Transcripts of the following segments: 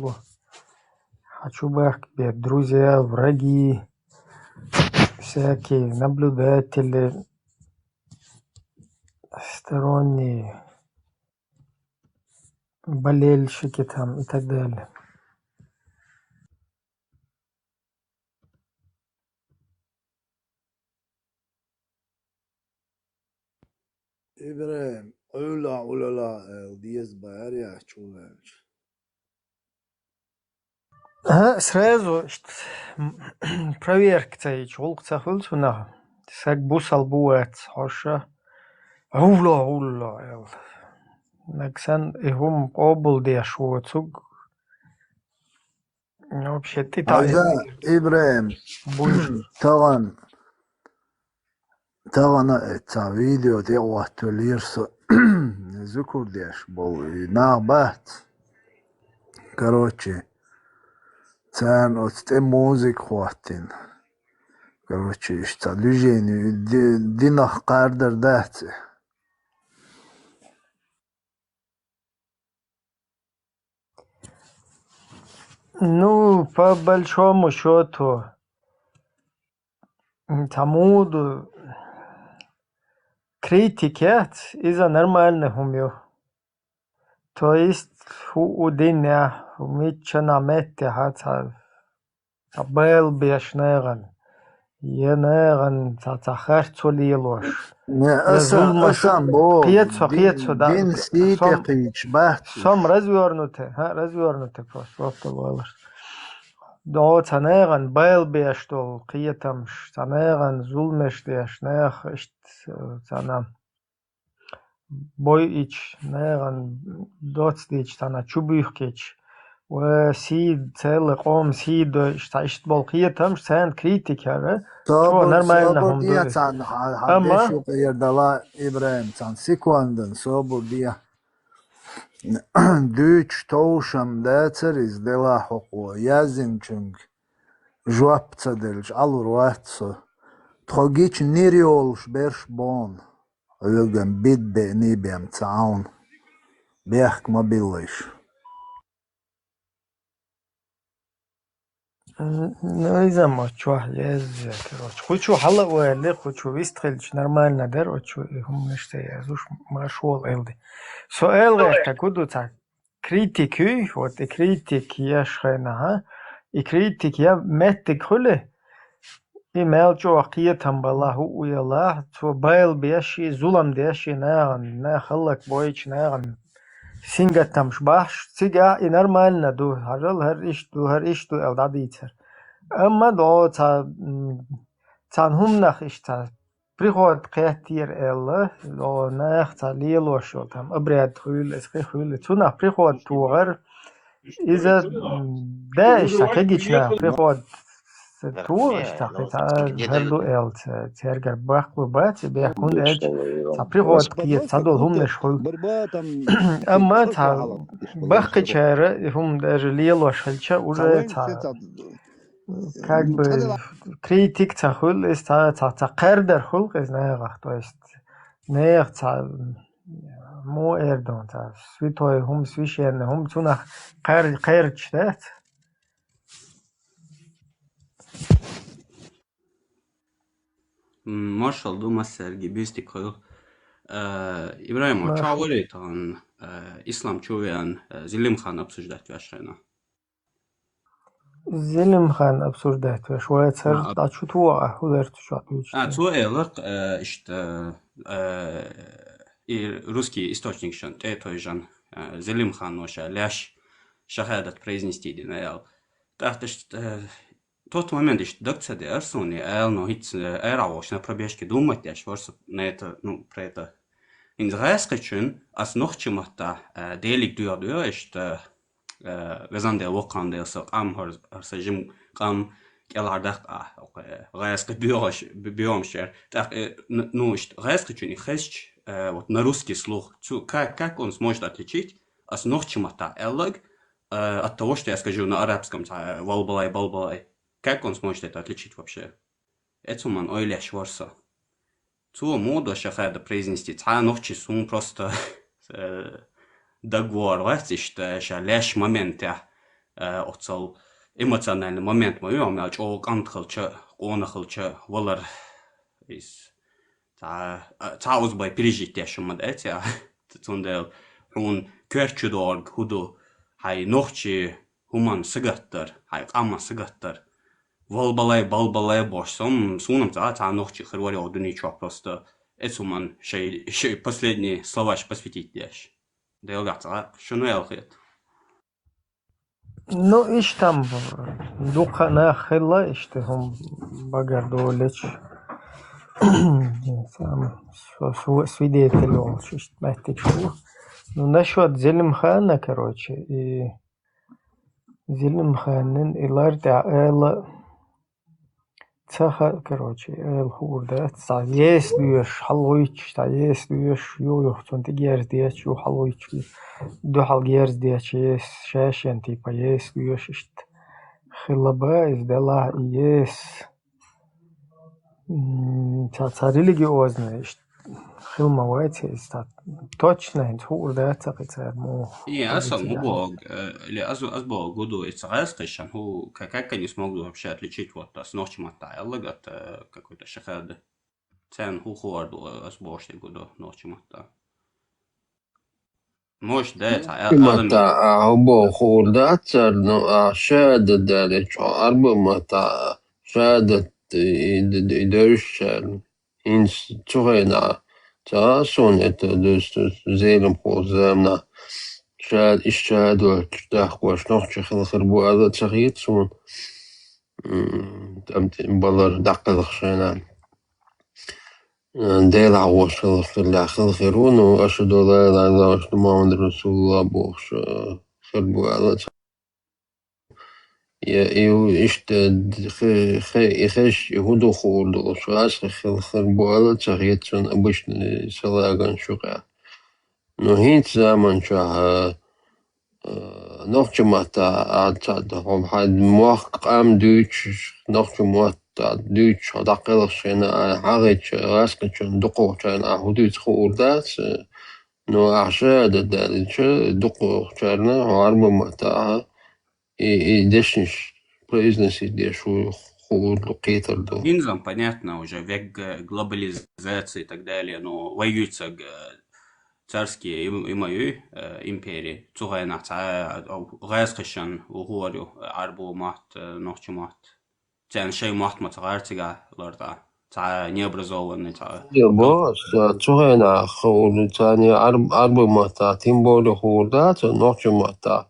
его. Хочу бы, друзья, враги, всякие наблюдатели, сторонние, болельщики там и так далее. Ibrahim, ulala, diez barya чулач. Сразу проверка чулк цахулсуна. Сак бусал буэт, хоша. Ула. Наксан ихум обул дешо цуг. Вообще ты Аза, Ibrahim, طبعا تا فيديو دي واتوليرس ذكر ديش بول نابات короче цен от те музык хватин короче что движение динах кардер дати Ну, по большому счету, тому критикет из-за нормальных умел. То есть у дня умеча наметте хата был бешнеран. Енеран цахарцулилош. не асам бо Қиетсо, да. дин ситеқич бахт Сом развернуте просто волос. Да, цанеран был бештол, қиетамш, цанеран зулмештеш, нех цана бойич, неран доцдич, цана чубихкич. وسيد целый قوم سيد اشتعشت بالقية سان كريتيكا شو نرمالنا هم دي دول عن أما حدش غير دلا إبراهيم عن سيكواندن صبر دي دوش توشم داتر إز دلا حقوق يازن چنگ جواب تدلج alur واتسو تخوغيش نيريولش برش بون أيوغن بيت بيني بيم تعاون بيحك ما بيليش ну и замочу лез короче хочу хала уэлли хочу вистрелич нормально дер хочу هم неште язуш машол элди со элгер какуду так критики вот и критик я шхена и критик я метте хуле и мелчо акиятам балаху уяла то байл беши зулам деши на халак бойч на سینگتم شباش سیگا این نرمال ندو هر ایش دو الدادیتر اما دو تا هم نخش تا پریخود قیتیر اله دو نخ تا لیلو شد هم ابرد خویل اسخی خویل تو نه پریخود توغر ایزا داش تا کگیچ نه پریخود توغش تا هر دو ال ترگر باقلو باید بیاکوند اج تا پریخود قیت تا دو هم نشخول اما تا باقی چهره هم در لیلو شلچه уже تا как бы критик та хул ist та قردر خلق ist нех то есть нех та мо эрдон та святой хум священный хум цунах qerchtet Marshall Dumas Sergi Büstikol Ибраим, что говорит он ислам чувен Зелим хан обсуждать вашена? Зелим хан обсуждать ваш вайцер а чутуа худер чут. Цуэлок что и русский источник шон той жан Зелим хан воша ляш шахадат произнести динаял. Так что тот момент, что доктор Дерсони, но хит эравош на пробежке думать, я шворс на это, про это. In Reisrechen, als noch chimata, delig duur ist, wir sind der Wokan, der so har jim kam kelhardak Reisre duur так ну ist Reisrechen ich heißt вот на русский слух, как он сможет отличить, als noch chimata эллаг от того, что я скажу на арабском, балбалай. Как он сможет это отличить вообще? Это man ойля шворса. Цу моду шахада произнести. Та ночи сум просто договор, что ляш момент. отцал эмоциональный момент мой, а мяч о кантхалча, онахалча, волар из таузбай пережить я шумад эти, тундел он кверчудорг худу хай нохчи хуман сыгаттар, хай қама сыгаттар. Балбалай бошсом, сунам та нохчи хырвари одуничо просто эцуман шей последние слова посвятить дящ. Делгата, шуну элхет. Ну, иш там духа нахила, иште хум багардолич. Свидетель олшишт махтичу. Ну, насчет Зелимхана, короче, и Зелимханен и ларта эла цаха, короче, эл хурда, ца есть дуешь халуич, та есть дуешь ю цунти герз диач ю халуич, ду хал герз диач есть шашен типа есть дуешь ишт хилаба из дела есть ца религиозно ишт хилма вайти ста точно инт хурда цака му Asal позиция. мубог, или азбог году и царайскишан, как они смогут вообще отличить вот с ночи матая, от какой-то шахады. Цен хуорду азбошти году ночи мата. Может, да, это متى هو خردات سرنا شهادة دارج أربع متى شهادة يدرش إنس تغينا تاسون دوست زيلم خوزامنا شهاد الشهادة تحقوش نوخش خلخربو هذا تغييت سون تمت بلر دقل خشينا ديل عوش خلخرون وأشهد أن لا إله إلا الله وأشهد أن محمد رسول الله بوخش خربو هذا يو إشت خش هدو خورد شاش خربو هذا تغييت سون أبوش سلاغان شقا نو هيت زمان شاه noch mata atsad hom had moch am Deutsch noch mata Deutsch hat aqel shena hagich raskachun duqo chana hudut khurdat no ashad dalch duqo chana arba mata и дешниш произносить дешу хур лукитер до. Инзам, понятно, уже век глобализации и так далее, но воюются царские и мои империи. Цугайна, гайскашан, угорю, арбу мат, ночи мат. Тян шей мат матагартига, лорда. Та необразованный, та. Бос, цугайна хур, тани арбу мата, тем более хурдат, ночи мата.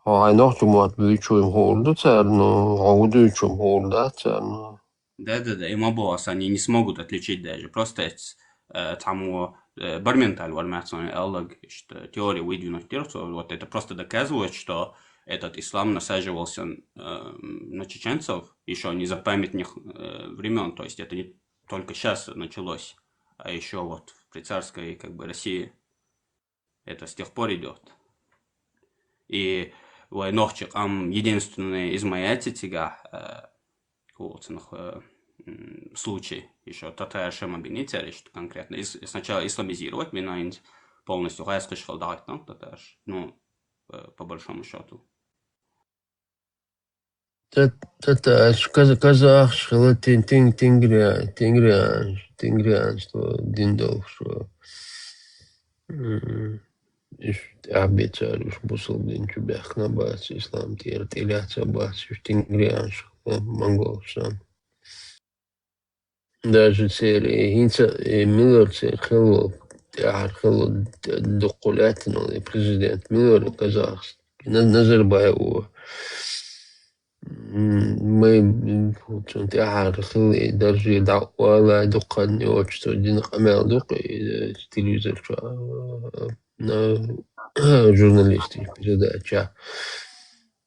هاي نحكي مات بيشوم هولد церну, аудючум хурда церну. Да, и мабос, они не смогут отличить даже. Просто там Барменталь вармятсон эллог, что теория выдвинуть терцу, вот это просто доказывает, что этот ислам насаживался на чеченцев еще не за памятных времен, то есть это не только сейчас началось, а еще вот при царской как бы России это с тех пор идет. И нохчик единственный из моих тига случай еще татар шема бенитер, что конкретно сначала исламизировать меня полностью хайскашхал дать там татар, ну по большому счету. Таташ казах шхала тингриан что диндол что обещал уж бусул дин чубях на бац ислам тир тиляца бац тингриан что монгол сам. Даже цели инца Миллер цели خلو دقولاتنا президент Миллер казахстан Назарбаев мы كنت خلي درجة دعوة لا دقني وقت دين قمال دق телевизор на журналисты передача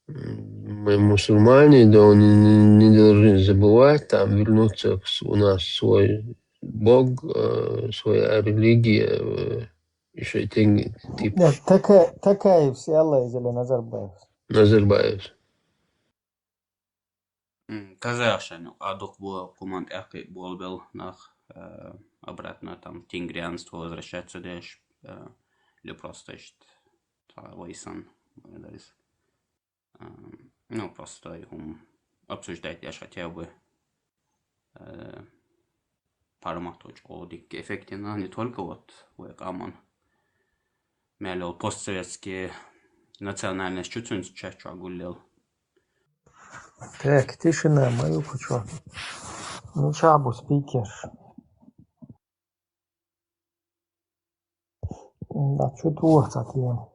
мы мусульмане, да не должны забывать, там вернуться у нас свой Бог, своя религия, еще типа Такая вся Алла или Назарбаев. Назарбаев. Казахстан, адук был команд эхи был нах обратно там тингрианство возвращаться дальше или просто вайсан. Ну, просто им обсуждать, я ж хотел бы пару точку эффективно, не только вот в Амон. Мелил постсоветские национальные чуть-чуть чаще гулял. Так, тишина, мою кучу. Ну, чабу, спикер. Да, что творца тем.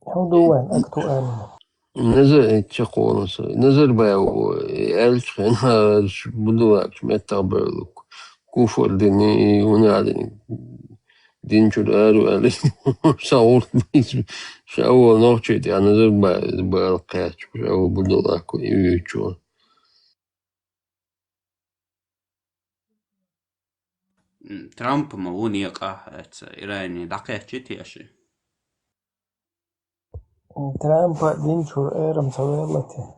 Худуэн, актуэль. نزل تقولص نزل باو ألف أنا بدوك متابعك كوفر دني ونادني دين شو دارو ألي شاور بيس شاور نوتشي أنا نزل بالقياس شاور بدوك يجوا ترامب ما ونيقة إيراني دقيقة جتي أشي. ترامب دينشور إيرم سويلتي.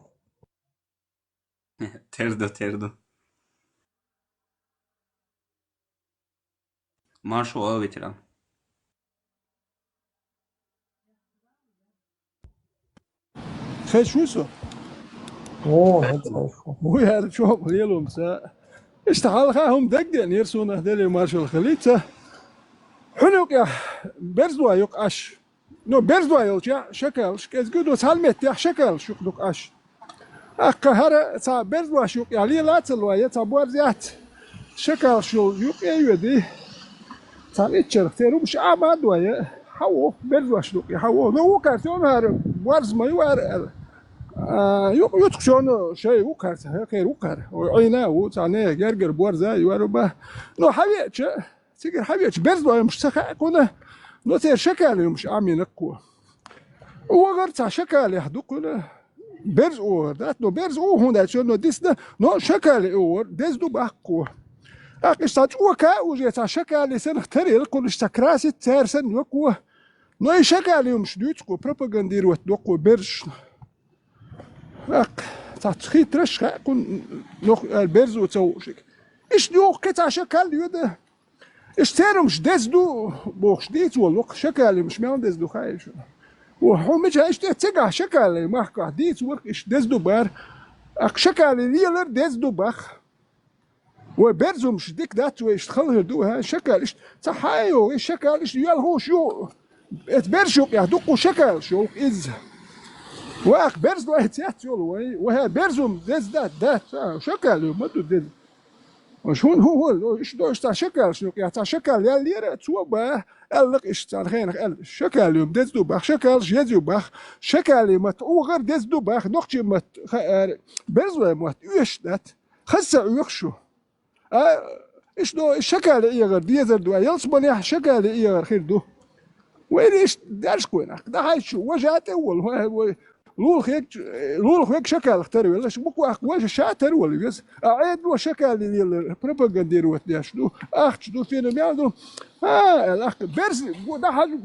تردو. مارشو أوي ترام. خشوسو هتعرفوا. ويا شوف ليلهم سا اشتغل خاهم دق نيرسونا دلي مارشال خليته حنوك يا برزوا يوك اش نو برزوا يوك شكل شكل قدو سالمت يا شكل شوك دوك اش هر تا برزوا شوك يا لي لا تلوا يا تا بورزيات شكل شو يوك ايودي سالت شرخ تيرو مش عباد ويا حو برزوا شوك يا حو نو كارتون هر بورز ما يوار يوك شون شيء وكر هيك وكر وعينا وتعني جرجر بورزا يواربه نو حبيتش تيجي حبيتش برزوا مش سخا كنا نو تير شكل مش عامين قوه وغير تاع شكل يحدقنا برز اور دات نو برز او هون دات نو ديس نو شكل اور ديس دو باقوه اقش تاع وكا وجي تاع شكل سن اختري كل شكراسي تيرسن يقوه نو شكل مش دوتكو بروباغاندير وتدقو برش تاتخي ترش كون نوخ البرز وتسوشك ايش نوخ كتا شكل يده ايش تيرمش دزدو بوخش ديت والوق شكل مش مال دزدو خايش وحومج ايش تيجا شكل ما حكا ديت ورك ايش دزدو بار اك شكل ليلر دزدو بخ وبرزو مش ديك دات ويش تخلها دوها شكل ايش صحايو ايش شكل ايش يالهو شو اتبرشو يهدقو شكل شو از واخ برز واحد يحتول وهي برزهم دز دات شكل ما دز وشون هو ايش دو تاع شكل شنو تاع شكل يا ليرة توبه قال ايش تاع خير شكل يوم دز دو باخ شكل جيزو باخ شكل ما تو غير دز دو باخ نقطه ما برز ما ايش دات خسه يخشو ايش دو الشكل ايه غير ديزر دو يلصبني شكل ايه غير خير دو وين ايش دارش كوينك ده هاي شو وجهته اول لول خيك شكل اختاروا ولا شو بكو واش شاتر ولا بس عيد لو شكل اللي بروباغاندير وتداش دو شو فينا ميادو الاخ برز ده حاجه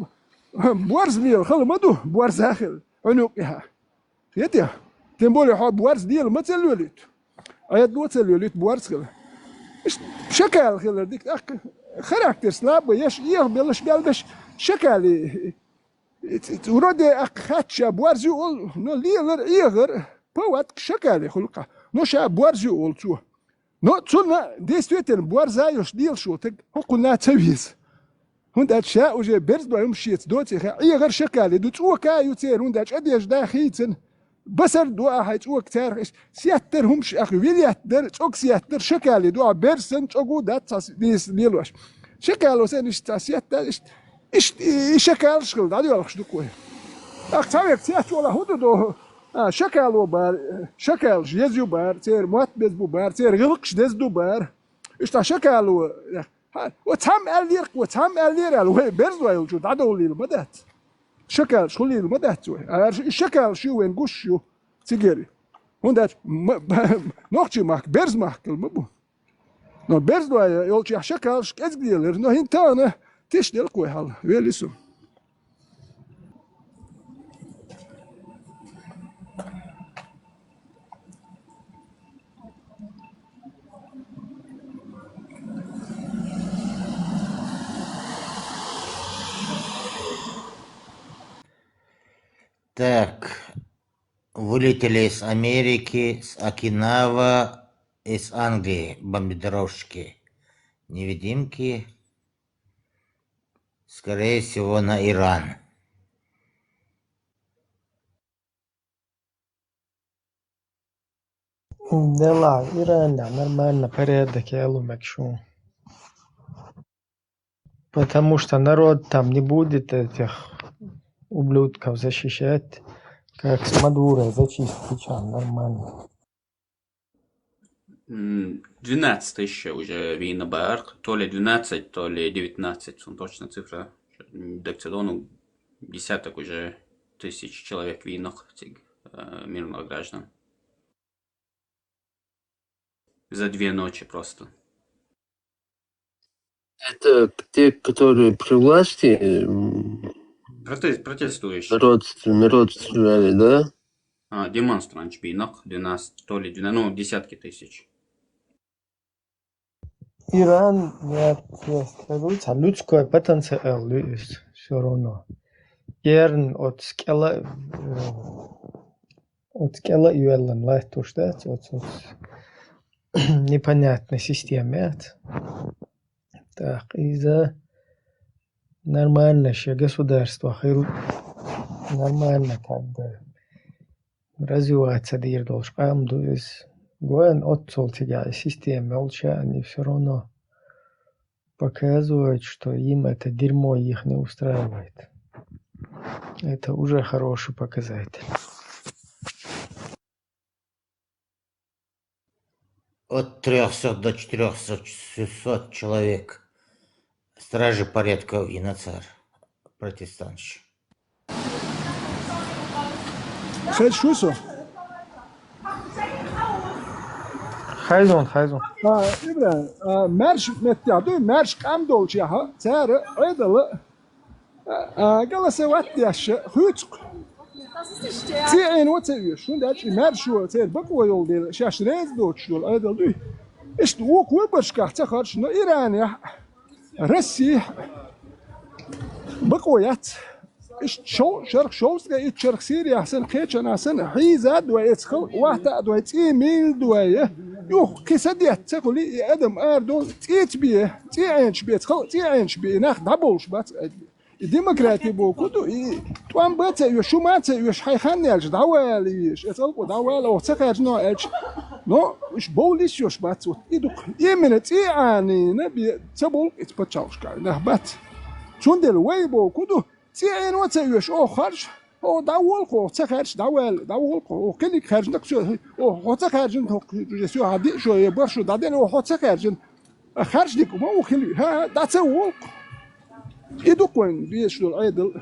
بورز ميل خل مدو بورز اخر عنقها يديا تنبولي حب بورز ديال ما تلوليت عيد لو تلوليت بورز خل شكل خل ديك اخ خراكتر سلاب يش بلش بلش شكل ورد أخاتش بوارزي أول نو ليغر إيغر بوات شكالي خلقه نو شا بوارزي أول تو نو تسونا ديستويتن بوارزا يش ديل شوتك هقولنا تبيز هون دات شا وجي برز دو يمشيت دوتي خا إيغر شكالي دو تسوى كايو تير هون دات أديش داخيتن بسر دو هاي تسوى كتير سياتر همش أخي ويلياتر تسوك سياتر شكالي دو برسن تسوكو دات ديس ديلوش شكالو سنش تاسياتر إيش شكل شغل هذا ولا خشدو كوي أختارك تيات ولا هو دو شكل وبار شكل جيزيو بار تير موت بيزبو بار تير غلقش دزدو بار إيش تا شكل وتهم ألير وتهم ألير الوه برزوا يوجد عدو لي المدات شكل شو لي المدات الشكل شو وين قش شو تجري هون دات نوختي ماك برز ماك المبو نو برزوا يولش شكل كذا نو هنتانه تيش ديال كوي هلا ويليسو Так, вылетели из Америки, с Окинава, из Англии бомбардировщики. Невидимки, скорее всего, на Иран. Да ладно, Иран, да, нормально, порядок, я лумек шо. Потому что народ там не будет этих ублюдков защищать, как с Мадурой зачистки, чам, нормально. 12 тысяч уже вина бар, то ли 12, то ли 19, он точно цифра. Декцедону десяток уже тысяч человек винок, мирных граждан. За 2 ночи просто. Это те, которые при власти, Протестующие. народ стреляли, да? Демонстрант винок, 12, то ли 12, ну, десятки тысяч. Иран, я скажу, людской потенциал есть все равно. Ерн от скела юэллан лайту штат, от непонятной системе. Так, из-за нормальное государство, нормально как бы развиваться дир должен. Амду из Гуэн отцол тебя системе, они все равно показывают, что им это дерьмо их не устраивает. Это уже хороший показатель. От 300 до 400 человек. Стражи порядка и нацар. Протестантши. Хед шусо. Хайзон. İbrahim, merş metyadu, merş kam dolçu ha, çare aydalı, galası vat yaşı, hüç. Tiyen o seviyor, şunda aç merş o, çare bak o yol değil, şaşırız dolçu yol, aydalı. İşte o kuy başka karşında İran ya, Rusya, bak o yat. إيش شرق شوز قاعد شرق سيريا أحسن خير أنا أحسن حيزة دواء تخل واحدة دواء إيميل دواء يو كيسدية تقول لي آدم أردون تيعنش بيه تخل تيعنش بيه ناخد دبوش بات الديمقراطي بو كدو توان بات يو ما يوش حيخان يالش دواء ليش يتلقوا دواء لو تخرج نوع إيش نو إيش بوليس يوش بات يدوك يمين تيعني نبي تبول إتبتشاوش كار نخبات شون دل ويبو كدو تيعين وتيوش او خرج او داولقو تخرج داولقو او كليك خرج نكسو او تخرج جسو عادي شو يبرشو دادين او تخرج خرج لك ما هو خلي ها دا تولق يدقون بيشلو العيدل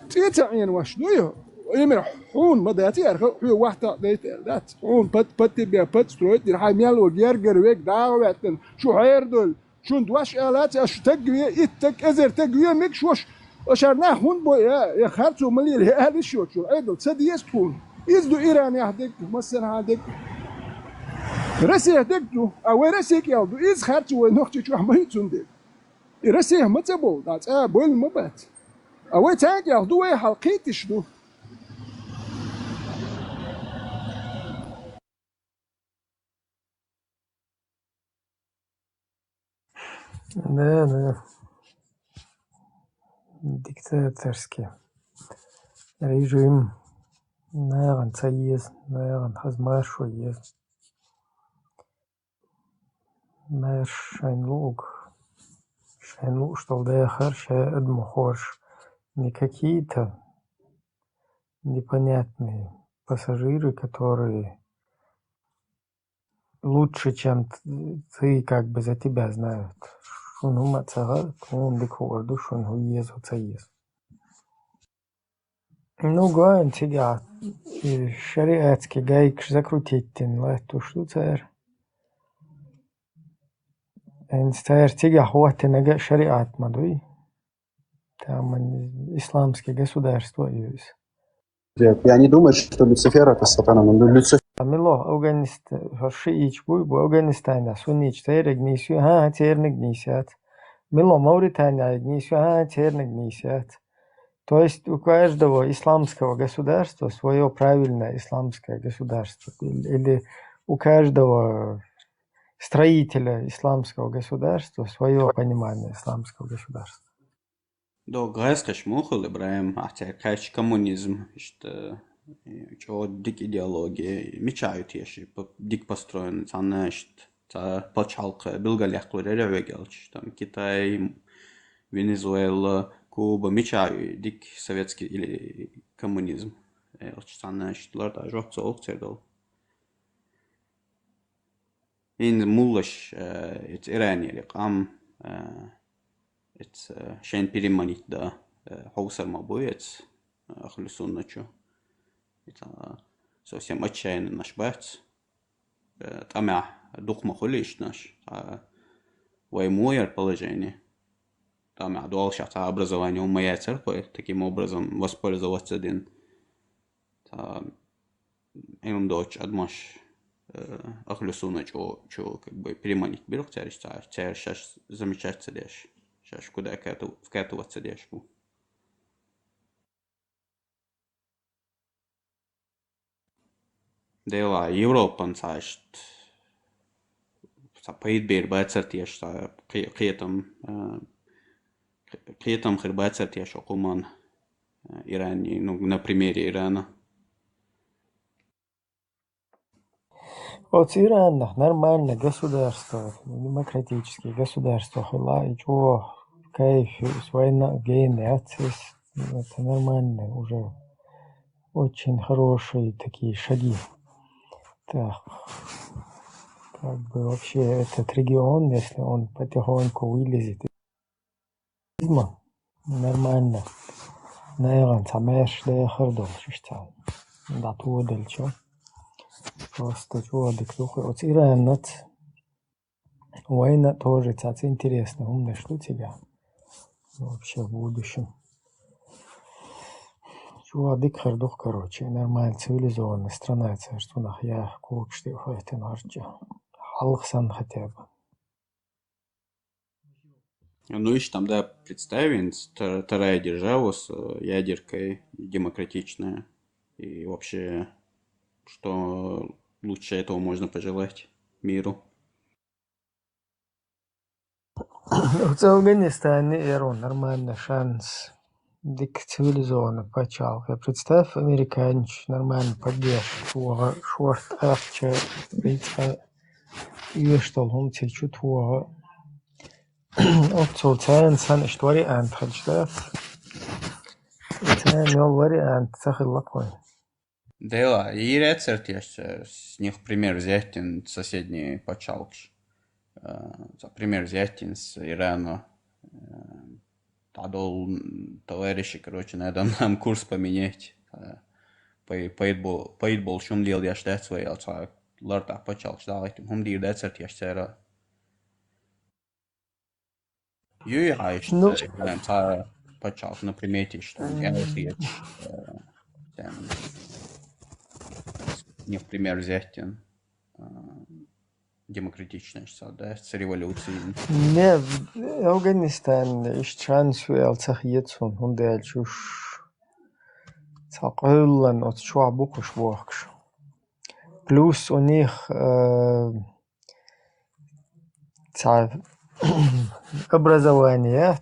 تيعين واش نو يمر حون مداتي هو واحده دات حون بت بت سترويت دي حي ميال وجرجر ويك داوتن شو هيردل شو دواش الات اش تجوي اتك ازر تجوي ميك شوش وشرنا هون بو يا خرطو مليل هذا شو عيدل سديس تكون يزدو إيران يهدك مثلا هدك رسي هدكتو أو رسيك يالدو إز خرطو ونوختي شو عمي تندك رسي هم تبو دات بول مبات أو تاك يالدو وي حلقيتش دو Да. Диктаторский режим, наверное, цаез, наверное, хазмашу есть. Наш шайнлуг, что лдехар, шаед мухорш, не какие-то непонятные пассажиры, которые лучше, чем ты, как бы за тебя знают. Шун умацага, кун декорду, шун хуезу цаез. Ну, гуань тига, шариатский гайк закрутить, лайту штуцер. Энстер тига хуатти нага шариат мадуи. Там исламские государства есть. Я не думаю, что Люцифер это сатана, но Люцифер. Амило, Афганистан, шиич буйбу, Афганистан, сунич, тайрек нисю, терник нисят. Мило, Мавритания, нисю, терник нисят. То есть у каждого исламского государства свое правильное исламское государство. Или у каждого строителя исламского государства свое понимание исламского государства. До гайскаш мухал Ибраим, кайч коммунизм, что чего дик идеология, мечают еши, дик построен, цанна, та почалка, билгалехлы, ревегелч, там Китай, Венесуэла, Куба, мечаю, дик советский или коммунизм. Цанна, ларда жок цолк цердол. Ин муллаш, Ирани, рекам, شين بيريمانيت دا حوصر مابويت أخلصون نشو إتا совсем отчаянно наш бать тамя дух махулиш наш воймуер положение тамя дуал шата образование у моей церкви таким образом воспользоваться дин им дочь адмаш أخلصون чё как бы переманить берег царь сейчас замечать дешь сейчас куда вкатываться дешку. Dēlā Eiropā paidbīr bēcertieši критам хэр бēcertieši окуман Иране, ну, на примере Ирана. Вот Иран нормальное государство, демократическое государство, хила и чего, кайф, война, гейны, это нормально, уже очень хорошие такие шаги. Так, как бы вообще этот регион, если он потихоньку вылезет из изма, нормально. Наверное, самеш да хардол, что да тудел, что просто чего дыктухи. Вот Иран, вот война тоже, это интересно, умно, что тебя вообще в будущем. Чего дыктух, короче, нормально цивилизованная страна, что нах я кук что это нарджа. Халхсан хотя бы. Ну и там, да, представим, вторая держава с ядеркой демократичная. И вообще, что лучше этого можно пожелать миру. В Афганистане Иран нормальный шанс. Дик цивилизованно почал. Я представь, американец нормально поддерживает. Шорт арча, и что он чуть вот цен сан истории антхальчда. Цен мел вариант сахиллакой. Дела, и рецертиш, с них пример взять соседний почалкш. Пример взять с Ирана. Тадол товарищи, короче, надо нам курс поменять. Paidbol šum liel ja štets vai jau tā lartā pačalks dālit, hum dīr decert ja šķērā. Jā, tā pačalks, na приметиш, я речь. Не в пример взять демократичность, да, с революцией. Не, Афганистан, ищ шанс vēl цахиецун, un dēļ šuš цақыллан от шуабукуш вахкш. Плюс у них образование,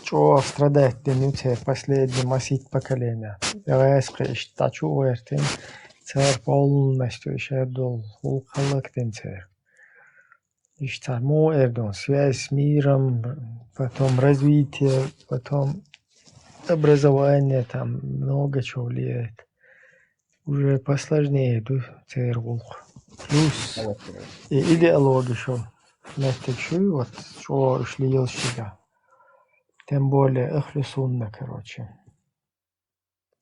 что страдает денюте последнее масить поколения. Резко ищтачу вертин, царь полностью еще дол, улхалак ден царь. Ищтаму эрдон, связь с миром, потом развитие, потом образование, там много чего влияет. Уже посложнее, царь волк. Плюс и идеология еще. Нефтечу, вот, что шли ел себя. Тем более, ахлюсунна, короче.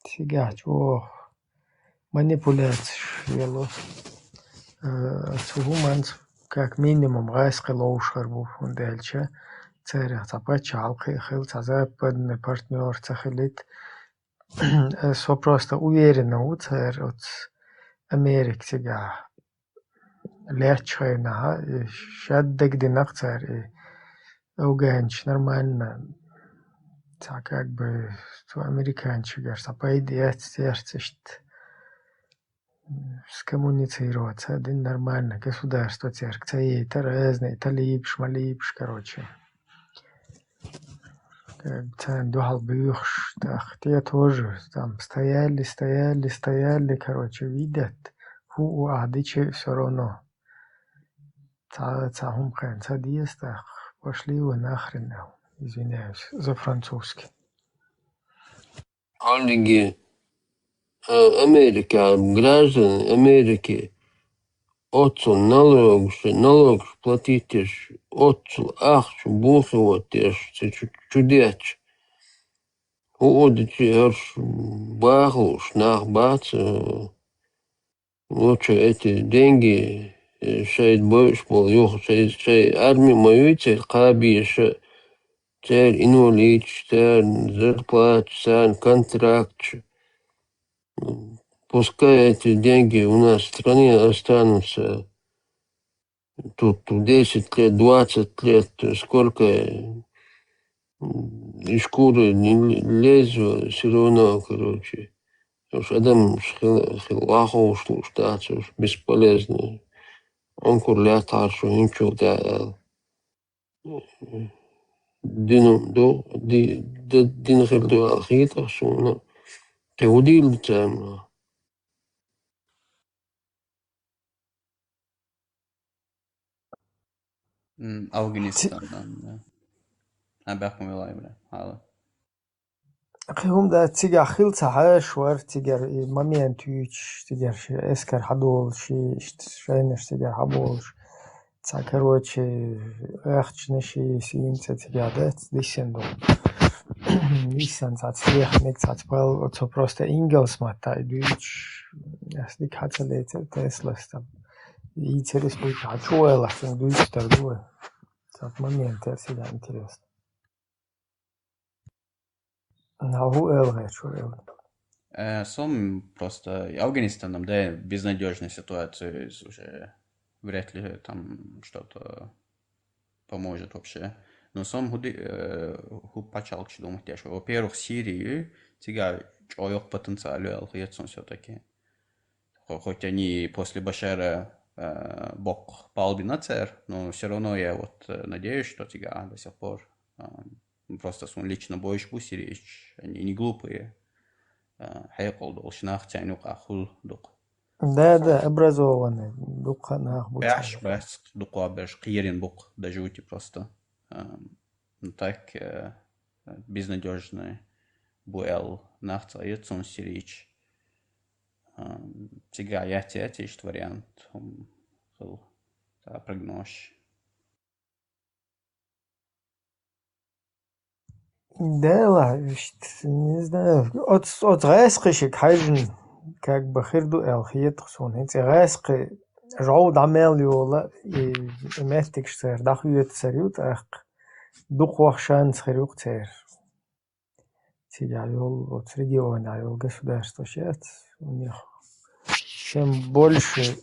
Сега, чего манипуляция вело. Цугуманц, как минимум, райскало ушарбу фундельче. Царя запачалка, хил западный партнер цахилит. Со просто уверенно у царь от Америки сега. Легчайна, и шаддек динак царь, и Афганч нормально. как бы американчик, по идее, скоммуницировать один нормально, государство, церковь, это разные, это липш, короче. Духал бюхш, так, те тоже там стояли, короче, видят, ху адичи все равно. Цахумхан, цадиестах, пошли вы нахрен, извиняюсь за французский. Коллеги, Америка, граждане Америки, отцу налог платитесь, отцу ахчу бухиватешь, чудеч. Удачи бахуш, нахбац, лучше эти деньги, шейд больше был, шейд армию мою цель, каби, цель инвалид, цель зарплат, цель контракт. Пускай эти деньги у нас в стране останутся тут 10 лет, 20 лет, сколько из шкуры не лезу, все равно, короче. Уж адам хилахо ушло, штатс, уж бесполезно. Он курлят аршу, ничего, да. Дин хилду алхита, шуна. Те удил там. Afganistan'dan da. Ha bakma olay bile. Hala. هم ده تيجا خلصة حاشور تيجا مامين تيجي تيجا اسكر حدول شينش تيجا حبولش короче эхчнеши синца тига дет дисендо Nissan слех nichts weil so просто Ingels матай дуч ясни кацалет Teslas там и через будет ачуэла что дуч торгует в момент это всегда интересно на хуэл чуэл Сом просто Афганистаном, да, безнадежная ситуация, уже вряд ли там что-то поможет вообще. Но сом почал думать, что, во-первых, Сирии тига чойок потенциалу алхиетсон все-таки. Хоть они после Башара бок палби на цер, но все равно я вот надеюсь, что тига до сих пор просто лично боюсь Сирии, они не глупые. حيقول دول شناخت يعني وقع خل دق да образованный духа нах باش بس دقوا باش قيرين بق дожути просто так безнадежный буэл нахцает сон сирич тига я тетишь вариант хл та прогноз да не знаю от райских хайжен как бы хирду элхиет сон эти райские жауд амел юла и местик сер дахует серют ах дух вахшан схерюк цер Сигаёл от региона, государства сейчас у них чем больше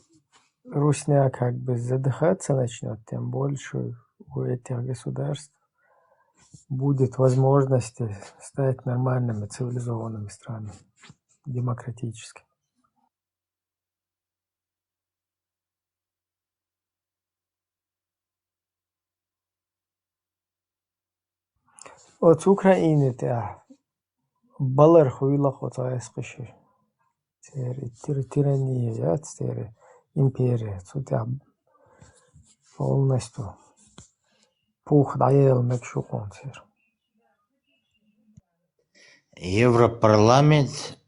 Русня как бы задыхаться начнет, тем больше у этих государств будет возможности стать нормальными цивилизованными странами, демократическими. От Украины да балар хуйлах от айскыши. Тирания, я империя, сюда полностью пух даел мекшукон сер. Европарламент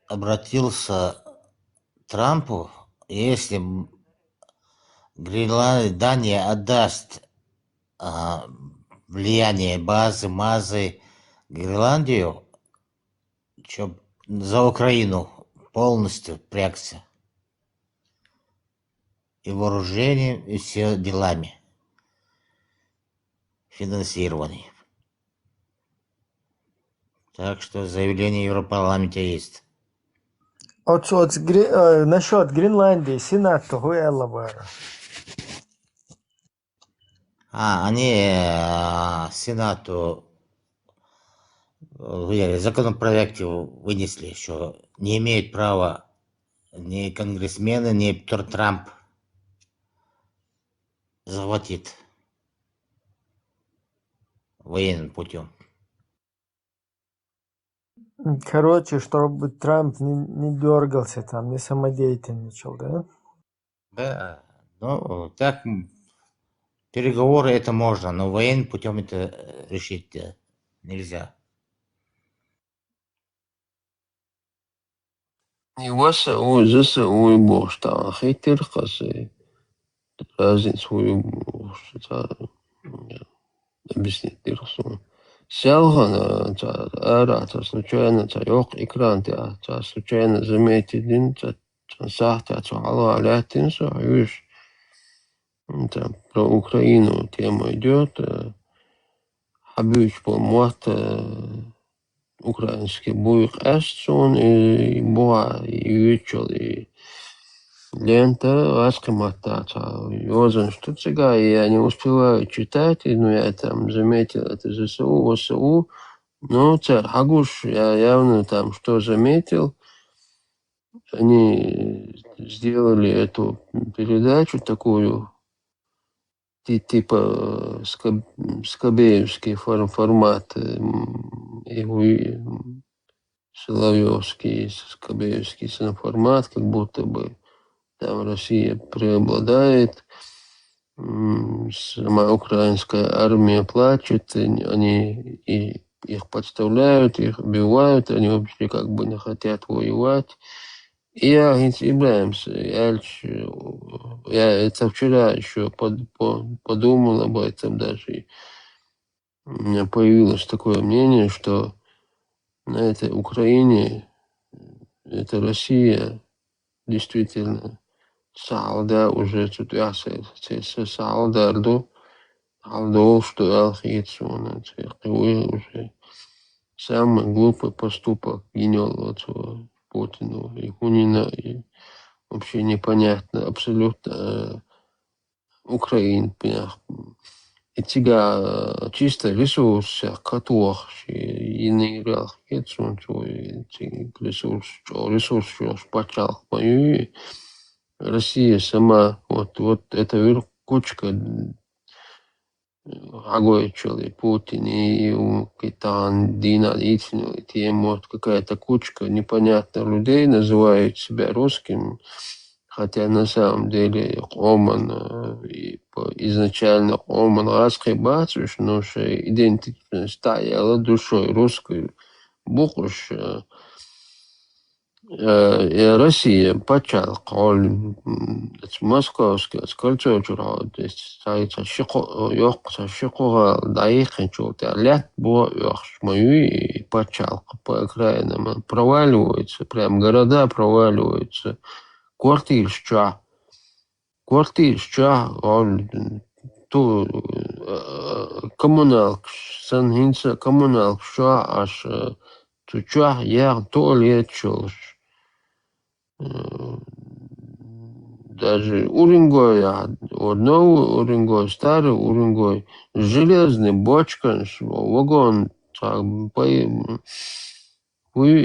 обратился к Трампу, если Дания отдаст влияние базы, МАЗы Гренландию, чтобы за Украину полностью впрягся. И вооружением, и все делами. Финансирование. Так что заявление в Европарламенте есть. Насчет Гренландии, Сенат хуяла бара. Они Сенату в законопроекте вынесли, что не имеют права ни конгрессмены, ни Трамп захватить военным путем. Короче, чтобы Трамп не дергался там, не самодеятельничал, да? Да, ну, так переговоры это можно, но военным путем это решить нельзя. И васа заса уйбошта хитер касы разин свою объяснить дирсу. Сялгана та случайно та yok экран та случайно заметил та сахта та алла алятин со юж. Про Украину тема идет. Хабюч помот украинский буйк эстсон и буа и вечел и лента раскоматата. Йозан Штуцига, и я не успеваю читать, но я там заметил это ЗСУ, ОСУ. Но царь Хагуш, я явно там что заметил, они сделали эту передачу такую, типа скобеевский формат, и Соловьевский, скобеевский формат, как будто бы там Россия преобладает, сама украинская армия плачет, они их подставляют, их убивают, они вообще как бы не хотят воевать. И я Ибраимс, я это вчера еще подумал об этом даже. У меня появилось такое мнение, что на этой Украине эта Россия действительно салда уже тут салдарду, алдо, что алхитсуна, уже самый глупый поступок генерала Путину и Хунина, и вообще непонятно абсолютно Украин, и тига чисто ресурс, которых и не играл хитсун, ресурс почал мою Россия сама, вот эта верхушка Агой человек, Путин и Китан, Дина, Ицину, тем вот какая-то кучка непонятных людей называют себя русским, хотя на самом деле Оман изначально Оман раскребацуш, но что идентичность стояла душой русской букуш. Россия почал qol Moskovski kulturråd сайта шиқоға дайықын чулта лят бо мою почал по окраинам проваливаются, прям города проваливаются. Квартирща, он ту коммуналк, санхинца коммуналк, аж туча я туалет чулш. Даже уренгой, одного уренгой, старый уренгой, железный бочка, вагон,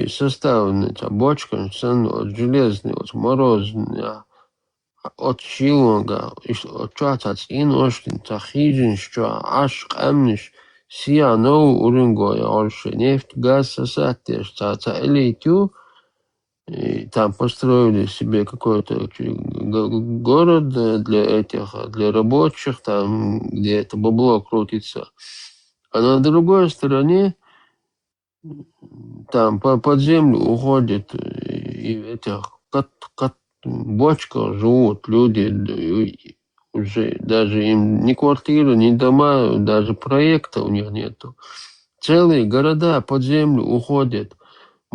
составленный, бочка, железный, морозный, от Шилонга, от Чатац, Иноштин, Тахижин, что аж камниш, сия новый уренгой, ольше нефть, газ, сосать, что элитю. И там построили себе какой-то город для рабочих, там, где это бабло крутится. А на другой стороне там под землю уходит, и в этих бочках живут люди, уже даже им ни квартиры, ни дома, даже проекта у них нету. Целые города под землю уходят.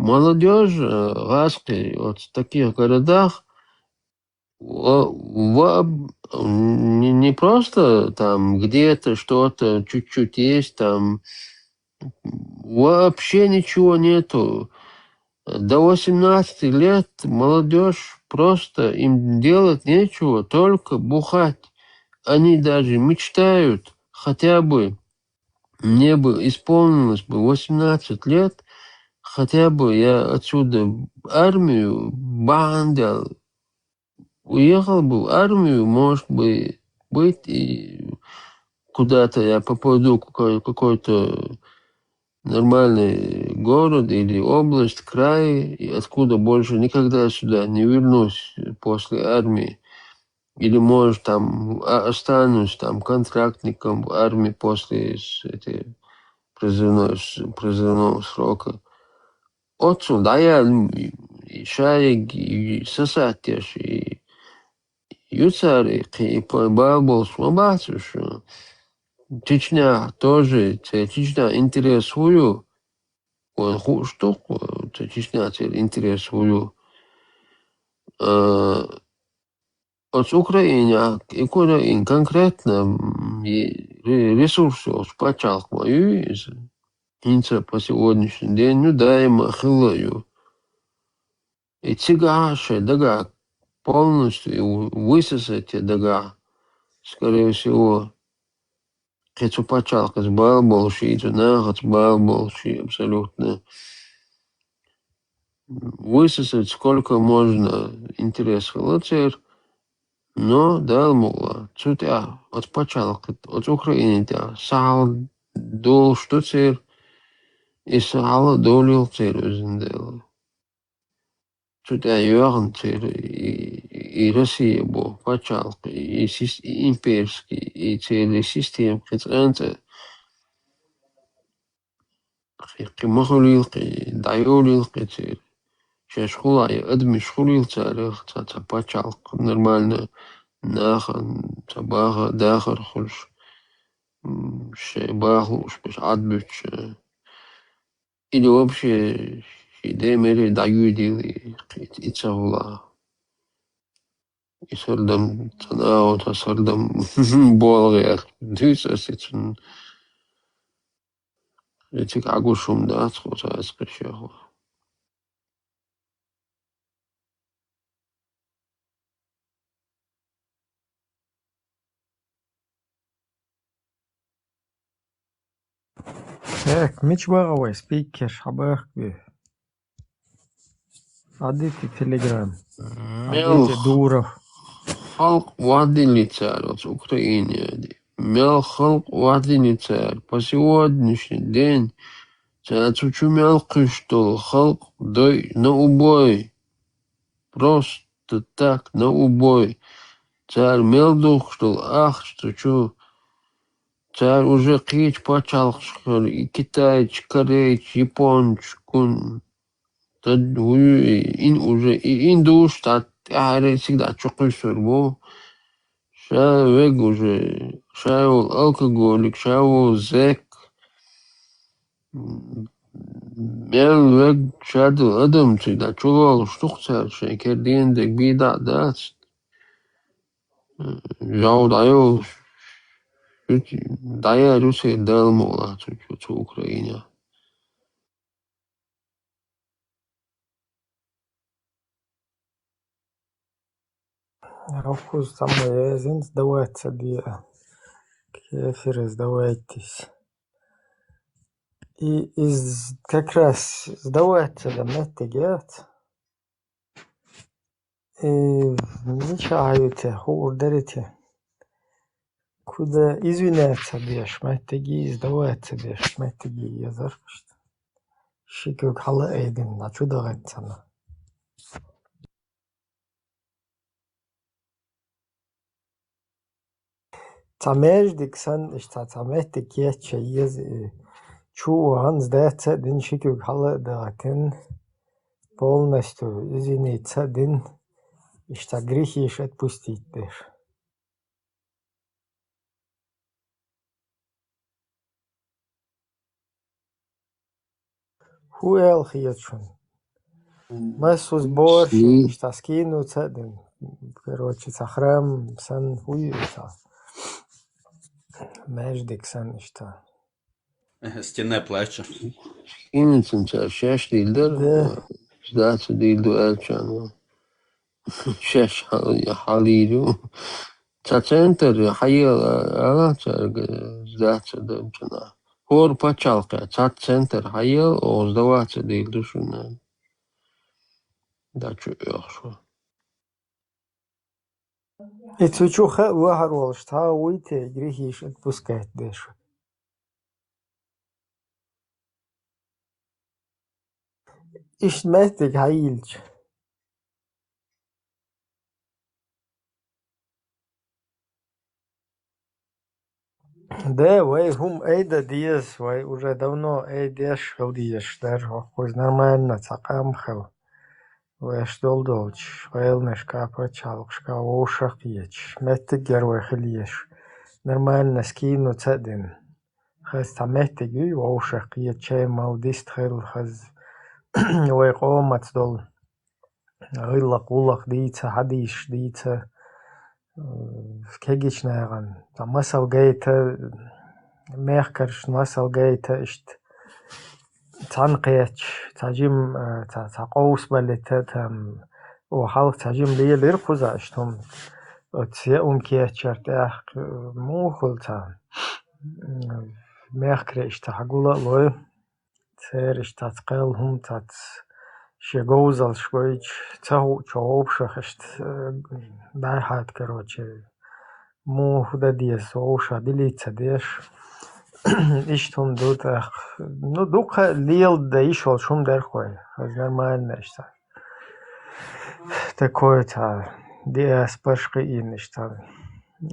Молодежь вот в таких городах не просто там где-то что-то чуть-чуть есть, там вообще ничего нету. До 18 лет молодежь просто им делать нечего, только бухать. Они даже мечтают хотя бы мне бы исполнилось бы 18 лет, хотя бы я отсюда в армию бандил, уехал бы в армию, может быть, и куда-то я попаду в какой-то нормальный город или область, край, и откуда больше никогда сюда не вернусь после армии. Или, может, там останусь там контрактником в армии после призывного срока. Отсюда я и шаик, и сосатешь, и юцарик, и побабал слабацу, что Чечня тоже, Чечня интересую, что Чечня интересую. От Украины, и конкретно ресурсы спочатку мою инца по сегодняшний день, ну да, и махилаю. И цигаше, дага, полностью высосать дага, скорее всего, хочу почалка с балболши, нахат балболши, абсолютно. Высосать сколько можно интерес лоцер, но далмула. Цутя от почалка, от Украины, сал дол штуцер, и сала долил цер узендел. Цутя юрн цер, и Россия бо почалка, и имперский, и цели систем, хитранца, махулилки, дайолилки цер. Сейчас школа, я адми школил царь, почалка, нормально. Нахан, Табаха, Дахар, Хульш, Шебахуш, Адбюч. Или вообще, идея мере даю дели, и цавла. И сардам цанаут, а сардам болгер. Дюсас, эти агушум, да, схота, скачал. Так, меч баровой, спикер, шабах, адите телеграм, адите Мел дуров. халк вадили царь от Украины. Мел халк вадили царь. По сегодняшний день Цацучумел что халк дай на убой. Просто так, на убой. Царь мелдух, что ах, что чё. Царь уже крич почал, что и китайч, корейч, японч, кун. Ин уже, и индуш, всегда чокой сурбо. Шавег уже, шавел алкоголик, шавел зэк. Melveg shadow adam da chuval shtuxsar sheker dek bida das. Jau dajo daja Rusija delmola cu Ukraina. Равкуз самый язын сдаваться, где кефир сдавайтесь. И из как раз сдаваться да метегет. И не чаете, хордерите. Куда извиняться беш, метеги сдаваться беш, метеги язар. Шикук хала эйдин, на чудо гатсана. Тамеждик сан ишта таметик яча ез чу ганс дэца дин шикук хала дагатин полностью извиниться дин ишта грехи иш отпустить беш. Хуэл хиячун. Масус борщи, ишта скинуться дин. Короче, сахрам сан хуюса. Междик сан ишта. Стене плача. Кинется царь шаш дилдер, Да. сдаться дилду элчану. Шаш халиру. Центр хайел ала царь сдаться дымчана. Хор пачалка, цат центр хайел, о сдаваться да их душу на. Да, чё ёхшо. Ицучуха уахарол шта уйте грехиш отпускает дэшу. Иш местик хаилч. Да, вай хум эйда диес, вай уже давно эйдеш халдиеш, даже хоть нормально цакам хал. Вай штол долч, вайлнеш капа чалкшка ошах ич. Местик герой хилиеш. Нормально скину цадин. Хаз таметтик үй ошах иче малдист хил хаз. Вай қомац дол. Гыллак улак дица хадиш дица. Кегич наган. Та масал гейта ميخكرش نوصل جايتا اشت تنقيتش تاجيم تقوس بالتا تام وحال تاجيم ليه ليرقوزا اشتم تسيئم كيتشرت اخ موخل تا ميخكر اشت حقولا لوي تسير اشت تقيلهم تات شيغوزل شويج تهو چوبشخ اشت داي حات كروچه مو خدا ديس ووشا ديليتsa ديش Иштум дутах, ну духа лил да ишел шум дерхой, нормально что. Такое-то, диас пашки ин что.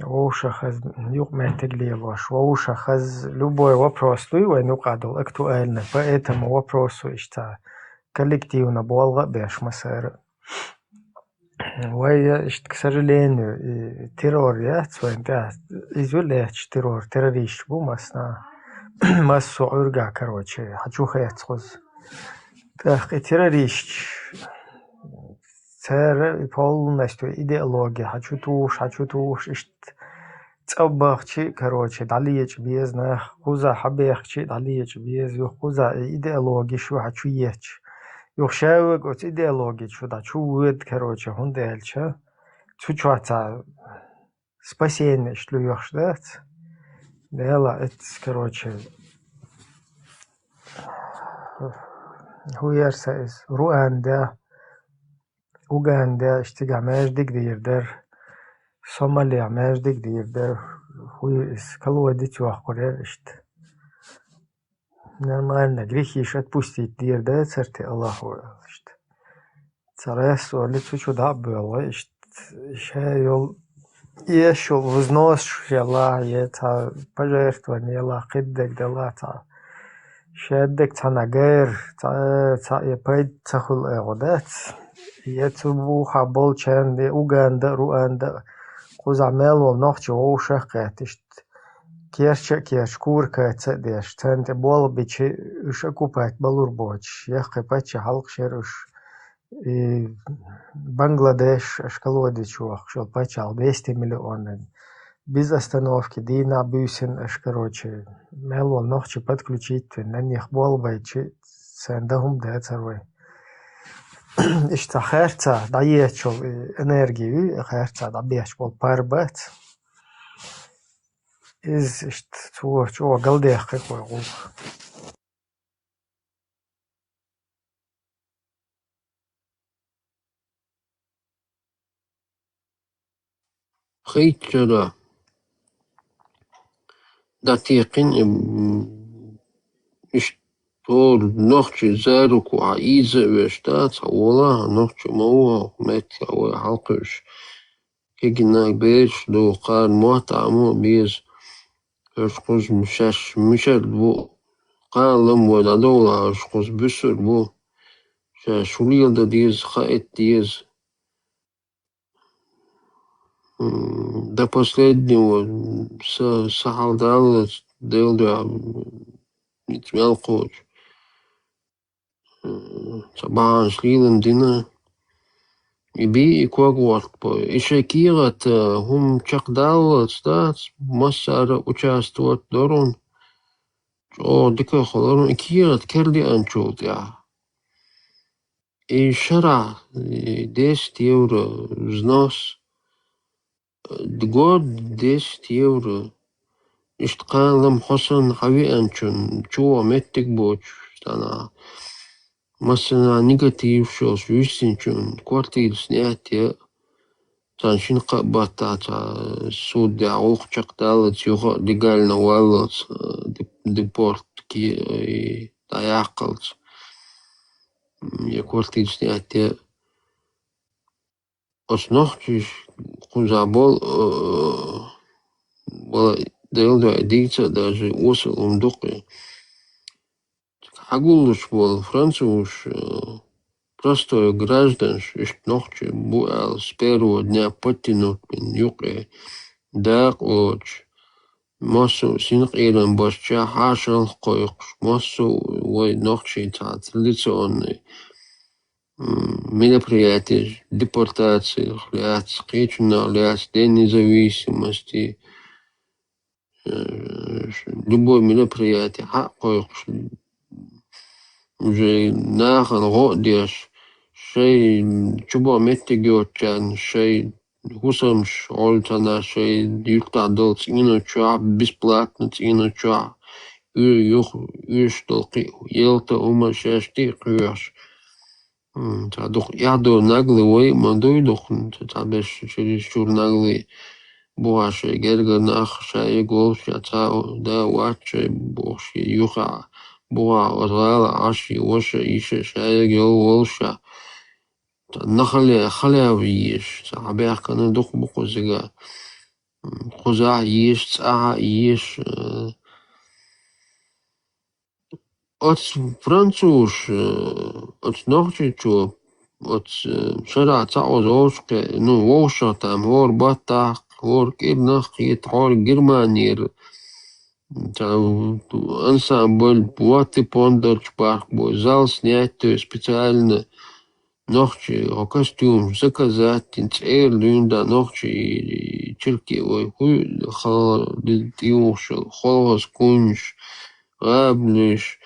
Ушах юг метегли ваш, ушах любой вопрос туй, ну кадал актуально, поэтому вопросу что коллективно болга беш масэр. Вай, к сожалению, террор, я свой, да, изолять террорист, бумасна, массу урга, короче, хочу хэцхуз. Так, террорист, полностью идеология, хочу туш, цабахчи, короче, далеч без, хуза хабехчи, далеч без, хуза идеология, что хочу ечь. Юхшевик от идеологии чуда чует, короче, хундельча. Чучуата спасение шлюёх ждать. Дела, это, короче, хуерса из Руанда, Уганда, штига междик дирдер, Сомалия междик дирдер, хуй из колодить вахкурер, ишт. Нормально, грехи ишь отпустить дирдер, церти Аллаху, ишт. Царес, лицу чуда было, ишт. Шейл, ешел взнос, шела, ета пожертвование, ла киддек делата. Шеддек танагер, та епейд цахул эгодет. Етубуха болчен, Уганда, Руанда, кузамел, нохче оушах кэтишт. Керч курка цедеш, центе бол бичи, уж окупать балурбоч, ехай пачи халк шеруш. И Бангладеш шкалодичуах, что почал 200 миллионов. Без остановки, Дина Бюсин, короче, мело ночи подключить, на них бол байчи, сендахум децарвай. Ишта херца, да ечел энергию, херца, да беч бол парбет. Из, чего, галдех какой гул. خيتشرا دقيقين اشتور نوخش زارك وعايزة واشتات والله نوخش موه متى وحلقش كيجنا بيش دو قال موطع مو بيز اشقوز مشال بو قال لم ولا دولة اشقوز بسر بو شوليل دا ديز خايت ديز до последнего сахалдал делда мелкоч сабан шлилен дина иби и когварт по ишекират хум чакдал стат массара участвовать дорон о дика холорон кират керди анчулт я и шара 10 евро взнос год 10 евро اشتقان لم حسن حبي أنشون شو متك بوش أنا مثلا نيجاتيف شوز ويستنشون كوارتيل سنياتي تانشين قبطة سود عوق شقدالت يوغا ديقال نوالت ديبورت كي تاياقلت يا كوارتيل سنياتي أس نوختيش قنزابول ولا ديلدو أديكتا даже وصل دوقي حقولش بول فرنسوش простой граждан, что ночью был с первого дня потянут юг дак лоч. Массу синхирен башча хашал койк, массу вой ночью традиционные мероприятия, депортации, лет скрещена, лет День независимости, любое мероприятие, койк уже нахал родишь. شيء شبه متجوتشان شيء هسمش عولتنا شيء يقطع دولت إنه شعب بسبلاتنا إنه شعب يشتلقي يلتا وما شاشتي قياش تعدوخ يعدو نقلي وي ما دويدوخ تعبش شور نقلي بواشي جرغ ناخ شاي يقول شاتا دا واتشي بوشي يوخا بوا وزغالا عاشي وشا إيشا شاي يقول وشا نخلي خلاويش صعبيح كان دوخ بقوزيغا خزاع يش تسعة يش أتس فرنسوش أتس نوخشي شو أتس شرع تعوز أوشك نو ووشا تام هور بطاق هور كير نخيت هور جرمانير أنسامبل بواتي пондерч бах бой зал снять специально ночью костюм заказать да ночью чирки ой хуй холодильнушел холос кунш раблиш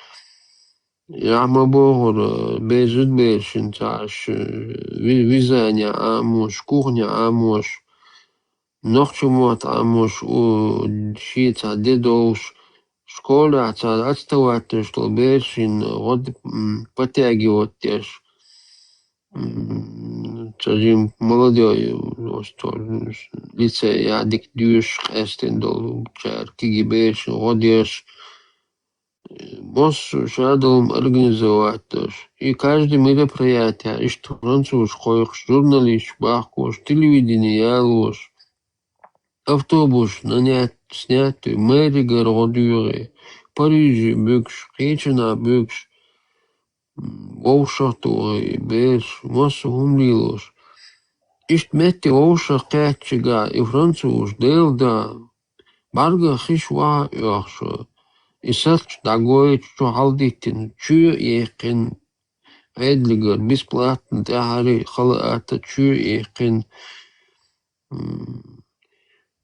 яма богор безуд бешин таш вязание амуш кухня амуш ночью мот амуш у щица дедоуш школа отставать что бешин вот подтягивать теж Çocuk молодой, что лице я дик дюш эстендол чарки гибеш одеш босс шадом организовать тоже. И каждое мероприятие, что француз хоих журналист бахкош телевидение ялош автобус снятый мэри городюре Париж бюкш Хечена бюкш Волшатуй беш массу хумлилош Ist mette osa kätsiga i Franzus delda barga xishwa yaxşı. İsat dagoy şu halditin çü yekin edliger besplatn tehari xalaata çü yekin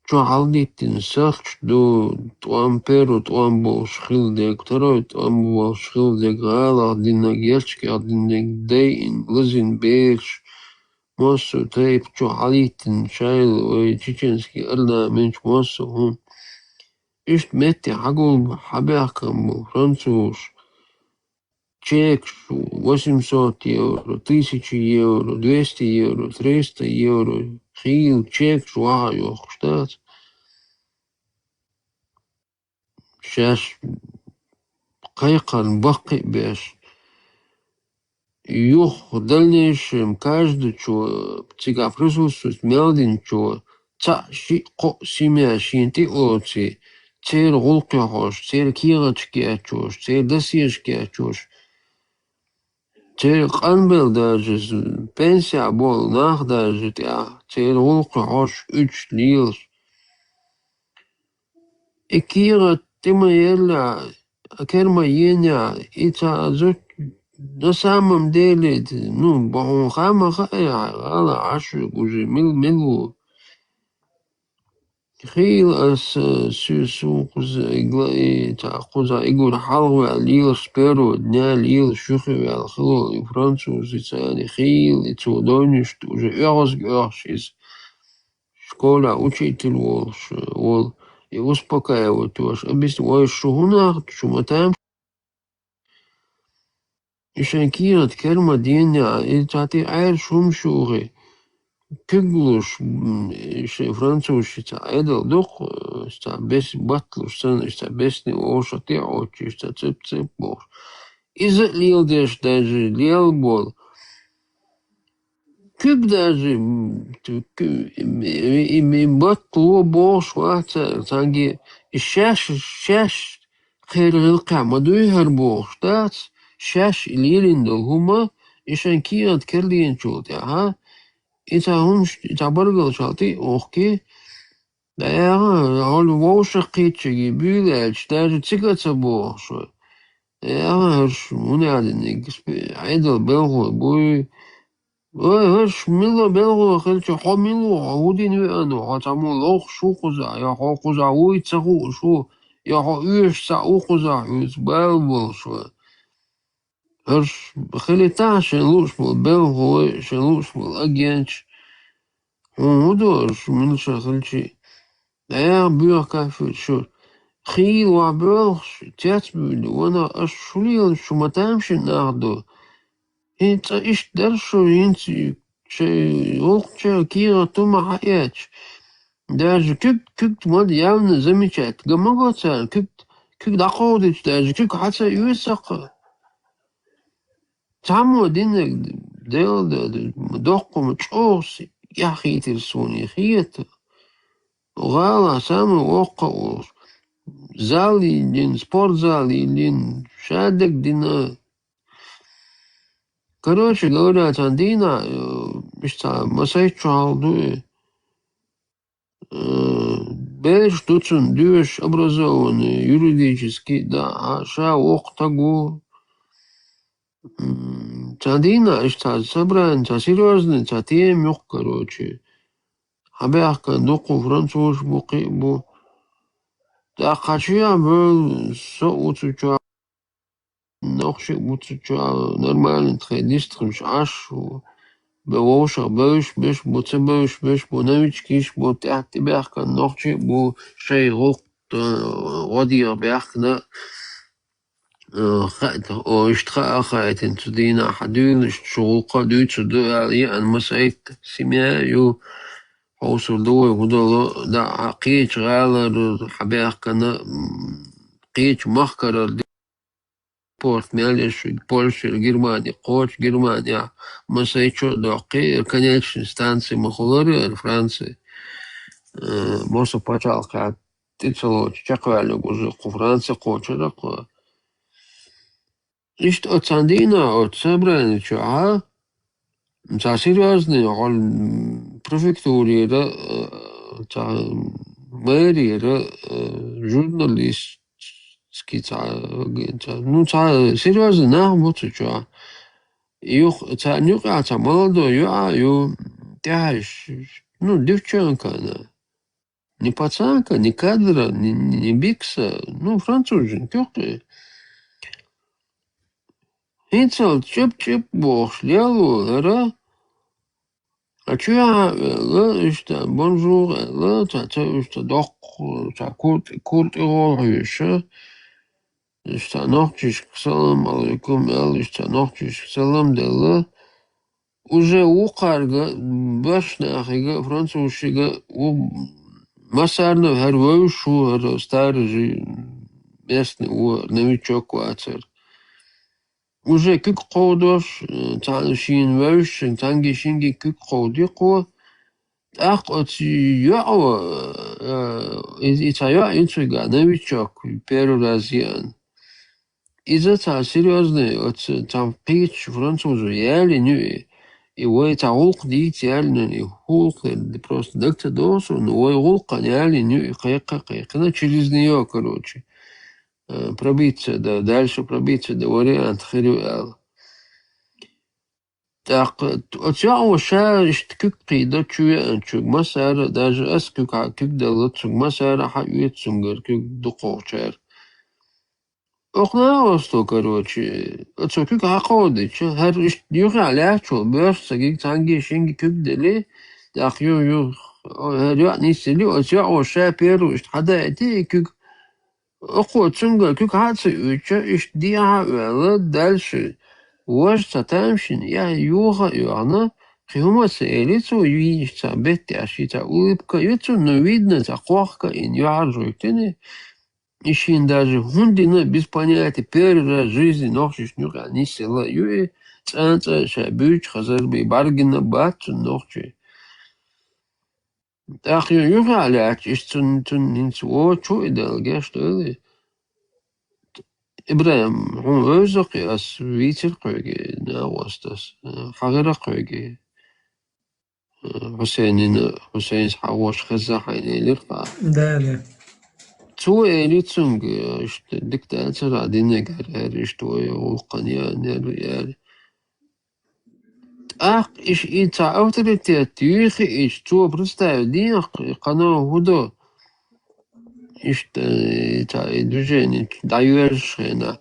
şu halditin sat do tuam peru tuam bol schildek toroy tuam bol schildek gala dinna gerçki adinne day in lizin besh Моссу тейп чу халитин шайл ой чеченский арна менч моссу хун. Ишт метти хагул хабяхкам француз. Чек 800 евро, 1000 евро, 200 евро, 300 евро. Хил чек шуайох штат. Шаш кайкан бақи беш. Юх в дальнейшем каждый, что цига присутствует, мелдин, что ши ко семья шинти оци, цер голки хош, цер кирочки очош, цер досишки очош, цер канбел даже, пенсия бол нах даже, цер голки хош, 3 лилс. И кира, ты моя, керма еня, и цазут, на самом деле, ну, бахунхама хая, ала ашу, уже милу. Хил ас сюсу куза игур халва лил сперу дня лил шухи алхил и француз и цани хил и цудониш уже раз из школа учитель волш вол и успокаивать тоже. Объясню, что гунах, что мы там, и шанкират керма денья, и тати айр шум шуги. Кыглуш, француз, айдал дух, бес батлуш, бесни оша те очи, цып-цып бош. Из-за лил деш даже, лил бол. Кып даже, и батлу бош, ваца, танги, и шаш, خير مدوي هربوش تاц, шаш лилиндол гума, и шанкират керлиен чулт, ага. Ita bargal çaltı okey. Dayağı hal voşa qitçi büyülç derdi çıkatsa bu şu. Dayağı munadın aydal belgo bu هرش ميلا بلغو خلش حملو عودين وانو عتمو لوخ شو قزع يا حو قزع ويتسخو شو يا حو ايش سعو قزع يتبالبل شو هرش خلي تعشن لوش بالبلغو شلوش بالاجينش ودورش من شغلشي dayağı büyük kafir şu خيل وعبرش تياتبل وانا اشوليل شو ما تامشي ناخدو انت ايش درشو انت شي وقت كيرا توما حياتش даже كنت ماد явно замечать гамагоцан كنت دقودش даже كنت حتى يوسق تعمو دينك ديل دقو متشوس يا خي ترسوني خيت وغالا سامو وقو زالي دين سبورت زالي دين شادك دين Короче говоря, Тандина, масайчу алду, беш туцун дюш образованный, юридически, да, а ша октагу. Тандина, собран, серьезный, темюк, короче. Абяхка, дуку, француз, буки, бу. Да, хочу я был, соуцучу, нохшик, буцучу, нормальный, тредистрымш, ашу. بوش بوش بش بو تبوش بش بو نوچكيش بو تحت بيحكا نوخشي بو شي غوط غدير بيحكنا خايت او اشتخاء خايت انتو دينا حدول شغوقا دوتو دو علي ان مسايت سيميا يو حوصل دوي ودولو دا قيش غالر حبيحكنا قيش مخكرر Порт Мялиш, Польша, Германия, Коч, Германия, Масайчо, Доки, конечной станции Махулори, Франции. Моса почалка, ты цело, чаквали уже, Франция, Коча, такое. И что от Сандина, от Собранича, а? За серьезный, он префектуре, за мэрии, журналист, ну, серьезно, нахмутся, что. Юх, нюка, молодой, тяж, ну, девчонка она. Не пацанка, не кадра, не бикса, ну, францужен, кёркая. Инцел, чеп-чеп, бог, шлялу, ра. А чё я, что, бонжур, что, док, курт и ролгюша. Станохчиш, салам алейкум, станохчиш, салам дела. Уже уқарга, башнахига, французшига, масарна харвоушу, старый местный новичок вацер. Уже кик қодош, таншин вэушин, тангишинги кик қодиқо. Ах, оти ява, итая интрига, новичок, первый раз ян. Из-за серьезный, от там пич французу яли ню и ой таулк дит яли ню и hulk просто доктор досу, но ой hulка яли ню и кайка, через нее, короче, пробиться, да, дальше пробиться, да, вариант хрюэл. Так, от я уша ишткик прида чуя анчуг масара, даже аскук кик дала цуг масара хаюет цунгар кик дукочер. Окна короче, отсо кюк хақоды, хар юға лячо, бөрс сагик танги шинги кюк дели, так ю يعني سليو أشياء وشابير وإشت حدا أتيك أقوى تنقل كيك هاتي إيش ديها ولا دالش واش تتامشن يوغا يعني هما سألتو يويش تابت أشيتا أولبكا يتو نويدنا تقوخكا إن يعرجوكتني إشين даже хундина без понятия первый раз в жизни нохчиш нюх они села юе цанца шабюч хазарби баргина батцу нохчи ах юх аляч иш тун нинцу чу идалге что ли Ибраим хун өзөк ас витер койге на вастас хагера койге Хусейн хавош хаза хайнелер па Да. تو элитсунг işte диктатор adine gerer işte o qanya ner ах иш ита авторитет их иш то представь дин qano hudo işte та движение движение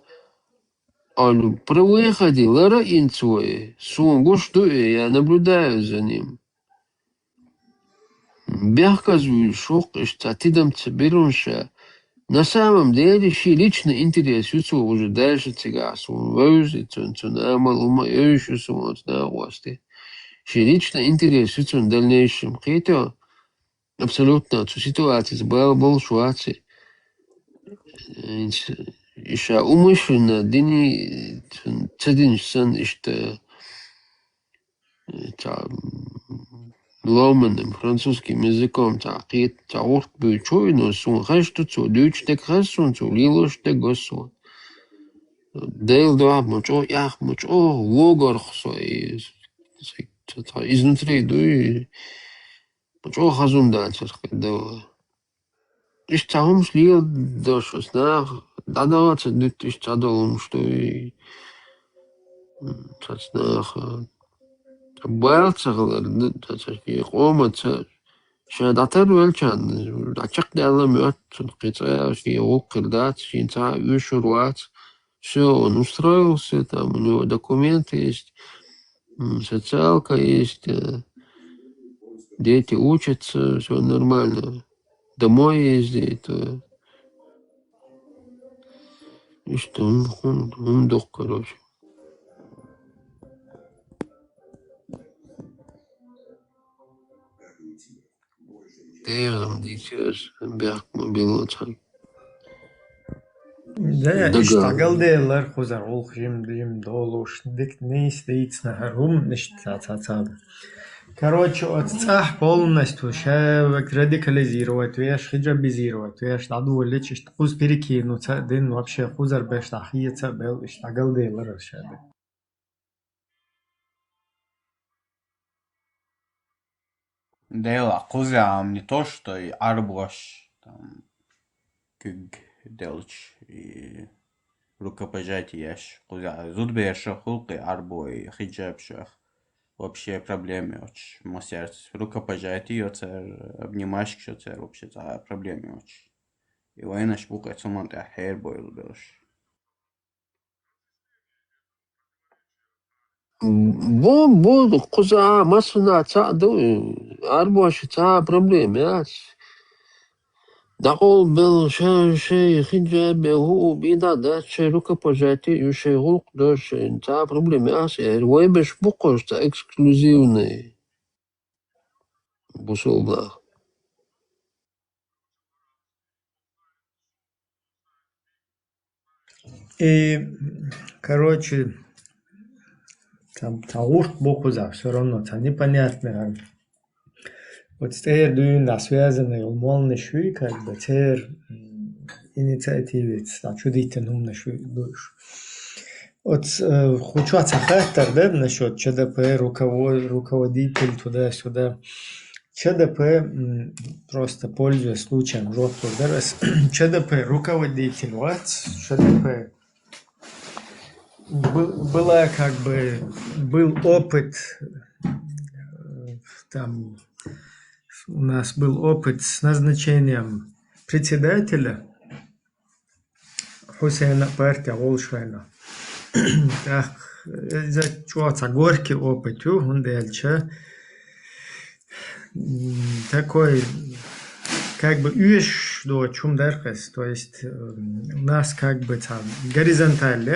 он при выходе лара инцуэ сунгу что я наблюдаю за ним бяхказу шок işte тидам цберунша На самом деле, лично интересуется уже дальше цигас. Он возит, он намал, он еще вот на осте. Лично интересуется в дальнейшем. Хотя абсолютно ситуация был ситуация. Еще умышленно дни цедин сан işte ломаным французским языком такие таурт бючой, но сун хэшту цу лючтек хэсун цу лилоштек госун. Дейл дуа мучо ях мучо логор хсой изнутри дуи мучо хазун дальше да. Иш таум слил дошос на дадаваться дут иш чадолум что и цацнах Байлцагылар қомаца шадатар өлчан ачак дала мёт қица ши оқырдат шинца ушурват все он устроился там у него документы есть социалка есть дети учатся все нормально домой ездит и что он дох короче Değilim diyeceğiz. Bir akma bir olacak. Да, اشتغل ديلر خزر أول جيم دولوش ديك نيس ديتس نهارهم نشتغل. Короче, отцах полностью шевек радикализировать, веш хиджабизировать, веш даду лечишь, хуз перекинуться, дин вообще хузар беш тахиется, бел اشتغل ديلر шебе. Дела кузям не то, что и арбош, там, кюг делч и рукопожатие, кузя зудбеша хулки арбой хиджабшах. Вообще проблемы очень. Мой сердце рукопожатие, обнимашки, что это вообще проблемы очень. И война шпука, это сумма ты хер бойл белш. Bu kuza masuna çağdı arboş çağ problem ya. Dağol bel şey hicab hu bida da şeruka pojati юше hulk doş çağ problem ya. Вой беш букошта эксклюзивный. Бусулда. И, короче, там таурт бокуза, все равно, это непонятно. Вот теперь дюйна связанный умолный швы, как бы, теперь инициативец, а чудительно умный швы душ. Вот хочу отсахать, да, насчет ЧДП, руководитель туда-сюда. ЧДП, просто пользуясь случаем, жестко ударась, ЧДП, руководитель, вот, ЧДП. Была как бы, был опыт, там, у нас был опыт с назначением председателя Хусейна партия Волшайна. Так, за чего горький опыт, он дальше. такой, как бы, до чем дерхес, то есть у нас как бы там горизонталь,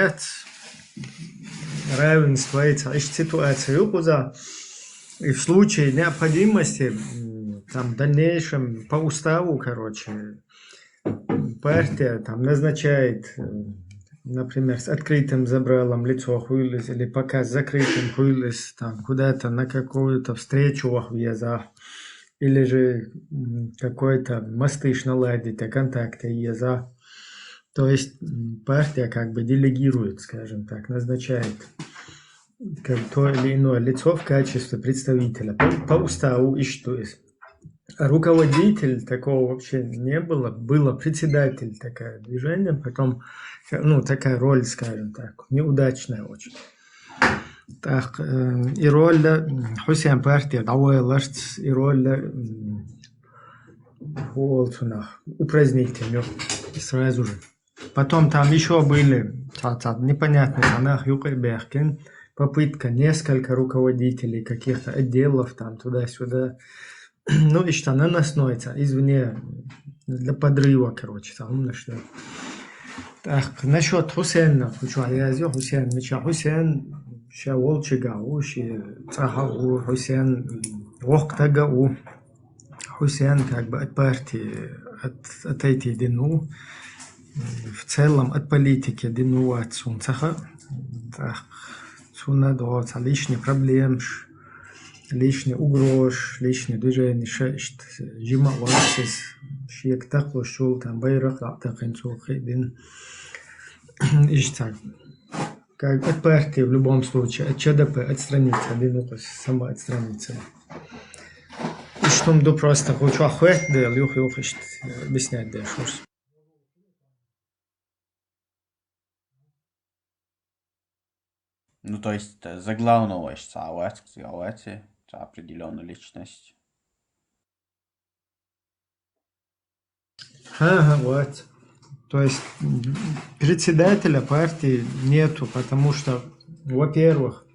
равенство, ситуация укуза, и в случае необходимости, там, в дальнейшем, по уставу, короче, партия там назначает, например, с открытым забралом лицо хуйлес, или пока с закрытым хуйлес, там, куда-то на какую-то встречу въезда, или же какой-то мастыш наладить, контакты еза. То есть партия как бы делегирует, скажем так, назначает как то или иное лицо в качестве представителя по уставу и что есть. А руководитель такого вообще не было, было председатель такое движение, потом, ну, такая роль, скажем так, неудачная очень. Так, и роль Хусейн партия, и роль упразднителю сразу же. Потом там еще были непонятные санах Юкайберкин, попытка несколько руководителей каких-то отделов там туда-сюда. Ну и что наносноится извне для подрыва, короче, умно что. Так, насчет Хусейна, Хусейн, Хусейн, Шаволчигау, Цахау, Хусейн, Вохтагау, Хусейн как бы от партии отойти дину, в целом от политики дину от Сунцаха, так, Суна доца лишний проблем, лишний угроз, лишний движение, жима варсис, шиек такло шул, там байрах, лаптахин сухидин, и так. Как от партии в любом случае, от ЧДП отстраниться, динукас сама отстраниться. И что мы просто хочу охватить, да, люх объяснять, да, что. Ну, то есть за главного за определенную личность. Ага, вот. То есть председателя партии нету, потому что, во-первых,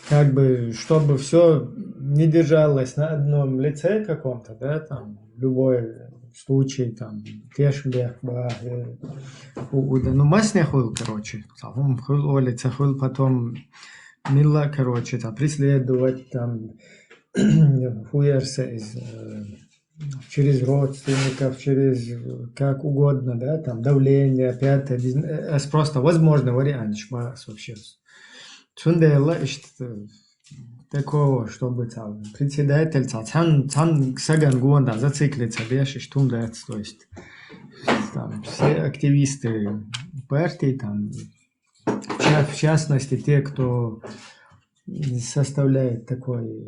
как бы, чтобы все не держалось на одном лице каком-то, да, там, любой случай, там, Тешбех, ну, масне хуйл, короче, улица хуйл, потом мила, короче, там, преследовать, там, хуерся из... через родственников, через как угодно, да, там давление, пятое, это просто возможный вариант, вообще. Цундела, такого, чтобы там председатель, цан саган гонда зациклится, бешишь, то есть там все активисты партии, там, в частности, те, кто составляет такой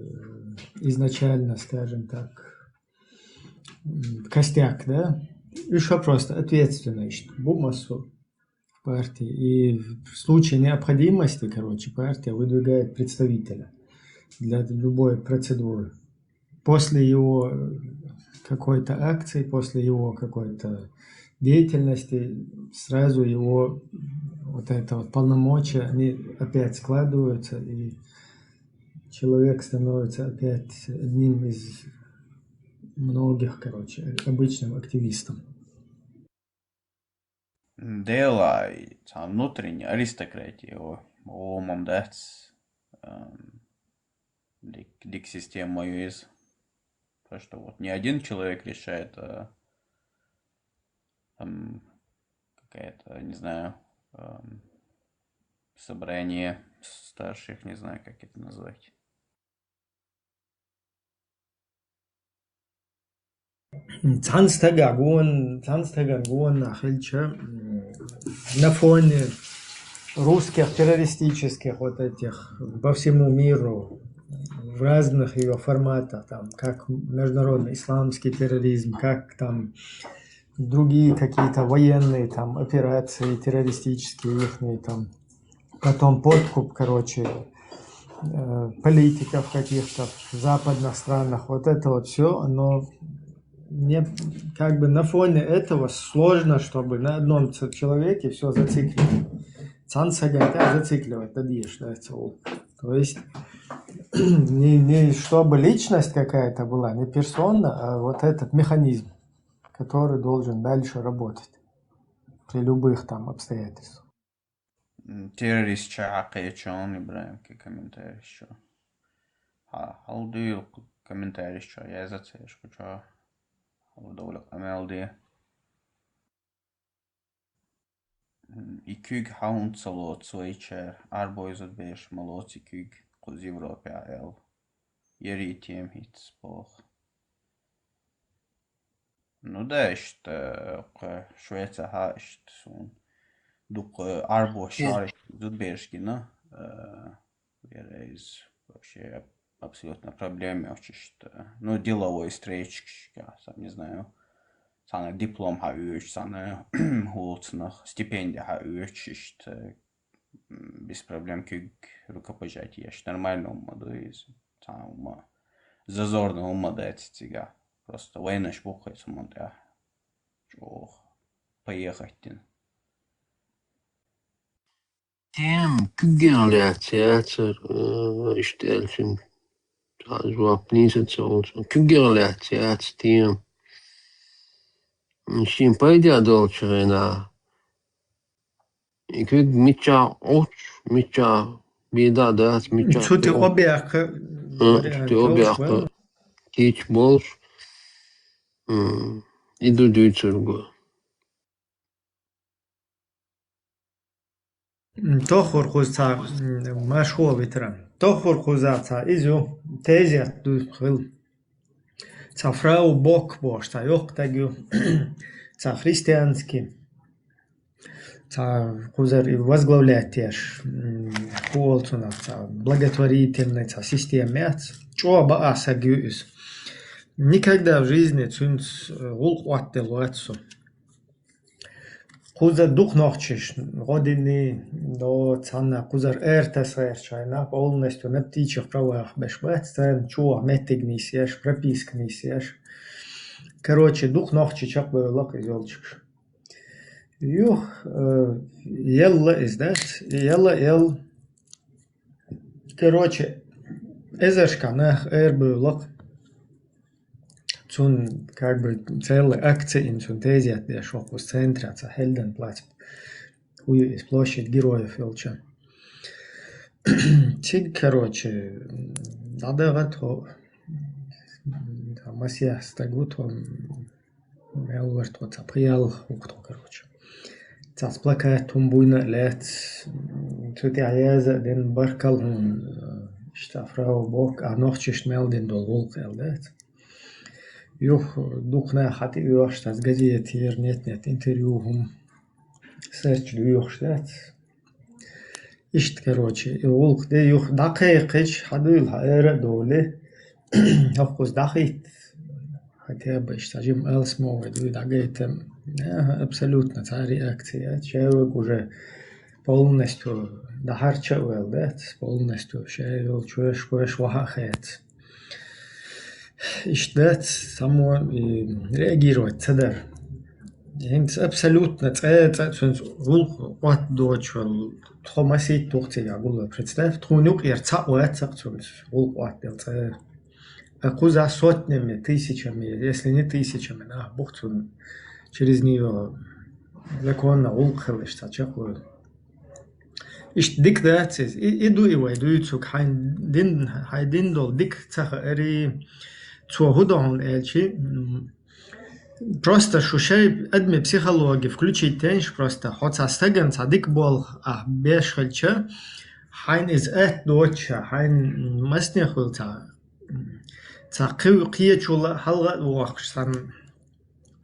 изначально, скажем так, костяк, да, еще просто ответственность, бумасу в партии. И в случае необходимости, короче, партия выдвигает представителя для любой процедуры. После его какой-то акции, после его какой-то деятельности, сразу его вот это вот полномочия, они опять складываются, и человек становится опять одним из многих, короче, обычным активистам. Дела там внутренней аристократии, омам дац, дик система есть, то что вот не один человек решает, а там какая-то, не знаю, собрание старших, не знаю, как это назвать. Цанстаган на фоне русских террористических вот этих по всему миру в разных ее форматах, там, как международный исламский терроризм, как там другие какие-то военные там операции террористические ихние, там, потом подкуп, короче, политиков каких-то в западных странах, вот это вот все, оно не, как бы на фоне этого сложно, чтобы на одном человеке все зацикливать. Цансагата зацикливать, надеешь, да, то есть не чтобы личность какая-то была, не персона, а вот этот механизм, который должен дальше работать при любых там обстоятельствах. Terrorist حقيقة إبراهيم ككومنتاري شو هالدو كومنتاري شو يا زت شو شو هالدولة أمال دي İküg haun salot soiçer arboizot beş malot iküg kuz Evropa el yeri tiem hit spoch. Ну да, işte Швеция ha işte son duk arbo şarj zudbeški, no? Вера вообще абсолютно проблемы очень, что, ну, деловой встречи, я сам не знаю, sana diplom ha üç, sana hulцных стипендия ha üç, işte, без проблем кюг рукопожатия, что нормально умаду, и sana зазорно умаду эти тига, просто война шпухается, умаду, чё, поехать. Тем küggerler teater işte elçin звапнизаться olsun. Küggerler teater tiem. Şimdi payda dolçerena. Küg mitça oç, mitça bida dert, mitça. Çuti obyak, Çuti obyak. Hiç bolş. İdu düçürgü. تخور خوزتا مشهور بیترم تخور خوزتا ایزو تیزیت دو خیل تا فراو بوک باش تا یوق تگیو تا христианский та кузер возглавлятеш холцуна та благотворительная та системец чоба асагюс никогда в жизни цунц улқуаттелуатсу Кузер дух ночиш, години до цана кузер эртесерчайна полностью на птичьих правах бешвецтен, чуа метигнисеш, пропискнисеш. Короче, дух ночи чак лак изолчик. Юх, елла издат, елла ел. Короче, эзершка нах эрбылак. Цун как бы целые акции инсунтезия для шоку центра, це Хельденплац, хуй из площадь Героев Велча. Тиг, короче, надо гато, масья стагуто, мелверт вот априал ухто, короче. Це сплакает тумбуйна лет, цути аяза ден баркал что фрау бок, а ночиш мелден дол волк элдет. Юх духна хати юаш тас газет нет интервью хум серч юх штат ишт короче волк де юх дакайкыч хадул хаэра доле хавкус дахит хотя бы штажим элсмо веду дагайтем абсолютно та реакция человек уже полностью дахарчавел да полностью человек чуешь вахахет Ишдат само реагировать цадар. Хинц абсолютно цаэцэцунс вулх уат дочвал тхомасит тухтига гула представь тхунюк ярца уатцакцунс вулх уат делцэ акуза сотнями, тысячами, если не тысячами, да, бухцун через нее законно вулхэл иштачакуэл. Ишт дик дацис иду идуицук хайдин дол дик цаха эри Цугудон эльчи просто шушай адми психологии включить тенш просто хотя стеген садик бол бешхальча хайн из доча хайн маснехулта цакив киечула халга уахсан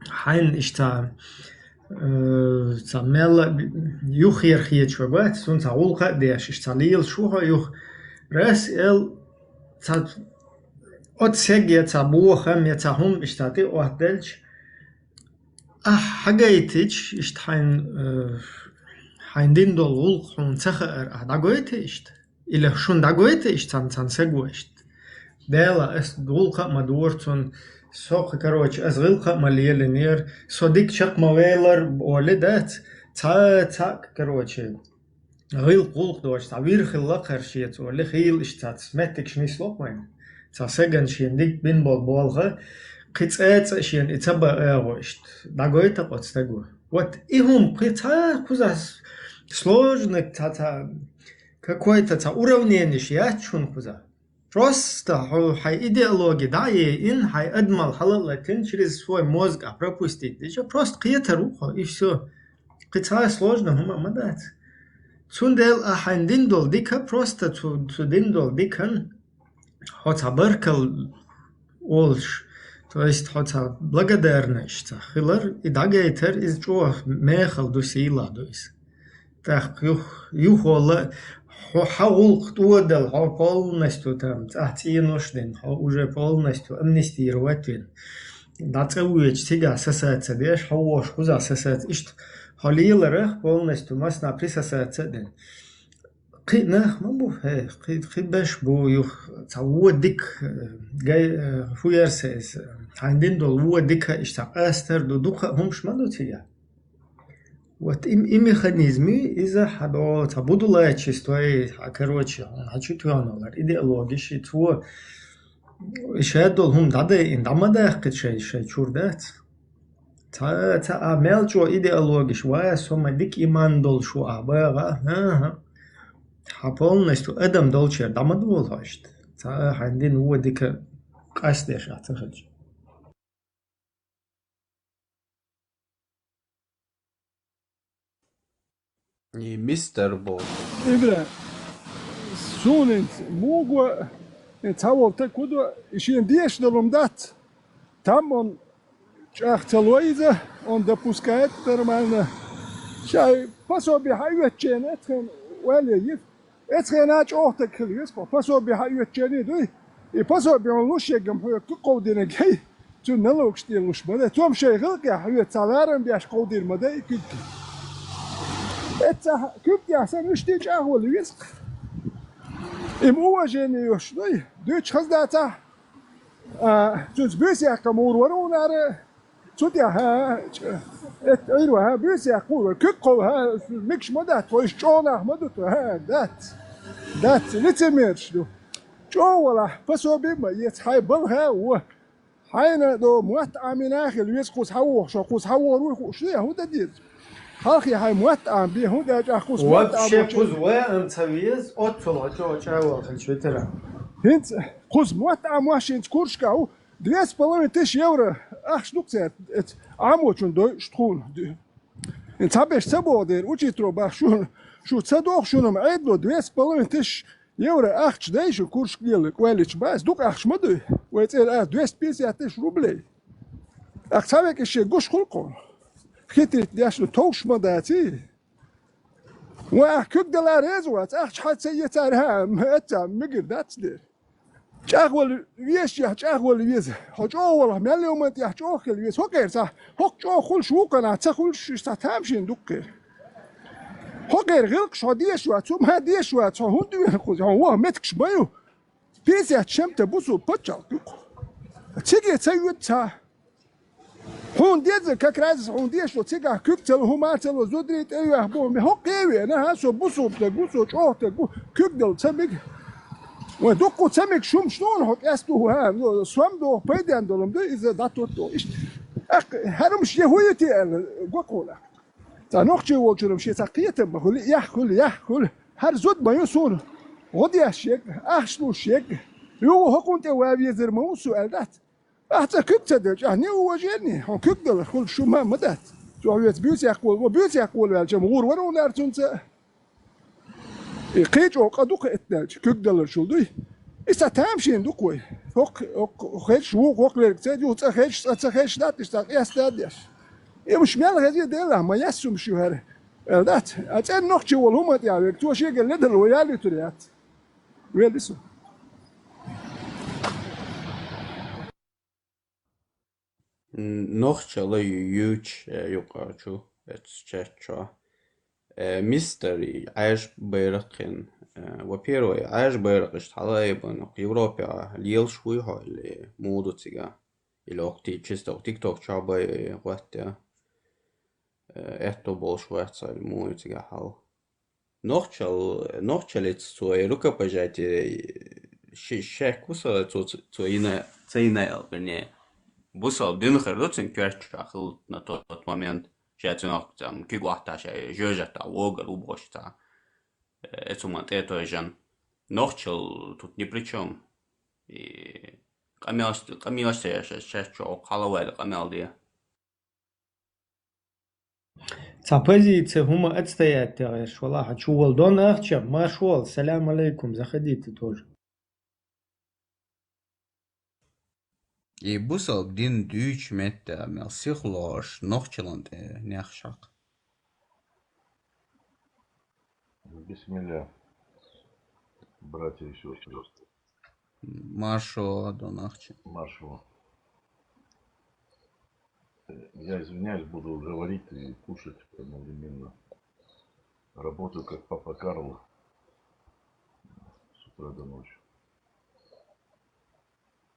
хайн ишта цамела юхир киечугат сун цаулка деш ишталил шуха юх рас эл цат От сеге цабуха мецахум иштати охдельч хагайтич ишт хайндин дол улхун цахар дагоете ишт или шун дагоете ишт цан сегу ишт дела эс дулха мадурцун сох короче азгылха малеленер содик чак мавелар оледат ца короче غيل قولق دوش تعبير خلاق هرشيت ولا خيل اشتات سمتك شنيس لوقمين ساسجن شين ديك بين بالغة قطعات شين اتبع اغوشت داغويتا قطستاغو вот ihum قطع كوزاس сложно та какой-то уравнение ячун куза просто хай идеология да и хай адмал халалатин через свой мозг пропустить еще просто қиета руха и все قطع сложно хума мадат цундел ахандин дол дика просто цудин дол дикан хотя баркал олш то есть хотя благодарность хилар и дагейтер из чо мехал дусила дус так юхола حاول تودل полностью там атиношден уже полностью амнистировать дацауеч сега сасаца деш хавош куза сасац ишт халилера полностью масна присасаца ден قينا مبو قيبش بو يخ تعودك جاي فويرسز عندين دول ودك اشتاق استر دودوك همش ما دوتيا вот и механизмы из-за того буду лечь стоит короче хочу твоя идеология то еще долгом дады индамада кичей чурдат та мелчо идеология швая сомадик иман дол шо абага полностью адам долчер дамадвол хашт та хандин ودك قاستش اعتقد И мистер был. Ibra, sunent mogu tawol te kudo ishin dies dolom dat. Tam on chachtaluiza on da puskaet termalna. Shay paso bi hayet chen wala yif. Etren ach ohta klius paso bi hayet chen do. E paso bi on lush yegam ho qodina gay. Tu nalok stilush bada tom shay gilga hayet salaram bi ash qodir mada ikit. Это кюптя сам ништич ахвол вис. Им уважение ёшной. Дөч хаздата. Тут бюсия камур варунаре. Тут я это ирва бюсия кур кюкко микш модат твой чона модат дат лицемерш. Човала пособим ет хайбл ха хайна до муат аминах вис кус хау шо кус хау рух шли هو дадир. خاخي هاي موت بيه هو ده أخوس موت وابشي قزوة أمتويز أطلع جوا الشترة هنت قز موت واشين تكورش كاو 2,5 يورو أخش نقطة عمو شون دو شتخون انت هبش سبو دير وجي تروباخ شو تصدق شنو معيدلو 2,5 يورو أخش دايشو كورش كليل كواليش باس دوك أخش مدو ويتقل 250 روبلي أخسابك الشي قوش خلقون خيتي داشلو توش مداتي وكيك دلار ازوات اخش حد سيتارها مهتا مقر داتسدير شاغول ويش شاغول ويز حج والله مالي ومنت يحج اوخل ويز هوكير صح هوك جو خل شو قنا تخل شتا تامشين دوكير هوكير غلق شو ديش واتوم هاديش واتو هندو يخوز هو متكش بايو بيزي شمت بوسو بتشال تيجي تسيوتا هون ديزل كاكراز هون ديش لو تيجا كوكتل هوماتل زودريت ايوه بو مي هوك ايوه انا هاسو بوسو بتغوسو چوت كوكدل تمك ودوكو تمك شوم شلون هوك استو ها سوام دو بيدان دولم دو اذا داتو تو ايش هرمش يهويتي غوكولا تا نوخشي وجرم شي تقيت بقول ياخل هر زود ما يسون غدي اشيك اخشلو شيك يو هكونت وابي زر مو سؤال دات حتى كنت تدرج هني هو جاني هو كدل كل شو ما مدات تو بيوت يقول وبيوت يقول الجمهور وانا نارتونت قيج او قدوق اتناج كدل شو دوي اسا تامشين دوكوي فوق خيش وق لك تدي خيش دات اشتاق يستادش مش مال هذه ديلا ما يسوم شو هره دات اتن نوخشي والهم يا تو شي قال ندل ويالي تريات ويلسو Nog чало юч юкачу эцчечо. Мистери аж бэркин. Во-первых, аж бэркиш талайбан Европе лил шуй хали модутига. Или окти чисто TikTok чабай гваття. Этто бол швайцар модутига хал. нохчалец свой рукопожатие шек вусал цейнайл, вернее. Вусал дынхыр доцин кверчахыл на тот момент. Шеяцинок там кигуахташа жёжата вогар убошта. Эцумат это жан. Нохчал тут ни при чем. И камилаште шешчо халавайда камилдия. Позиция гума отстоять товарищ Валаха. Чувал дон ахча, машвал, салям алейкум, заходите тоже. И бусал дин дүйч метта мелсихлош нохчаланте няхшак. Бисмилля, братья и сестры. Машо донахчи. Маршал. Я извиняюсь, буду говорить и кушать одновременно. Работаю как папа Карло с утра до ночи.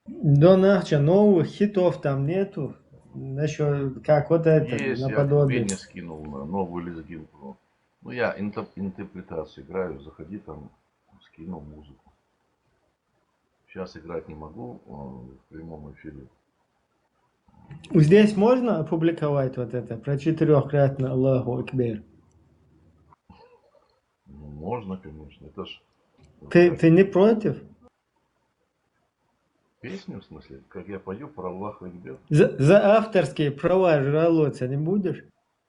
Дон ахча, новых хитов там нету. Насчет, как вот это, Есть, я тебе наподобие. не скинул на новую лезгинку. Ну, я интерпретацию играю, заходи там, скинул музыку. Сейчас играть не могу в прямом эфире. Здесь можно опубликовать вот это, про четырехкратно Аллаху Акбер? Ну, можно, конечно. Это ж Ты не против? песню, в смысле, как я пою про Аллаха Акбер? За авторские права жаловаться не будешь?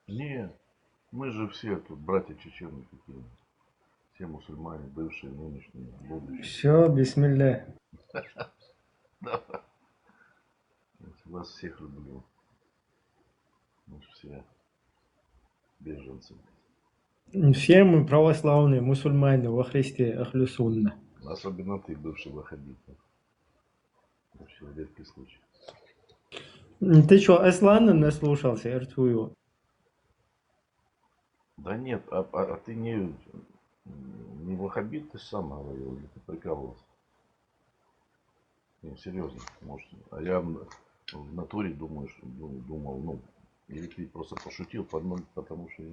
Не, мы же все тут братья чечены такие. Все мусульмане, бывшие, нынешние, будущие. Все, бисмилля. Вас всех люблю. Мы же все беженцы. Все мы православные, мусульмане во Христе, ахлю сунна. Особенно ты, бывший ваххабит. Вообще редкий случай. Ты что, Аслана наслушался, Эртую? Да нет, ты не ваххабит, ты сам говорил, или ты прикалывался? Не, серьезно, может. А я в натуре думал, или ты просто пошутил, потому что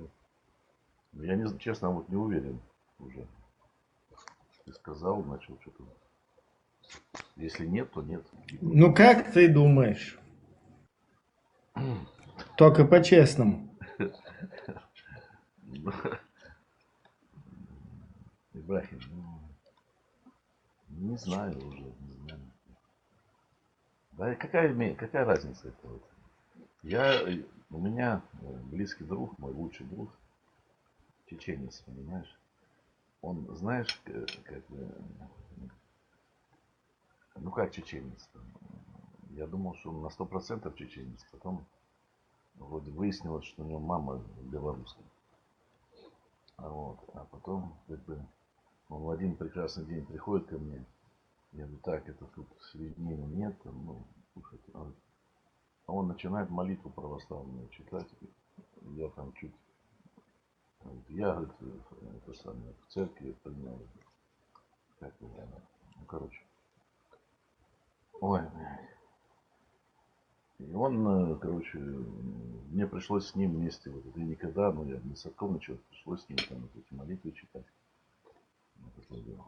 я не, честно, вот не уверен уже. Ты сказал, начал что-то. Если нет, то нет. Ну как ты думаешь? Только по-честному. Ибрахим, не знаю уже, не знаю. Да и какая разница это? Вот? У меня близкий друг, мой лучший друг, чеченец, понимаешь? Он, знаешь, как чеченец? Я думал, что он на 100% чеченец. Потом вроде выяснилось, что у него мама белорусская. А потом, он в один прекрасный день приходит ко мне. Я говорю, так, это тут соединения нет. Слушайте, а он начинает молитву православную читать. Я там чуть... Я, говорит, это самое, в церкви принял. Ой, и он, мне пришлось с ним вместе, и никогда, я не церковничал, пришлось с ним там эти молитвы читать. Вот это дело.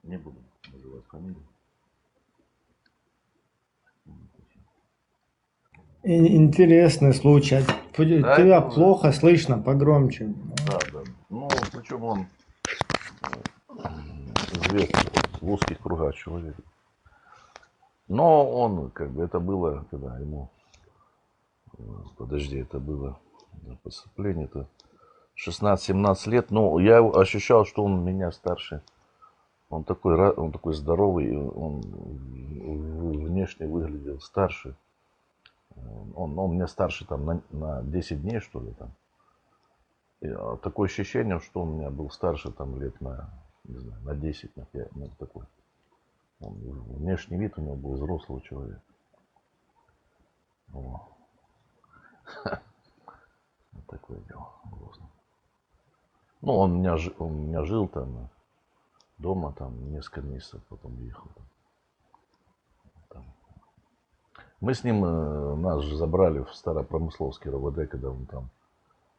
Не буду называть фамилию. Интересный случай. Да, Тебя это... плохо слышно, погромче. Да. Причем он известный в узких кругах человек. Но он, это было, когда ему... это было поступление, это 16-17 лет. Но я ощущал, что он меня старше. Он такой здоровый, он внешне выглядел старше. Он меня старше там на 10 дней, что ли, там. И такое ощущение, что он меня был старше там лет не знаю, на 10, на 5, такой. Внешний вид у него был взрослого человека. Вот такое дело. Он у меня жил там дома там несколько месяцев, потом ехал. Мы с ним, нас же забрали в Старопромысловский РОВД, когда он там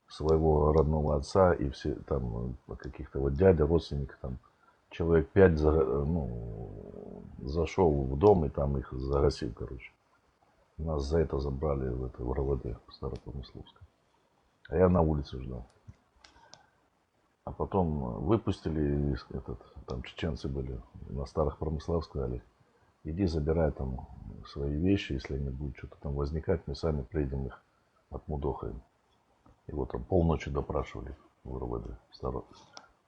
своего родного отца и все там каких-то вот дядя, родственников там, человек 5 зашел в дом и там их загасил, короче. Нас за это забрали в РОВД в Старопромысловском. А я на улице ждал. А потом выпустили, там чеченцы были на Старых Промыслах, сказали, иди забирай там свои вещи, если они будут что-то там возникать, мы сами приедем их отмудохаем. Его там полночи допрашивали в РОВД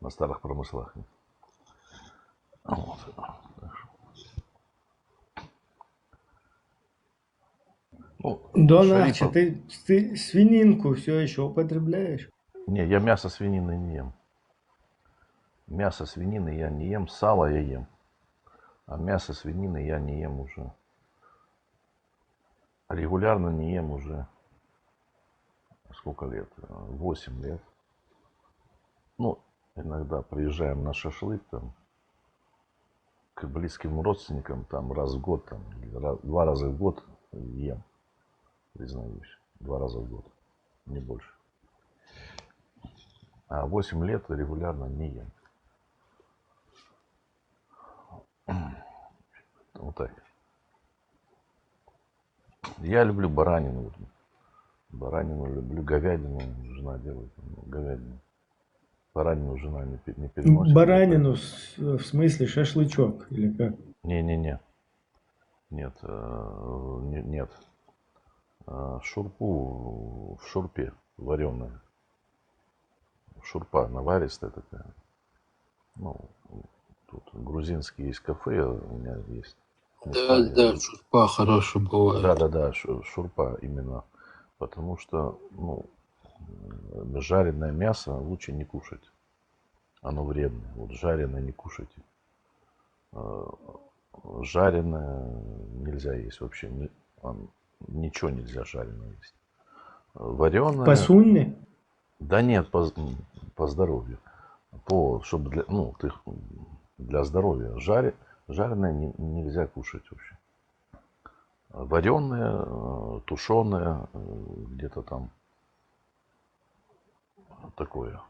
на Старых Промыслах. Вот. Ну, Дон Шарипов... Арчи, ты свининку все еще употребляешь? Не, я мясо свинины не ем. Мясо свинины я не ем, сало я ем. А мясо свинины я не ем уже. Регулярно не ем уже. Сколько лет? 8 лет. Ну, иногда приезжаем на шашлык там к близким родственникам, там раз в год, там, 2 раза в год ем. Признаюсь. 2 раза в год. Не больше. А 8 лет регулярно не ем. Вот так. Я люблю баранину. Баранину люблю, говядину жена делает. Говядину. Баранину жена не переносит. Баранину в смысле шашлычок или как? Не-не-не. Нет. Нет. Шурпу в шурпе вареная. Шурпа наваристая такая. Ну, тут грузинский есть кафе, у меня есть. Да, шурпа хорошая бывает. Да, шурпа именно. Потому что, ну, жареное мясо лучше не кушать. Оно вредное. Вот жареное не кушайте. Жареное нельзя есть вообще. Ничего нельзя жареное есть. Вареное... По сунне? Да нет, по здоровью. Чтобы для здоровья. Жареное нельзя кушать вообще. Вареное, тушеное, где-то там такое.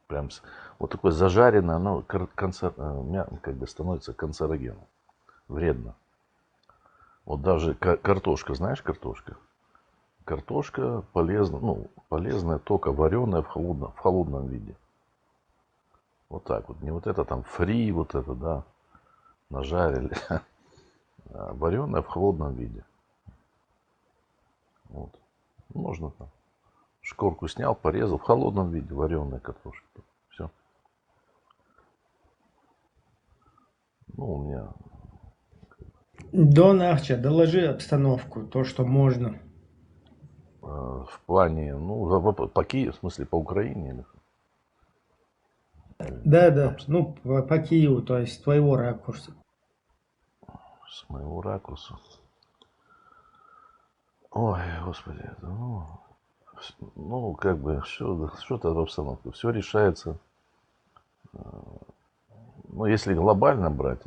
Прям вот такое зажаренное, оно как бы становится канцерогеном. Вредно. Вот даже картошка, знаешь, картошка? Картошка полезна, полезная только вареная в холодном виде. Вот так вот. Не вот это там фри, вот это, да, нажарили. А вареная в холодном виде. Вот. Можно там. Шкурку снял, порезал в холодном виде, вареная картошка. Все. Ну, у меня... Дон Арчи, доложи обстановку, то, что можно. В плане, по Киеву, в смысле, по Украине? Да, по Киеву, то есть с твоего ракурса. С моего ракурса. Ой, господи, это, как бы, что-то в обстановке. Все решается, если глобально брать,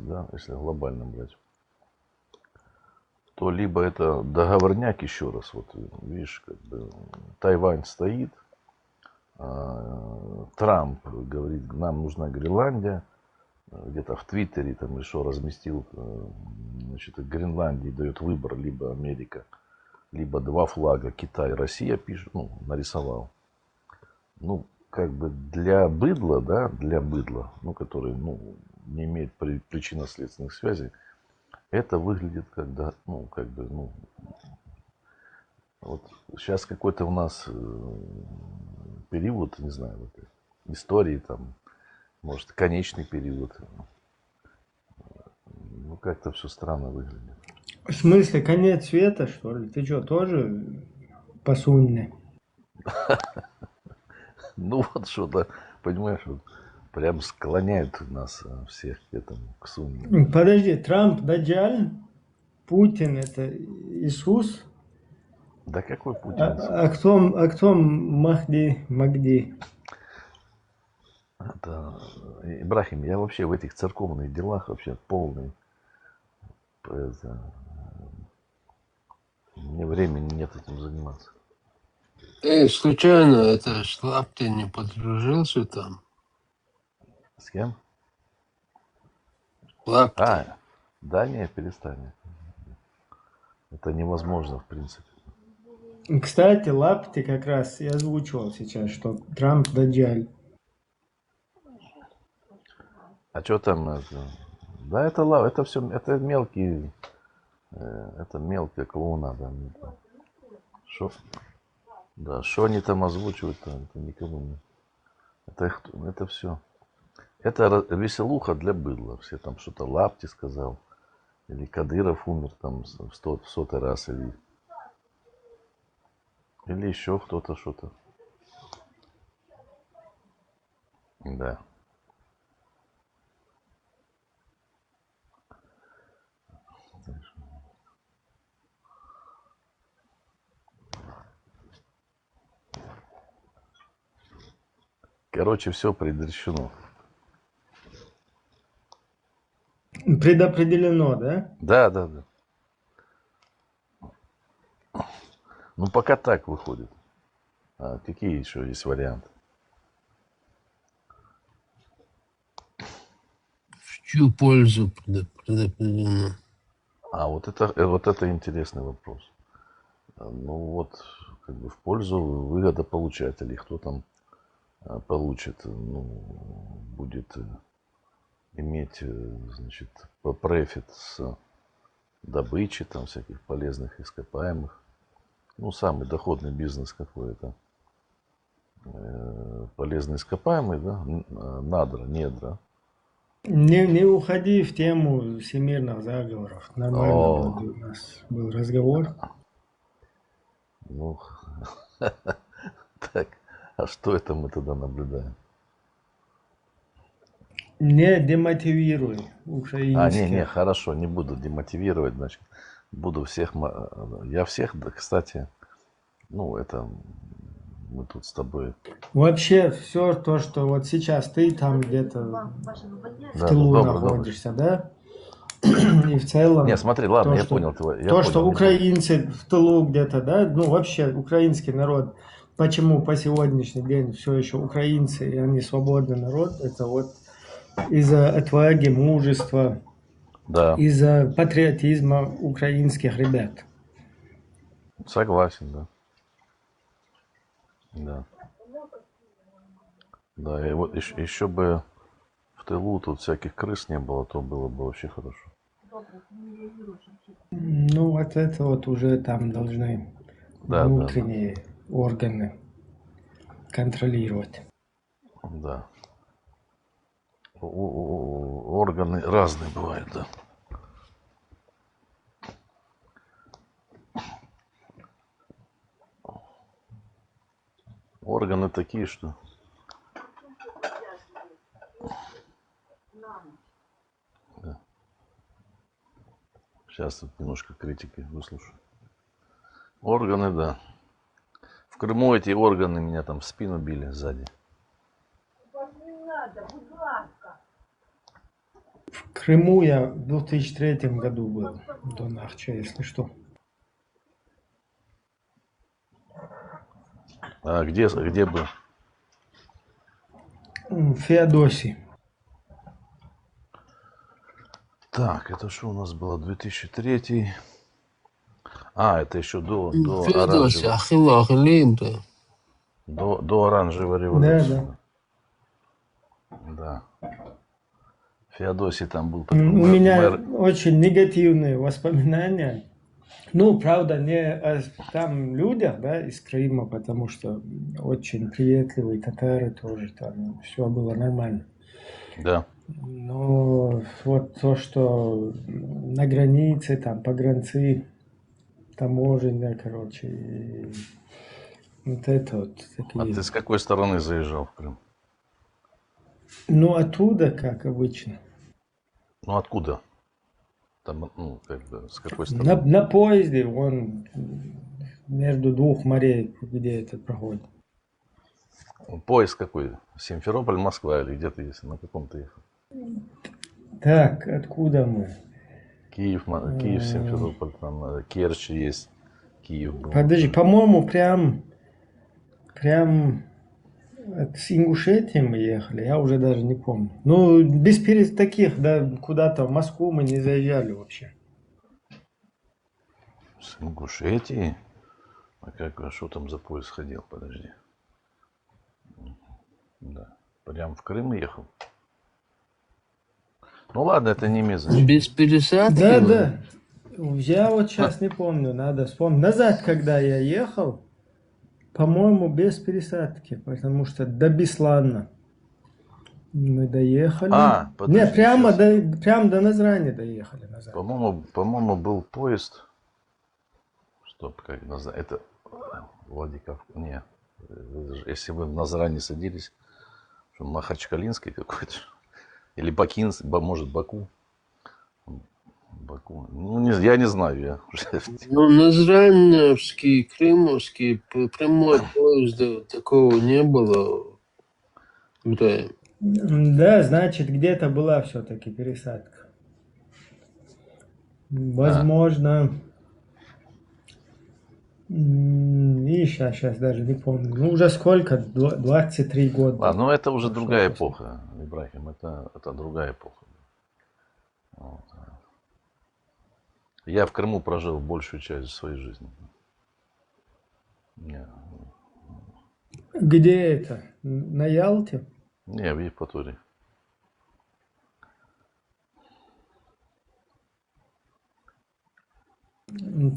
то либо это договорняк еще раз, вот видишь, как бы Тайвань стоит, Трамп говорит, нам нужна Гренландия, где-то в Твиттере там еще разместил, значит, Гренландии дает выбор, либо Америка, либо 2 флага, Китай, Россия пишет, нарисовал. Как бы для быдла, который, не имеет причинно-следственных связей, это выглядит когда, вот сейчас какой-то у нас период, не знаю, истории там, может, конечный период. Как-то все странно выглядит. В смысле, конец света, что ли? Ты что, тоже по сунне? Вот что-то, понимаешь, прям склоняет нас всех к этому, к сунне. Подожди, Трамп Даджаль, Путин это Иисус? Да какой Путин? А кто Махди? Это, Ибрахим, я вообще в этих церковных делах вообще полный Мне времени нет этим заниматься. Случайно это Шлапти не подружился там? С кем? Лапти. А, да нет, перестань. Это невозможно, в принципе. Кстати, Лапти как раз и озвучивал сейчас, что Трамп даджаль. А что там? Да, это все, это мелкие, это мелкая клоунада. Шо? Да, что они там озвучивают, это никому не... Это все. Это веселуха для быдла. Все там что-то Лапти сказал. Или Кадыров умер там в 100-й раз. Или еще кто-то что-то. Да. Короче, все предрешено. Предопределено, да? Да. Ну, пока так выходит. А какие еще есть варианты? В чью пользу предопределено? А вот это интересный вопрос. Ну вот, как бы в пользу выгодополучателей. Кто там получит, ну, будет иметь, значит, профит с добычи там всяких полезных ископаемых. Ну, самый доходный бизнес какой-то. Полезные ископаемые, да, недра. Не уходи в тему всемирных заговоров. Нормально у нас был разговор. Ну, так, а что это мы тогда наблюдаем? Не демотивируй украинских. Не, хорошо, не буду демотивировать, значит, буду всех, я всех, да, кстати, ну, это мы тут с тобой. Вообще все то, что вот сейчас ты там где-то в тылу находишься, да? И в целом... Не, смотри, ладно, я понял. Что украинцы в тылу где-то, да? Ну, вообще, украинский народ, почему по сегодняшний день все еще украинцы, и они свободный народ, это вот из-за отваги, мужества, да, из-за патриотизма украинских ребят. Согласен, да. Да. Да, и вот еще бы в тылу тут всяких крыс не было, то было бы вообще хорошо. Ну, вот это вот уже там должны внутренние органы контролировать. Да. Органы разные бывают, да. Органы такие, что... Да. Сейчас тут немножко критики выслушаю. Органы, да. В Крыму эти органы меня там в спину били сзади. В Крыму я в 2003 году был, до Нахча, если что. А где был? В Феодосии. Так, это что у нас было? 2003. А, это еще до оранжевой революции. Да. Феодосий там был такой. У меня очень негативные воспоминания. Ну, правда, не о там людях, да, из Крыма, потому что очень приветливые татары тоже, там все было нормально. Да. Но вот то, что на границе, там, погранцы, таможенная, короче, и вот это вот такие... А ты с какой стороны заезжал в Крым? Ну, оттуда, как обычно. Ну, откуда? Там, ну, как бы, с какой стороны? На поезде, вон, между двух морей, где это проходит. Поезд какой? Симферополь, Москва или где ты есть? На каком ты ехал? Так, откуда мы? Киев, Симферополь, там Керчь есть, Киев был. Подожди, по-моему, прям с Ингушетии мы ехали, я уже даже не помню. Ну, без таких, да, куда-то в Москву мы не заезжали вообще. С Ингушетии? А что там за поезд ходил? Подожди. Да. Прям в Крым ехал? Ну ладно, это не имеет значения. Без пересадки? Да. Я вот сейчас не помню, надо вспомнить. Назад, когда я ехал, по-моему, без пересадки, потому что до Беслана мы доехали. Подожди, Не, прямо до Назрани доехали назад. По-моему, был поезд. Стоп, как назад? Это Владикавказ. Не. Если вы в Назрани садились, что Махачкалинский какой-то. Или Бакинск, может, Баку. Ну, я не знаю. Ну, Назраневский, Крымовский, прямой поезда такого не было. Да, значит, где-то была все-таки пересадка. Возможно. И сейчас даже не помню. Ну, уже сколько? 23 года. Ну, это уже другая эпоха, Ибрахим. Это другая эпоха. Вот. Я в Крыму прожил большую часть своей жизни. Где это? На Ялте? Не, в Евпатории.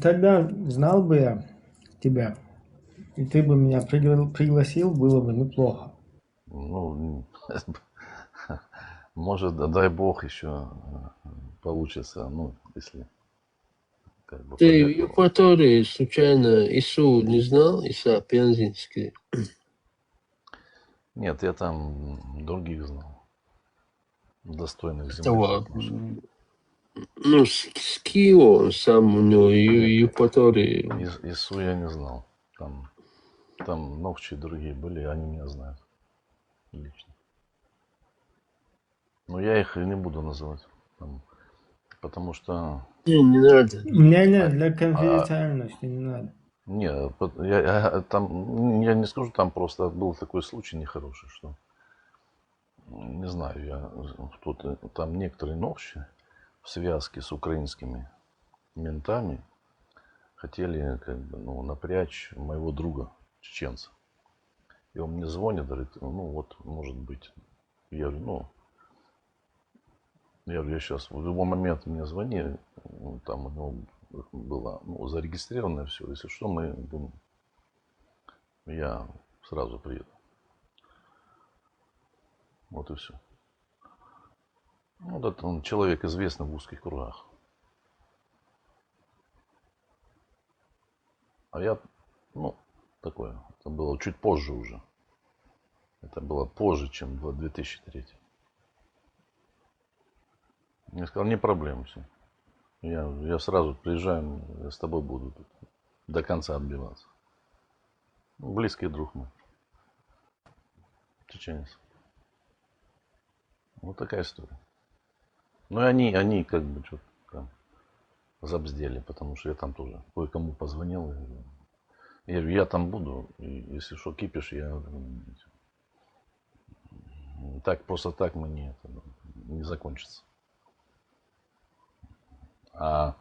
Тогда знал бы я тебя, и ты бы меня пригласил, было бы неплохо. Ну, может, дай бог, еще получится, ну, если... Ты в Евпатории случайно ИСУ не знал, Иса Пензенский? Нет, я там других знал. Достойных Этого, земляков. ну, с Киева сам у него, Евпатории. ИСУ я не знал. Там Новчи и другие были, они меня знают лично. Но я их и не буду называть. Потому что... Не надо. Не, для конфиденциальности не надо. Не, я не скажу, там просто был такой случай нехороший, что... Не знаю, там некоторые новши в связке с украинскими ментами хотели напрячь моего друга, чеченца. И он мне звонит, говорит, ну вот, может быть. Я говорю, я сейчас в любой момент мне звони, там у него было зарегистрировано все, если что, я сразу приеду. Вот и все. Вот это он человек известный в узких кругах. А я, такое, это было чуть позже уже. Это было позже, чем 2003. Я сказал, не проблема все. Я сразу приезжаю, я с тобой буду тут до конца отбиваться. Близкий друг мой. Чеченец. Вот такая история. Ну и они как бы что-то там забздели, потому что я там тоже кое-кому позвонил. Я говорю, я там буду, и если что, кипиш, я... Так, просто так мы не закончится. А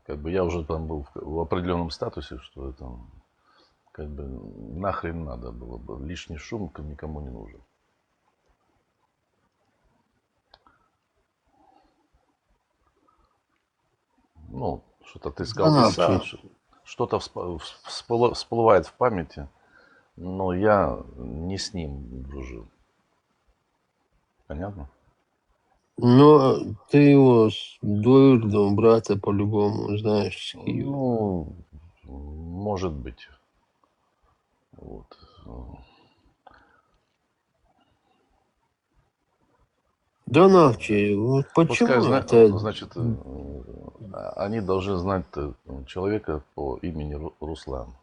как бы я уже там был в определенном статусе, что это как бы нахрен надо было бы. Лишний шум никому не нужен. Ну, что-то ты сказал, что-то всплывает в памяти, но я не с ним дружил. Понятно? Но ты его двоюродного брата по-любому знаешь. Ну, может быть. Вот. Да Навчи, вот почему Пускай, это... значит, они должны знать человека по имени Руслан.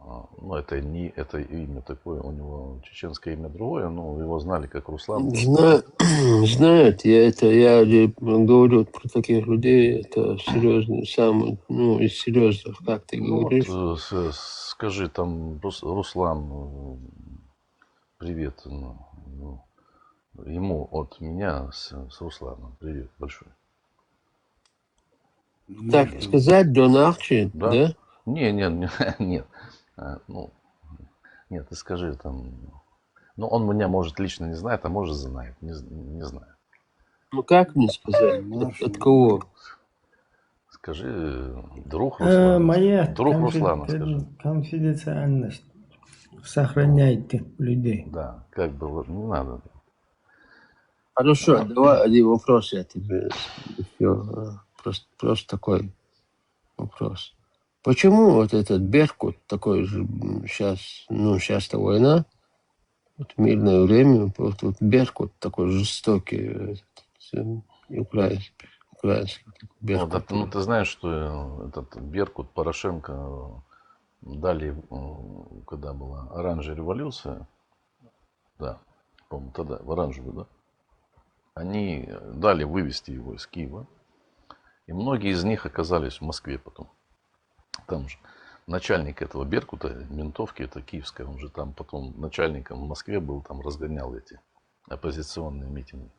Ну, это не это имя такое, у него чеченское имя другое, но его знали как Руслан. Знают, я говорю про таких людей, это серьезный, самый, ну, из серьезных, как ты Ну, говоришь. вот, скажи там, Руслан, привет. Ему от меня с Русланом привет большой. Так сказать, Донахчи, да? Нет. Ну, нет, ты скажи там. Ну, он меня, может, лично не знает, а может, знает. Не знаю. Ну, как мне сказать? От кого? Скажи, друг Руслана. Моя Друг Руслана, скажи. конфиденциальность. Сохраняйте людей. Да, как бы, не надо. Хорошо, давай один вопрос я тебе еще. Просто такой вопрос. Почему вот этот Беркут такой же сейчас, ну, сейчас-то война, вот мирное время, вот Беркут такой жестокий, украинский Беркут. Вот, ну, ты знаешь, что этот Беркут Порошенко дали, когда была оранжевая революция, да, по-моему, тогда, в оранжевую, да, они дали вывести его из Киева, и многие из них оказались в Москве потом. Там же начальник этого Беркута, ментовки, это киевская, он же там потом начальником в Москве был, там разгонял эти оппозиционные митинги.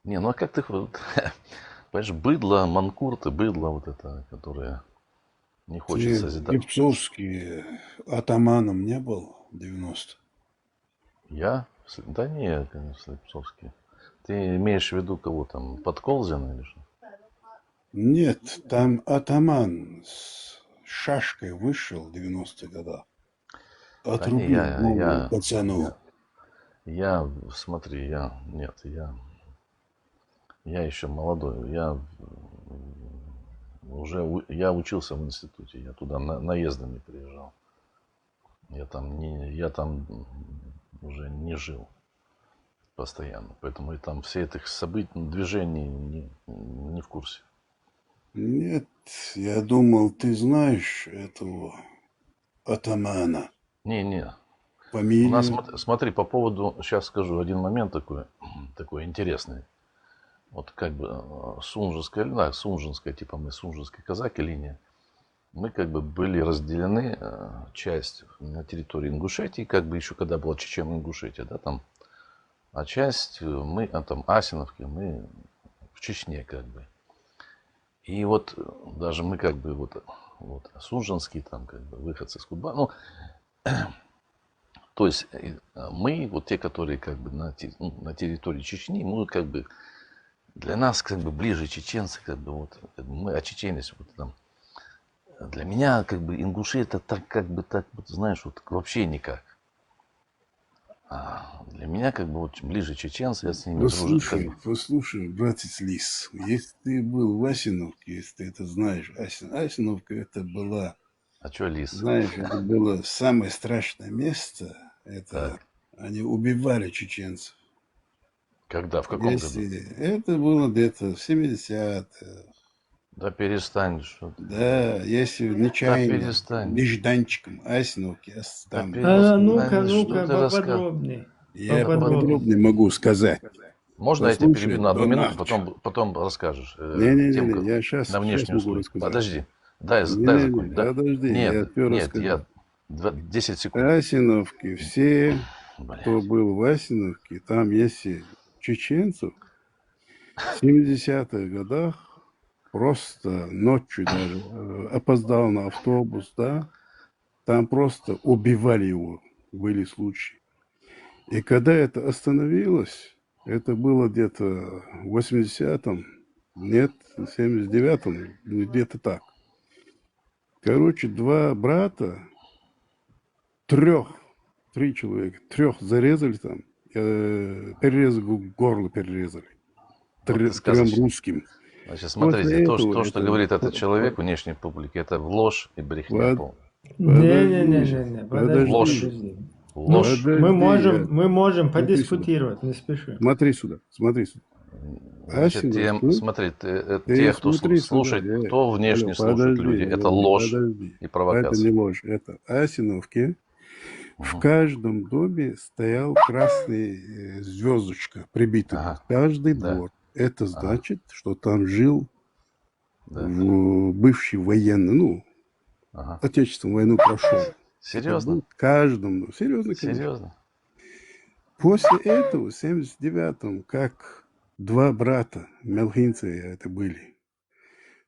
Не, ну а как ты, понимаешь, быдло, манкурты, быдло вот это, которое не хочет созидать. Липцовский атаманом не был в 90-х? Я? Да не, конечно, Липцовский. Ты имеешь в виду кого там, Подколзина или что? Нет, там атаман с шашкой вышел в 90-х годах. Отрубил голову пацану. Смотри, я еще молодой. Я учился в институте, я туда наездами приезжал. Я там уже не жил постоянно, поэтому и там все этих событий, движений не в курсе. Нет, я думал, ты знаешь этого атамана. Не. Фамилию? У нас, смотри, по поводу, сейчас скажу один момент такой интересный. Вот как бы Сунжинская, типа мы Сунжинские казаки, линия. Мы как бы были разделены, часть на территории Ингушетии, как бы еще когда была Чечен-Ингушетия, да, там. А часть мы, там Асиновки, мы в Чечне как бы. И вот даже мы как бы вот Сунжинские, там как бы выходцы из Кубани, ну, то есть мы, вот те, которые как бы на территории Чечни, мы как бы для нас как бы ближе чеченцы, как бы вот мы очеченились вот там. Для меня как бы ингуши это так как бы так вот, знаешь, вот вообще никак. А для меня как бы вот ближе чеченцы, я с ними дружу. Послушай, братец Лис, если ты был в Асиновке, если ты это знаешь, Асиновка это была... А что Лис? Знаешь, это было самое страшное место. Это они убивали чеченцев. Когда? В каком году? Это было где-то в 70-е. Да перестань. Что ты. Да, если нечаянно, да перестань. нежданчиком Асиновки. Да ну-ка, поподробнее. Я поподробнее могу сказать. Можно я тебя перебью на одну минуту, потом расскажешь? Не, я сейчас могу рассказать. Подожди. Дай закончить. Подожди, я 10 секунд. Асиновки, все, кто был в Асиновке, там если чеченцев в 70-х годах просто ночью даже опоздал на автобус, да, там просто убивали его, были случаи. И когда это остановилось, это было где-то в 80-м, нет, в 79-м, где-то так. Короче, два брата, три человека, трех зарезали там, горло перерезали. Трем русским. Значит, смотрите, то, что говорит этот человек внешней публике, это ложь и брехня. Не. Подожди. Ложь. Мы можем подискутировать, не спеши. Смотри сюда. Значит, Асиновку, смотри, ты те, кто смотри сюда. слушает, кто внешне Алло, слушают люди, это ложь подожди. и Это провокация. не ложь, это Асиновки. В Мгм. каждом доме стоял красный звездочка прибита. Ага, Каждый да, двор. Это ага, значит, что там жил да, бывший военный, ну, ага. Отечественную войну прошел. Это Серьезно? был в каждом доме. Серьезно, конечно. Серьезно? После этого, в 79-м, как два брата, мелхинцы это были,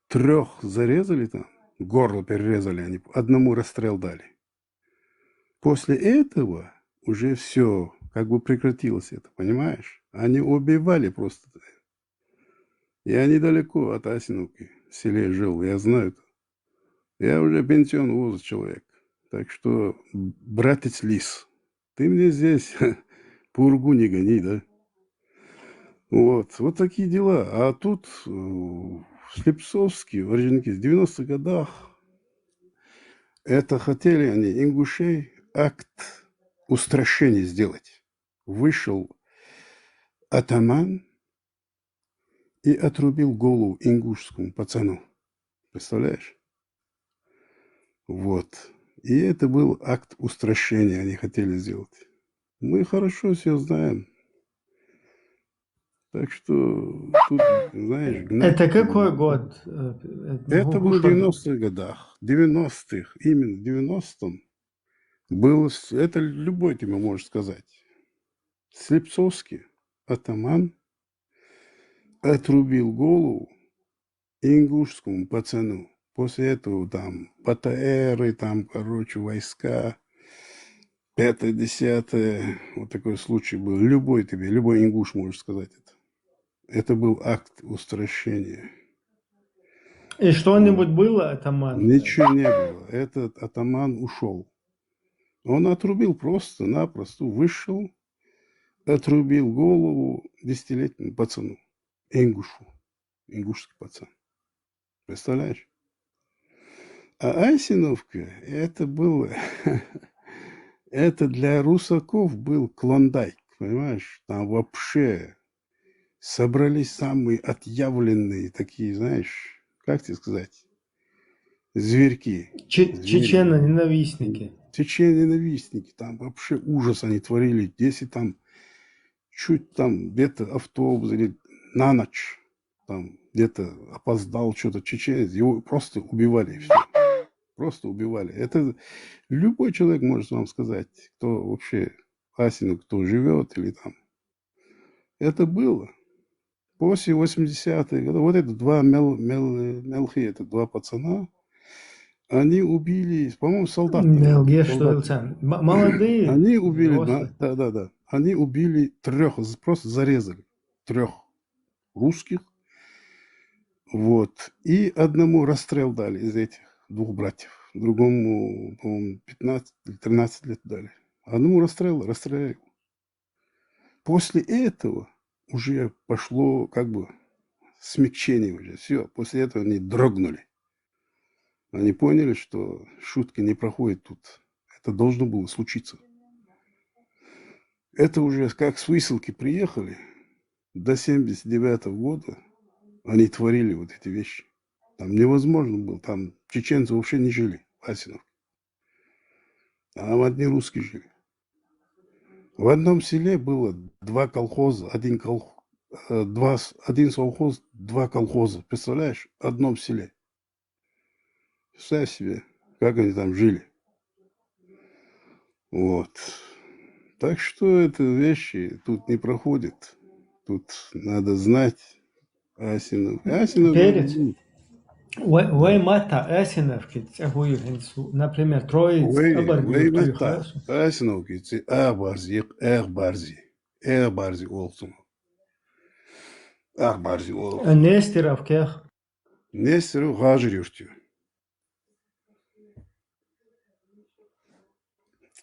3 зарезали там, горло перерезали, они одному расстрел дали. После этого уже все как бы прекратилось это, понимаешь? Они убивали просто. Я недалеко от Асиновки, в селе жил, я знаю это. Я уже пенсионного возраста человек. Так что, братец Лис, ты мне здесь пургу не гони, да? Вот такие дела. А тут в Слепцовске, в Орджоникидзе, в 90-х годах это хотели они, ингушей, акт устрашения сделать. Вышел атаман и отрубил голову ингушскому пацану. Представляешь? Вот. И это был акт устрашения, они хотели сделать. Мы хорошо все знаем. Так что тут, знаешь, гнать... Это какой год? Это было в 90-х годах. 90-х, именно в 90-м. Было, это любой тебе может сказать. Слепцовский атаман отрубил голову ингушскому пацану. После этого там ПТРы, там, короче, войска, 5-е, 10-е. Вот такой случай был. Любой ингуш может сказать это. Это был акт устрашения. И что-нибудь было, атаман? Ничего не было. Этот атаман ушел. Он отрубил просто-напросто, вышел, отрубил голову 10-летнему пацану, ингушу, ингушский пацан. Представляешь? А Асиновка, это было, это для русаков был клондайк, понимаешь? Там вообще собрались самые отъявленные такие, знаешь, как тебе сказать, зверьки. Чечено-ненавистники. Чечено-ненавистники. Там вообще ужас они творили. Если там чуть там где-то автобус или на ночь там где-то опоздал что-то чеченец, его просто убивали. Все. Просто убивали. Это любой человек может вам сказать, кто вообще Асину, кто живет или там. Это было. После 80-х годов, вот это два мелхи, это два пацана, они убили, по-моему, солдата. Мелге, что солдаты. там? Молодые. Они убили, взрослые. да. Они убили 3, просто зарезали 3 русских. Вот. И одному расстрел дали из этих 2 братьев. Другому, по-моему, 15 или 13 лет дали. Одному расстреляли. После этого уже пошло как бы смягчение уже. Все. После этого они дрогнули. Они поняли, что шутки не проходят тут. Это должно было случиться. Это уже как с высылки приехали. До 79-го года они творили вот эти вещи. Там невозможно было. Там чеченцы вообще не жили в Асиновке. Там одни русские жили. В одном селе было 2 колхоза, один совхоз, 2 колхоза. Представляешь? В одном селе. Представь себе, как они там жили. Вот. Так что это вещи тут не проходят. Тут надо знать Асинов. Перец. Вы мата Асиновки, например, Троиц, Вы мата Асиновки, Эрбарзи олсун. Эрбарзи олсун. Нестеровкех. Нестеров гажирюштю.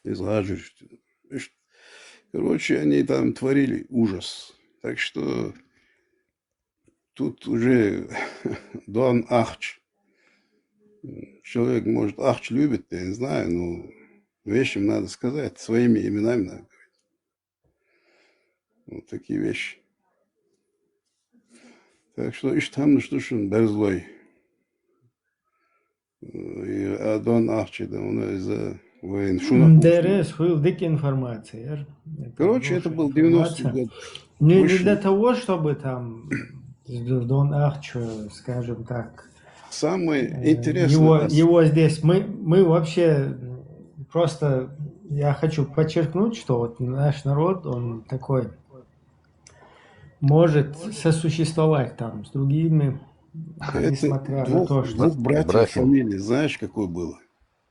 Из гажирюштю. Короче, они там творили ужас. Так что тут уже Дон Ахч. Человек, может, Ахч любит, я не знаю, но вещи надо сказать, своими именами надо говорить. Вот такие вещи. Так что иш там штушун берзлой. И Адон Ахчида, он из воин Шунаху. ДРС, хуил дикая информация. Короче, это хорошая был 90-й информация. год. Не Вышли. для того, чтобы там Дон Ахчо, скажем так, Самое интересное... его здесь... Мы вообще просто... Я хочу подчеркнуть, что вот наш народ, он такой... может сосуществовать там с другими, Это несмотря на то, что... двух братьев Ибрахим. фамилии, знаешь, какой было?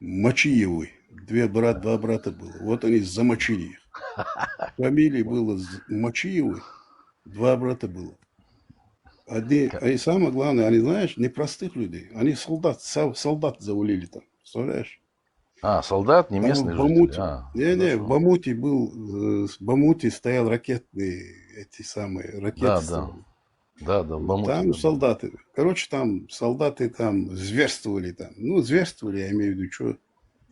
Мочиевы. Два брата было. Вот они замочили их. Фамилии было Мочиевы, два брата было. И самое главное, они, знаешь, не простых людей. Они солдат завалили там. Представляешь? Солдат, не Там местный в Бамуте. житель. В Бамуте был, в Бамуте стоял ракетные, эти самые, ракеты. Да, в Бамуте. Там солдаты. Короче, там солдаты там зверствовали там. Ну, зверствовали, я имею в виду, что...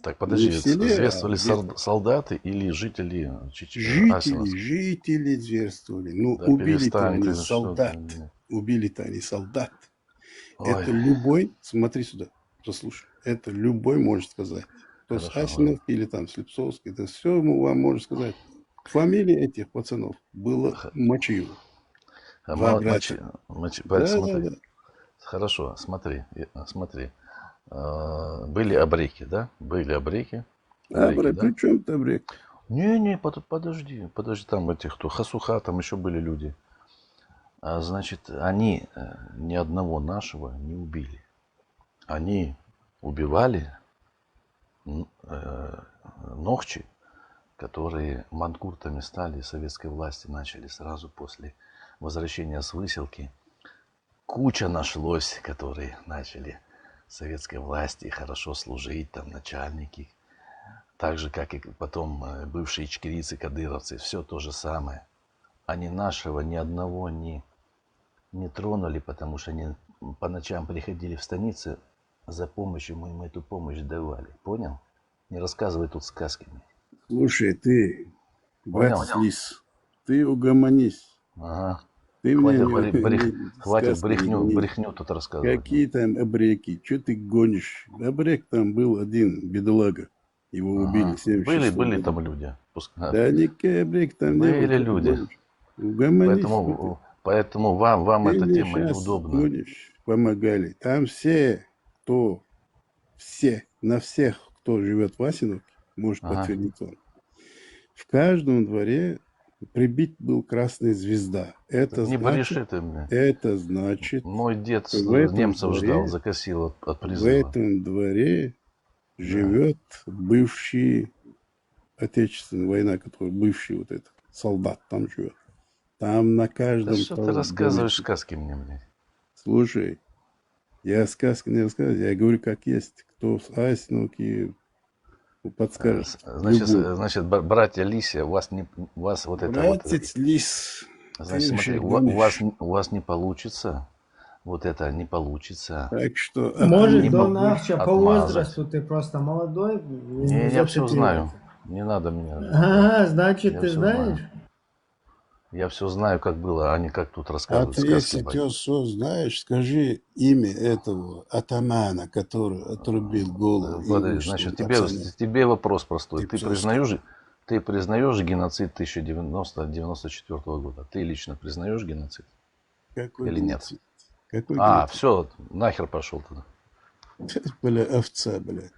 Так, подожди, не в селе, зверствовали солдаты или жители Асиновска? Жители зверствовали. Ну, Да убили-то перестань они ты, солдат. что ты. Убили-то они солдат. Ой. Это любой, смотри сюда, послушай, это любой может сказать. То есть Хорошо, Асиновский или там Слепцовский, это все ему вам может сказать. Фамилия этих пацанов была Мочиева. Два брата. Смотри. Хорошо, смотри. Были абреки, да? Были абреки. При чем ты абрек? Не, подожди, там этих, кто Хасуха, там еще были люди. Значит, они ни одного нашего не убили. Они убивали нохчи, которые манкуртами стали, советской власти начали сразу после возвращения с выселки. Куча нашлось, которые начали советской власти хорошо служить, там начальники. Так же, как и потом бывшие ичкерийцы, кадыровцы, все то же самое. Они нашего ни одного не тронули, потому что они по ночам приходили в станицы за помощью, мы им эту помощь давали. Понял? Не рассказывай тут сказками. Слушай, ты, Понял? Лис, ты угомонись. Ага. Ты Хватит брехню тут рассказывать. Какие там абреки? Что ты гонишь? Абрек там был один, бедолага. Его убили в 76 Были там люди. Да никакой абрек там не было. Были люди. Угомонись. Поэтому вам Ты эта мне тема щас неудобна. гонишь, помогали. Там на всех, кто живет в Асиновке, может подтвердить он. В каждом дворе прибит был красная звезда. Это Не значит, бреши ты мне. это значит, Мой дед дворе, немцев ждал, закосил от в призыва. этом дворе живет бывший Отечественная война, который бывший вот этот солдат там живет. Там на каждом... Да что ты рассказываешь сказки мне, блядь? Слушай, я сказки не рассказываю, я говорю как есть. Кто с Асиновки подскажет. Значит, братья Лися, у вас вот это вот... Братец Лис. Значит, смотри, у вас не получится. Вот это не получится. Так что... Может, Дон Ахча, по возрасту ты просто молодой? Я все знаю. Не надо меня... Ага, значит, ты знаешь? Я все знаю, как было, а не как тут рассказывают ты, если ты все знаешь, скажи имя этого атамана, который отрубил голову. Значит, тебе вопрос простой. Ты признаешь геноцид 1994 года? Ты лично признаешь геноцид? Какой или геноцид? Нет? Какой геноцид? Все, нахер пошел туда. Бля, овца, блядь.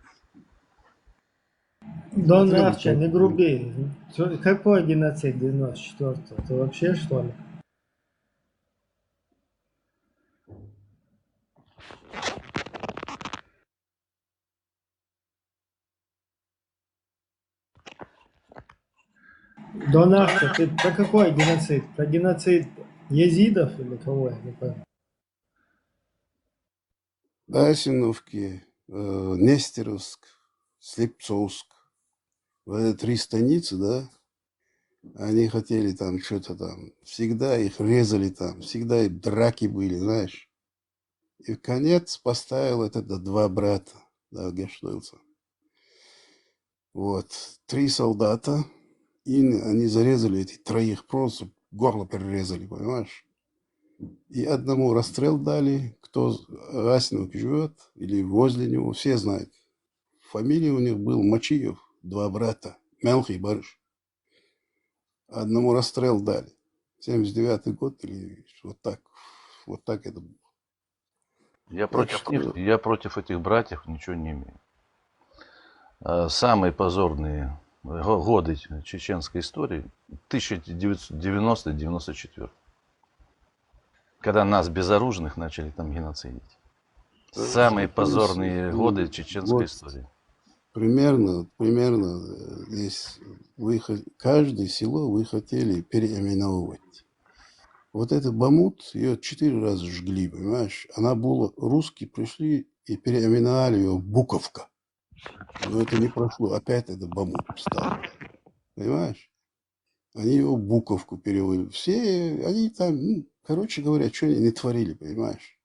Дон Ахча, не груби. Какой геноцид 94-го? Ты вообще что ли? Дон Ахча, ты про какой геноцид? Про геноцид езидов или кого? Я не понял. Асиновки, Нестеровск, Слепцовск. В 3 станицы, да? Они хотели там что-то там. Всегда их резали там. Всегда и драки были, знаешь. И в конец поставил это 2 брата. Да, Герштольца. Вот. 3 солдата. И они зарезали этих 3, просто горло перерезали, понимаешь? И одному расстрел дали, кто Асинов живет или возле него, все знают. Фамилия у них был Мачиев, 2 брата, Мелхий и Барыш. Одному расстрел дали. 79-й год или вот так это было. Я Так против что них, я против этих братьев ничего не имею. Самые позорные годы чеченской истории 1990-94, когда нас безоружных начали там геноцидить. Самые позорные годы чеченской вот истории. примерно здесь каждое село вы хотели переименовывать. Вот это Бамут, ее 4 раза жгли, понимаешь? Она была, русские пришли и переименовали ее в Буковка. Но это не прошло, опять это Бамут стал. Понимаешь? Они его в Буковку перевели. Все, они там, короче говоря, что они не творили, понимаешь?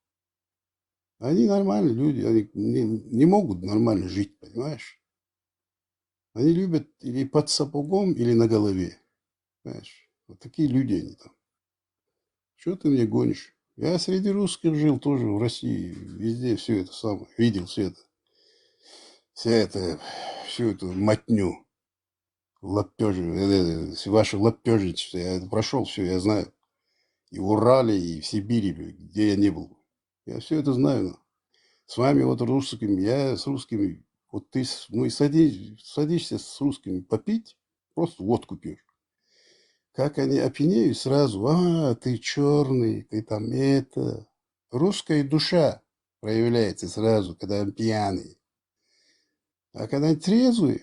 Они нормальные люди, они не могут нормально жить, понимаешь? Они любят или под сапогом, или на голове. Понимаешь? Вот такие люди они там. Что ты мне гонишь? Я среди русских жил тоже в России. Везде все это самое. Видел все это. Всю эту мотню. Лапежи. Ваши лапежничество. Я это прошел все, я знаю. И в Урале, и в Сибири, где я не был. Я все это знаю. С вами вот русскими, я с русскими. Вот ты, садишься с русскими попить, просто водку пьешь. Как они опьянеют сразу, ты черный, ты там это. Русская душа проявляется сразу, когда они пьяные. А когда они трезвые,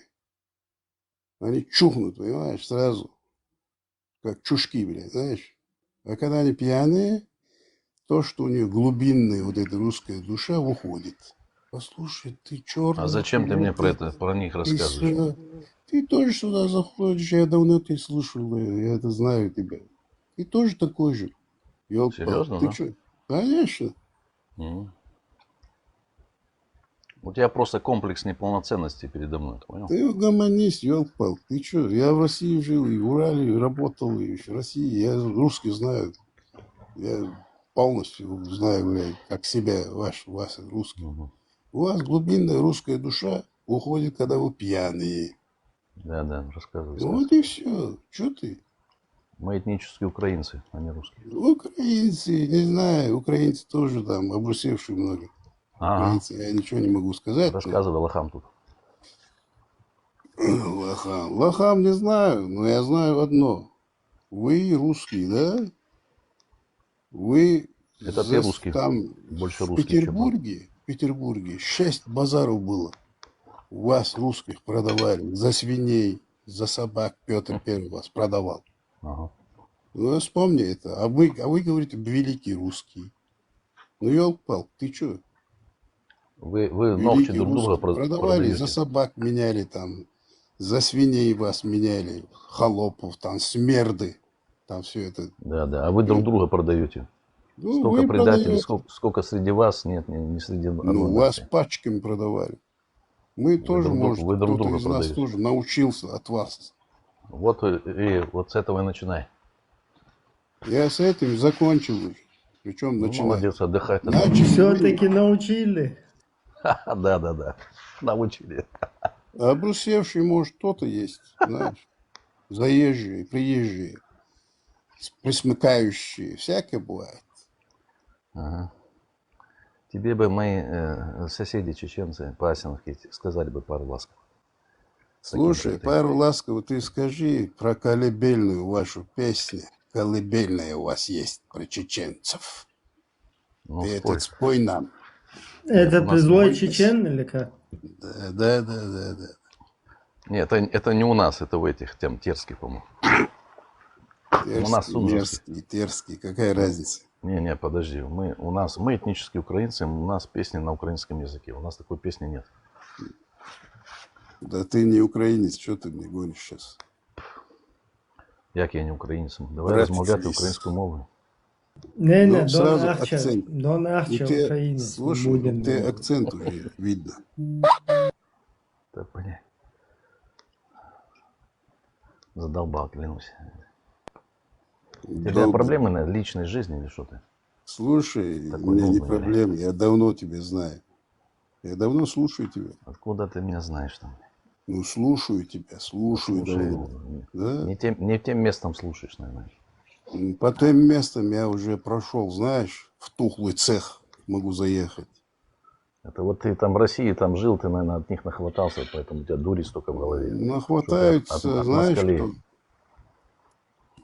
они чухнут, понимаешь, сразу. Как чушки, блядь, знаешь. А когда они пьяные, то, что у них глубинная вот эта русская душа уходит. Послушай, ты черный. А зачем ты мне про них рассказываешь? Ты тоже сюда заходишь, я давно тебя слушал, я это знаю тебя. Ты тоже такой же. Серьезно, ты да? что? Конечно. У тебя просто комплекс неполноценности передо мной, ты понял? Ты гуманист, елпал. Ты что? Я в России жил, и в Урале работал, и в России. Я русский знаю. Я полностью знаю, блядь, как себя, вас русский. У вас глубинная русская душа уходит, когда вы пьяные. Да, рассказывай. Вот и все. Что ты? Мы этнические украинцы, а не русские. Украинцы, не знаю, украинцы тоже там обрусевшие много. Украинцы, я ничего не могу сказать. Рассказывай лохам тут. Лохам не знаю, но я знаю одно. Вы русские, да? Вы это ты русский. Там больше в русский, Петербурге 6 базаров было. У вас русских продавали за свиней, за собак. Петр Первый вас продавал. Ну, вспомни это. А вы говорите, великий русский. Ну, елпал, ты что? Вы ногти друг друга продавали, за собак меняли там, за свиней вас меняли, холопов, там, смерды, там все это. Да, а вы друг друга продаете. Столько предателей, сколько среди вас, нет, не среди одной Ну, вас пачками продавали. Мы тоже, может, кто-то из нас тоже научился от вас. Вот с этого и начинай. Я с этим закончил уже. Причем начинаю. Молодец, отдыхать. Все-таки научили. Да, научили. Обрусевший, может, кто-то есть, знаешь. Заезжие, приезжие, присмыкающие. Всякое бывает. Тебе бы мои соседи чеченцы по Асиновке сказали бы пару ласков. Слушай, пару ласков ты скажи про колыбельную вашу песню. Колыбельная у вас есть про чеченцев. Ты этот спой нам. Это ты злой чечен или как? Да. Нет, это не у нас, это в этих, там, Терский, по-моему. У нас Терский, какая разница? Не, подожди, мы этнические украинцы, у нас песни на украинском языке, у нас такой песни нет. Да ты не українець, що ти мені гониш зараз? Як я не українець? Давай розмовляти українською мовою. Не, сразу акцент. Дон Арче українець. Слушай, ты акцент уже видно. Так, понятно. Задолбал, клянусь. У тебя проблемы на личной жизни или что ты? Слушай, Такой мне не нудный, блядь. проблема, я давно тебя знаю. Я давно слушаю тебя. Откуда ты меня знаешь там? Ну, слушаю тебя, слушаю Слушай, давно. Да? не тем местом слушаешь, наверное. По тем местам я уже прошел, знаешь, в тухлый цех могу заехать. Это вот ты там в России там жил, ты, наверное, от них нахватался, поэтому у тебя дури столько в голове. Что ты Нахватаются, от знаешь, москалей. что?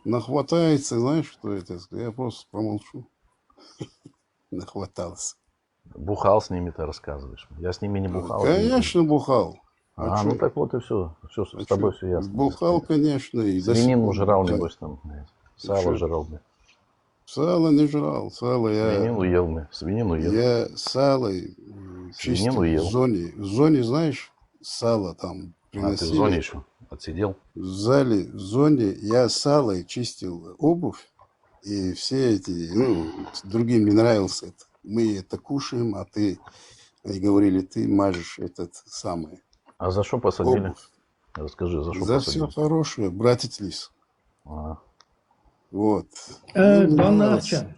Нахватается, знаешь, что это? Я просто промолчу. Нахватался. Бухал с ними, ты рассказываешь. Я с ними не бухал. Конечно, бухал. А ну что? так вот и все. Все с тобой все ясно. Бухал, конечно, и до сих Свинину пор жрал, бухаю. небось, там. Сало жрал, блядь. Сало не жрал. Сало я... Свинину ел, блядь. Свинину ел. Я сало чистил ел. В зоне, знаешь, сало там приносили. А, ты в зоне еще отсидел? В зоне я сало чистил обувь. И все эти, другим не нравилось это. Мы это кушаем, а ты, они говорили, ты мажешь этот самый. А за что посадили? Обувь. Расскажи, за что За посадили? все хорошее, братец Лис. А. Вот. Донахча,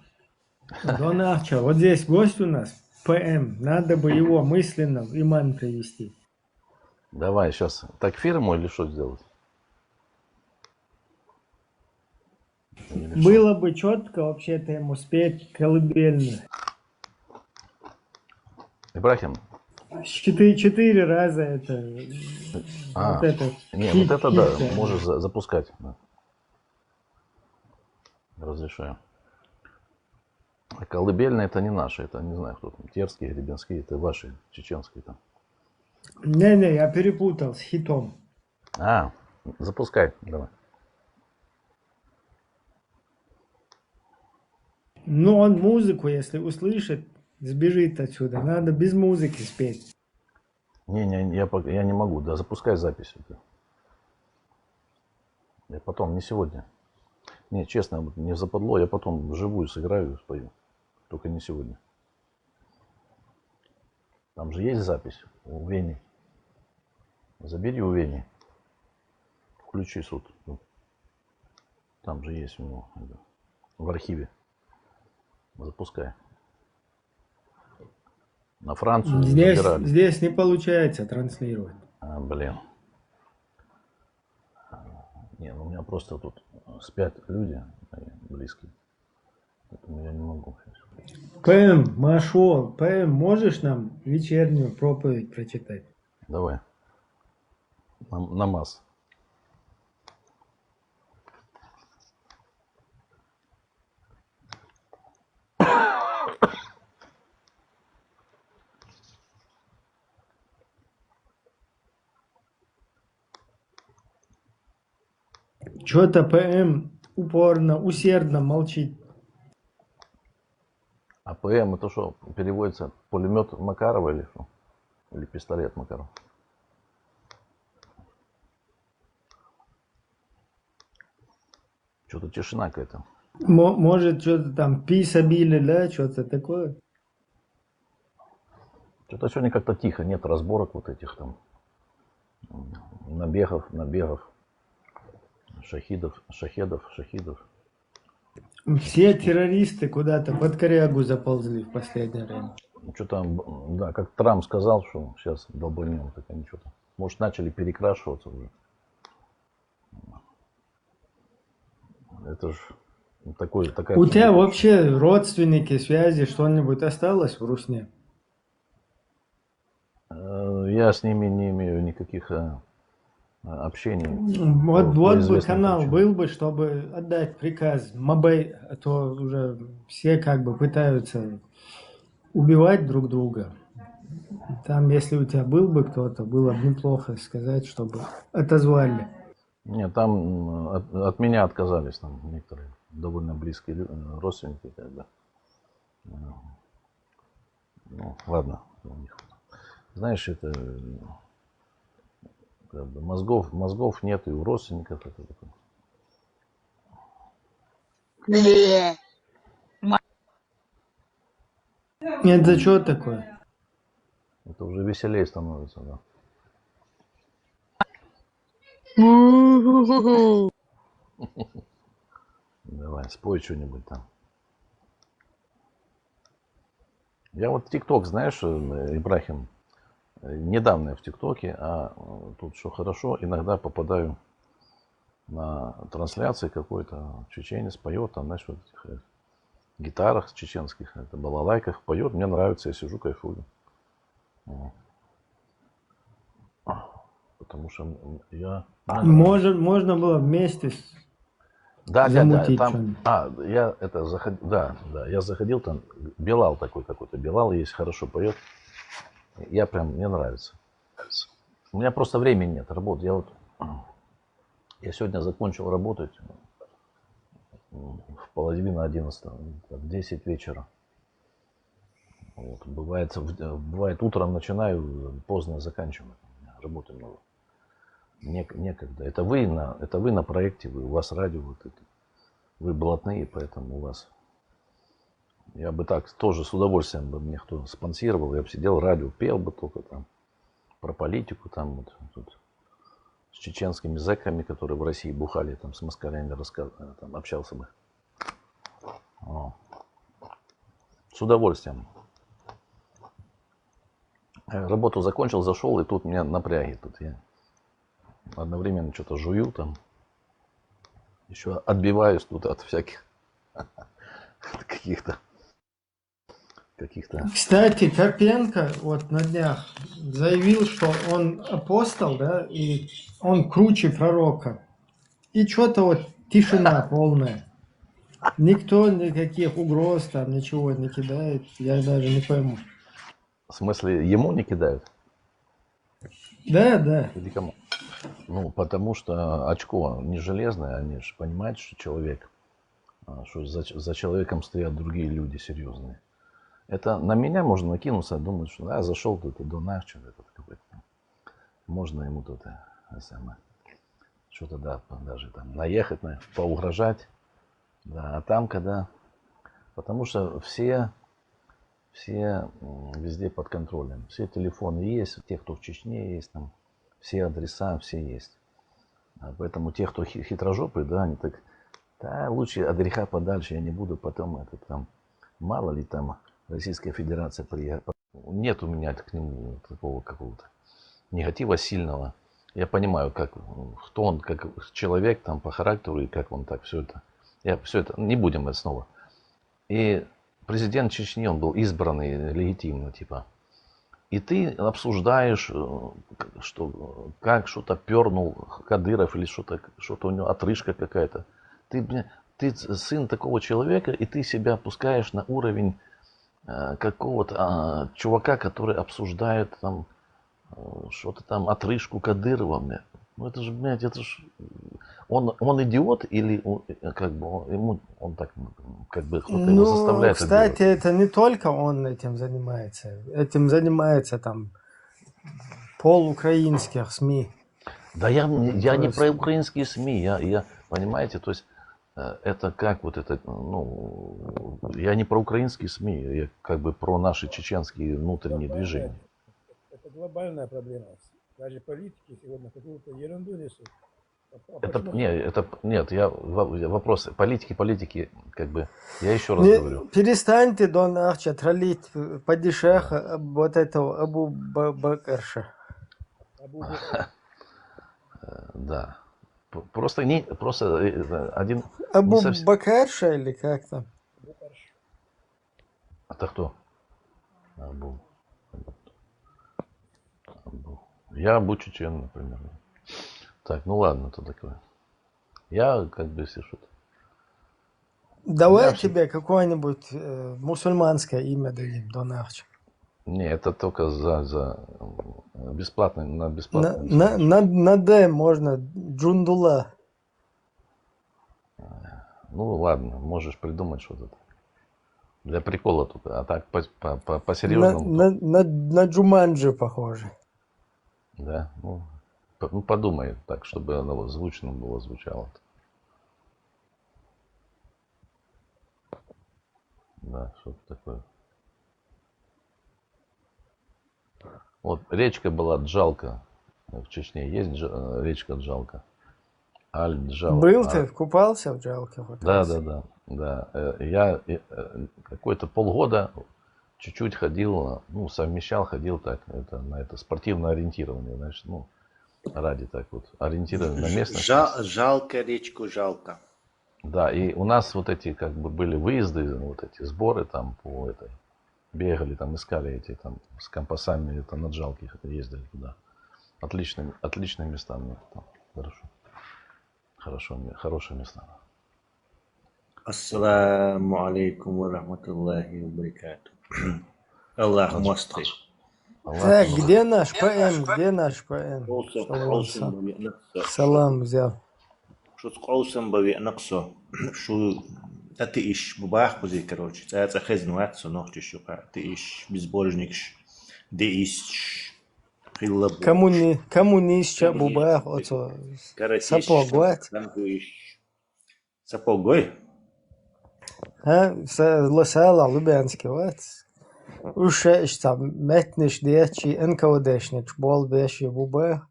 вот здесь гость у нас, ПМ, надо бы его мысленно в иман привести. Давай сейчас такфир ему или что сделать? Было бы четко вообще-то ему спеть колыбельную. Ибрахим. 4 раза это. Вот это да, можешь запускать. Да. Разрешаю. А колыбельная это не наши, это не знаю кто там, терские, гребенские, это ваши, чеченские там. Не, я перепутал с хитом. Запускай, давай. Ну, он музыку, если услышит, сбежит отсюда. Надо без музыки спеть. Я не могу, да, запускай запись. Я потом, не сегодня. Не, честно, мне западло, я потом вживую сыграю и спою. Только не сегодня. Там же есть запись у Вени. Забери у Вени. Включи суд. Там же есть у него в архиве. Запускай. На Францию забирали. Здесь не получается транслировать. Блин. Не, ну у меня просто тут спят люди мои близкие. Поэтому я не могу. ПМ, Машол, ПМ, можешь нам вечернюю проповедь прочитать? Давай. Намаз. Что-то ПМ упорно, усердно молчит. А ПМ это что, переводится пулемет Макарова или что? Или пистолет Макарова? Что-то тишина какая-то. Может, что-то там писабили, да, что-то такое? Что-то сегодня как-то тихо, нет разборок вот этих там. Набегов. Шахедов. Все террористы куда-то под корягу заползли в последнее время. Что там, да, как Трамп сказал, что сейчас долбанем, так они что-то. Может, начали перекрашиваться уже. Это же такая... У тебя вообще родственники, связи, что-нибудь осталось в Русне? Я с ними не имею никаких общений. Вот бы канал был бы, чтобы отдать приказ Мабей, а то уже все как бы пытаются убивать друг друга. Там, если у тебя был бы кто-то, было бы неплохо сказать, чтобы отозвали. Нет, там от меня отказались там некоторые довольно близкие родственники, как бы. Ну, ладно. Знаешь, это как бы мозгов нет и у родственников. Это такое. Это что такое? Это уже веселее становится, да. Давай, спой что-нибудь там. Я вот ТикТок, знаешь, Ибрахим, недавно я в ТикТоке, а тут что хорошо, иногда попадаю на трансляции какой-то, чеченец поет, там, знаешь, вот этих гитарах чеченских, это балалайках поет, мне нравится, я сижу, кайфую. Потому что я... Можно было вместе Да, замутить там, что-нибудь. я это заходил, да, я заходил, там Билал такой какой-то, Билал есть, хорошо поет, я прям, мне нравится. У меня просто времени нет, работы, я сегодня закончил работать в половине 11, в 10 вечера. Вот, бывает утром начинаю, поздно заканчиваю, работы много. Некогда. Это вы на проекте, у вас радио, вы блатные, поэтому у вас... Я бы так тоже с удовольствием бы мне кто спонсировал, я бы сидел, радио пел бы только там про политику, там вот тут, с чеченскими зэками, которые в России бухали, там с москалями там, общался бы. С удовольствием. Работу закончил, зашел, и тут меня напряги. Тут я одновременно что-то жую там. Еще отбиваюсь тут от всяких каких-то. Кстати, Карпенко вот на днях заявил, что он апостол, да, и он круче пророка. И что-то вот тишина полная. Никто никаких угроз там, ничего не кидает. Я даже не пойму. В смысле, ему не кидают? Да. Или кому? Ну, потому что очко не железное, они же понимают, что человек, что за человеком стоят другие люди серьезные. Это на меня можно накинуться, думать, что да, зашел тут до нас, что-то какой-то. Можно ему тут что-то, да, даже там наехать, поугрожать. Да, а там, когда... Потому что все везде под контролем. Все телефоны есть, те, кто в Чечне есть, там, все адреса, все есть. Поэтому те, кто хитрожопые, да, они так, да, лучше от греха подальше, я не буду потом, это там, мало ли там Российская Федерация приехала. Нет у меня к нему такого какого-то негатива сильного. Я понимаю, кто он, как человек там по характеру и как он так все это. Не будем это снова. И президент Чечни, он был избранный легитимно, типа. И ты обсуждаешь, как что-то пернул Кадыров или что-то у него отрыжка какая-то. Ты сын такого человека, и ты себя опускаешь на уровень какого-то чувака, который обсуждает там что-то там отрыжку Кадырова. Ну это же, блядь, он идиот или он так как бы кто-то его заставляет это делать? Кстати, это не только он этим занимается. Этим занимается там полукраинских СМИ. Да я не про украинские СМИ, я понимаете, то есть это как вот это, ну, я не про украинские СМИ, я как бы про наши чеченские внутренние движения. Это глобальная проблема. Даже политики сегодня какую-то ерунду несут. Вопрос. Политики, как бы, я еще раз говорю. Перестаньте, Дон Арча, троллить падишаха вот этого Абу Бакарша. Да. Просто один... Абу Бакарша или как там? Это кто? Абу. Я Абу Чечен, например. Так, ну ладно, то такое. Я как бы, если что-то... Давай тебе какое-нибудь мусульманское имя дадим, Дон Арча. Не, это только за бесплатно, на бесплатно. На Д можно, Джундула. Ну ладно, можешь придумать что-то. Для прикола только, а так по-серьезному. На Джуманджи похоже. Да, ну подумай так, чтобы оно звучно было, звучало. Да, что-то такое. Вот речка была Джалка. В Чечне есть речка Джалка. Аль-Джалка. Был ты, купался в Джалке? Да. Я какое-то полгода чуть-чуть ходил, ну, совмещал, ходил так, на это спортивное ориентирование, значит, ну, ради так вот, ориентирование на местность. Жалко речку, жалко. Да, и у нас вот эти как бы были выезды, вот эти сборы там по этой, бегали там, искали эти там с компасами, это на Джалке ездили туда. Отличные места мне там, хорошие места. Ассаламу алейкум ва рахматуллахи ва баракату. Аллах мастер. Так, где наш ПН? Где наш ПН? Салам взял. Шо сқаусам бави нақсо. Шо ты иш бабах бузи, короче. Это хезнуат со ногти шука. Ты иш безбожникш. Ты иш Коммунистча бубах, оцо. Сапогуат. Сапогой? Лосала, Лубянский, вот. Уж там метниш дечи, энкаудешнич, бол беши бубах.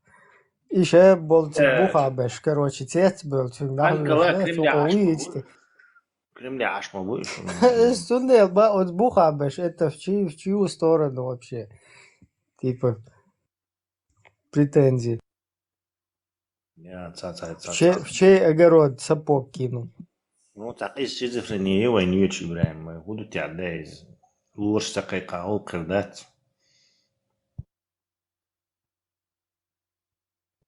Еще был бухабеш, короче, тет был. Кремля аж могу. Стундел, от бухабеш, это в чью сторону вообще? Типа, претензии. В чей огород сапог кинул? Ну, так из шизофрении войны Ибраим. Мы будут тебя дать. Лучше такая каулка дать.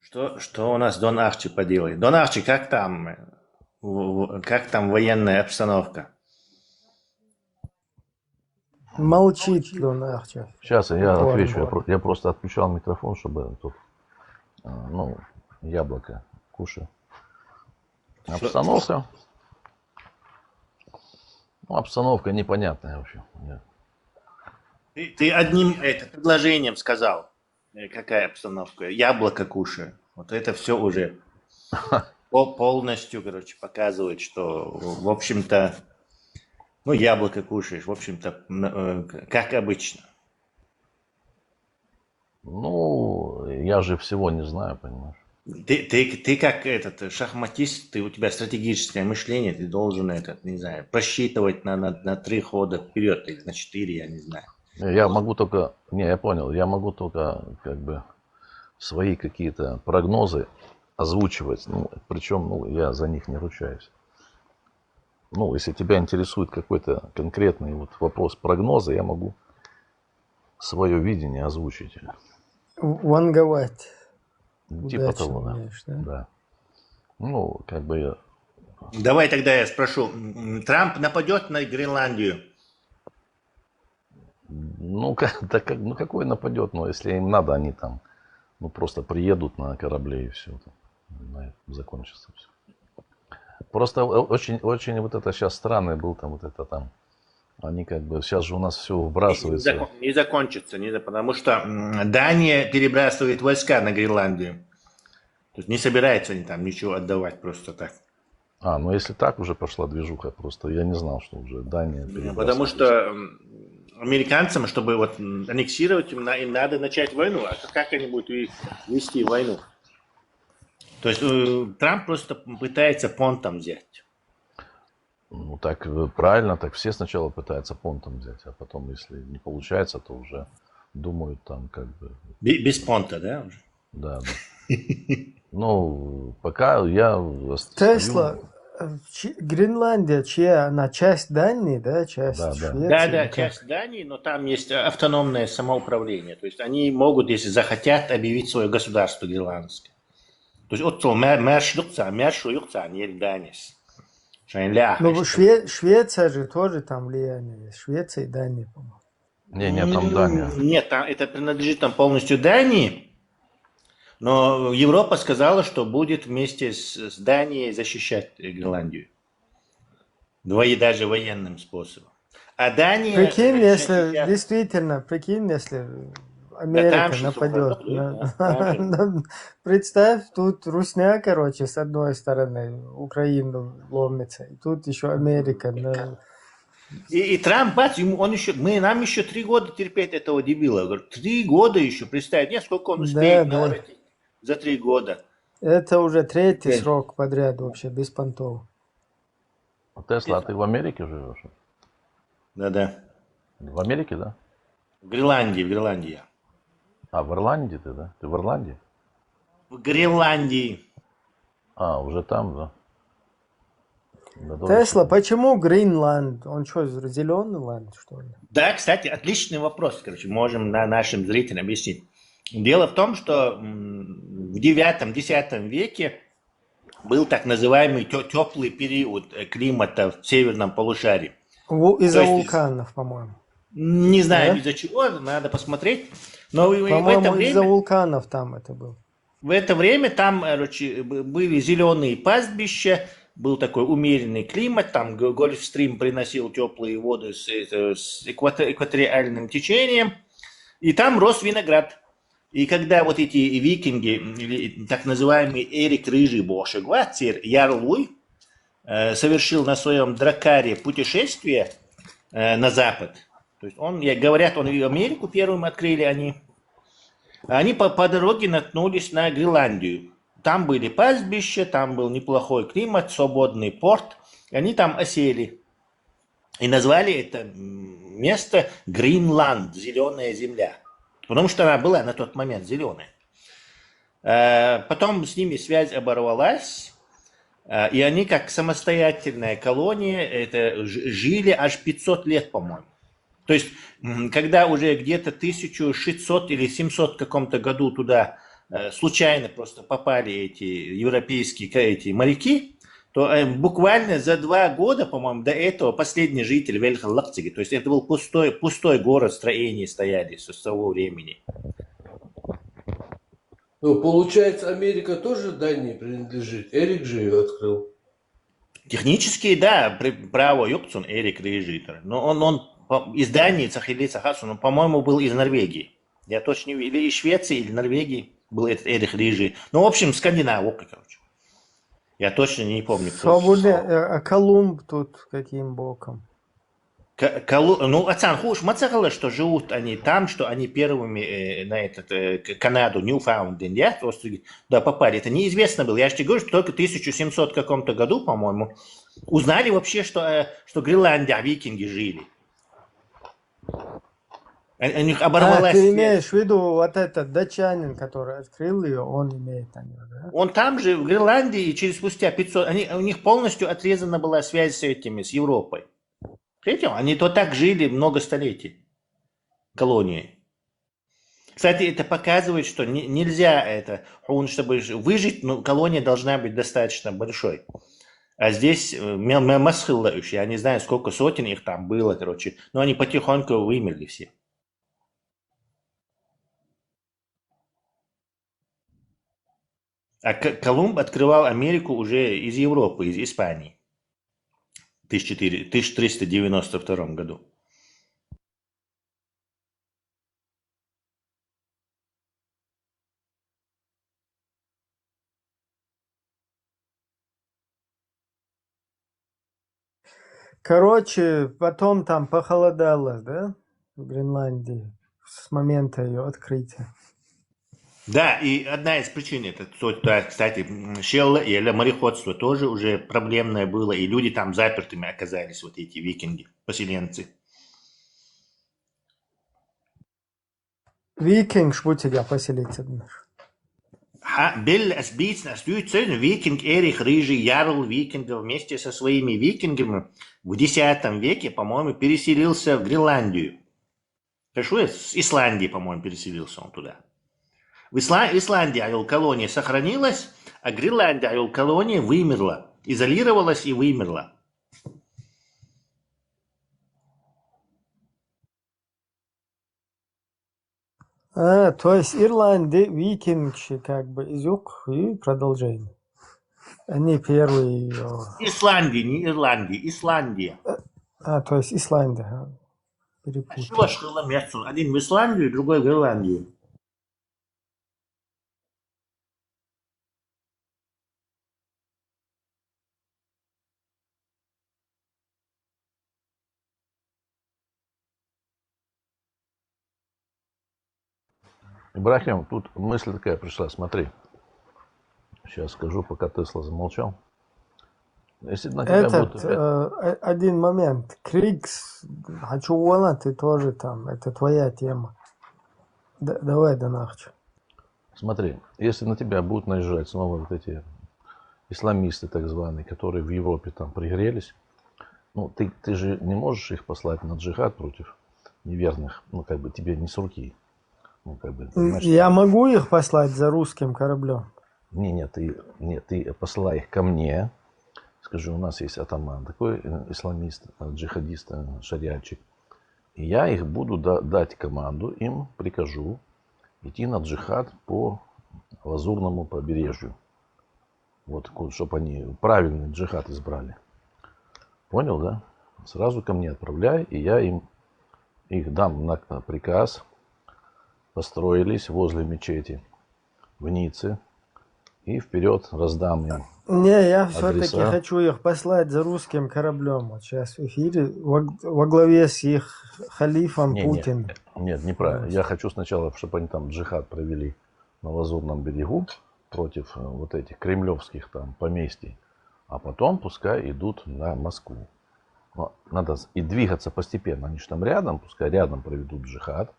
Что у нас Дон Арчи поделает? Дон Арчи, как там военная обстановка? Молчит Дон Арчи. Сейчас я отвечу. Я просто отключал микрофон, чтобы тут, ну, яблоко кушаю. Обстановка. Ну, обстановка непонятная вообще. Ты одним предложением сказал, какая обстановка. Яблоко кушаю. Вот это все уже полностью, короче, показывает, что, в общем-то, ну, яблоко кушаешь, в общем-то, как обычно. Ну, я же всего не знаю, понимаешь. Ты как шахматист, у тебя стратегическое мышление, ты должен не знаю, просчитывать на 3 хода вперед, или на 4, я не знаю. Я могу только, я понял, я могу только как бы свои какие-то прогнозы озвучивать, ну, причем, ну, я за них не ручаюсь. Ну, если тебя интересует какой-то конкретный вот вопрос прогноза, я могу свое видение озвучить. Ванговать. Типа того, да. Ну, как бы я... Давай тогда я спрошу. Трамп нападет на Гренландию? Ну, ну какой нападет? Ну, если им надо, они там, ну, просто приедут на корабле и все. На этом закончится все. Просто очень вот это сейчас странный был там, вот это там. Они как бы, сейчас же у нас все вбрасывается. Не закончится, потому что Дания перебрасывает войска на Гренландию. То есть не собираются они там ничего отдавать просто так. Ну если так уже пошла движуха, просто я не знал, что уже Дания перебрасывает. Потому что американцам, чтобы вот аннексировать, им надо начать войну. А как они будут вести войну? То есть Трамп просто пытается понтом взять. Ну, так правильно, так все сначала пытаются понтом взять, а потом, если не получается, то уже думают там как бы... Без понта, да? Уже? Да. Ну, пока я... Тесла, Гренландия, чья она часть Дании, да? Часть Швеции? Да, часть Дании, но там есть автономное самоуправление. То есть они могут, если захотят, объявить свое государство гренландское. То есть от мершуюкца, не Данис. Ну, Швеция же тоже там влияние есть. Швеция и Дания, по-моему. Нет, там Дания. Нет, это принадлежит там полностью Дании. Но Европа сказала, что будет вместе с Данией защищать Гренландию. Даже военным способом. А Дания... Прикинь, если действительно, если Америка нападет. Представь, тут русня, короче, с одной стороны, Украину ломится, и тут еще Америка. И Трамп, нам еще 3 года терпеть этого дебила. Говорю, 3 года еще, представь, сколько он успеет наворотить за 3 года. Это уже 3-й срок подряд вообще, без понтов. Тесла, а ты в Америке живешь? Да. В Америке, да? В Гренландии. А, в Ирландии ты, да? Ты в Ирландии? В Гренландии. А, уже там, да? Да, Тесла, почему Гринланд? Он что, зеленый ланд, что ли? Да, кстати, отличный вопрос, короче, можем нашим зрителям объяснить. Дело в том, что в 9-10 веке был так называемый теплый период климата в северном полушарии. Из-за вулканов, по-моему. Не знаю, Да? из-за чего, надо посмотреть. Но в это По-моему, из-за время, вулканов там это было. в это время там, короче, были зеленые пастбища, был такой умеренный климат, там Гольфстрим приносил теплые воды с экваториальным течением, и там рос виноград. И когда вот эти викинги, или так называемый Эрик Рыжий Бошегвацер, Ярл Луй, совершил на своем дракаре путешествие на запад. То есть говорят, он и Америку первым открыли они по дороге наткнулись на Гренландию. Там были пастбища, там был неплохой климат, свободный порт. И они там осели. И назвали это место Гринланд, зеленая земля. Потому что она была на тот момент зеленая. Потом с ними связь оборвалась. И они как самостоятельная колония жили аж 500 лет, по-моему. То есть, когда уже где-то 1600 или 700 каком-то году туда случайно просто попали эти европейские моряки, то буквально за 2 года, по-моему, до этого последний житель Вельхен-Лакциги, то есть это был пустой город, строения стояли с того времени. Ну, получается, Америка тоже Дании принадлежит. Эрик же ее открыл. Технически, да, право Юкцун Эрик Рейжитер. Но он из Дании, Цахилица Хасу, но, по-моему, был из Норвегии. Я точно не или из Швеции, или Норвегии был этот Эрик Рейжи. Ну, в общем, скандинавок, короче. Я точно не помню. А Колумб тут каким боком? Ну, отцан хуш, мацагала, что живут они там, что они первыми на Канаду, Ньюфаундленд, да, попали. Это неизвестно было. Я же тебе говорю, что только в 1700 каком-то году, по-моему, узнали вообще, что Гренландия, викинги жили. У них оборвалась ты связь. имеешь в виду вот этот датчанин, который открыл ее, он имеет о ней, да? Он там же, в Гренландии, и через спустя 500... у них полностью отрезана была связь с Европой. Видите, они то так жили много столетий, колонии. Кстати, это показывает, что нельзя чтобы выжить, но колония должна быть достаточно большой. А здесь масхиллающие, я не знаю, сколько сотен их там было, короче, но они потихоньку вымерли все. А Колумб открывал Америку уже из Европы, из Испании. В 1392 году. Короче, потом там похолодало, да, в Гренландии с момента ее открытия. Да, и одна из причин, это, кстати, щелла или мореходство тоже уже проблемное было, и люди там запертыми оказались, вот эти викинги, поселенцы. Викинг, что тебя поселиться, думаешь? Бель викинг Эрих Рыжий, ярл викингов, вместе со своими викингами в X веке, по-моему, переселился в Гренландию. Хорошо, с Исландии, по-моему, переселился он туда. В Исландии колония сохранилась, а Гренландия колония вымерла, изолировалась и вымерла. То есть Ирландия, викинги как бы изюк и продолжение. Они первые... Исландия, не Ирландия, Исландия. То есть Исландия. Перепутал. Один в Исландию, другой в Ирландию. Ибрахим, тут мысль такая пришла, смотри. Сейчас скажу, пока Тесла замолчал. Если на тебя будут опять... один момент. Крикс, Хачуола, ты тоже там, это твоя тема. Давай, Данахч. Смотри, если на тебя будут наезжать снова вот эти исламисты так званые, которые в Европе там пригрелись, ну, ты же не можешь их послать на джихад против неверных, ну, как бы тебе не с руки. Ну, как бы, я могу их послать за русским кораблем? Нет, ты посылай их ко мне. Скажи, у нас есть атаман, такой исламист, джихадист, шариатчик. И я их буду дать команду, им прикажу идти на джихад по Лазурному побережью. Вот, чтобы они правильный джихад избрали. Понял, да? Сразу ко мне отправляй, и я их дам на приказ. Построились возле мечети в Ницце. И вперед раздам им. Не, я все-таки хочу их послать за русским кораблем. Вот сейчас в эфире во главе с их халифом Путиным. Нет, неправильно. Я хочу сначала, чтобы они там джихад провели на Лазурном берегу против вот этих кремлевских там поместий. А потом пускай идут на Москву. Но надо и двигаться постепенно. Они же там рядом, пускай рядом проведут джихад.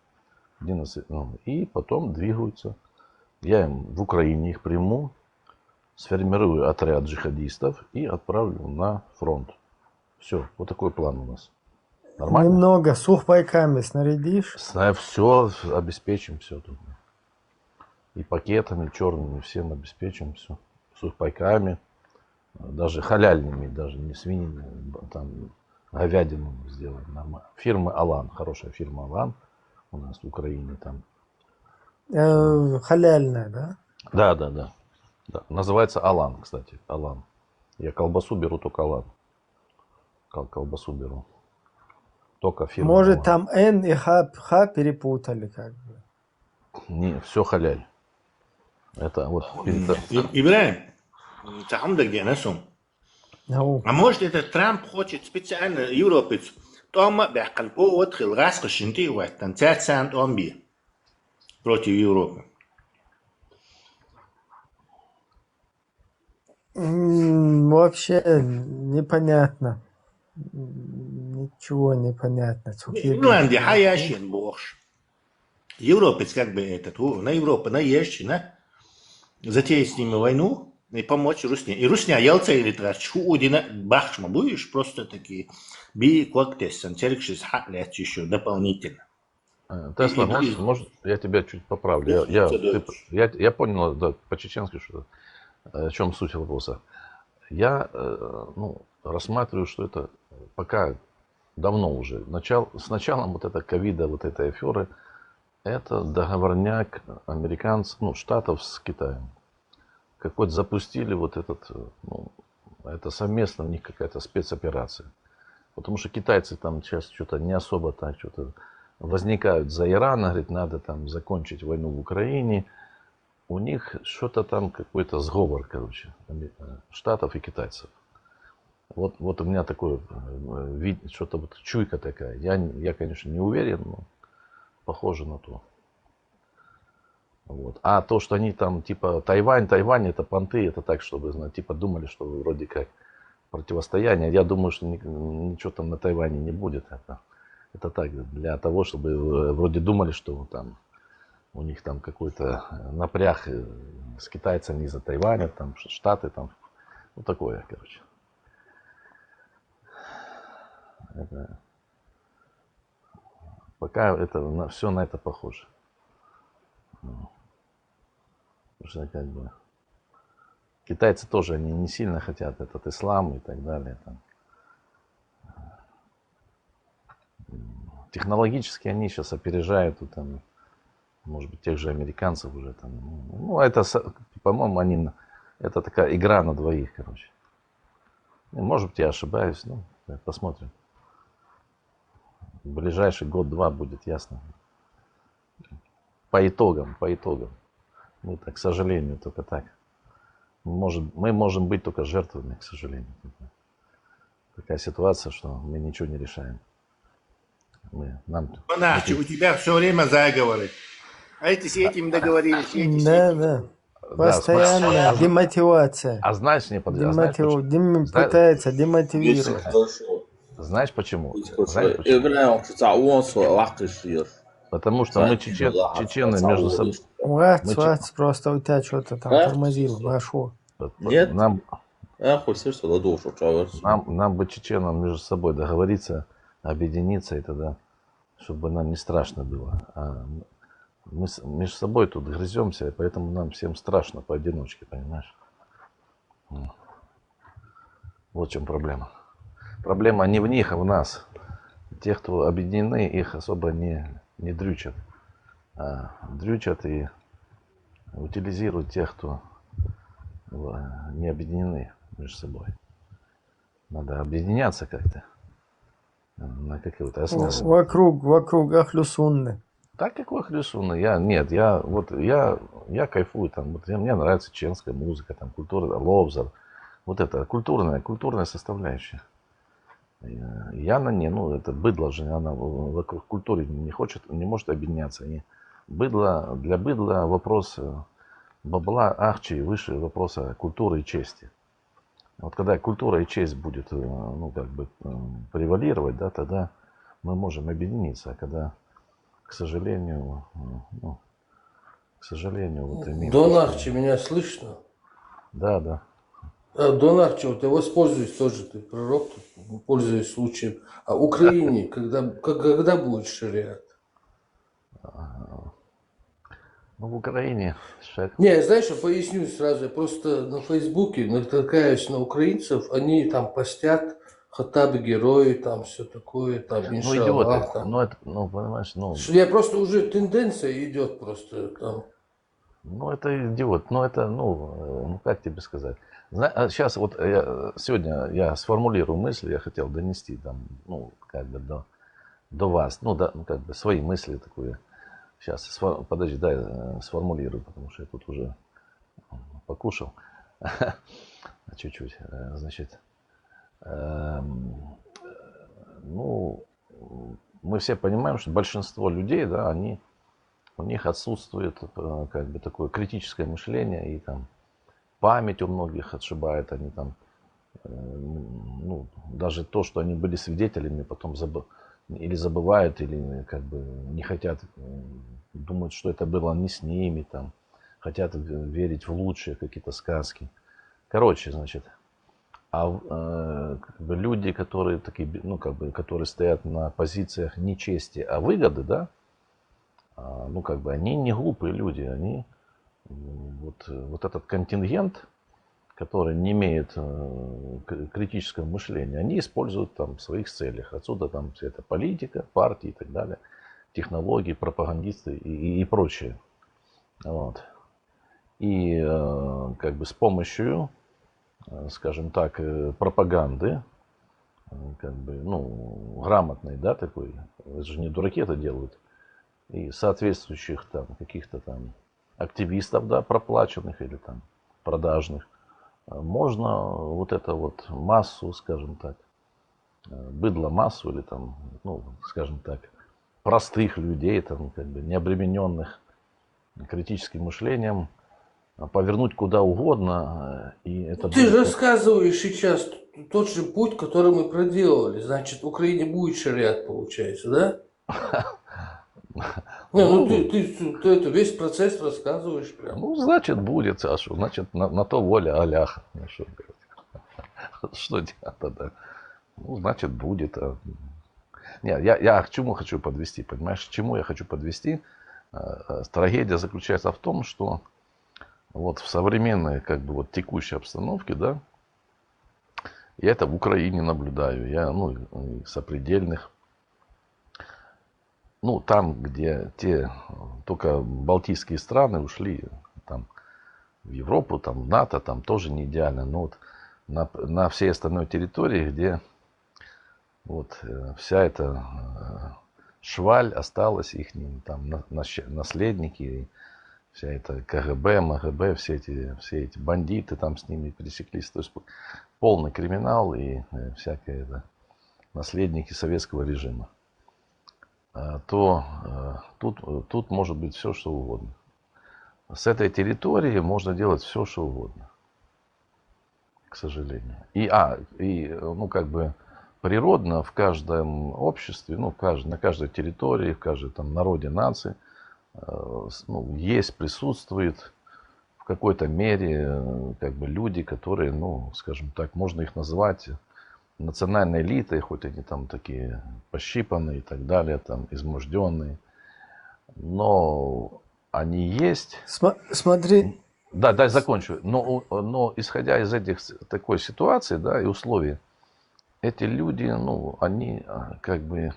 И потом двигаются. Я им в Украине их приму, сформирую отряд джихадистов и отправлю на фронт. Все, вот такой план у нас. Нормально? Немного сухпайками снарядишь? Все обеспечим, все тут. И пакетами черными всем обеспечим все. Сухпайками, даже халяльными, даже не свиньями, там говядину сделаем нормально. Фирма Алан, хорошая фирма Алан у нас в Украине там. Халяльная, да? Да. Называется Алан, кстати. Алан. Я колбасу беру только Алан. Колбасу беру. Только фирма. Может, Алан. там Н и Х перепутали как бы. Не, все халяль. Это вот... Ибраим, а может, этот Трамп хочет специально европейцев? Тома бяхкан повод хилгас кашинти уэттан цяцан омби против Европы. Вообще непонятно. Ничего не понятно. Ирландия хаящин богш. Европец как бы этот, на Европу наезжена, затеять с ними войну и помочь Русне. И Русня ялца или трачу удина бахшма будешь просто такие би коктес санцерикшис хатлять еще дополнительно. Тесла, может, я тебя чуть поправлю. Я понял, да, по-чеченски, что о чем суть вопроса. Я рассматриваю, что это пока давно уже. С началом вот этой ковида, вот этой аферы, это договорняк американцев, штатов с Китаем. Какой-то запустили вот этот, это совместно у них какая-то спецоперация. Потому что китайцы там сейчас что-то не особо так, что-то возникают за Иран, говорит, надо там закончить войну в Украине. У них что-то там какой-то сговор, штатов и китайцев. Вот у меня такое, что-то вот чуйка такая. Я, конечно, не уверен, но похоже на то. Вот. А то, что они там, типа, Тайвань, это понты, это так, чтобы, типа, думали, что вроде как противостояние. Я думаю, что ничего там на Тайване не будет. Это так, для того, чтобы вроде думали, что там у них там какой-то напряг с китайцами из-за Тайваня, там Штаты, там, такое, короче. Пока это все на это похоже. Потому что как бы китайцы тоже они не сильно хотят этот ислам и так далее. Там. Технологически они сейчас опережают, там, может быть, тех же американцев уже там. Это, по-моему, это такая игра на двоих, короче. Может быть, я ошибаюсь, посмотрим. В ближайший год-два будет ясно. По итогам. Мы-то, к сожалению, только так. Мы можем быть только жертвами, к сожалению. Такая ситуация, что мы ничего не решаем. У тебя все время заговоры. А эти с этим договорились, Да. Да, Постоянная демотивация. а знаешь, знаешь почему? Пытается демотивировать. Знаешь почему? Потому что мы чечены между собой. Вац, просто у тебя что-то там тормозило, вошло. Нам бы чеченам между собой договориться, объединиться и тогда, чтобы нам не страшно было. А мы между собой тут грыземся, и поэтому нам всем страшно поодиночке, понимаешь? Вот в чем проблема. Проблема не в них, а в нас. Те, кто объединены, их особо не дрючат. А дрючат и утилизируют тех, кто не объединены между собой. Надо объединяться как-то на какой-то основе. Вокруг Ахлю-Сунны. Так как в Ахлю-Сунны. Я кайфую там. Вот мне нравится чеченская музыка, там культура, лобзар. Вот это культурная составляющая. Я на ней, это быдло же, она вокруг культуры не может объединяться. И для быдла вопрос бабла ахчи выше вопроса культуры и чести. Вот когда культура и честь будет, превалировать, да, тогда мы можем объединиться. А когда, к сожалению, вот имеем... Дон Арчи, меня слышно? Да. Дон Арчи, вот я воспользуюсь тоже, ты пророк, пользуясь случаем. А в Украине когда будет шариат? В Украине... Не, знаешь, я поясню сразу. Я просто на Фейсбуке натыкаюсь на украинцев, они там постят хатабы герои, там все такое, там иншаллах. понимаешь, Я просто уже тенденция идет просто там. Это идиот. Как тебе сказать? Сейчас сегодня я сформулирую мысли, я хотел донести там, до вас, свои мысли такие. Сейчас, подожди, дай сформулирую, потому что я тут уже покушал чуть-чуть. Значит, мы все понимаем, что большинство людей, да, у них отсутствует такое критическое мышление, и там память у многих отшибает, они там, даже то, что они были свидетелями, потом или забывают, или не хотят, думают, что это было не с ними, там, хотят верить в лучшие какие-то сказки. Короче, значит, люди, которые такие, которые стоят на позициях не чести, а выгоды, да, они не глупые люди, они вот этот контингент, который не имеет критического мышления, они используют там в своих целях. Отсюда там вся эта политика, партии и так далее, технологии, пропагандисты и прочее. Вот. И с помощью, скажем так, пропаганды, грамотной, да, такой, это же не дураки это делают, и соответствующих там каких-то там активистов, да, проплаченных или там продажных, можно вот эту вот массу, скажем так, быдло-массу или там, скажем так, простых людей, там, не обремененных критическим мышлением, повернуть куда угодно. И это Ты же рассказываешь сейчас тот же путь, который мы проделали. Значит, в Украине будет шариат, получается, да? Ты это весь процесс рассказываешь прям. Значит, будет, Саша. Значит, на то воля Аляха. Что делать тогда? Значит, будет. Нет, я к чему хочу подвести, понимаешь? К чему я хочу подвести? Трагедия заключается в том, что вот в современной, текущей обстановке, да, я это в Украине наблюдаю. Я, из сопредельных. Там, где только балтийские страны ушли там, в Европу, там, в НАТО, там тоже не идеально. Но на всей остальной территории, где вся эта шваль осталась, их там наследники, вся эта КГБ, МГБ, все эти бандиты там с ними пересеклись. То есть полный криминал и всякие наследники советского режима. То тут может быть все, что угодно. с этой территории можно делать все, что угодно, к сожалению. Ну, как бы природно в каждом обществе, ну, на каждой территории, в каждой там народе, нации, ну, присутствует в какой-то мере как бы люди, которые, ну, скажем так, можно их назвать национальной элитой, хоть они там такие пощипанные и так далее, там изможденные, но они есть. Смотри. Да, дай закончу. Но исходя из такой ситуации, да, и условий, эти люди, ну, они как бы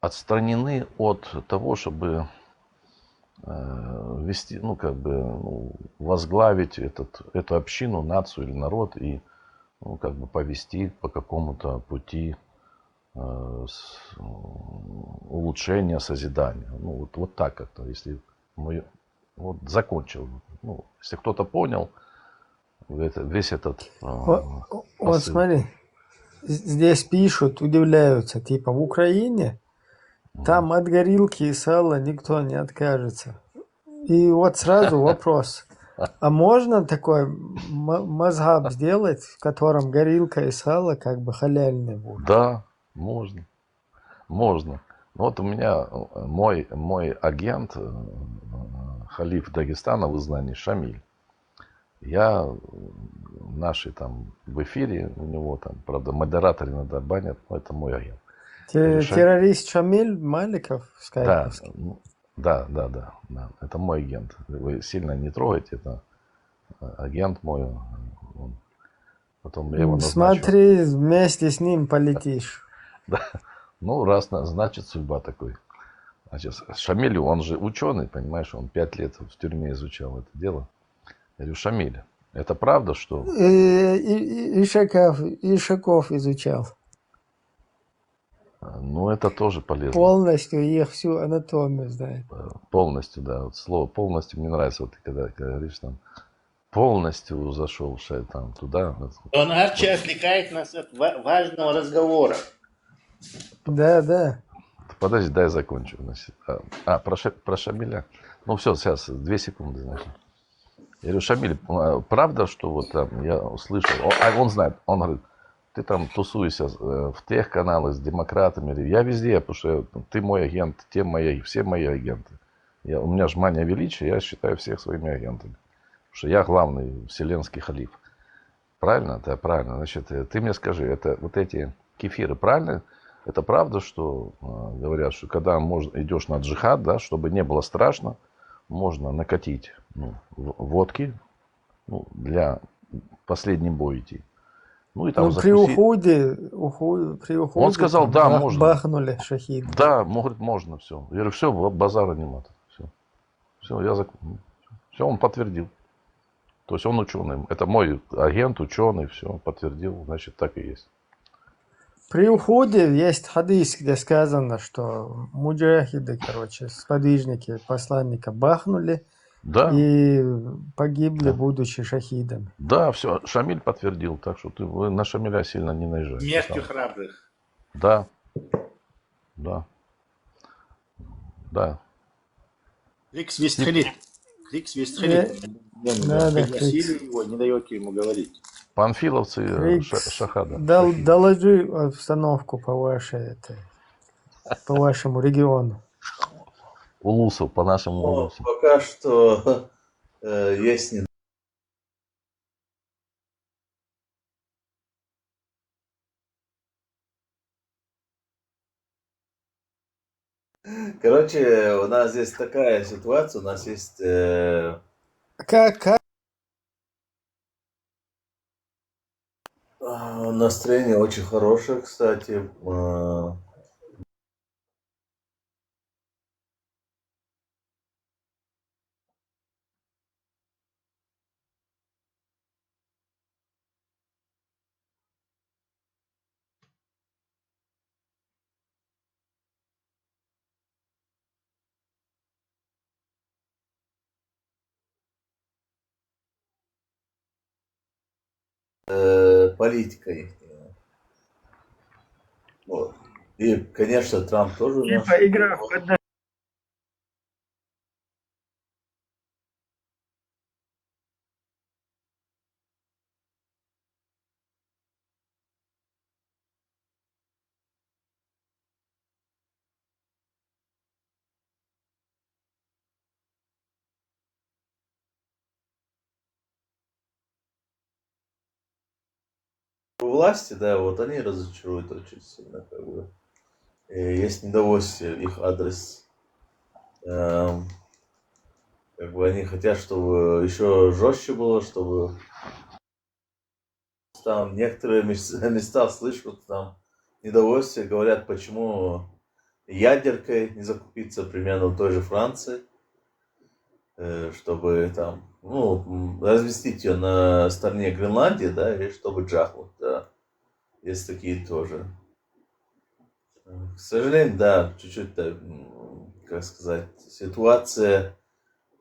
отстранены от того, чтобы вести, ну, как бы, ну, возглавить эту общину, нацию или народ и, ну, как бы повести по какому-то пути улучшения, созидания. Ну, вот так как-то, если мы вот закончил. Ну, если кто-то понял весь этот Вот посыл. смотри, здесь пишут, удивляются, типа в Украине там от горилки и сала никто не откажется. И вот сразу вопрос. А можно такой мазхаб сделать, в котором горилка и сало как бы халяльные будут? Да, можно. Можно. Вот у меня мой агент, халиф Дагестана в изгнании, Шамиль. Я наши там в эфире, у него там, правда, модератор иногда банят, но это мой агент. Террорист Шамиль Маликов скайповский. Да. Это мой агент. Вы сильно не трогайте, это агент мой. Потом я его назначу. Смотри, вместе с ним полетишь. Да. Ну, значит, судьба такой. Значит, Шамиль, он же ученый, понимаешь, он 5 лет в тюрьме изучал это дело. Я говорю, Шамиль, это правда, что... Ишаков изучал. Ну, это тоже полезно. Полностью их всю анатомию знает. Полностью, да. Вот слово полностью мне нравится. Вот ты когда говоришь там, полностью зашел там туда. Он Арчи отвлекает нас от важного разговора. Да. Подожди, дай закончу. Значит. Про Шамиля. Ну, все, сейчас, 2 секунды, значит. Я говорю, Шамиль, правда, что вот там я услышал, он знает, он говорит, ты там тусуешься в тех каналах с демократами. Я везде, потому что ты мой агент, все мои агенты. У меня же мания величия, я считаю всех своими агентами. Потому что я главный вселенский халиф. Правильно? Да, правильно. Значит, ты мне скажи, это вот эти кефиры, правильно? Это правда, что говорят, что когда идешь на джихад, да, чтобы не было страшно, можно накатить водки, для последней бой идти. Ну и там при уходе он сказал, да, можно. Бахнули шахид. Да, говорит, можно все. Я говорю, все, базара нема. Все, он подтвердил. То есть он ученый. Это мой агент, ученый, все, подтвердил, значит, так и есть. При уходе есть хадис, где сказано, что муджахиды, сподвижники посланника бахнули, да. И погибли, будучи шахидами. Да, все, Шамиль подтвердил, так что вы на Шамиля сильно не наезжаете. Смертью храбрых. Да. Крикс Вестхелит. Пригласили его, не даете ему говорить. Панфиловцы Шахада. Доложи обстановку по вашему региону. Улусу, по нашему улусу. Пока что есть не... Короче, у нас здесь такая ситуация, у нас есть... Как? Настроение очень хорошее, кстати. Политика их. Вот. И, конечно, Трамп тоже... Игра власти, да, вот они разочаруют очень сильно, как бы. И есть недовольствие в их адрес. Как бы они хотят, чтобы еще жестче было, чтобы там некоторые места слышат там недовольствие, говорят, почему ядеркой не закупиться примерно в той же Франции, чтобы там, ну, разместить ее на стороне Гренландии, да, и чтобы джахнуть, да. Есть такие тоже. К сожалению, да, чуть-чуть, как сказать, ситуация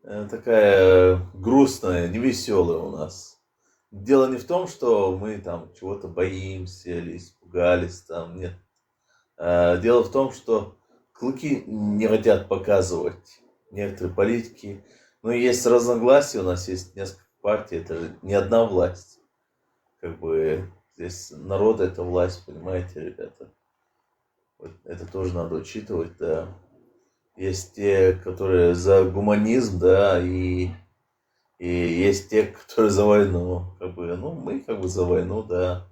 такая грустная, невеселая у нас. Дело не в том, что мы там чего-то боимся или испугались, там, нет. Дело в том, что клыки не хотят показывать некоторые политики. Ну, есть разногласия, у нас есть несколько партий, это же не одна власть. Как бы здесь народ — это власть, понимаете, ребята. Вот это тоже надо учитывать, да. Есть те, которые за гуманизм, да, и есть те, которые за войну. Как бы, ну, мы как бы за войну, да.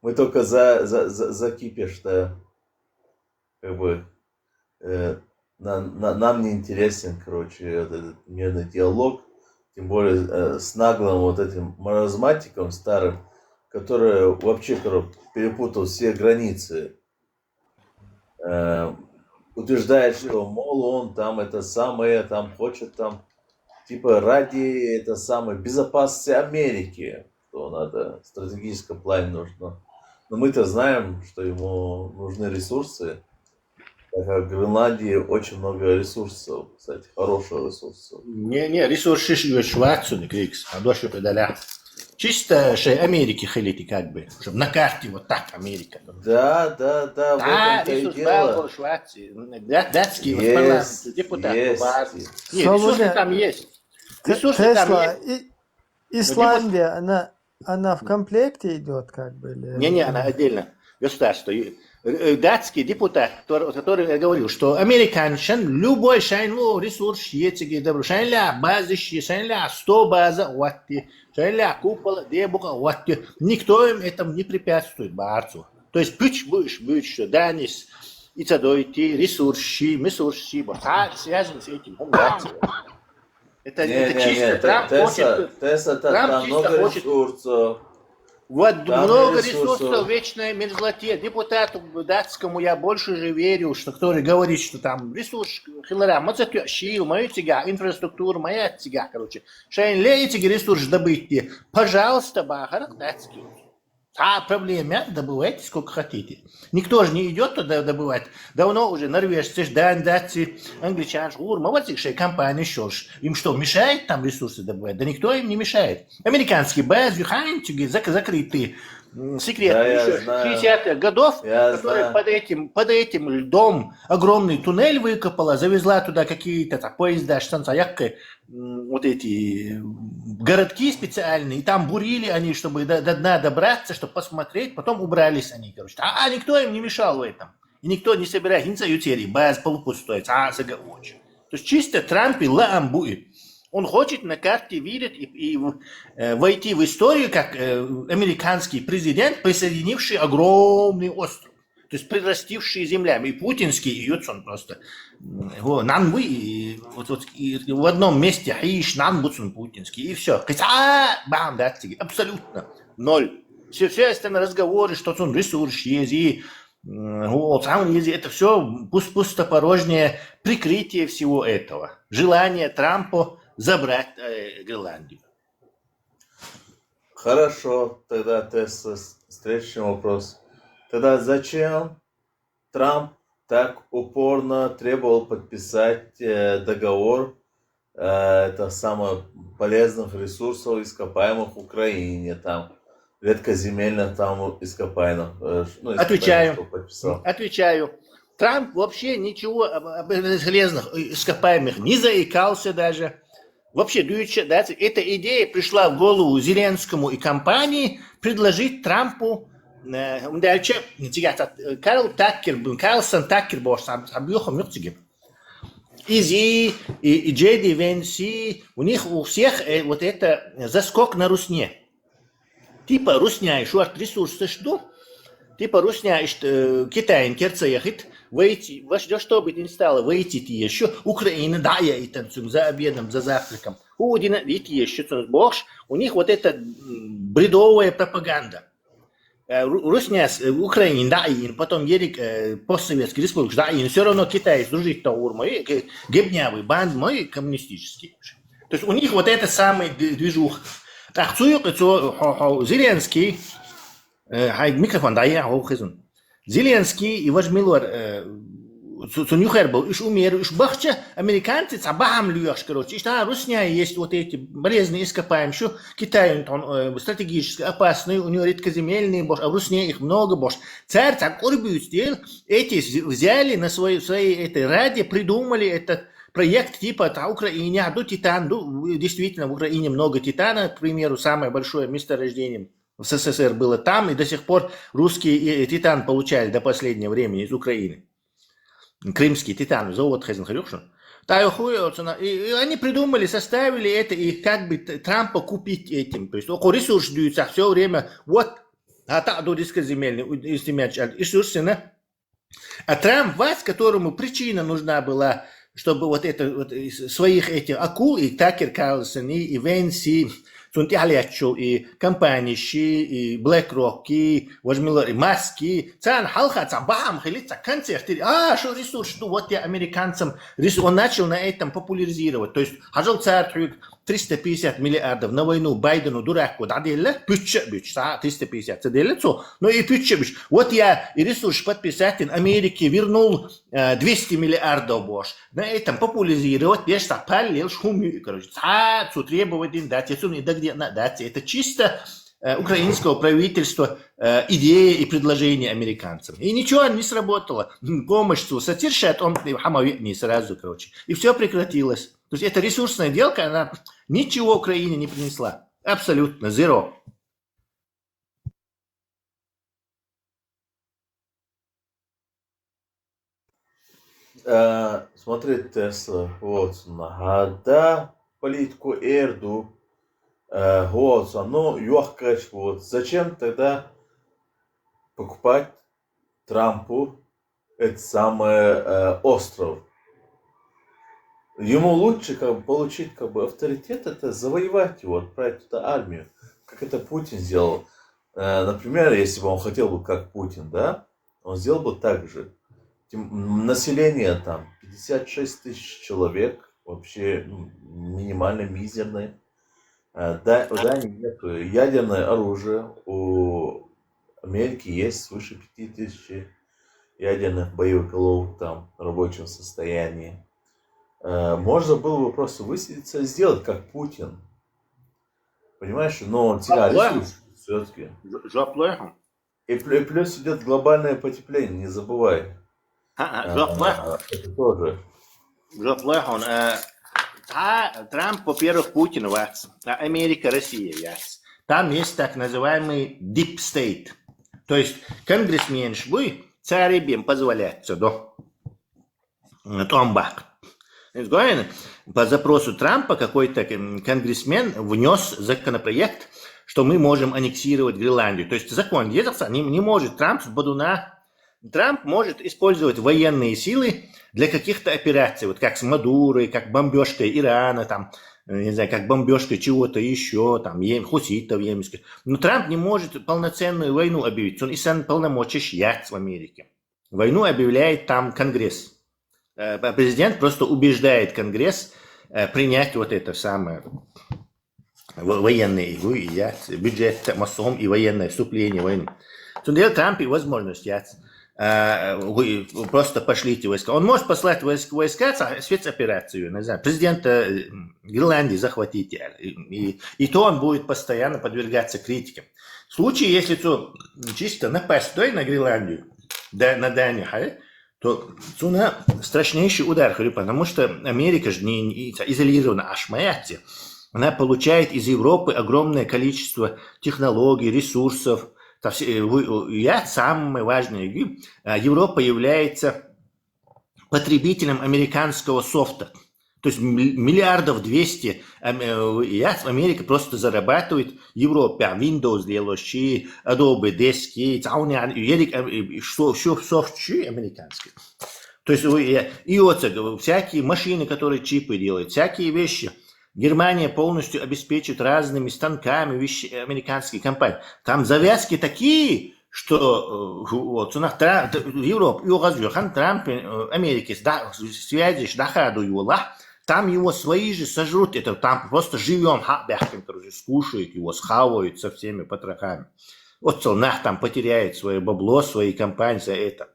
Мы только за кипиш, да. Как бы нам не интересен, короче, этот мирный диалог, тем более с наглым вот этим маразматиком старым, который вообще, короче, перепутал все границы. Утверждает, что, мол, он там это самое, там хочет там, типа, ради это самое безопасности Америки, что надо, в стратегическом плане нужно. Но мы-то знаем, что ему нужны ресурсы. Так как в Гренландии очень много ресурсов, кстати, хороших ресурсов. Не, ресурсы Швецию, не Крикс, а дальше педаля. Чисто Америки хотите, как бы, чтобы на карте вот так Америка. Да, Да, ресурс был в Швеции, датский парламент, депутат. Нет, ресурсы там есть. Ресурсы там есть. Исландия, она в комплекте идет, как бы? Не, она отдельно. Государство. Датский депутат, который говорил, что американцам любой шайнло ресурс есть, добро, шайнля базы, шайнля 100 база, ватти, шайнля купола, дебука, ватти. Никто им этому не препятствует, барцу. То есть будешь, что данис, и цадойти, ресурсы, связан с этим. Это чисто Трамп хочет. Там много ресурсов. Вот там много ресурсов в вечной мерзлоте. Депутату датскому я больше же верю, что который говорит, что там ресурс хилара, мою тяга, инфраструктура моя тяга, короче. Шайн леете ресурс добыть, пожалуйста, бахарах датский. А проблема, добывайте сколько хотите. Никто же не идет туда добывать. Давно уже норвежцы, датцы, англичане, моватикшие компании, что ж, им что, мешает там ресурсы добывать? Да никто им не мешает. Американские базы, хантиги, закрытые, секретные, да, еще 60-х годов, которые под этим льдом огромный туннель выкопала, завезла туда какие-то поезда, вот эти городки специальные, и там бурили они, чтобы до дна добраться, чтобы посмотреть, потом убрались они, короче. А никто им не мешал в этом. И никто не собирает, не соютери, баз полупустой, заговорчик. То есть чисто Трамп и ламбует. Он хочет на карте видеть и войти в историю как американский президент, присоединивший огромный остров. То есть прирастивший землями. И путинский, и Юцон просто. Нам вы, в одном месте хаиш, нам Буцун путинский. И все. Бам, да, абсолютно. Ноль. Все остальные разговоры, что он ресурс есть, и это все пустопорожнее прикрытие всего этого. Желание Трампа забрать Гренландию. Хорошо, тогда Тесла, следующий вопрос. Тогда зачем Трамп так упорно требовал подписать договор самых полезных ресурсов ископаемых в Украине, там редкоземельных там ископаемых? Отвечаю. Трамп вообще ничего об полезных ископаемых не заикался даже. Вообще, эта идея пришла в голову Зеленскому и компании предложить Трампу Карлсон Такер был Изи и Джейди Венси, у них у всех вот это заскок на русне. типа Русня и шорт ресурсы что? Типа Русня Китай керцеяхит, выйти, во что бы ни стало, выйти еще, Украина, да, я и танцую за обедом, за завтраком. Удина, видите, еще богш, у них вот эта бредовая пропаганда. Русня, Украина, да, и потом Ерик, постсоветский республик, да, и все равно Китай служит-то урмой, гебнявый банд мой коммунистический. То есть у них вот это самый движух. Так, Зеленский, микрофон, да, я хохизун. Зеленский и ваш Милор, Цунюхер был, иш умер, иш бахча, американцы, цабахам люяш, короче, иш Русня есть вот эти болезни ископаем, что Китай, он стратегически опасный, у него редкоземельные, бош, а в Русне их много, бош. Царь, так, эти взяли на своей этой раде, придумали этот проект типа Украине, титан, действительно в Украине много титана, к примеру, самое большое месторождение в СССР было там, и до сих пор русские титан получали до последнего времени из Украины. Крымский титан, завод Хезенхарюшин. И они придумали, составили это, и как бы Трампа купить этим. То есть ресурс даются все время, вот, а так до рискоземельный, ресурсы, а Трамп вас, которому причина нужна была, чтобы вот это вот своих этих акул, и Такер Карлсон, и Венси, и компании, и BlackRock, и Важмилор, и Маски, цан халха, цабам, хилица, концерты, что ресурс, что вот я американцам, он начал на этом популяризировать, то есть, хажал царь 350 миллиардов на войну Байдену, дураку, да, деле, пюча, 350, это деле, но и пюча, вот я и ресурс подписатель Америки вернул 200 миллиардов, бош, на этом популяризировать, я что, палил, шумю, короче, требовать, дать, это чисто украинского правительства идея и предложение американцам. И ничего не сработало. Помощь сатиршат, он не сразу, короче. И все прекратилось. То есть эта ресурсная делка, она ничего Украине не принесла. Абсолютно, zero. Смотри, Тесла, вот, нагада политику Эрду, вот, ну, ёхкач, вот, зачем тогда покупать Трампу этот самый остров? Ему лучше как бы получить как бы авторитет, это завоевать его, отправить туда армию, как это Путин сделал. Например, если бы он хотел бы как Путин, да, он сделал бы так же. Население там 56 тысяч человек, вообще минимально мизерное. Да, нет ядерное оружие. У Америки есть свыше 5000 ядерных боевых голов там в рабочем состоянии. Можно было бы просто высадиться и сделать как Путин. Понимаешь? Но ресурс все-таки. И плюс идет глобальное потепление, не забывай. Это тоже. Трамп, во-первых, Путин, а Америка, Россия. Там есть так называемый deep state. То есть конгрессмен шбуй царь позволяет до Томбак. По запросу Трампа какой-то конгрессмен внес законопроект, что мы можем аннексировать Гренландию. То есть закон держится, не может Трамп с Бадуна. Трамп может использовать военные силы для каких-то операций, вот как с Мадурой, как бомбежкой Ирана, там, не знаю, как бомбежкой чего-то еще, там, хуситов йеменских. Но Трамп не может полноценную войну объявить. Он и сам полномочий в Америке. Войну объявляет там Конгресс. Президент просто убеждает Конгресс принять вот это самое военные бюджет массовым и военное вступление в войну. Трамп и возможность вы просто пошлите войска. Он может послать войска, спецоперацию, не знаю, президента Гренландии захватить. И то он будет постоянно подвергаться критике. В случае, если чисто напасть на Гренландию, на Данию, то на страшнейший удар, потому что Америка же не изолирована, аж мояти. Она получает из Европы огромное количество технологий, ресурсов. Самое важное, Европа является потребителем американского софта. То То есть миллиардов 200 Америка просто зарабатывает, Европа Windows делающие, Adobe дески, софтчи американские. То есть и вот всякие машины, которые чипы делают, всякие вещи. Германия полностью обеспечит разными станками вещи американские компании. Там завязки такие, что вот у нас Европа, Трамп, Америки, связи, там его свои же сожрут, это там просто живем, короче, скушают его, схавают со всеми потрохами. Вот Целнах там потеряет свое бабло, свои компании за это.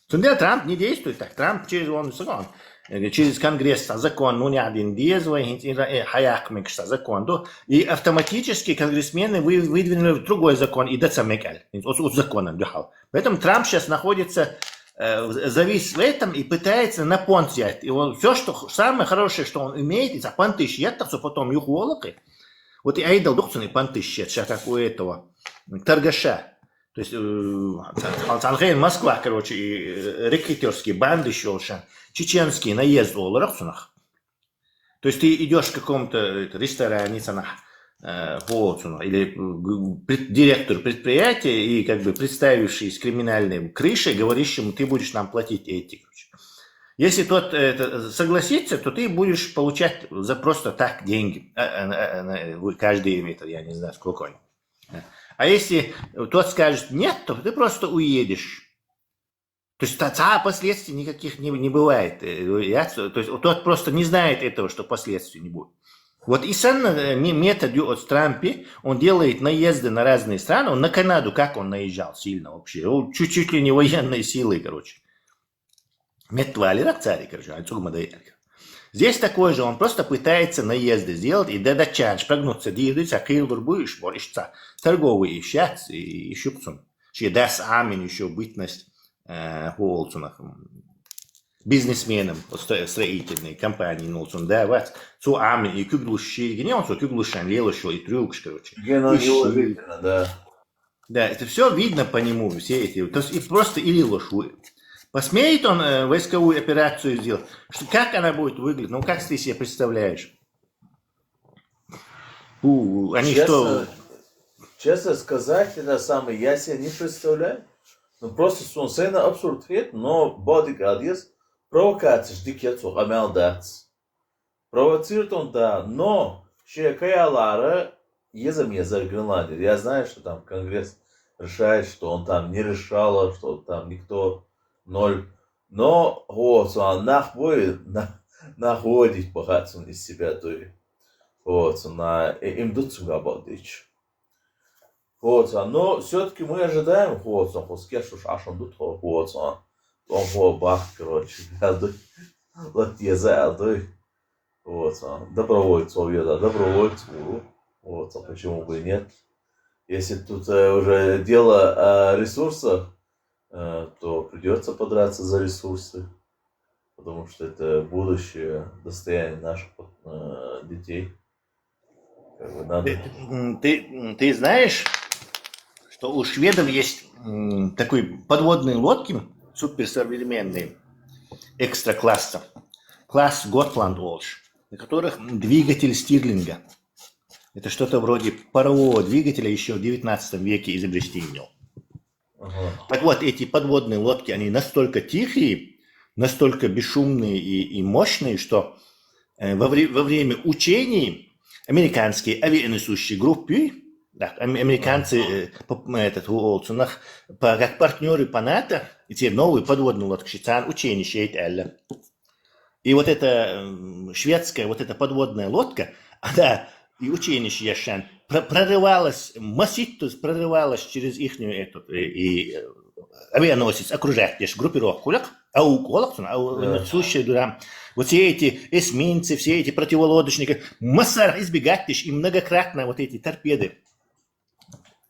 Тогда Трамп не действует так. Трамп через Конгресс закон, ну не один действует, закон, и автоматически конгрессмены выдвинули другой закон, и законом. Поэтому Трамп сейчас находится, завис в этом и пытается на понт взять. И он, все, что самое хорошее, что он умеет, за понты считать, что потом их волокой. Вот и айдал духцаны понты считать, как у этого торгаша. То есть Москва, короче, рекрутерские банды еще, чеченские наезд в Ларахсунах. То есть ты идешь в каком-то ресторане, или директор предприятия, и как бы представивший с криминальной крышей, говоришь ему, ты будешь нам платить эти. Если тот согласится, то ты будешь получать за просто так деньги. Каждый имеет, я не знаю, сколько они. А если тот скажет нет, то ты просто уедешь. То есть последствий никаких не бывает. То есть тот просто не знает этого, что последствий не будет. Вот и сам метод от Трампа, он делает наезды на разные страны. Он на Канаду, как он наезжал сильно вообще? Он чуть ли не военной силой, короче. Здесь такой же, он просто пытается наезды сделать и дадачан, шпрагнуться, двигаться, килдур будешь, борешься, торговые ищать и щупцун. Че даст амин еще бытность бизнесменам, строительной компании, нолцун давать, цу амин и кюглуши, не он цу кюглушан, лелошо и трюкш, короче. Да. Да, это все видно по нему, все эти, то есть и просто или лошу. Посмеет он войсковую операцию сделать? Как она будет выглядеть? Ну, как ты себе представляешь? Они честно сказать, это самое, я себе не представляю. Ну, просто сонсейна абсурд хет, но бодигадис провокация ждикетсу амелдац. Провоцирует он, да, но Каялара езам-езар Гренландия. Я знаю, что там Конгресс решает, что он там не решал, что там никто... 0. Но вот, находить богатство из себя, то есть, вот, им дут сюда балдич. Вот, но все-таки мы ожидаем, вот, он скажет, что аж он дут, вот, он бах, короче, вот, добровольцев, вот, почему бы и нет. Если тут уже дело о ресурсах, то придется подраться за ресурсы, потому что это будущее достояние наших детей. Ты знаешь, что у шведов есть такой подводные лодки суперсовременные, экстра-класса, класс Готланд Волш, на которых двигатель Стирлинга. Это что-то вроде парового двигателя еще в 19 веке изобрести имел. Так вот, эти подводные лодки, они настолько тихие, настолько бесшумные и мощные, что во время учений американские авианесущие группы, да, американцы как партнеры по НАТО, эти новые подводные лодки, учения считают Элля. И вот эта шведская вот эта подводная лодка, она и учение Яшан прорывалась, массив прорывалась через их и авианосец окружает лишь группировку, а у колок, вот все эти эсминцы, все эти противолодочники, массар избегать лишь и многократно вот эти торпеды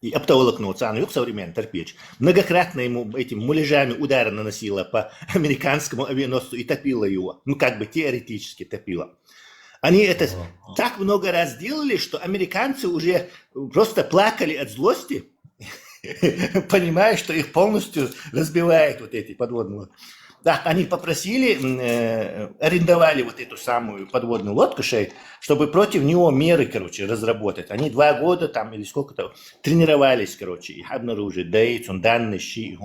и оптоволокно, юг современный торпеч, многократно ему этим муляжами удары наносила по американскому авианосцу и топила его, ну как бы теоретически топила. Они это так много раз делали, что американцы уже просто плакали от злости, понимая, что их полностью разбивает вот эти подводные. Да, они попросили, арендовали вот эту самую подводную лодку, чтобы против него меры, короче, разработать. Они 2 года там или сколько-то тренировались, короче, и обнаружили, данные щи,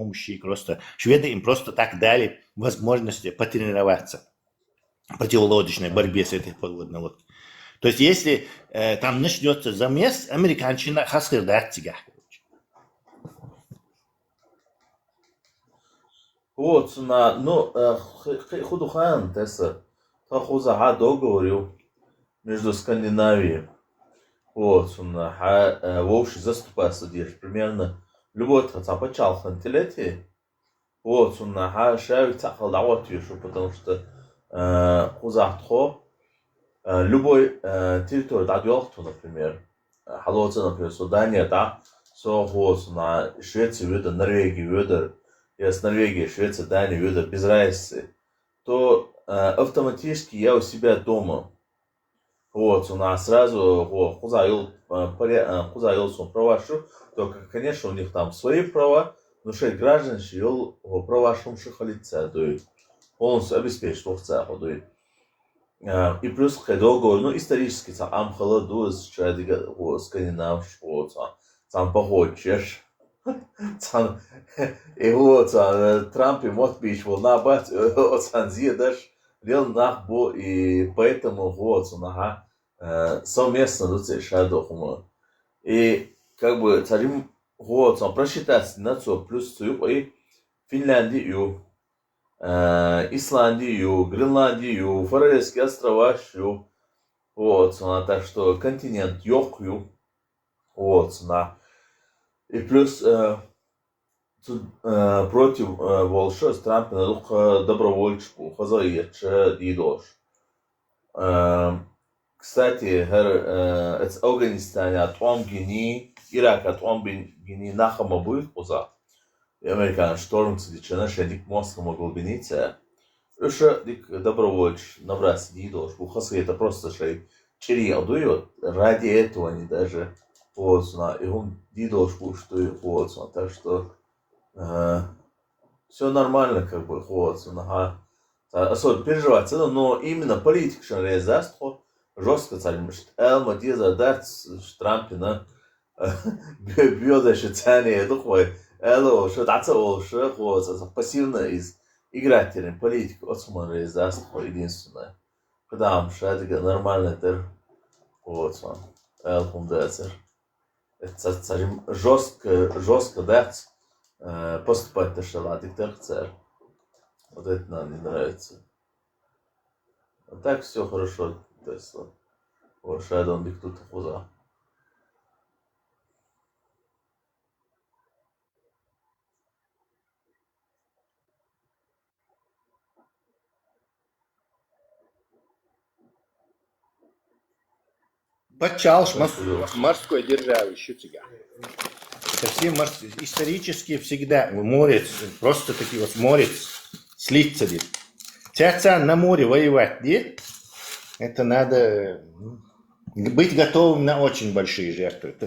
просто шведы им просто так дали возможность потренироваться в противолодочной борьбе с этой подводной лодкой. То есть, если там начнется замес, американчина хасхырдат тебя. Вот, Худухан, Тесса, Тахузаха договорил между Скандинавией. Вот, в общем, заступается здесь примерно любой тацапачал хантилети. Вот, шавик цахал даватью, потому что Хузахтхо любой территории, да, Дюлхту, например, Халоца, например, Судания, да, на Швеции, вида, Норвегии, вида, с Норвегии, Швеция, Дания, вида, без разницы, то автоматически я у себя дома. Вот, у нас сразу Хузаил права, то, конечно, у них там свои права, но 6 граждан, что права шумших лица, то есть полностью обеспечит в целом. И плюс договор, исторически, там Амхала дуэс, скандинав, там погодчеш, там и вот Трамп и Мотбич был набат, от Санзи даже лел нахбо, и поэтому вот совместно дуцы шадохума. И как бы царим вот просчитать нацию плюс и Финляндию, Исландию, Гренландию, Фарерские острова, вот, так что континент Йохью, вот, и плюс против Волши с Трампа добровольчку, хозяйче дидош. Кстати, это Афганистане от Омгини, Ирак от Омгини нахама будет поза. И американ штормцы дичина, что дик мозгом глубинице. Еще дик добровольч набрать дидош. Бухасы это просто что чири одует. Ради этого они даже вот и он дидош что вот так что все нормально как бы вот особенно переживать, но именно политика что реализация жестко царим. Элма диза дать Трампина бьет цене духой. Эло, что даться что вот пассивно из игрателем политику отсюда реализация единственное. Когда что это нормально это вот элком дается. Это царим жестко дать поступать то что диктор царь. Вот это нам не нравится. А так все хорошо, Тесла. Вот Шайдон диктует хуза. Почалш морской державы, щутига. Это все исторически всегда морец, просто такие вот морец слиться дед. Тяца на море воевать дед, это надо быть готовым на очень большие жертвы.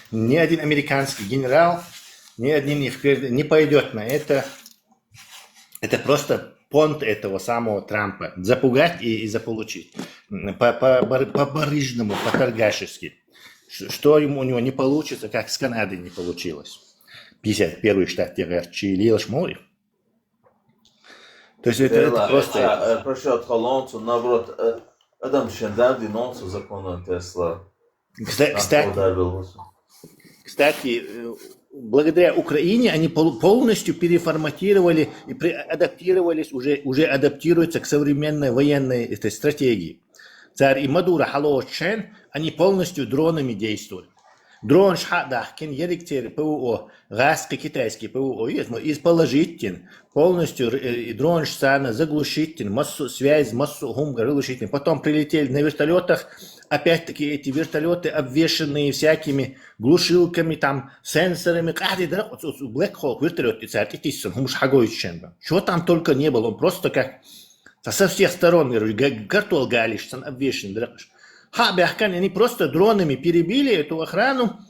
Ни один американский генерал, ни один не пойдет на это. Это просто понт этого самого Трампа. Запугать и заполучить. По-барыжному, по-торгашески. Что у него не получится, как с Канадой не получилось. 51-й штат Чилилш море. То есть это просто... Прошу от Холландцу, наоборот, Адам Шендар динонцу закона Тесла. Кстати, благодаря Украине они полностью переформатировали и адаптировались, уже адаптируются к современной военной этой стратегии. Царь и Мадура Халошчен, они полностью дронами действуют. Дрон Шхадахкин, Еректер, ПВО, Гаска, китайский ПВО, из положительный, полностью дрон Шсана, заглушительный, массу связь, массу глушительный. Потом прилетели на вертолетах, опять-таки эти вертолеты обвешанные всякими глушилками, там, сенсорами. Black Hawk вертолет, чего там только не было, он просто как со всех сторон, гартол галиш, обвешенный. Они просто дронами перебили эту охрану,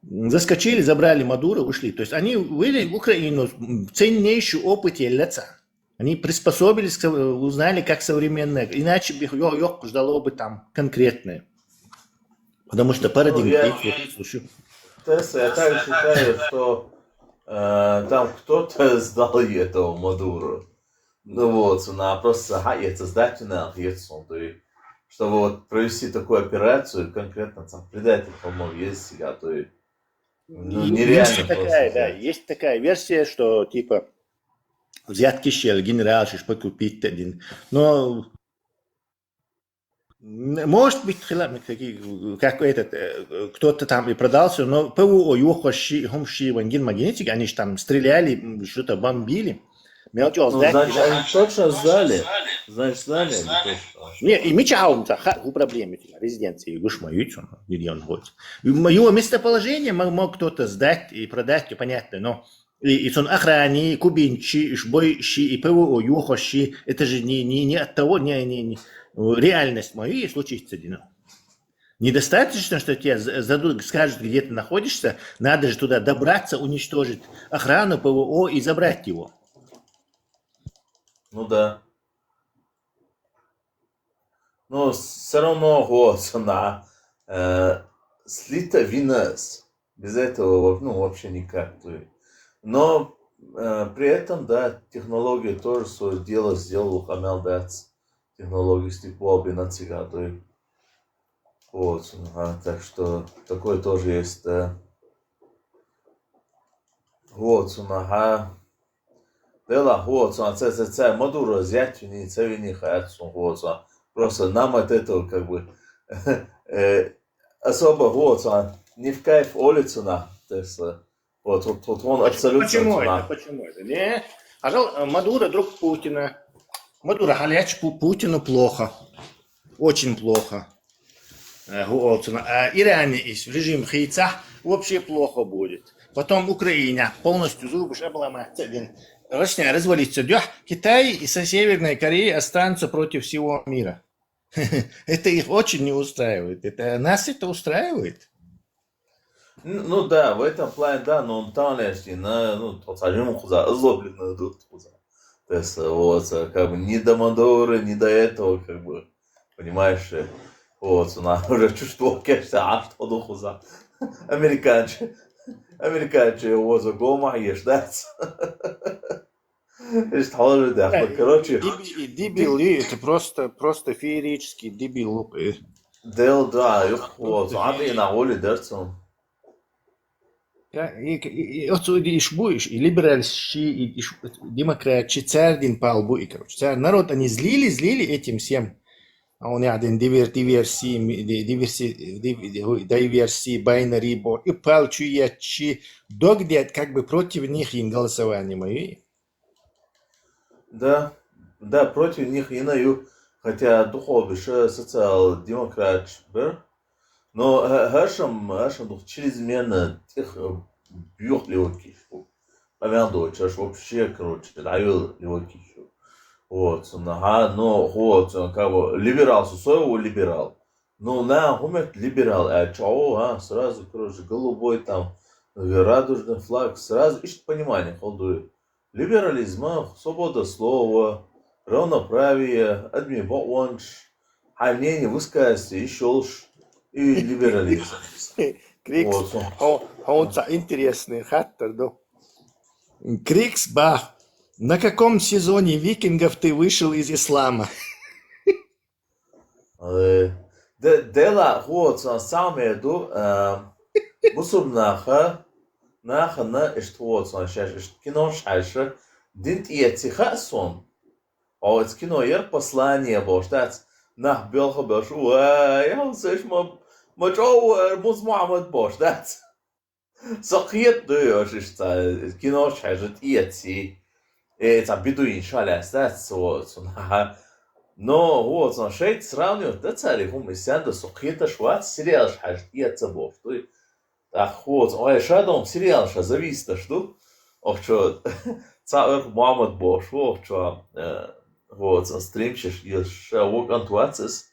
заскочили, забрали Мадуро, ушли. То есть они вывели в Украину ценнейший опыт лица. Они приспособились, узнали, как современное. Иначе бы их ждало бы там конкретное. Потому что парадигма... Я так считаю, что там кто-то сдал этого Мадуру. Ну вот, она просто это сдать на чтобы вот провести такую операцию, конкретно там предатель, по-моему, есть всегда, то есть нереально такая, да, есть такая версия, что типа взятки щел, генерал, чтобы купить один. Но может быть, как этот, кто-то там и продался, но ПВО, Юхоши, Хомши, Вангин, Магнетик, они же там стреляли, что-то бомбили. Ну, значит, они точно сдали. Значит, сдали они точно. Не, и мечаум, у проблемы резиденции, гушмаюцу, где он ходит. Его местоположение мог кто-то сдать и продать, понятно, но и сон охране, кубинчи, шбойщи, и ПВО, Юхоши, это же не от того, не реальность мою и случится. Недостаточно, что тебе скажут, где ты находишься, надо же туда добраться, уничтожить охрану, ПВО и забрать его. Ну да. Но все равно вот она слита винес. Без этого вообще никак. Но при этом, да, технология тоже свое дело сделала Хамел Дац. Технологии степо бинацика. Вот, так что такое тоже есть, да. Вот, Дела, вот, це Мадуро взять, це він не хается, вот, просто нам от этого как бы особо, вот, не в кайф улицу, вот, тут он абсолютно... Почему это? Не, Мадуро друг Путина. Мадуро халяч Путину плохо, очень плохо. А Иране и режим Хейца вообще плохо будет. Потом Украина полностью зубы обломать. Россия развалится. Китай и со Северной Кореей останутся против всего мира. Это их очень не устраивает. Нас это устраивает. Ну да, в этом плане, да, но он там тот самый озлобленный дух. То есть, вот, как бы не до Мадуры, не до этого, как бы, понимаешь, вот, она уже чувствовала, конечно, что духу за американцы, его за гома ешь, короче. Дебил, это просто феерический дебил. Да, вот, и на воле дерцом. И шбуешь, и либеральщи, и демократчи, царь дин пал буй, короче. Царь, народ, они злили этим всем. А он один диверсии, байнери, и пал чуячи, догдят как бы против них им голосование мои. Да, против них инаю, хотя духовише социал-демократ был, но Хашем чрезмерно тех бьет легкий, помянду, вообще, короче, даю легкий. Вот, но вот, как бы, либерал, своего либерал. Ну, умеет либерал, сразу, короче, голубой там, радужный флаг, сразу ищет понимание, холдует. Либерализм, свобода слова, равноправие, админбонж, мнение высказывается, еще и либерализм. Крикс, он интересный, хаттер, да. Крикс, бах. На каком сезоне викингов ты вышел из ислама? Дела, вот, самое, мусульмаха, на что кино шайше, динт и этихасон, а вот кино послание боштать, на белха бош, я слыш мачо музмамад боштать. Сахиет даешь, что кино шайше и это бедуин шалястать, вот, но вот, шейт сравнивать, да царь, мы сяду, сахиета шват, сериал шайше и это бош, так вот, шадом сериал ша зависит, что, что царь Мухаммад Бош, что вот стримчишь и шавок антуацис,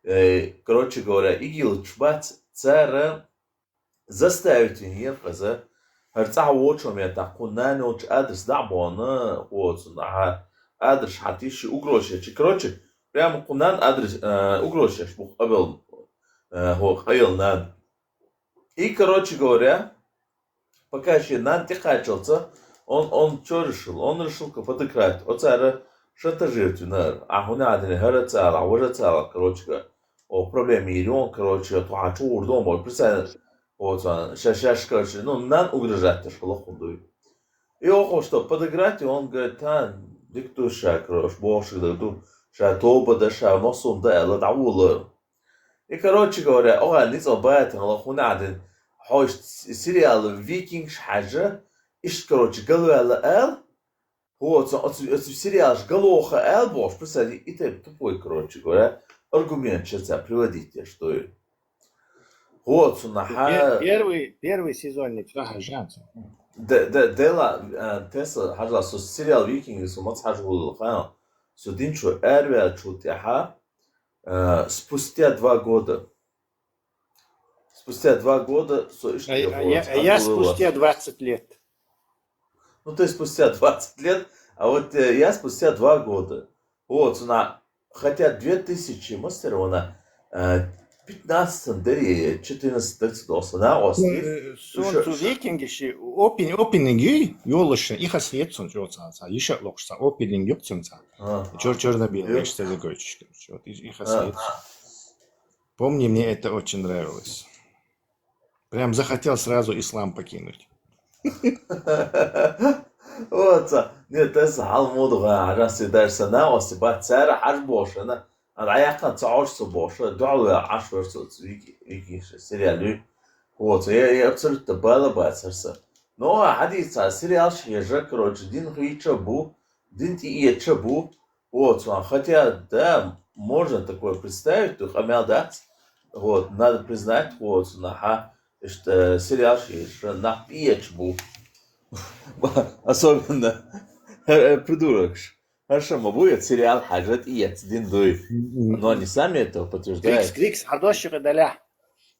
короче говоря, игил чбать царя заставить не фаза, харца вот что мне так кунан уч адрес дабона, вот адрес хатиши угрозишь. Короче, прямо кунан адрес угрозишь, бухабел хаил над. И, короче говоря, пока еще над тихачился, он что решил? Он решил подыграть. Вот это шантажировать, а он один герцал, а уже цел, короче говоря. О проблеме или он, короче, то а чур дома, представь, вот он, сейчас, короче, ну, нам угрожать, что лоху дует. И он что, подыграть, и он говорит, диктуша, короче, больше, ша тоба, да, ша носом, да, ладаула. И, короче говоря, не забывайте, лоху надо, хош, сериал «Викинг» шхажа, иш, короче, галуэла вот, сериал «Галоха эл», больше, представь, и ты тупой, короче говоря, аргумент сейчас приводите, что вот первый сезон не хажанцу. Дела Тесла хажла со сериал Викинги со мац хажгул хан. Судинчу эрвя чутяха спустя 2 года. Спустя 2 года я спустя 20 лет. Ну ты спустя 20 лет, а вот я спустя 2 года. Вот хотя 2000 мастеров на 15 деревья 14 доса на остров. Солнцу викинги опенинги юлышын их освет солнце еще локса опенинг yok солнца. Черно-белый, что за гочка. Вот их освет. Помни, мне это очень нравилось. Прям захотел сразу ислам покинуть. Вот, нет, это halmodu раз дальше на оси бацара аж больше أنا عيقنا تعرش صباح دعوة 10 ويجي سريالي هو هي أكثر تبالة بعثرسة но حديث سريال شيء короче دين خيشة بو دين تيجي تشبو вот хотя да можно такое представить то хамел дать вот надо признать вот что сериал шире на пьечбу особенно придурок. Хорошо, будет сериал Хаджат и Яцдин Дуев. Но они сами этого подтверждают. Крикс, Хардошика Даля.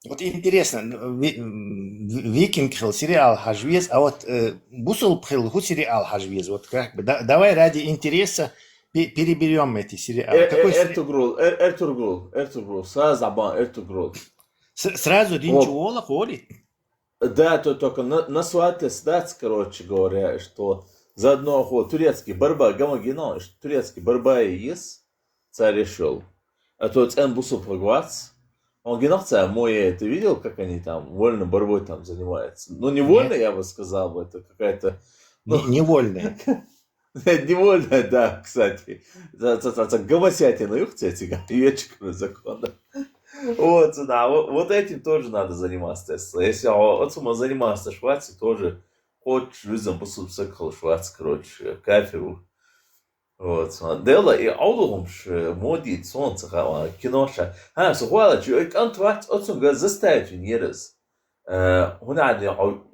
Вот интересно, Викинг хил сериал Хаджвез, а вот Бусул хил сериал Хаджвез. Вот как бы давай ради интереса переберем эти сериалы. Эртугрул, Сазабан, Эртугрул. Сразу Динчуола ходит? Да, то только на свате сдать, короче говоря, что заодно турецкий барба гомогено, турецкий барба и есть, царь решил. А тот Энбусу Пагвац, он геноцид мой, ты видел, как они там вольно борьбой там занимаются? Ну, невольно, я бы сказал, это какая-то... Невольная. Невольная, да, кстати. Гомосятина, ух ты, эти вечерные законы. Вот, да, вот этим тоже надо заниматься. Если отсюда заниматься Швецией, тоже хочешь жизнь посудить Швеции, короче, кафедру. Вот, дело и аудумш моди солнце киноша. Сухвала, чуть антват отсюда заставить нерез. هنا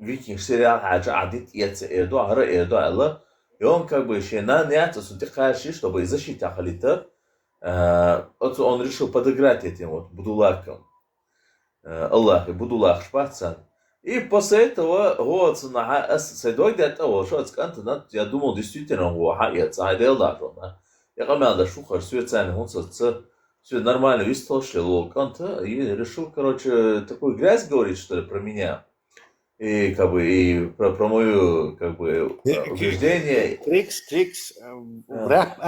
викинг сериал حاجة عديد يتعدوا الله يوم как бы еще на нет сутихаши, чтобы защитить ахалита. Он решил подыграть этим вот будулакам. Аллах и будулах шпацан. И после этого вот сойдой до того, что я думал действительно я цайдел даже. Я говорил, да шухар все цены, он все нормально выстроил канта и решил, короче, такую грязь говорить, что ли, про меня. И как бы и про мою как бы убеждение. Трикс, враг,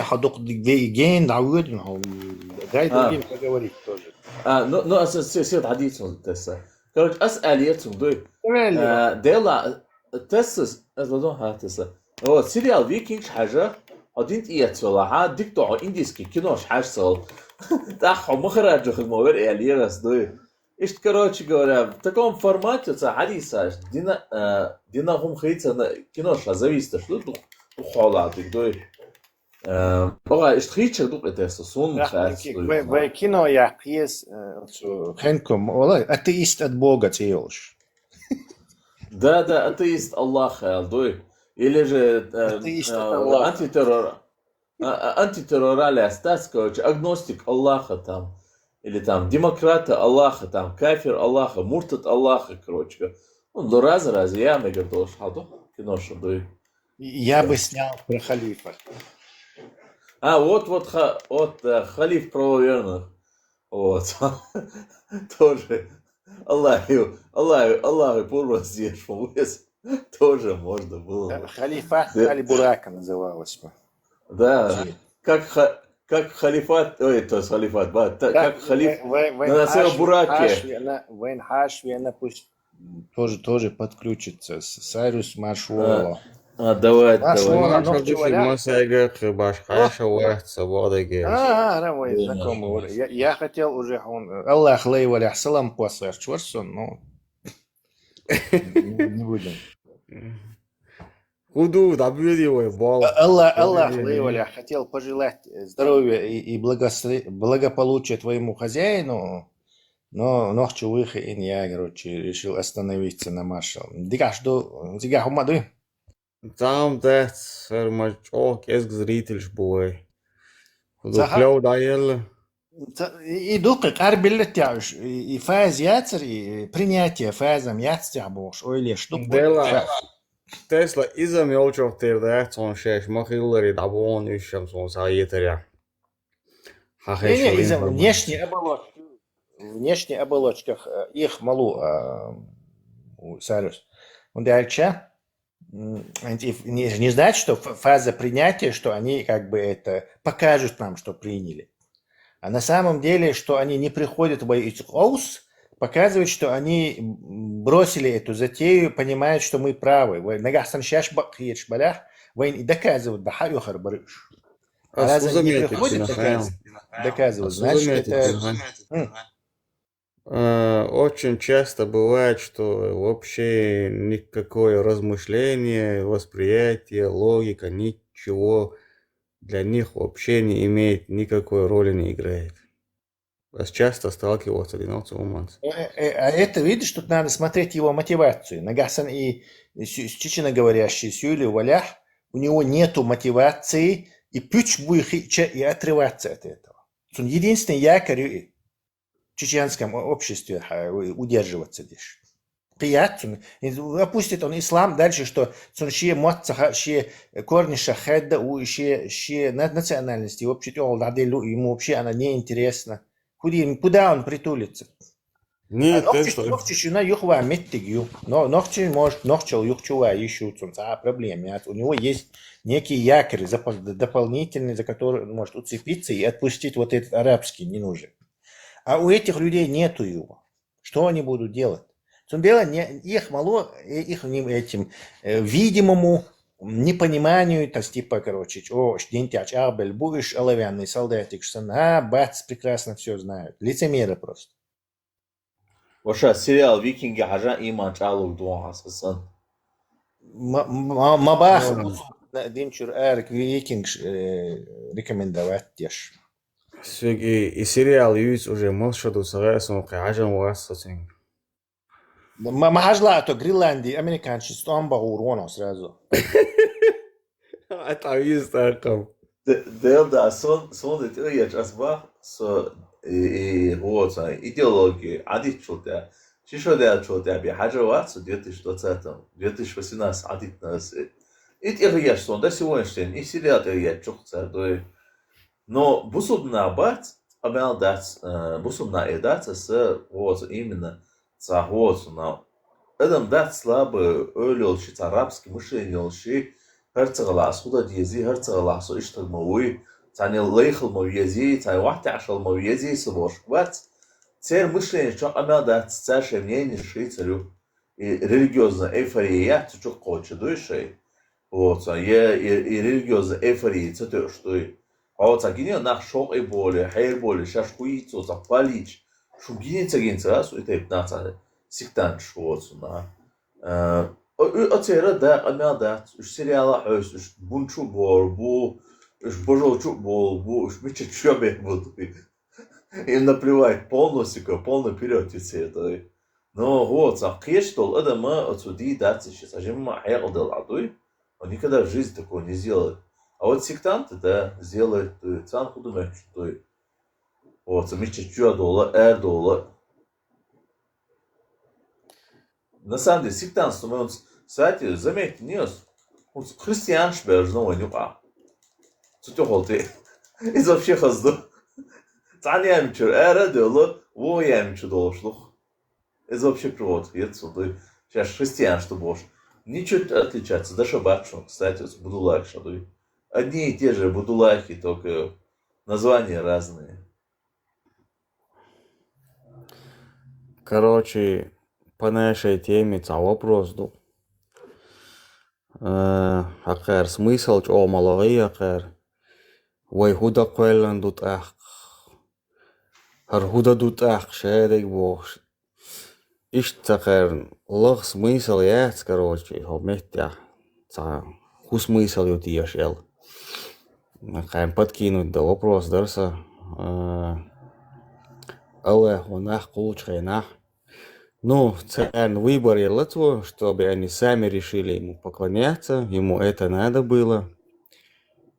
ходок гейн, дай другим поговорить тоже. Ну, все hadithun tessa. Короче, ас'алиятун дой. Дела тесса, тесса. Вот сериал Викинг حاجة один иятсола, диктор индийский кино حاجة. Так, махараджа хмовер алирас дой. И, короче говоря, в таком формате, Хариса, Динахум Хейца, кино зависит, что тут ухолады, дой. Пора, что Хейча, тут это сон. В кино я пьес, Хенком, атеист от Бога теешь. Да, атеист Аллаха, дой. Или же антитерроралия, стать, короче, агностик Аллаха там. Или там демократы Аллаха, там кафир Аллаха, муртат Аллаха, короче. Ну, я мне говорю, что кино, что я бы снял про халифа. Вот халиф правоверных. Вот. Тоже. Аллах, пурва здесь, тоже можно было бы. Халифат Аль-Бурака называлось бы. Да, как халифат, то есть халифат, как халиф на своем бураке. Вейн Хашви, пусть тоже подключится. Сайрус Маршуола. Давай. Я хотел уже, Аллах лейваля салам послать, Чворсон, но не будем. Аллах лейваля хотел пожелать здоровья и благополучия твоему хозяину, но ночью выход я, решил остановиться на маршал. Дига хумады. Там дать мальчок из зритель бой. Клеу даел. И дукак арбилет тяж и фаз яцер и принятие фазом яцер бош ойле штук. Tesla изам ёлчов тердат сон шеш махиллери дабон ишам сон саитеря. Не, внешней оболочках их малу Сарус. Он дальше не знать, что фаза принятия, что они как бы это покажут нам, что приняли. А на самом деле, что они не приходят в Оус, показывает, что они бросили эту затею, понимают, что мы правы. Вы доказывают, а раз они не приходят доказывать, значит, это... Очень часто бывает, что вообще никакое размышление, восприятие, логика, ничего для них вообще не имеет, никакой роли не играет. Вас часто сталкивался с умом. А это, видишь, тут надо смотреть его мотивацию. Нагасан и чеченоговорящий Сюли Валях, у него нету мотивации и путь будет и отрываться от этого. Он единственный якорь в чеченском обществе удерживаться здесь. Опустит он ислам дальше, что корни шахеда у национальности ему вообще она не интересна. Куда он притулится? Нет, проблема. У него есть некий якорь дополнительный, за который он может уцепиться и отпустить вот этот арабский не нужен. А у этих людей нету его. Что они будут делать? Их мало, их этим видимому непониманию, то есть типа, штентяч, арбель, будешь оловянный солдатик, бац, прекрасно все знают. Лицемеры просто. Вообще, сериал «Викинги» хажа иман чалук дуан хасасан. Мабах, димчур эрк «Викингш» рекомендовать тешь. И сериал «Юиц» уже молчаду сарайсом хажам уассасин. Махажла, то Гренландии, американцы, стомбагур, вон сразу. Это есть таком. Да, смотрит, я асбах с идеологией, адит чултя. Чишо да чултя би хажават в 2020-2018 адит нас. Это я что, до сегодняшнего дня, и сериал я чухца, но бусубна бат, обял дать, бусубна эдат с именно на этом дать слабо ölülşi арабский мышление هرتغلاس خدا ديزي هرتغلاس اشتغل موي تاني ليخل مويزي تاني واحد عشر مويزي سبوش وات تير مышление что амел дать цаше мнение шицарю и религиозная эйфория то что хочет душе вот и религиозная эйфория то что а вот агине нах шок и боли хайр боли шашкуицо запалить Шугинец агентство, это пятнадцать сектант швоцуна. Отсюда да, амелда, сериала, бунчу бол, божочу бол, мечет шабе буду. Им наплевать полностью, полный вперед это. Но вот, а кештол, это мы отсюда дать сейчас, а же мы хайрдал адой, он никогда в жизни такого не сделает. А вот сектанты, да, сделают, цан худумек, что вот, замечать $1, $2. На самом деле, сектантство, мы, кстати, заметьте, не христиан шбер, но не па. Что ты Из вообще хазду. Цан ямчур, радиоло, во ямчур должлух. Из вообще привод, сюда. Сейчас христиан, что боже. Ничего отличается. Да шабатшу, кстати, будулак шадуй. Одни и те же будулахи, только названия разные. Короче, по нашей теме вопрос был. Акар смысл, что малый акар. Вай худа квелан тут ах. Хар худа тут ах, шерик бог. Иштакар лох смысл яц, короче, хомеття. Ху смысл ютияш ел. Акаем подкинуть да вопрос дарса. Але онах кулчхайнах. Ну, царь выбор Латву, чтобы они сами решили ему поклоняться, ему это надо было.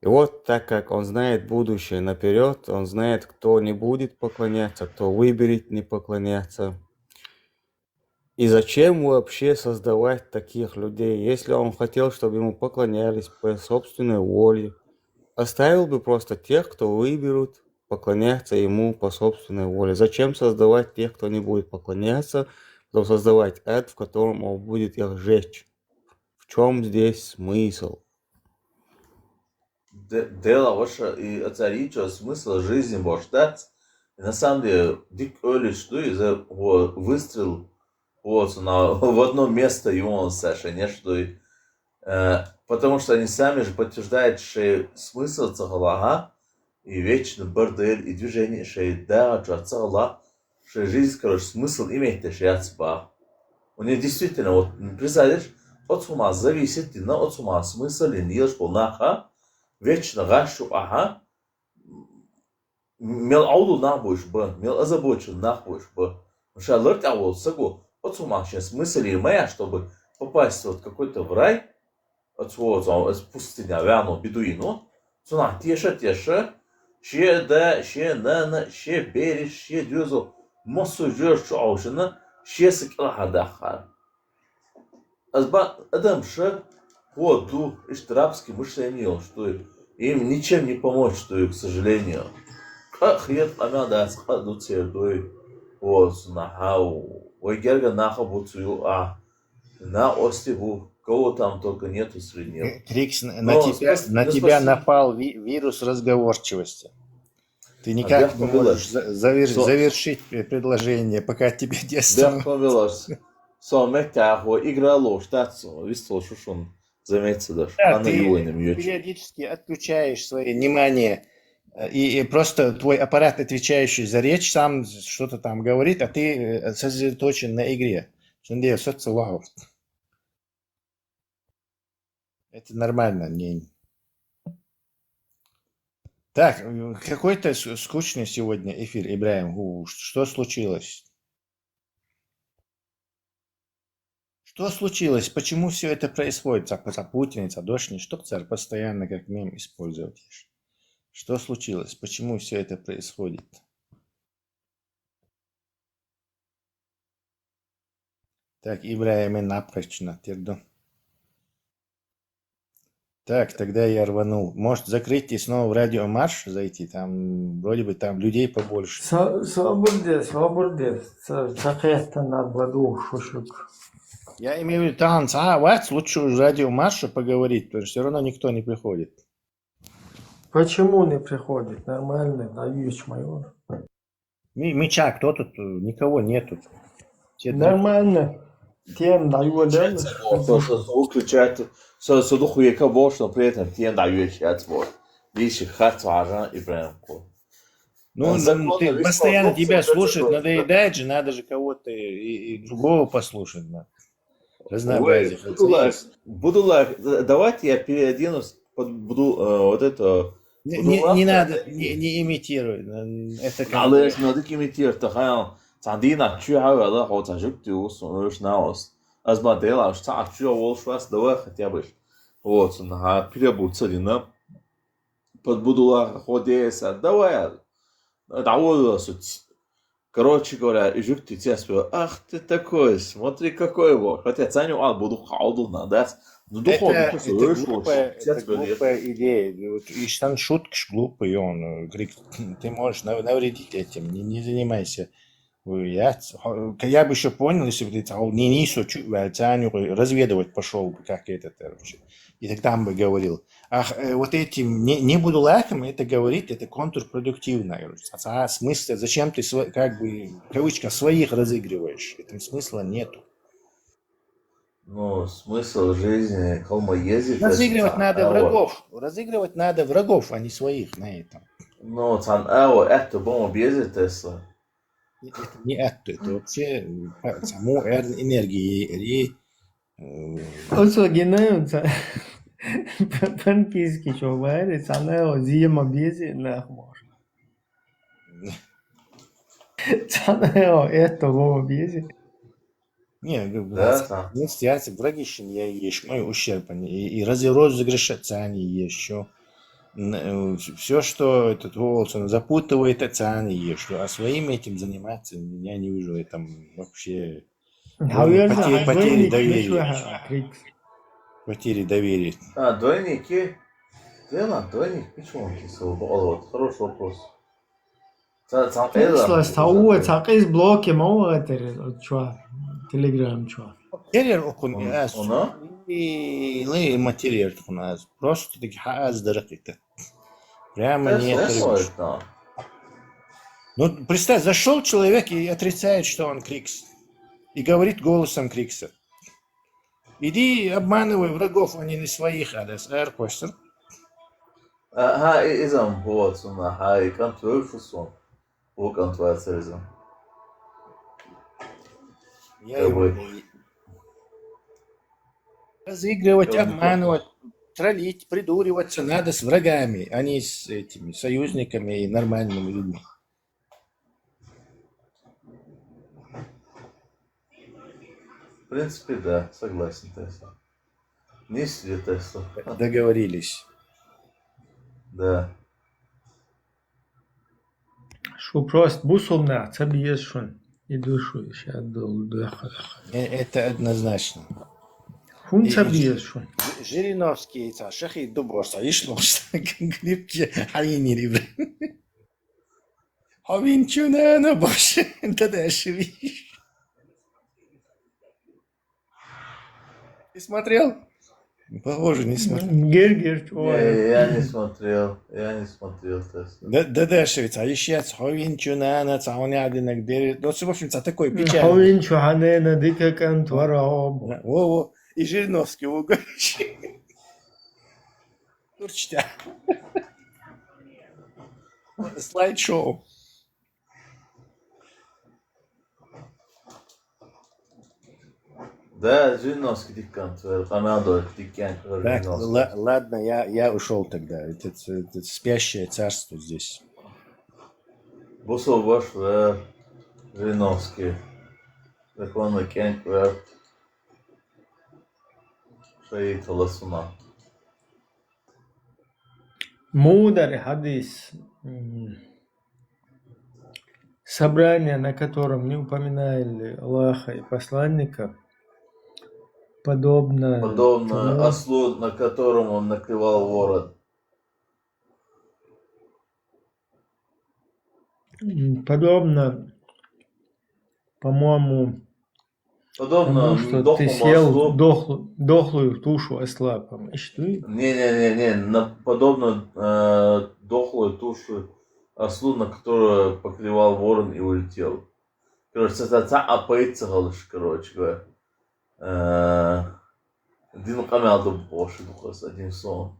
И вот так как он знает будущее наперед, он знает, кто не будет поклоняться, кто выберет не поклоняться. И зачем вообще создавать таких людей, если он хотел, чтобы ему поклонялись по собственной воле? Оставил бы просто тех, кто выберут поклоняться ему по собственной воле. Зачем создавать тех, кто не будет поклоняться, потом создавать ад, в котором он будет их жечь? В чем здесь смысл? Дело ваше и царича смысл жизни может дать. И на самом деле, дик Олич, что из-за выстрел вот, в одно место ему совершенно, что потому что они сами же подтверждают, что смысл цахалага и вечный бордель, и движение, что да, цахалага, что жизнь, короче, смысл имеет, что я цбах. У них действительно, вот, представляешь, от ума зависит, на от ума смысл, и не ешь полнаха, вечно гашу, ага, мел ауду нахбуешь бы, мел озабочен нахбуешь бы. Что лырт аул сагу, от ума сейчас смысл и моя, чтобы попасть вот какой-то в рай, от пустыня, вяну, бедуину, цуна, теша, ще да, ще нана, ще берешь, ще дюзу, мосу жёшь аушина, ще сакилахадахар. Азба адамша, ходу, рабское мышление, что им ничем не помочь, что, к сожалению. Как хрет амяда схаду цердой, вот, нахау, ой, герга нахабуцию, на остиву, кого там только нету среднего. Крикс, на тебя напал вирус разговорчивости. Ты никак не можешь завершить предложение, пока тебе детство. Да, повелось. Сомекахо играло, штатцу, вистол шушун, заметьте даже. Да, ты периодически отключаешь свое внимание, и просто твой аппарат, отвечающий за речь, сам что-то там говорит, а ты сосредоточен на игре. Это нормально. Так, какой-то скучный сегодня эфир, Ибраим. Что случилось? Что случилось? Почему все это происходит? Путиница, дождь, что царь постоянно как мем использовать? Что случилось? Почему все это происходит? Так, Ибраим напрачно, терду. Так, тогда я рванул. Может, закрыть и снова в радиомарш зайти? Там вроде бы там людей побольше. Свободец. Я имею в виду, там, лучше в радиомарше поговорить, потому что все равно никто не приходит. Почему не приходит? Нормально, даешь майор. Меча, кто тут? Никого нету. Нормально. Тем даю, да? Выключать. Содуху яка больше, но при этом тем даю отбор. Видишь, хат важен и прям. Ну, ты постоянно тебя слушать, надоедает же, надо же кого-то и другого послушать. Разнообразие. Буду лайк. Давайте я переоденусь, буду вот это... Не надо, не имитируй. Это как... Але надо имитировать, так Сандина, чуя, да, хоть ажуктю, уж наос. Азмадела, что чуя, волшвас, давай хотя бы. Вот, на перебудется лина. Подбудула ходеса, давай. Давай, короче говоря, ажуктю тебя спел. Ах ты такой, смотри какой его. Хотя ценю, буду халду надать. Ну, духовно, просто Это слушать, глупая идея. Вот, и сам шуткаш глупый, он говорит, ты можешь навредить этим, не занимайся. Я бы еще понял, если бы ты не сочу, разведывать пошел бы, как это, короче. И тогда бы говорил. Ах, вот этим не буду лайком, это говорить, это контрпродуктивно. А смысл, зачем ты, как бы, в кавычках, своих разыгрываешь? Этого смысла нету. Ну, смысл жизни, холма ездит. Разыгрывать надо врагов. Разыгрывать надо врагов, а не своих на этом. Ну, это бомба ездит Тесла. Это не это вообще саму энергии. Особенно по-английски что говорит, она зима бези нахмур. Она это бомба бези. Не, врагищен я есть, мой ущерб, и розыгрышаться они еще. Все, что этот Уолсон запутывает, это они есть. А своим этим заниматься я не вижу там вообще потери доверия. Потери доверия. Двойники? Двойник? Почему он кисел? Хороший вопрос. Слава, цакис блоки мауатер, что? Телеграм, что? Телер окун и материал у нас. Просто такие дорогие. Прямо нет. Ну, представь, зашел человек и отрицает, что он Крикс. И говорит голосом Крикса. Иди обманывай врагов, а не своих, Адес. Эрпостер. Изам Уолсона, хай контрольфусон. О контрольфусон. Разыгрывать, обманывать, троллить, придуриваться надо с врагами, а не с этими союзниками и нормальными людьми. В принципе, да, согласен, Тесла. Не себе Тесла. Договорились. Да. Что просто бусумна, цабиес шон. И душу сейчас Это однозначно. Хун цабиес шон. Жириновский, шахи дубоса, и шлоса, грибки, хайни рибы. Хавинчуна на боше, тогда шевиш. Ты смотрел? Похоже, не смотрел. Гергер, Я не смотрел, Тесла. Да, шевица, а еще хавинчуна на цаунядинок дерет. Ну, в общем-то, такой печальный. Хавинчуна на дика контора. Во-во. И Жириновский угощий. Турчтя. Слайд-шоу. Да, Жириновский диккант, Ромалдо диккант. Так, ладно, я ушел тогда. Это спящее царство здесь. Бусов ваш Жириновский. Законный кент шаит Ласуна. Мудрый хадис. Собрание, на котором не упоминали Аллаха и посланника, подобно ослу, на котором он накрывал ворот. Подобно, по-моему, тому, что ты съел дохлую тушу осла, помнишь? Не, подобно дохлую тушу ослу, на которую поклевал ворон и улетел. Короче, это апейца галыш, короче говоря. Один камел дубош, один сон.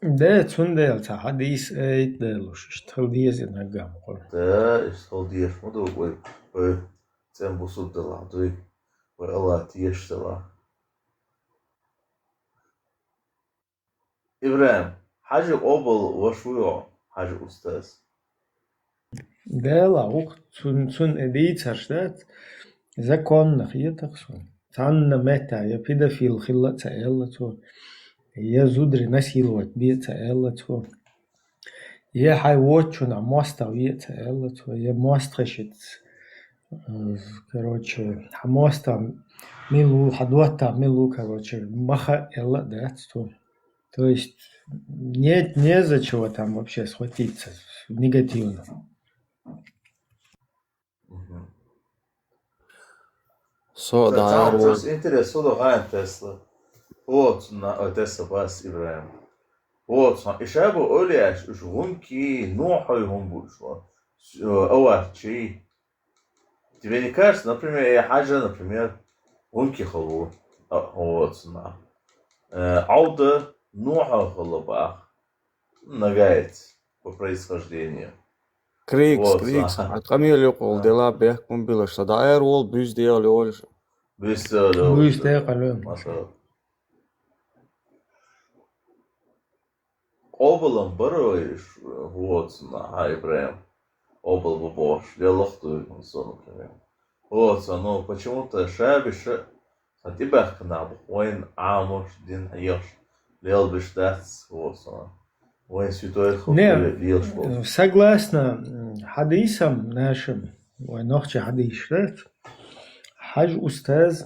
Да, цундел, хадис эйтлуш, что диез нагам. Да, что диез, муду ой, тем бусуд дала, дуй, ой, Аллах тиеш дала. Ибраим, хаджи обл вашуё, хаджи устаз. Да, лаук, цун эдицаш, да, законных, я так сон. Цанна мета, я педофил, хилла цаэлла, цо. Я зудри насиловать, бьет цаэлла, цо. Я хайвотчу на моста, бьет цаэлла, цо. Я мострашец Короче, Хамос там, Милу, Хадуат там, Милу, короче, Маха Элла, да, то есть нет, не за чего там вообще схватиться негативно. So, tas interesi o da Tesla. Вот на Tesla бас Ибраим. Вот, إشابه أولياش إيش гонки, нохай هم больше. أول شيء. Тебе не кажется, например, я хаджа, например, гонки халу. Вот, на. Ауда, нохай халабах. Нагает по происхождению. Kriiks, et Kamiljuqul dela behkum bilashsa daer ol büzdeyali olish. Büzdey qalın. Обалом бароиш, вот, на Ибраим. Обал бабош, я лохтую, например. Вот, ну, почему-то шабиша, а тебя хнаб, войн амуш, дин айош, лел биштац, вот, войн святой Не, согласно хадисам нашим, ой, нохче хадис, хадж устаз,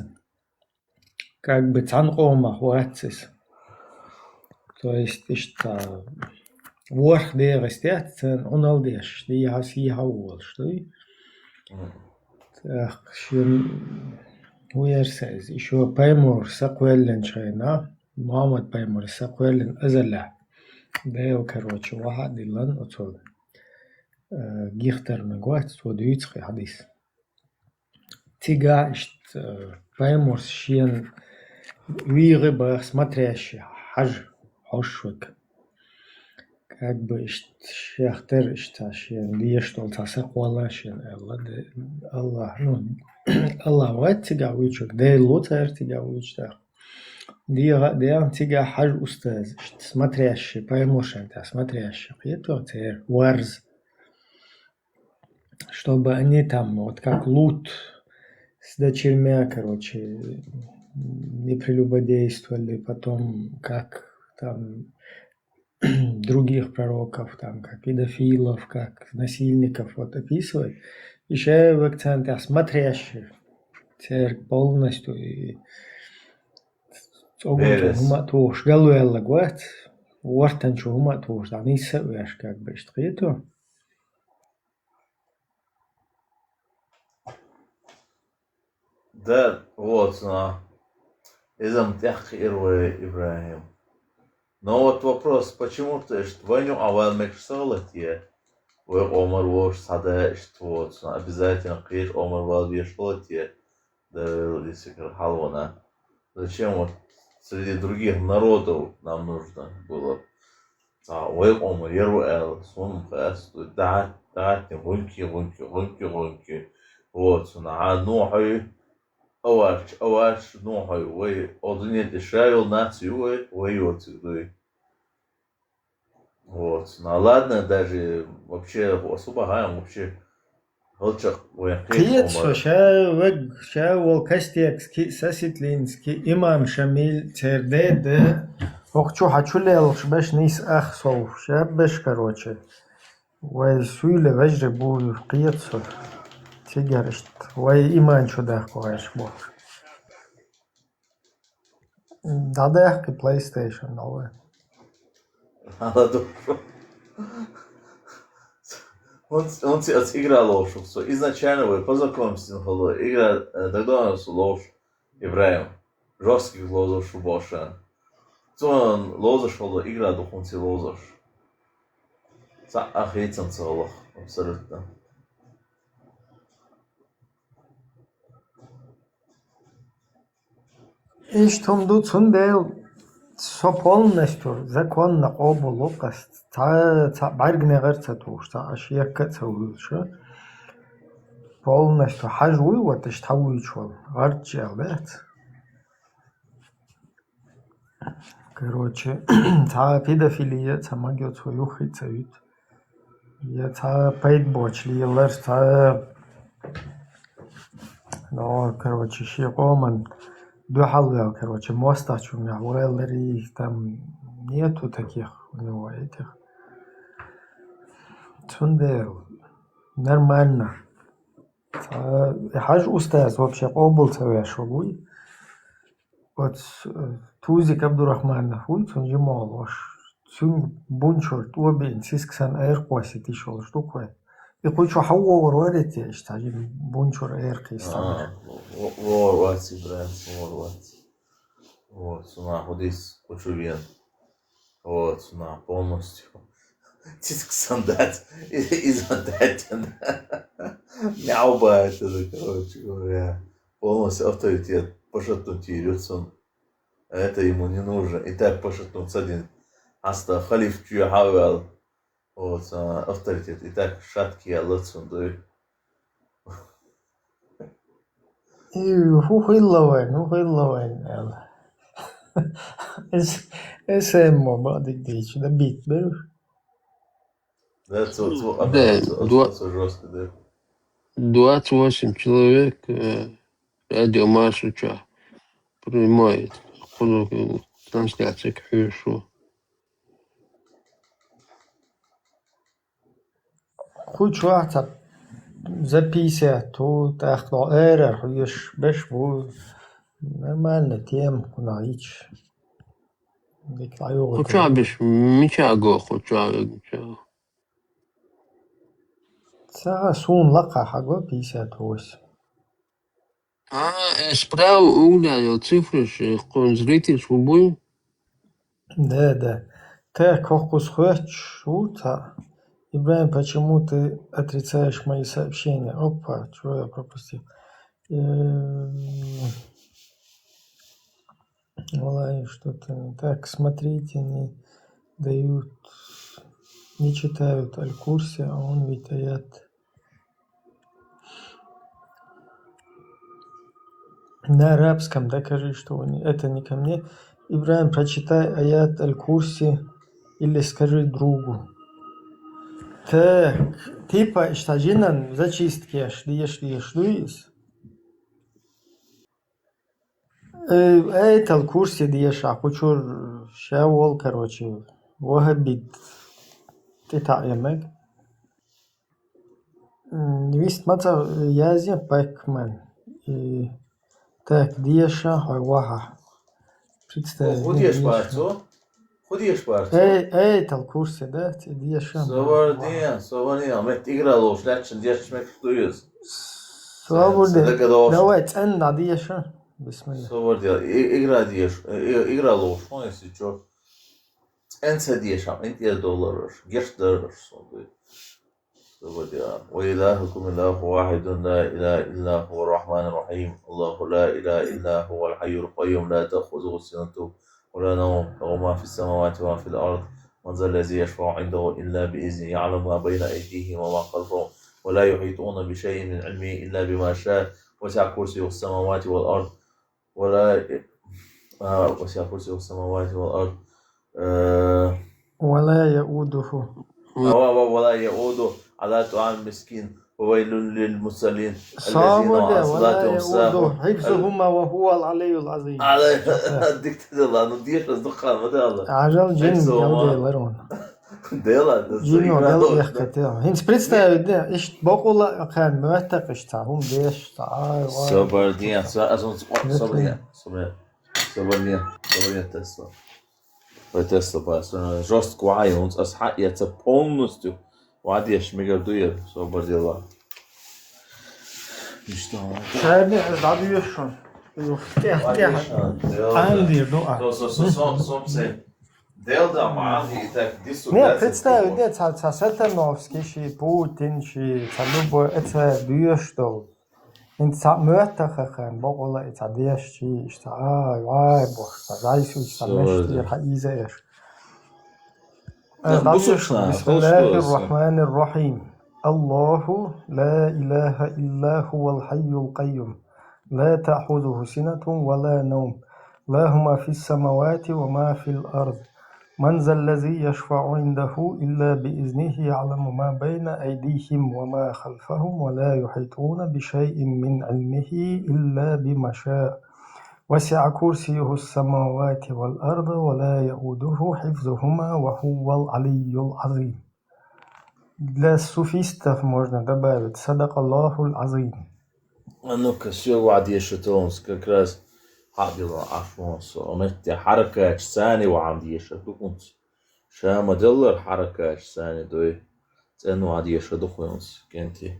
как бы цанқома хуатсис. То есть, что ворх дерестят, он алдеш, die has hier houwel, sтой. Так, hoe says, еще паймур саквеллен чайна, Мухаммад паймур саквеллен азалла. Да, короче, واحد لن أطول جيختر مجوات وديتخي حديث. تيجا إشت паймур شين ويغي بسماتريش حج حشوك. Как бы шехтер ишташин, лиештол тасак валашин, Allah, ну, Allah ват тига вичок, дей лотер тига вичтах. Диан тига хаж устаз, смотрящий, поймушен, смотрящий, это тер варз. Чтобы они там, вот как Лут с дочерьми, короче, не прелюбодействовали, потом как там других пророков, там, как педофилов, как насильников, вот описывает. Еще в акценте смотрящих, полностью и توش قالوا يلا قوات ورتن شو ما توش يعني يسوي ايش كاك باش تقيتو Да, вот, изам тяхи ирве Ибрахим. Но вот вопрос, почему ты войну авал мекшалати, вы Омар вош сада вот, обязательно крит Омар вал вешлати, да, если халвана. Зачем вот среди других народов нам нужно было вы Омар ервел, сум хэс, да, гонки, вот, на нохай, аваш, нохай, вы одни шайл нацию, вы вот, вот, ну ладно, даже вообще особо гаем, вообще Holčak, Kietso, šā volkastieks, sasitlīnski, imam šamil cerdēde, okču hačulēlš beš nīs ahsov, šā beš, короче. Vai sūle vajre būl kietso, cigarisht, vai imanču dēhko vairs būl. Da dēhki PlayStation, nav. Надо душу. Он отыграл ложь. Изначально вы познакомились, игра тогда ложь Ибраим. Жесткий ложь больше. Он ложь игра духовный ложь. Охренительно целых, абсолютно. И что тут сундел со полностью законно оба локаст. Баргне герцатуш, ашьяка цаулша. Полностью хажуй вот иш тавуичвал. Гарчел, да? Короче, та педофилия, та магиот свою хицавит. Я та пейтбоч лилер, та... Ну, короче, щекоман. Духалвел, короче, мостач у меня, уэллери, там нету таких у него этих. Цундел, нормально. حاج أستاذ вообще قابل سوي شغوي вот Тузик Абдурахман нахуй сон жимал ваш сун бунчор туабин сисксан аирқоси тишол штукой и хочу хауа ворварите штажин бунчор аирқистан Ворвати, брат, ворвати. Вот, сюда, ходис, почувен. Вот, сюда, полностью. Тиск сандать и задать. Мяуба это, короче говоря, полностью авторитет. Пошатнуть Ирюцун. Это ему не нужно. И так пошатнуться один. Аста халиф Чуяхавел. Вот, авторитет. И так шатки Аллацун дают. Хухиллавайн, ела. Эсэммо бадик дичь, да бит берешь? Да, жестко, да. 28 человек радиомассу принимает трансляции хорошо. Хоть واحد за 50, то так эрер, ешь беш бу нормально тем кунаич. Хоча беш мичаго, хоча. Сага сун лака хаго 58. Справа углядел цифры, что зритель свободен. Да. Так, кокус хочешь, шута. Ибраим, почему ты отрицаешь мои сообщения? Опа, что я пропустил? Валай, что-то не так. Смотрите, не дают, не читают Аль-Курси, а он ведь аят. На арабском докажи, что это не ко мне. Ибраим, прочитай аят Аль-Курси или скажи другу. Так, типа, штажинан зачистки шлиеш. Это Аль-Курси диеша, хочу шавол, короче, вахабит. Ты таемек. Вист мата язя пакман. Так, диеша, ваха. Представь. Ходишь парту? Это Аль-Курси, да? Диеша. Совардин. Мет играл, шлячен, дешмек туюз. Свободен. Давай, ценна диеша. Бисмилlah. Совардин. Играл, что если что? Ценца диешам, $1 $10. وإلهكم إله واحد لا إله إلا هو الرحمن الرحيم الله لا إله إلا هو الحي القيوم لا تأخذه سنة ولا نوم له ما في السماوات وما في الأرض من ذا الذي يشفع عنده إلا بإذنه يعلم ما بين أيديهم وما خلفهم ولا يحيطون بشيء من علمه إلا بما شاء وسع كرسيه السماوات والأرض وسع كرسيه السماوات والأرض ولا يؤوده على طعام مسكين وويل للمصلين الذين ولا صلاتهم ساهون حفظهما وهو العلي العظيم Diktatörler, no diyelim dukkan mı diyorlar? Ажал джин делайлар он. Diyorlar. Джин дел яхкател. Хинс представить, да, иш бокула кан муаттак ишта, хум деш та. Собордин, Собордин Тесла. Тесла просто жестко ай, он асхается полностью. وعادي ميجا دوير صوبر ديلا مش تمام شايفني عادي يشون عندي نوع Делда معاهي так дису. Не, представь, где Сатановский, Путин, Салюбо, это дуешь, что in Möterchen, Bogola, it's a dish, why, بسم الله الرحمن الرحيم الله لا إله إلا هو الحي القيوم لا تأخذه سنة ولا نوم له ما في السماوات وما في الأرض من ذا الذي يشفع عنده إلا بإذنه يعلم ما بين أيديهم وما خلفهم ولا يحيطون بشيء من علمه إلا بما شاء وسع كرسيه السماوات والأرض ولا يؤوده حفظهما وهو العلي العظيم. Для суфистов можно добавить «Садак Аллахуль Азим». А ну-ка, все وعد يشتونس как раз حاضر عفونس ومت حركة ثاني وعم يشتونس شام دلر حركة ثاني دوي تانو عاد يشتونس كنتي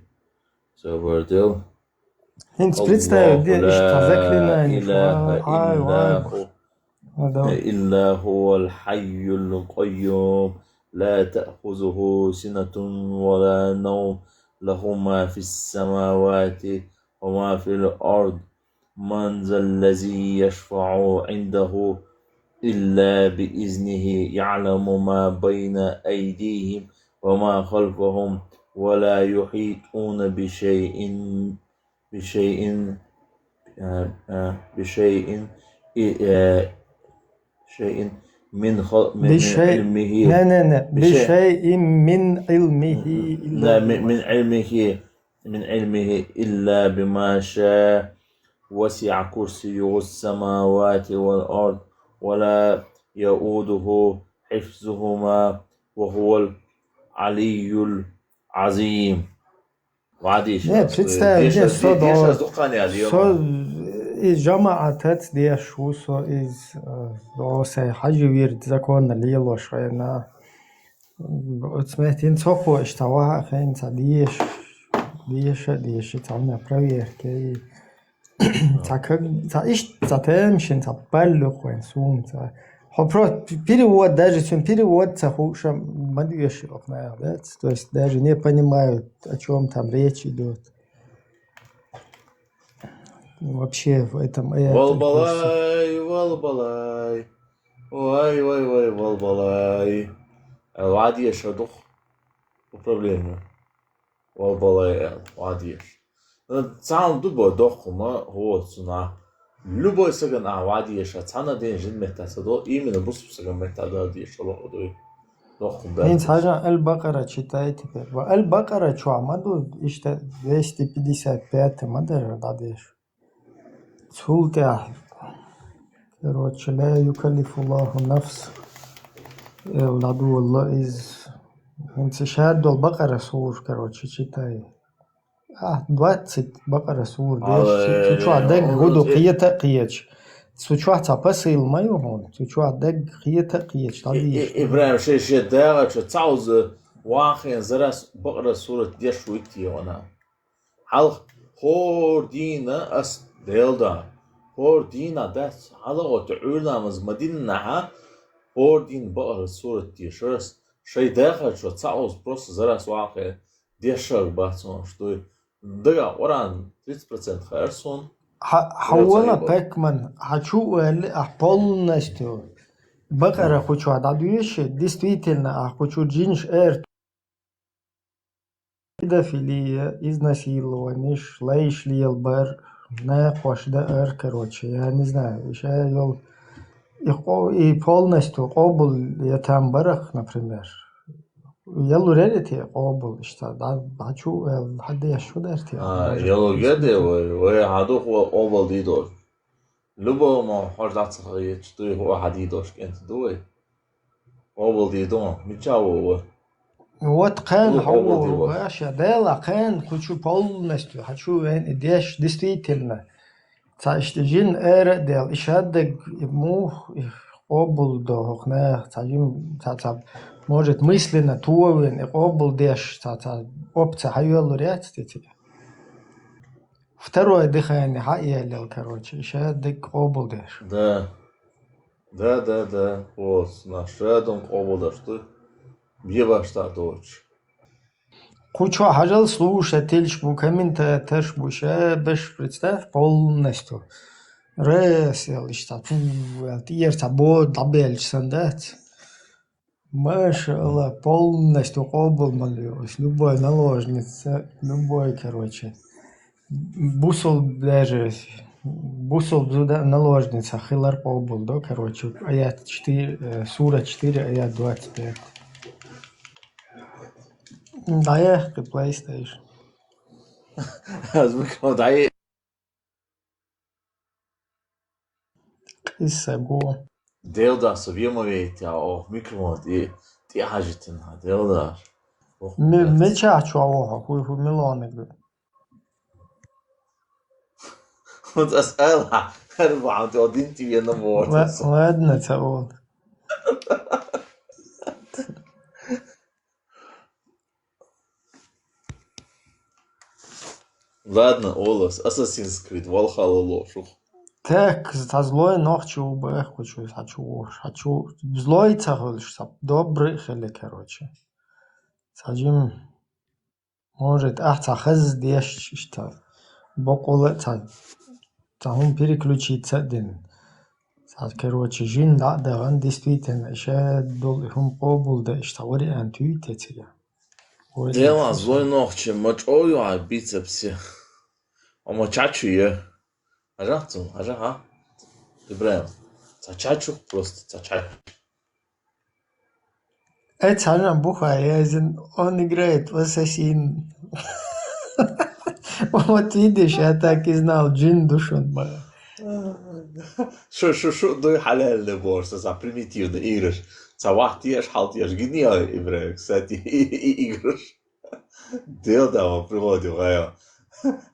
سوبردل Hints представь, где что заклинание. إلا هو الحي القيوم لا تأخذه سنة ولا نوم له ما في السماوات وما في الأرض من ذا الذي يشفع عنده إلا بإذنه يعلم ما بين أيديهم وما خلفهم ولا يحيطون بشيء من علمه بشيء من علمه من علمه إلا بما شاء وسع كرسيه السماوات والأرض ولا يؤوده حفظهما وهو العلي العظيم. Представь, из жамаатет дешусо из осай хаджвирд закон лилошая на отсметин сохо штава хенца деш там на проверке так иш затемшин табаллу хен сумца перевод, даже чем перевод цахуша мадвеши окна, да? То есть даже не понимают, о чем там речь идет. Вообще в этом Валбалай, валбалай, ой, валбалай. Вадьеш адух управление. Валбалай, вадьеш. Сам дубо дохума гоцуна. Любой саган вадьеш, цана день жин метасадо именно бусу саган метада дьеш лодой. Инс хажа Аль-Бакара читайте. Аль-Бакара что, маду ишта 255 мадер дадеш. Султя. Короче, لا يكلف الله نفس العدو الله из انت شهادة البقرة سور короче читай. 20 بقرة سور ديش شو عدك هدو قيتا قيتش شو عتبسيل ما يهون شو عدك قيتا قيتش تاديش إبراهيم شيء داعش تعوز واقع زرس بقرة سورة ديش ويتي وانا هل هور دينا أس ديلدا هور دينا داس هذا وتعولنا مز مدينة هور دين بقرة سورة ديشرس شيء داعش تعوز بروس زرس واقع ديشر باتون شتوي دقا وران 30% خيرسون حوالا باكمان хочу полностью بقرة хочу отдадуешь действительно хочу джинш педофилия изнасилование шлейш лилбер нахуш да короче я не знаю еще и полностью قابل я там барах например يلو ريتي قابل اشتا хочу حد يشو درتي يلو جدي وهادو هو قابل دي دور لبو ما حرزات صغير تشتوي هو حدي دوش كنت دوي قابل دي دون متشاو вот кэн хау баша дела кэн хочу полностью хочу идешь действительно цаашти жин дел ишаддаг ему قابل дохна цаим цаца может мысленно туовен قابل деш цаца опция хайвелу реактити второе дыхание хайелел короче ишаддаг قابل деш да вот наш рядом قابل деш что бьебашта дочь Кучу хажал слушатель комментатор беш представь полностью ресел что тирца бод дабель сандат машалла полностью قابل молилась любой наложница любой короче бусул даже бусул наложница хилар قابل да короче аят 4 сура 4 аят 25 ضايق بلاي ستيشن أزمك ضايق قصة بو ديلدا سوفيموفيت يا أو ميكرومود دي حاجتنا ديلدا Мечачу авоха, хуй милонек. وتسألها هل عم تقعدين انتي انا بورتس. Ладно, تعود. Ладно, Олас, Assassin's Creed, Valhalla ложух. Так, за злой ночью убех, хочу. Злой цаголш, добрый хели, короче. Сажим, может, цахаз деш, что бокола цахум переключиться дин. Короче, жин да, он действительно еще дол побыл, да, что вариант уйти. Дела, злой ночи, мочою, а бицепсе. А мочачу я. Ага. Ибраим. Цачачу, просто цачачу. Это она Бухаязин, он играет в Ассасин. Вот видишь, я так и знал, джин душон был. شو دو حلال لبورس سا primitivo de играш. Са вахтиеш халтиеш гениал ибре, кстати, играш. Дел да приводил гая.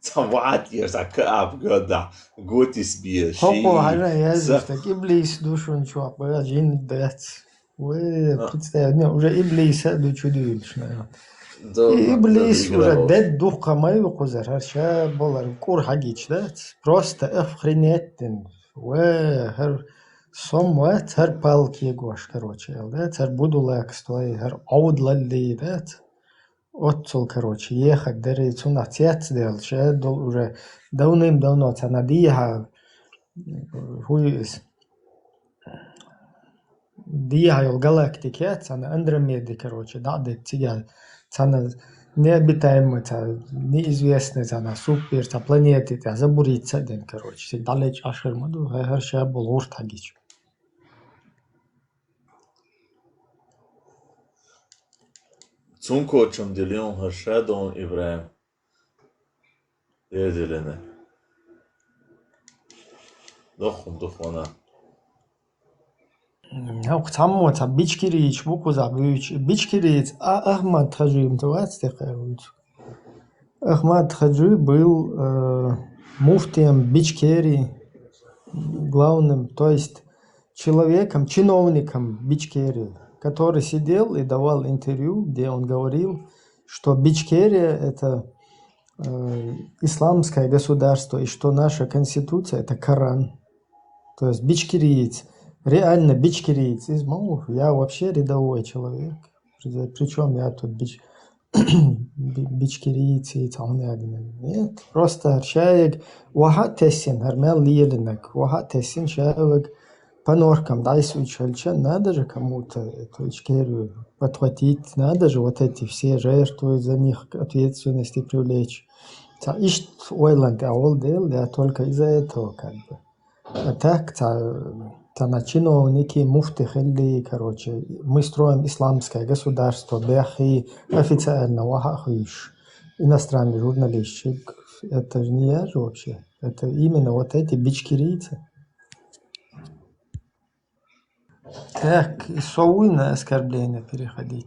Са вахтиеш са кап года. Готис бие. Хопо хара язин, так иблис душон чувак, был джин дать. Ой, представь, не, уже иблис до чудовищ, наверное. Иблис уже дед дух камай вкузар, харша болар кур хагич, да? Просто охренетен. Хер somewhat хер палки гош, короче, да? Хер буду лак стой, хер аудлали, да? Отцол, короче, ехать, дери цуна цец дел, че дол уже давным-давно цанадиха, хуис. Диял галактики, цана Андромеды, короче, да, цигя, цана необитаемый, неизвестный, цана супер, планеты, забуриться день, короче, далеч ашермаду, харша был уртагич. Цунко чем делен харша дон Ибраим. Еделене. Дохвана. Auch Tammo, Bichkirich, Bukuzabich, Bichkirich, Ahmad Хаджи, Ахмад Хаджи был муфтием Бичкери, главным, то есть человеком, чиновником Бичкери, который сидел и давал интервью, где он говорил, что Бичкерия – это исламское государство, и что наша конституция – это Коран. То есть бичкириец. Реально бичкириец. Я вообще рядовой человек. Причем я тут бичкириец и нет. Просто человек вахатесин, армел лиеленек, вахатесин человек по норкам дайсучальча. Надо же кому-то эту Ичкерию подхватить, надо же вот эти все жертвы, за них ответственности привлечь. Ишт ойланд аолдел, я только из-за этого как бы. А так, на чиновники, муфты, хелли, короче, мы строим исламское государство, бяхи, официально, вахахиш, иностранный журналистчик, это же не я же вообще, это именно вот эти бичкирийцы. Так, и соуйное оскорбление переходить,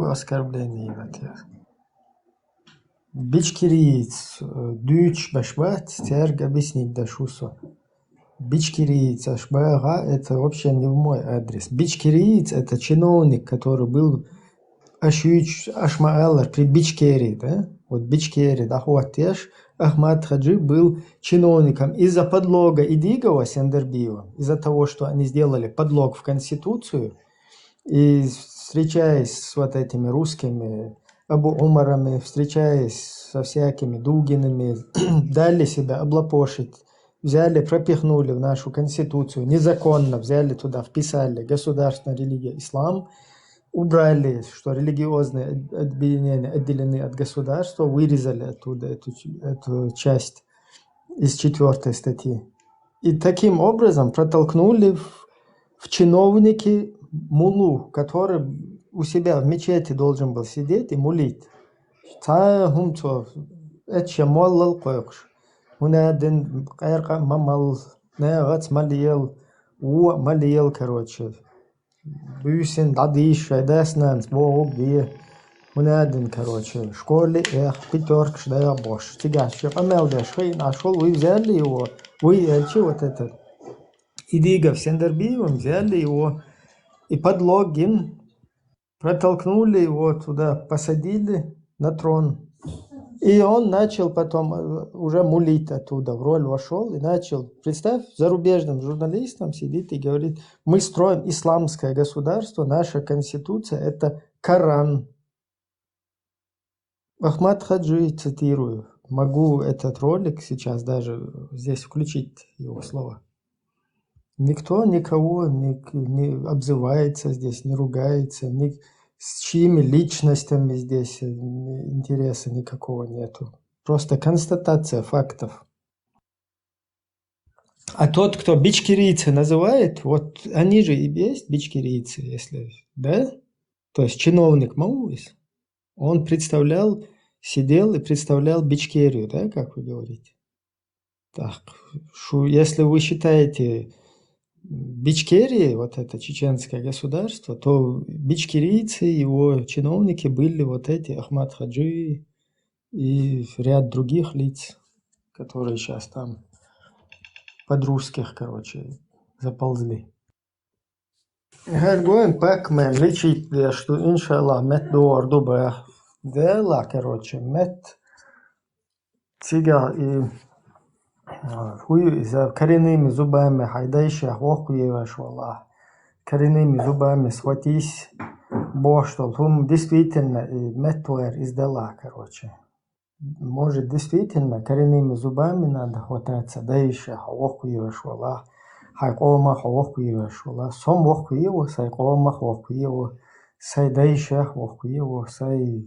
оскорбление вот я. Бичкириец, дюч, башбат, тярг объяснить дашусо. Бичкириец, ашбага, это вообще не в мой адрес. Бичкириец – это чиновник, который был ашмаалар при Бичкери, да? Вот Бичкери, да, хуатеш, Ахмад Хаджи был чиновником из-за подлога Идигова с Эндербиевым, из-за того, что они сделали подлог в Конституцию, и встречаясь с вот этими русскими Абу Умарами, встречаясь со всякими Дугинами, дали себя облапошить, взяли, пропихнули в нашу конституцию, незаконно взяли туда, вписали государственная религия ислам, убрали, что религиозные объединения отделены от государства, вырезали оттуда эту часть из 4 статьи. И таким образом протолкнули в чиновники мулу, который у себя в мечети должен был сидеть и мулить. Дин кайрка мамал, гац малиел, короче. Бюсин, дадиш, эдеснанс, бог, бие. ونادن короче школе пятерка да бош тигаш амел да шей нашел вы взяли его вы вот этот идига в Сендербиевым взяли его и под логин протолкнули его туда, посадили на трон. И он начал потом уже мулить оттуда, в роль вошел и начал. Представь, зарубежным журналистам сидит и говорит, мы строим исламское государство, наша конституция это Коран. Ахмад Хаджи, цитирую, могу этот ролик сейчас даже здесь включить его слова. Никто никого не обзывается здесь, не ругается, с чьими личностями здесь интереса никакого нету. Просто констатация фактов. А тот, кто бичкирийцы называет, вот они же и есть бичкирийцы, если, да? То есть чиновник Мауис, он сидел и представлял Бичкерию, да, как вы говорите? Так, если вы считаете Бичкерии, вот это чеченское государство, то бичкерийцы, его чиновники были вот эти Ахмад Хаджи и ряд других лиц, которые сейчас там под русских, короче, заползли. Гальгуэн пакмен лечить, что иншаллах мет дуар дуба дела, короче, мет тига и хуй за коренными зубами хайдайша охуеваш валлах. Коренными зубами схватись, боштол. Действительно и метуэр издала, короче. Может, действительно коренными зубами надо хвататься, дайша охуеваш валлах. Хайкома охуеваш валлах. Сом охуево, сайкома охуево, сайдайша охуево, сай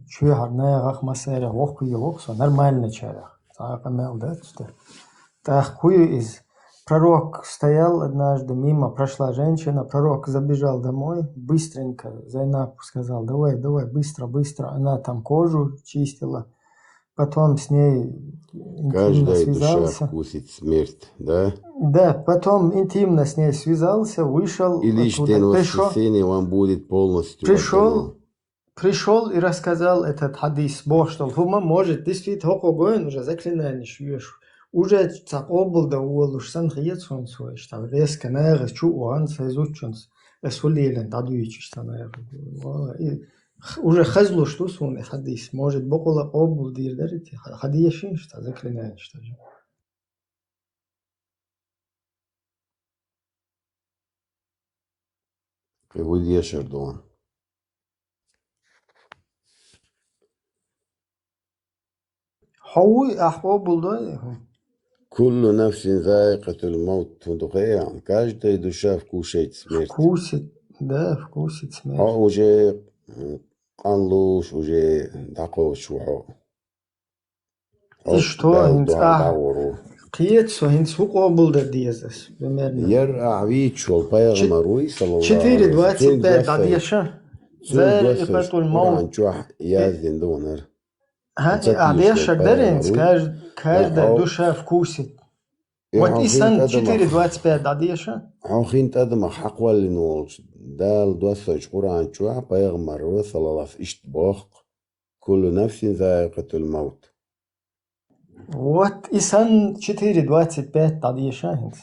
чуharная рахмасера охуево, все нормально чая. Так, хуй из. Пророк стоял однажды мимо, прошла женщина, пророк забежал домой, быстренько, Зайнаб сказал, давай, быстро, она там кожу чистила, потом с ней интимно Каждая связался. душа вкусит смерть, да? Да, потом интимно с ней связался, вышел И лишь оттуда, день воскресенья вам будет полностью пришел и рассказал этот хадис, что хума может действительно хокогоин уже заклинание шьешь. Уже так облда уолуш сан хиетсон свой, что резко нерес чуан сайзучунс эсулилен дадуичиш санер. Уже хазлу что сон хадис, может бокола обл дирдерите хадиешин что заклинание что же. Приводишь Эрдоган. Хауи ахобл да. كل نفس ذائقة الموت فندقية. Каждая душа вкушает смерть. Вкусит смерть. А уже قانلوش уже دقو شوعو. И что? Киетсо хинц хукобл да диезас. Яр'a вичул пайгамбар саллаллаху 4:25 адьяша. Заикатуль маут. Яздин донер. Адьяша даринс каждая душа вкусит. Вот и сан 4:25 адьяша. Хохинт адама хаквал нолш. Дал дуасоч Куран чуа пайгамбар саллаллаху иштбах. كل نفس ذائقة الموت. Вот и сан 4:25 адьяша хинц.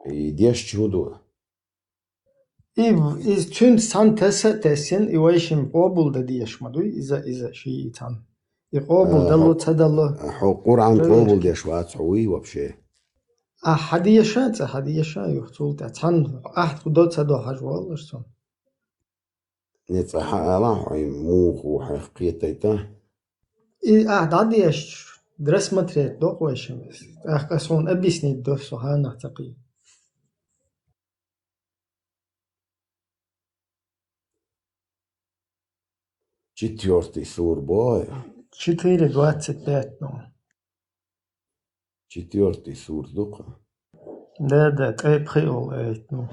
И деш чудо. И тун сан тесен и вайшим обул да дьяшмаду из-за шиитан. И обул дало цадало. Куран обул дешват хуи вообще. حديشة يختول تان أحد قدوت سدوا حاج والله شو نتصح الله موخ وحقيقته إيه عديش درس متريت دوق ويشمس أخكسون أبيسني دوف سبحانه تقي 4 сур боя. 4:25, ну. 4 сур духа. Да, тайпхил, ну.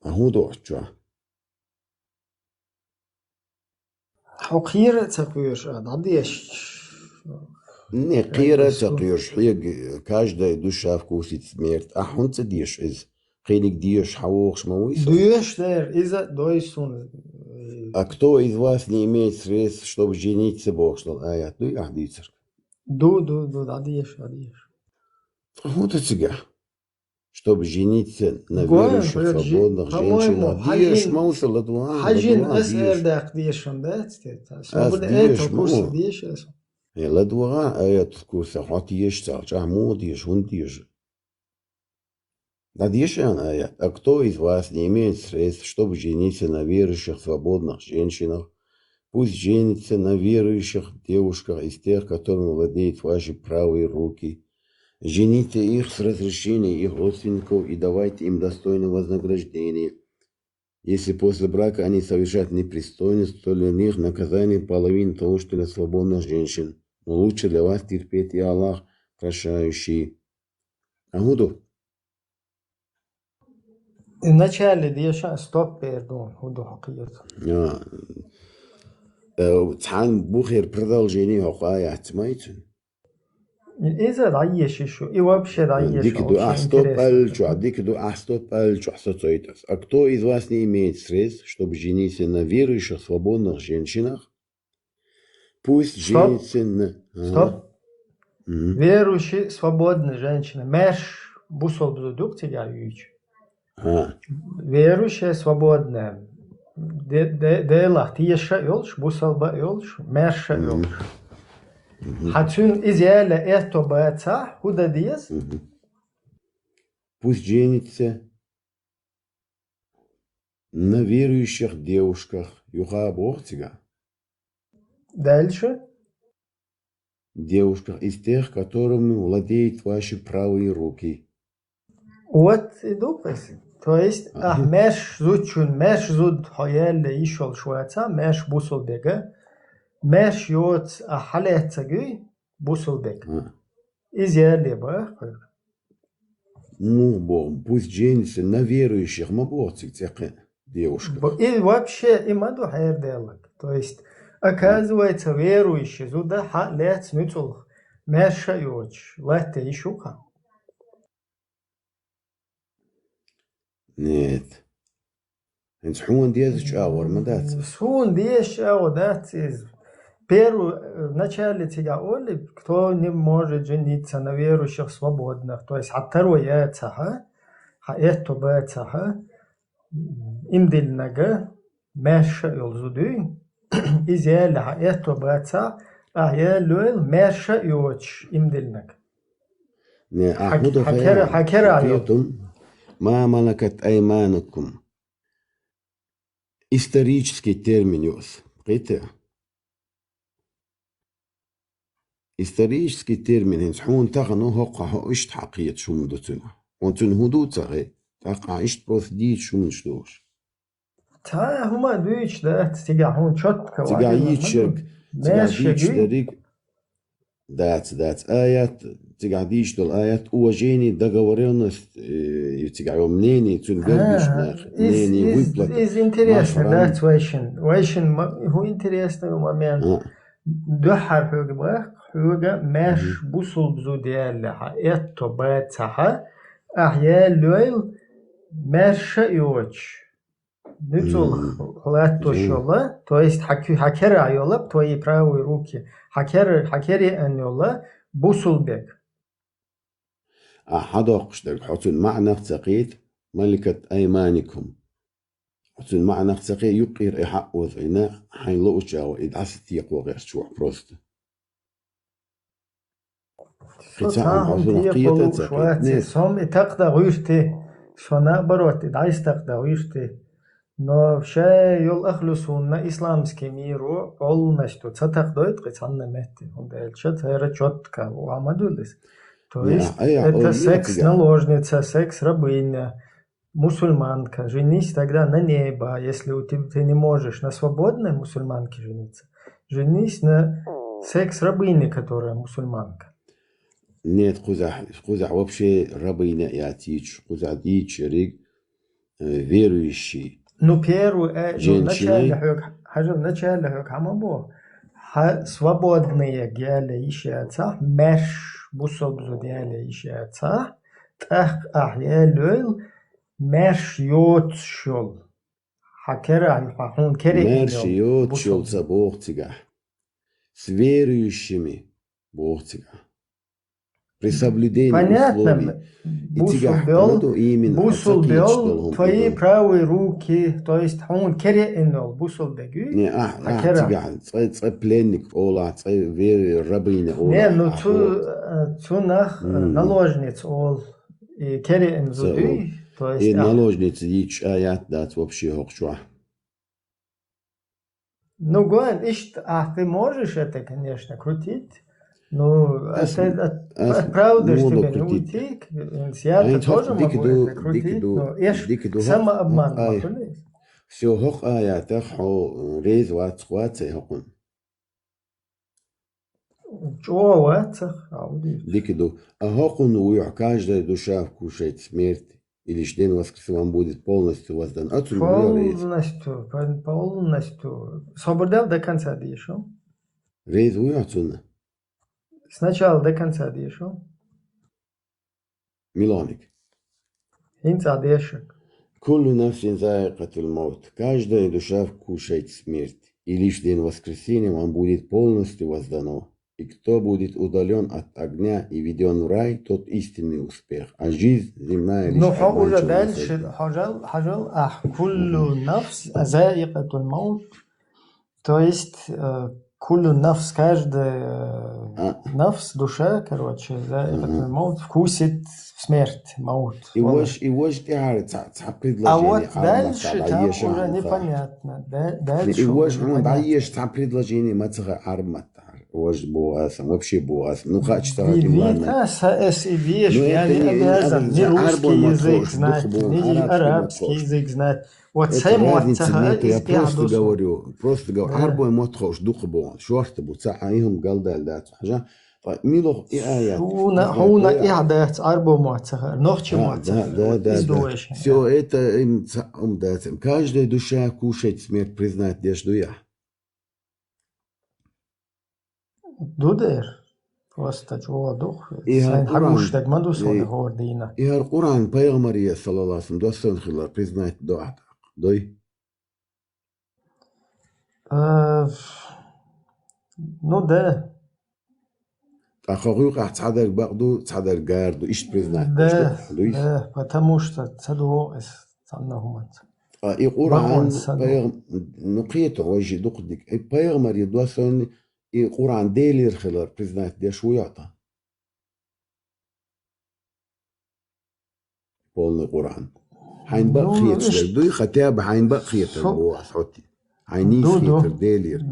А художча. حقيرة تقيش عديش Не, кира тaqiyush, каждая душа вкусит смерть. А он цедишь из Қилик диешь хавош мауисов. Дуешь дер, иза дойсун. А кто из вас не имеет средств, чтобы жениться, Бог сказал, аят, дуй ахдицер. Ду, адиеш. Вот это тебя. Чтобы жениться на Гоем, верующих, свободных женщинах. Диешь маусал, ладуан. Хажин асэр дах диешон, да? Свобода это курс диеш. ладуан, аят курса, хат диешь царч, ахмо диешь, он диешь. Аят. А кто из вас не имеет средств, чтобы жениться на верующих, свободных женщинах? Пусть женится на верующих девушках из тех, которыми владеют ваши правые руки. Жените их с разрешения их родственников и давайте им достойное вознаграждение. Если после брака они совершат непристойность, то для них наказание половины того, что для свободных женщин. Но лучше для вас терпеть и Аллах прощающий. Ахуду. Вначале диеша стоп пердон, худу хакият. Цан бухер продолжение хакаят, маете? Иза даешь еще, и вообще даешь. Дикду астопальчу, асоциитас. А кто из вас не имеет средств, чтобы жениться на верующих, свободных женщинах? Пусть женится на... Стоп. Верующие, свободные женщины. Меш бусол бзудук тебя юич. Верующие, свободные. Делах, тиеша юлш, бусол ба юлш, меша юлш. Хацун изяля это баца, куда диес? Пусть женится на верующих девушках. Юха Бохтига. Дальше. Девушках из тех, которыми владеют ваши правые руки. Вот и дупес. То есть, меш зуд хаяле ишол шуаца, меш бусол бега. Меш йоц ахалет цаги бусол бега. Изяли ба. Ну, Бог, пусть женится на верующих, мабохтик тех девушках. И вообще имаду хайр диалог. То есть, оказывается, верующий зуда халет нюцул меша йоч, лете ишука. Нет. Хун диеш ауэр мадат. Хун диеш ауэр из. Вначале тебя оли, кто не может жениться на верующих свободных. То есть, второе яйца, это бэца, имдильнага, меша юлзуды, изяля, это бэца, я люэл меша юч, имдильнаг. Хакера ما ملكت أيمانكم. Исторический термин. Исторический термин. Хун тахну хоqa ишт حقيقة شو مدتنا. وانتن هدوء تغي. تقع اشت بروث ديت شو منشلوش. تا هما دويش ده تيجا شوتك. تيجا يتشك. تيجا يتشك دات آيات. تقعديش دول آيات وجيني договоренность تقع يومنيني تنقلبش نيني выплат. Is interesting that question هو interesting момент. دحر حوجة ماش بوصل بزوديالها إتو باتها أحيا لويل ماش يوش نتول خلاتو شولا то есть хакера айола твои правые руки хакери аньола бусулбек حداقشتك حتون معنى تقيت ملكة أيمانكم حتون معنى تقيت يقير إحقوذ إنا حين لوجا وإدعس تيقوى غير شوح بروست سام تقدر غيرتي شنا بروت إدعس تقدر غيرتي но все يول أخلصون إسلامسكي ميرو полностью تقدر قصنا مهتي он дальше это четко وعمدولس. То есть это секс-наложница, секс-рабыня, мусульманка. Женись тогда на небо, если ты не можешь на свободной мусульманке жениться. Женись на секс-рабыне, которая мусульманка. Нет, кузах вообще рабыня ятич, кузах дичерик, верующий. Ну, первое, вначале, хамабо, свободные геали ищется, меш, бусол бзудиали ищется, так ахья люэл Мерш йотшол. Хакера, хун кере Мерши инел. йотшол за Богцигах. С верующими Богцигах. При соблюдении условий. Понятно. Бусул бел, твои правые руки, то есть хун кере инел. Бусул бегу. Не, цай пленник ола, цай веры рабыня ола. Не, ну цу нах наложниц ол. И кере инел. То есть... И наложницы дичь аят дать вообще хокшуа. Ну, Гуэн, ты можешь это, конечно, крутить, но это правда, что тебе не уйти. Я тоже могу это крутить, но я самообман могу. Все хок аятах хо рейз ватсхуатse хокун. Чего ватсах? Дикиду. А хокун уйх каждая душа вкушает смерть. И лишь день воскресенья вам будет полностью воздан. Полностью. Свободел до конца дешел. Рейз уйхацуна. Сначала до конца дешел. Милоник. Инца дешек. Кулу нафсин заикатул маут. Каждая душа вкушает смерть. И лишь день воскресенья вам будет полностью воздано. И кто будет удален от огня и введен в рай, тот истинный успех. А жизнь земная лишь уже дальше. Хажал, куллу нафс заикатул маут. То есть, куллу нафс, каждая нафс, душа, короче, заикатул маут, вкусит смерть, маут. И вот предложение. А вот дальше там уже непонятно. Дальше и вот даешь предложение мацага армата. Вообще буасом. Ну, качество ладно. Я не обязан ни русский язык знать, ни арабский язык знать. Вот разницы нет, я просто говорю. Арбой мотхош духбон. Шорты буца, а им галдаль дат. Милох и аят. Хуна ихдат арбой мотха. Нохчи мотха. Да. Все это им дат. Каждая душа кушает смерть, признать, где жду я. Дудер. Просто чего дух. Сайн хагуштаг мандусоны гордина. И Коран Пайгамбария саллаллаху алейхи ва саллям хилар признать дуа. Дой. Ну да. А хагуйка цадер багду, цадер гарду, иш признать. Да, потому что цадо из цаннахумат. И Коран нуқието вajи дуқдик. И Пайгамбария дуа саллаллаху и Коран делир хилар признать деш уята. Полный Коран. Хайн бақиет шел. Дуй хотя бы хайн бақиет البواس حتى. Хайни схитер делир.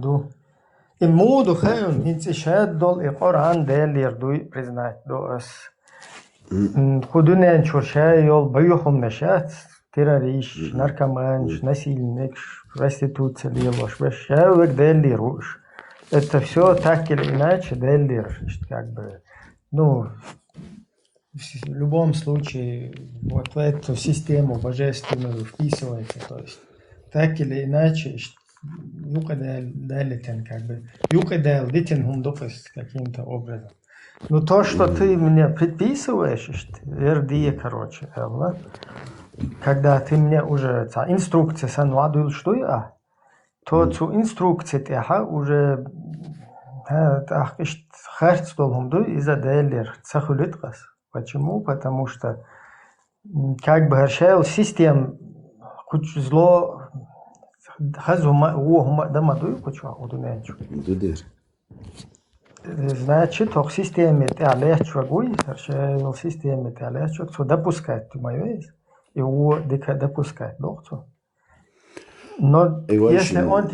И моду хаун хинцешад дол и Коран делир дуй признать доас. Худунен чуршай йол баюхум мешат. Террорист, наркоман, насильник, проституция делаешь. Вешавек делир уж. Это все так или иначе делир, как бы, ну, в любом случае, вот в эту систему божественную вписывается, то есть, так или иначе, юкадал далитен, как бы, юкадал дитен хундопес каким-то образом. Но то, что ты мне предписываешь, верди, короче, когда ты мне уже инструкция санладил, что я, то zu инструкции теха уже харцдолхумду из-за делер цахулиткас. Почему? Потому что как бы решал систем куч зло хазума уохума дамаду куча удумячу. Значит, в системе теалечу гуй, решал системе теалечу, что допускать мою и его допускать доктор. Но если он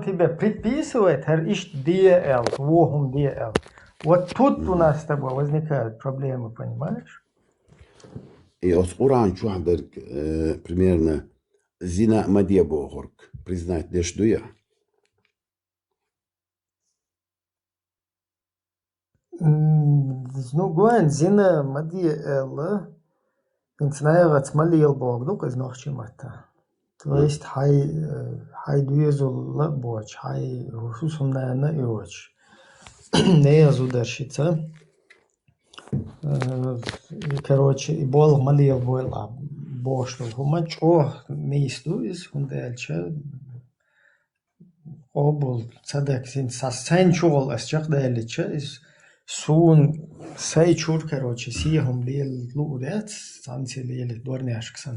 тебе предписывает, вот тут у нас с тобой возникают проблемы, понимаешь? И от Коран чухдер примерно зина мадья богорк признать деш дуя. Ну, гуэн зина мадья элла, инцнаега цмалил богдук из нохчимата. То есть хай дуезул боч, хай хусумная на иоч. Не зударщица. Короче, и бол малил бойла. бошло. Хума чо мислу из хундельча обул цадак син сасенчуал асчак дайлича из сун сайчур короче сиехум лил лудет сансилили дворняшксан.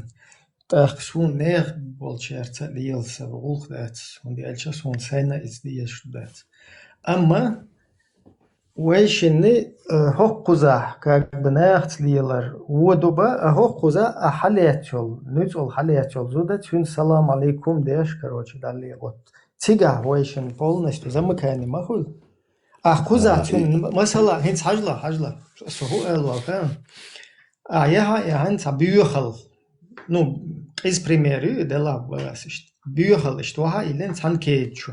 Так сун нех болчерца лил савулх дет хундельча сун сайна из диеш дет. Amma ويشني هقزة كبناخت ليلر ودوبا هقزة أحليتول نزول حليتول زودة تون سلام عليكم ديش كروش دالي قط تيجا ويشن полностью замыкание махул أخوزة تون مثلا هنس حجلة سهو ألوا فهم я هنس بيوخل ну из примеру дела васишь бюхал что ха илен санкечу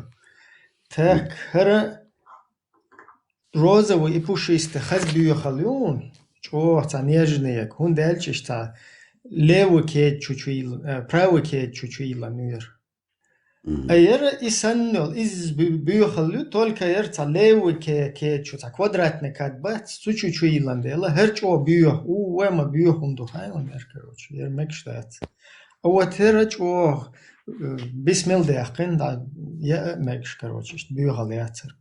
так хара розовый и пушистый хаз бюхалюн чё нежные он дальше что левый кетчу правый кетчу мир а я и саннул из бюхалю только я левый кетчу квадратный кадбат чуть-чуть иландела херчо бюх уэма бюхун духай он короче я мекштат а вот херчо بسم دقیقاً یا مگش کروچش بیوهالیت سر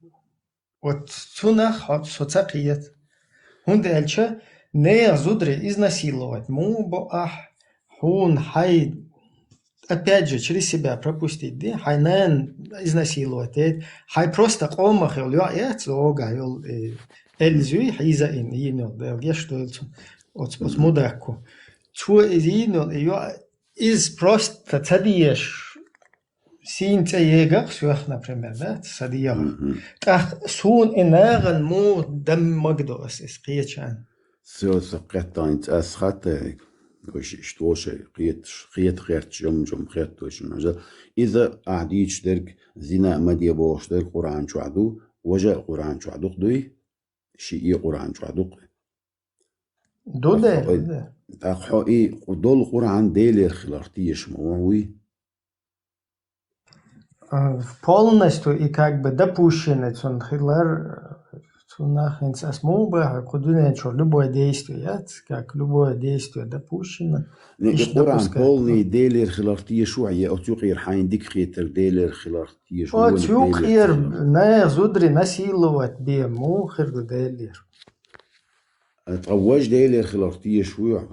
вот цунах соцакиет он дальше не зудре изнасиловать мубо хун хай опять же через себя пропустить да хайнен изнасиловать хай просто комахел я цога ел эльзуи хиза инно да я что от мудаку цу изино я из просто цадиеш Синца егах сюах, например, да, садиях. Так сун инаган му дам магдос из қиячан. Все саққаттайнц асхата штоше қият херч жом хертош нажа إذا أعديش درك زنا مدي باش درك قرآن شعدو وجا قرآن شعدو دوي شيء قرآن شعدو دوده تاخوي دول قرآن ديل خلارتيش موي полностью и как бы допущены цунахинц асмуба кудуне что любое действие как любое действие допущено القرآن полный ديلر خلارتيه شوية أو تغير حين ديك خيتر ديلر خلارتيه شوية أو تغير نا زودري نسيلوات بيه مو خير ديلر تقواش ديلر خلارتيه شوية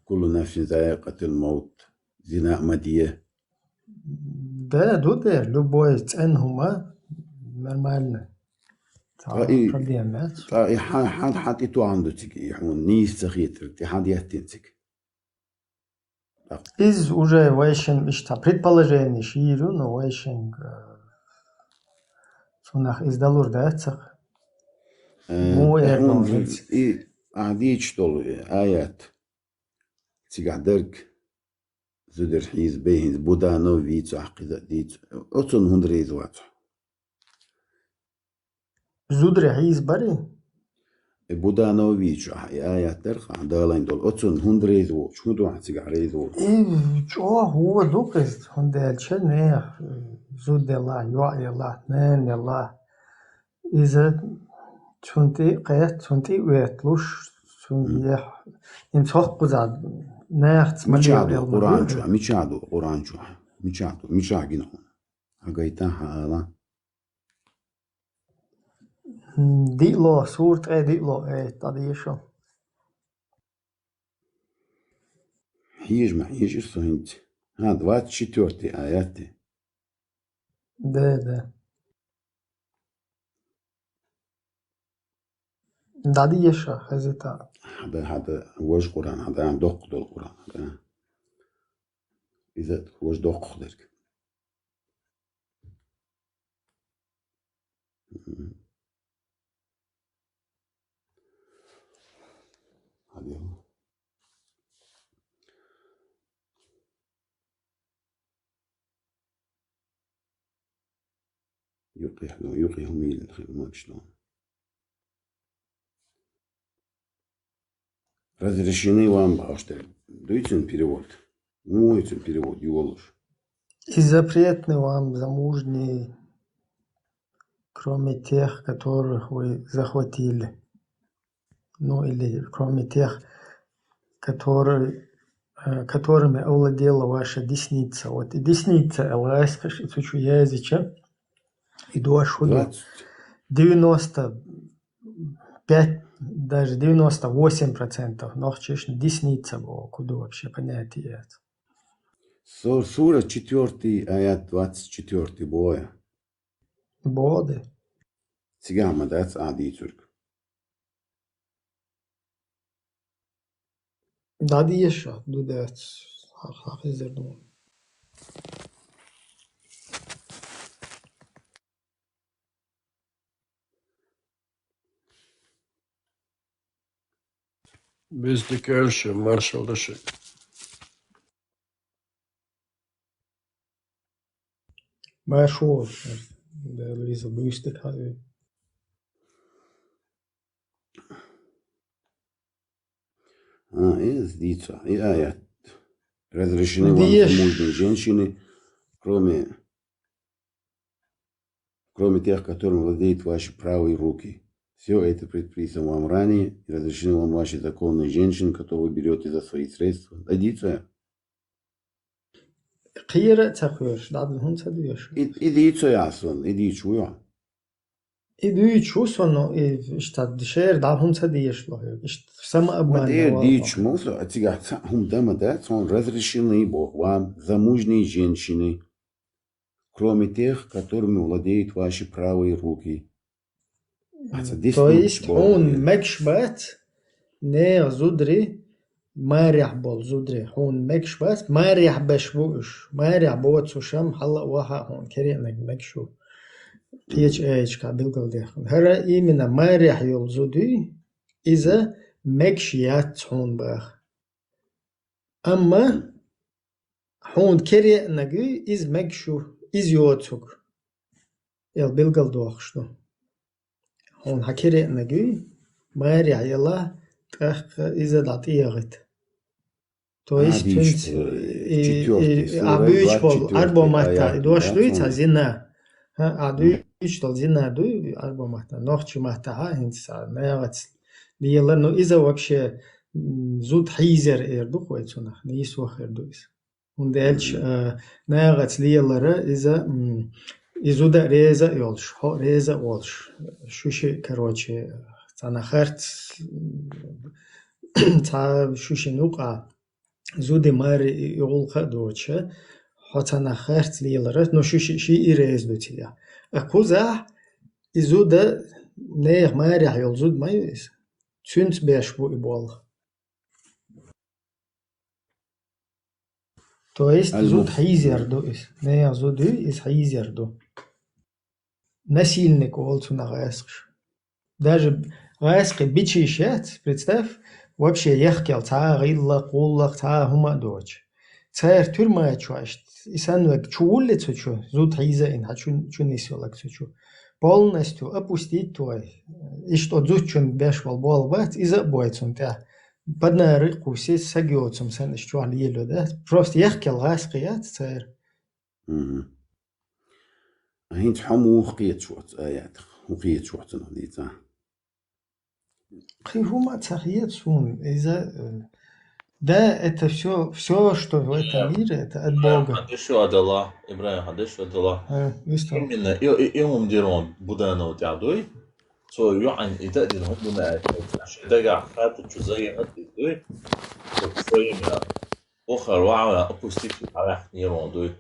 كل نفس ذائقة الموت زنا مديه Да, доде, любой ценхума нормально. Проблема. حد إتو عنده تيجي يحون نيس تغيتر تحد يهتنتك. Из уже вейшен ишта предположение ширу, но вейшен сунах издалур дацах. И عديش طول آيات تيجي زودر حيز بيهن بودانو فيتو عقيدة ديت أتون هندريز واتو زودر حيز بري بودانو فيتو آيات ترخى دالين دول أتون هندريز واتو شو دو عتيق عريز واتو شو هو دوكست هندال شنه زود الله يوعي الله نان الله إذا تنتي قيت تنتي ويتلوش تنتي ينتوق قزاد ميشادو قرآن شو ميشاجينو هاجيتا حالا ديلو سورة ديلو تاديشو حيج سوينت ها 24 آيات ده داديشا هزيتا هذا وش قرآن هذا عم دق دول قرآن هذا إذا وش دق خدرك هذا يقي هميل ما شلون Разрешены вам дайте перевод. Мой перевод, Юолуш. И запретны вам замужние, кроме тех, которых вы захватили. Ну или кроме тех, которые которыми овладела ваша десница. Вот и десница ЛСК, и цучу языча, и дуашуду 95, даже 98% нохчиш десница была, куда вообще понятие. Сура 4, аят 24 боя. Боды. Цигама, да, ади Türk. Да, диеша, дудет, хахизерду. Без декарша, маршал Даши. Башо, да, Лиза, бюстик, хази. И сдится, и аят. Разрешены вам замужние женщины, кроме тех, которым владеют ваши правые руки. Все это предписано вам ранее, и разрешены вам ваши законные женщины, которые вы берете за свои средства. Дадится? Қиыры тақуеш, дадылхун садуеш. Идите ясон, иди чуя. Иду чусоно, штат дешер, дадылхун садуеш лохи. Сама обман. Иди чмусо, а тебя дамадат, он разрешены Бог вам замужние женщины, кроме тех, которыми владеют ваши правые руки. То есть он мекшбат, не зудри, مارح بول زودري هون مكش بس مارح بشبوش مارح بود سوشم حلا واها هون كرينك مكشو تيج ايج كابل قلديخن هرا إيمنا مارح يول زودي إذا مكشيات هون باخ أما هون كرينك إز مكشو إز يوتسوك يل بلغل دوخشتو هون هكرينك مارح يلا تخ إذا داتيغت То есть, абючбол арбомата идошлуица зина. Абючбол зина дуй арбомата. Нохчимата хинца наявац. Лиела, но из-за вообще зуд хизер эрду хуйцунах. Не исуах эрдуис. Und elch naявац лиелара изуда реза йолш. Реза олш. Шуши, короче, цанахарт ца шуши нука. زودی ماری یولخا دوچه حتنا خرط لیلره نوشی ایرز دوتیه اکوزه ایزوده نه ماری یول زود مایویس چونت بیش بو ایبال تو است زود حیزر دو است نه زودی است حیزر دو насильник олцу на гайскш даже гайски бичишет представь вообще ехкел цаа гилла куллах цаа хума доч цаер тюрьма чуашт исанвек чууллецу чу зуд хиза ин хачун исолак чу полностью опустить твой и что зучун бешвал болбат иза бойцун та поднары куси сагиотсум сан чуан ело да просто ехкел гайският цаер هين حمو خقيت شوت آيات وقيت شوت نهديتا Хихума цахиет сун. Да, это все, что в этом мире, это от Бога. Hadishu adala, Ibrahim hadishu adala. Именно, им дирон будано тядой. So юан ида дирон будано. Дага хату чузай атидой. Своим охар ваа опустить алах нирон.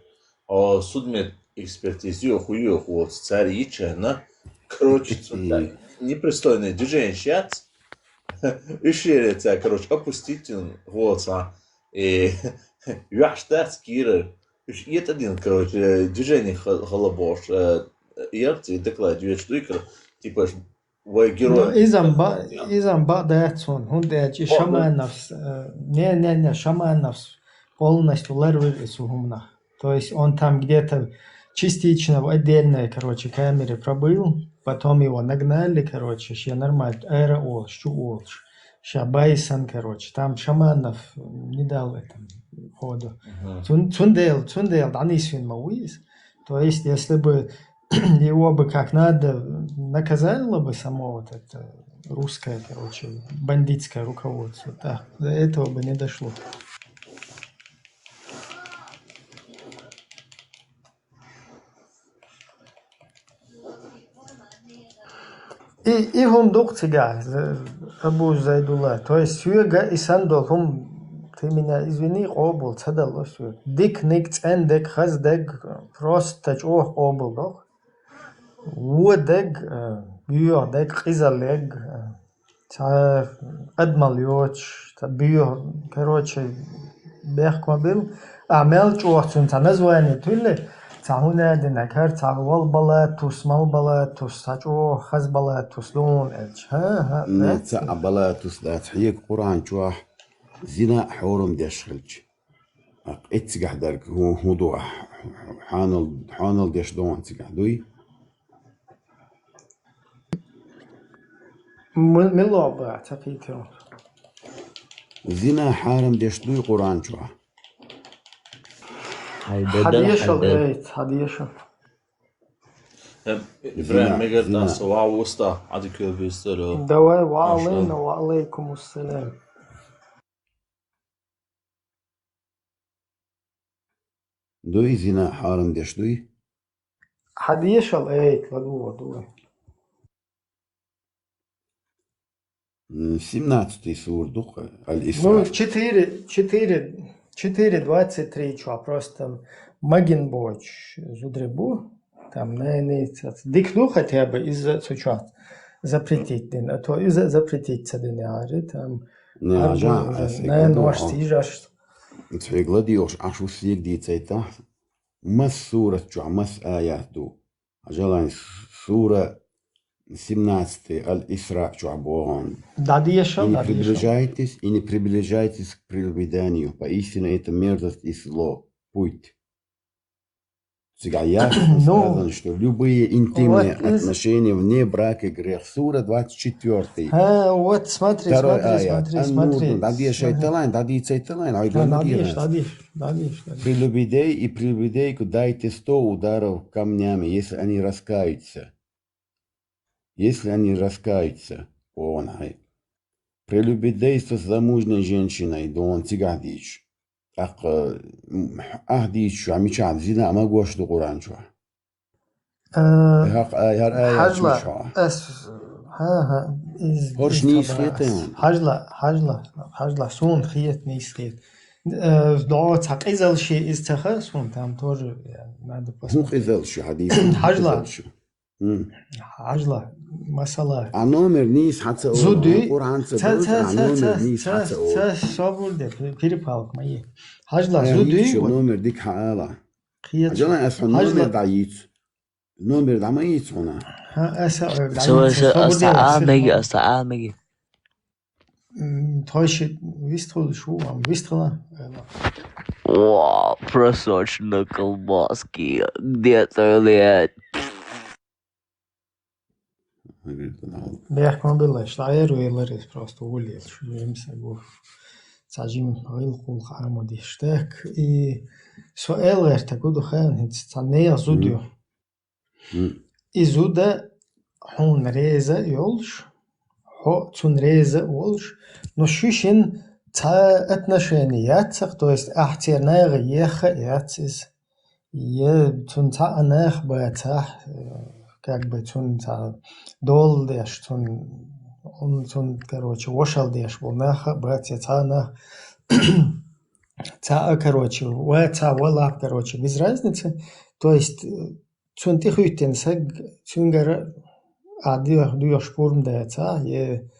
А судмет экспертизию хую вот царича на короче непристойное движение сейчас. Ишерится, короче, опустить вот и яштат скиры. И это один, короче, движение халабош. Ярти докладывает, что типа вы герой. Изамба дается он дает и шаманов. Не шаманов полностью ларвы сухумна. То есть он там где-то частично в отдельной, короче, камере пробыл. Потом его нагнали, короче, ще нормально, аэроол, щуолш, ща Байсон, короче, там шаманов не дал этому ходу. Цундел, данисвин мауис. То есть, если бы его бы как надо наказало бы само вот это русское, короче, бандитское руководство, да, до этого бы не дошло. И хундук тига, Абу Зайдулла. То есть сюга и сандол хум, ты меня извини, обул, цадало сюга. Дик ник цен дек хаз дек просто чох обул дох. Водек бьё дек хизалег. Та адмалёч, та бьё, короче, бехкмабил. Амел чохцун та название туле. Tahuna dinakar tahwal balatus mal balatus sajo khaz balatus don elch ha نتا بلاتوس دا تحيك قرآن جوا زنا حورم ديشخلج اتسقح دارك هو موضوع حانل ديش دون تسقح دوي ملوبا تقيتو زنا حارم ديش دوي قرآن جوا hadiyashal إبراهيم مقدر سواء وسطى عادك بيستلو دواء وعلينا وعليكم السلام دوي زنا حارم ديش دوي hadiyashal لدو 17 сур дух Ну, Аль-Исра. 4:23 чё, просто Магенбоч зудребу, там, дикну хотя бы из-за чё, запретить день, а то из-за запретить цадиняри, там, нож тижаш. تحي غلاديوش عشو سيك دي تايتا مس سورة جوا مس آيات دو أجلان سورة 17 Аль-Исра جوا بوغان и не приближайтесь к прелюбеданию, поистине это мерзость и зло, путь. Сега ясно сказано, что любые интимные отношения вне брака грех. Сура 24. Вот смотри. Прелюбедей и прелюбедейку дайте 100 ударов камнями, если они раскаются. Если они раскаются, он прелюбедейство с замужней женщиной, да он тигадич. أهدي شو عم يشعب زنا ما قوش دو قرآن شو هاق هر آيات شو هرش نيس خيتين حجلا سون خيت نيس خيت دعوة تقيزل شيء استخا سون تام تور مو قيزل شو حديث حجلا مسألة نومر نيس حتى زودي قرآن نومر نيس حتى صابور ده بيري بالك ماي حجلا زودي نومر ديك حالا جانا أسمع نومر دعيت نومر دعميت هنا أستعامي توش ويسترل شو عم ويسترل Wow, просрочно колбаски где-то лет. بيحكم بالله شعير ويلريس просто улиц يمسك ساجيم غيل قول خامو ديشتك и سؤال غير تقولوا خان هتستنيا زوديو إزودا حون ريزا يولش حو تون ريزا ولش نشوشين تا отношения то есть احترناغ يخ ياتس تون تا اناخ باتا как бы тун дол деш тун короче вошал деш волнаха братья цана ца короче ца вала короче без разницы то есть тун ты хуйтен саг тунгара адио дуё шпурм да ца е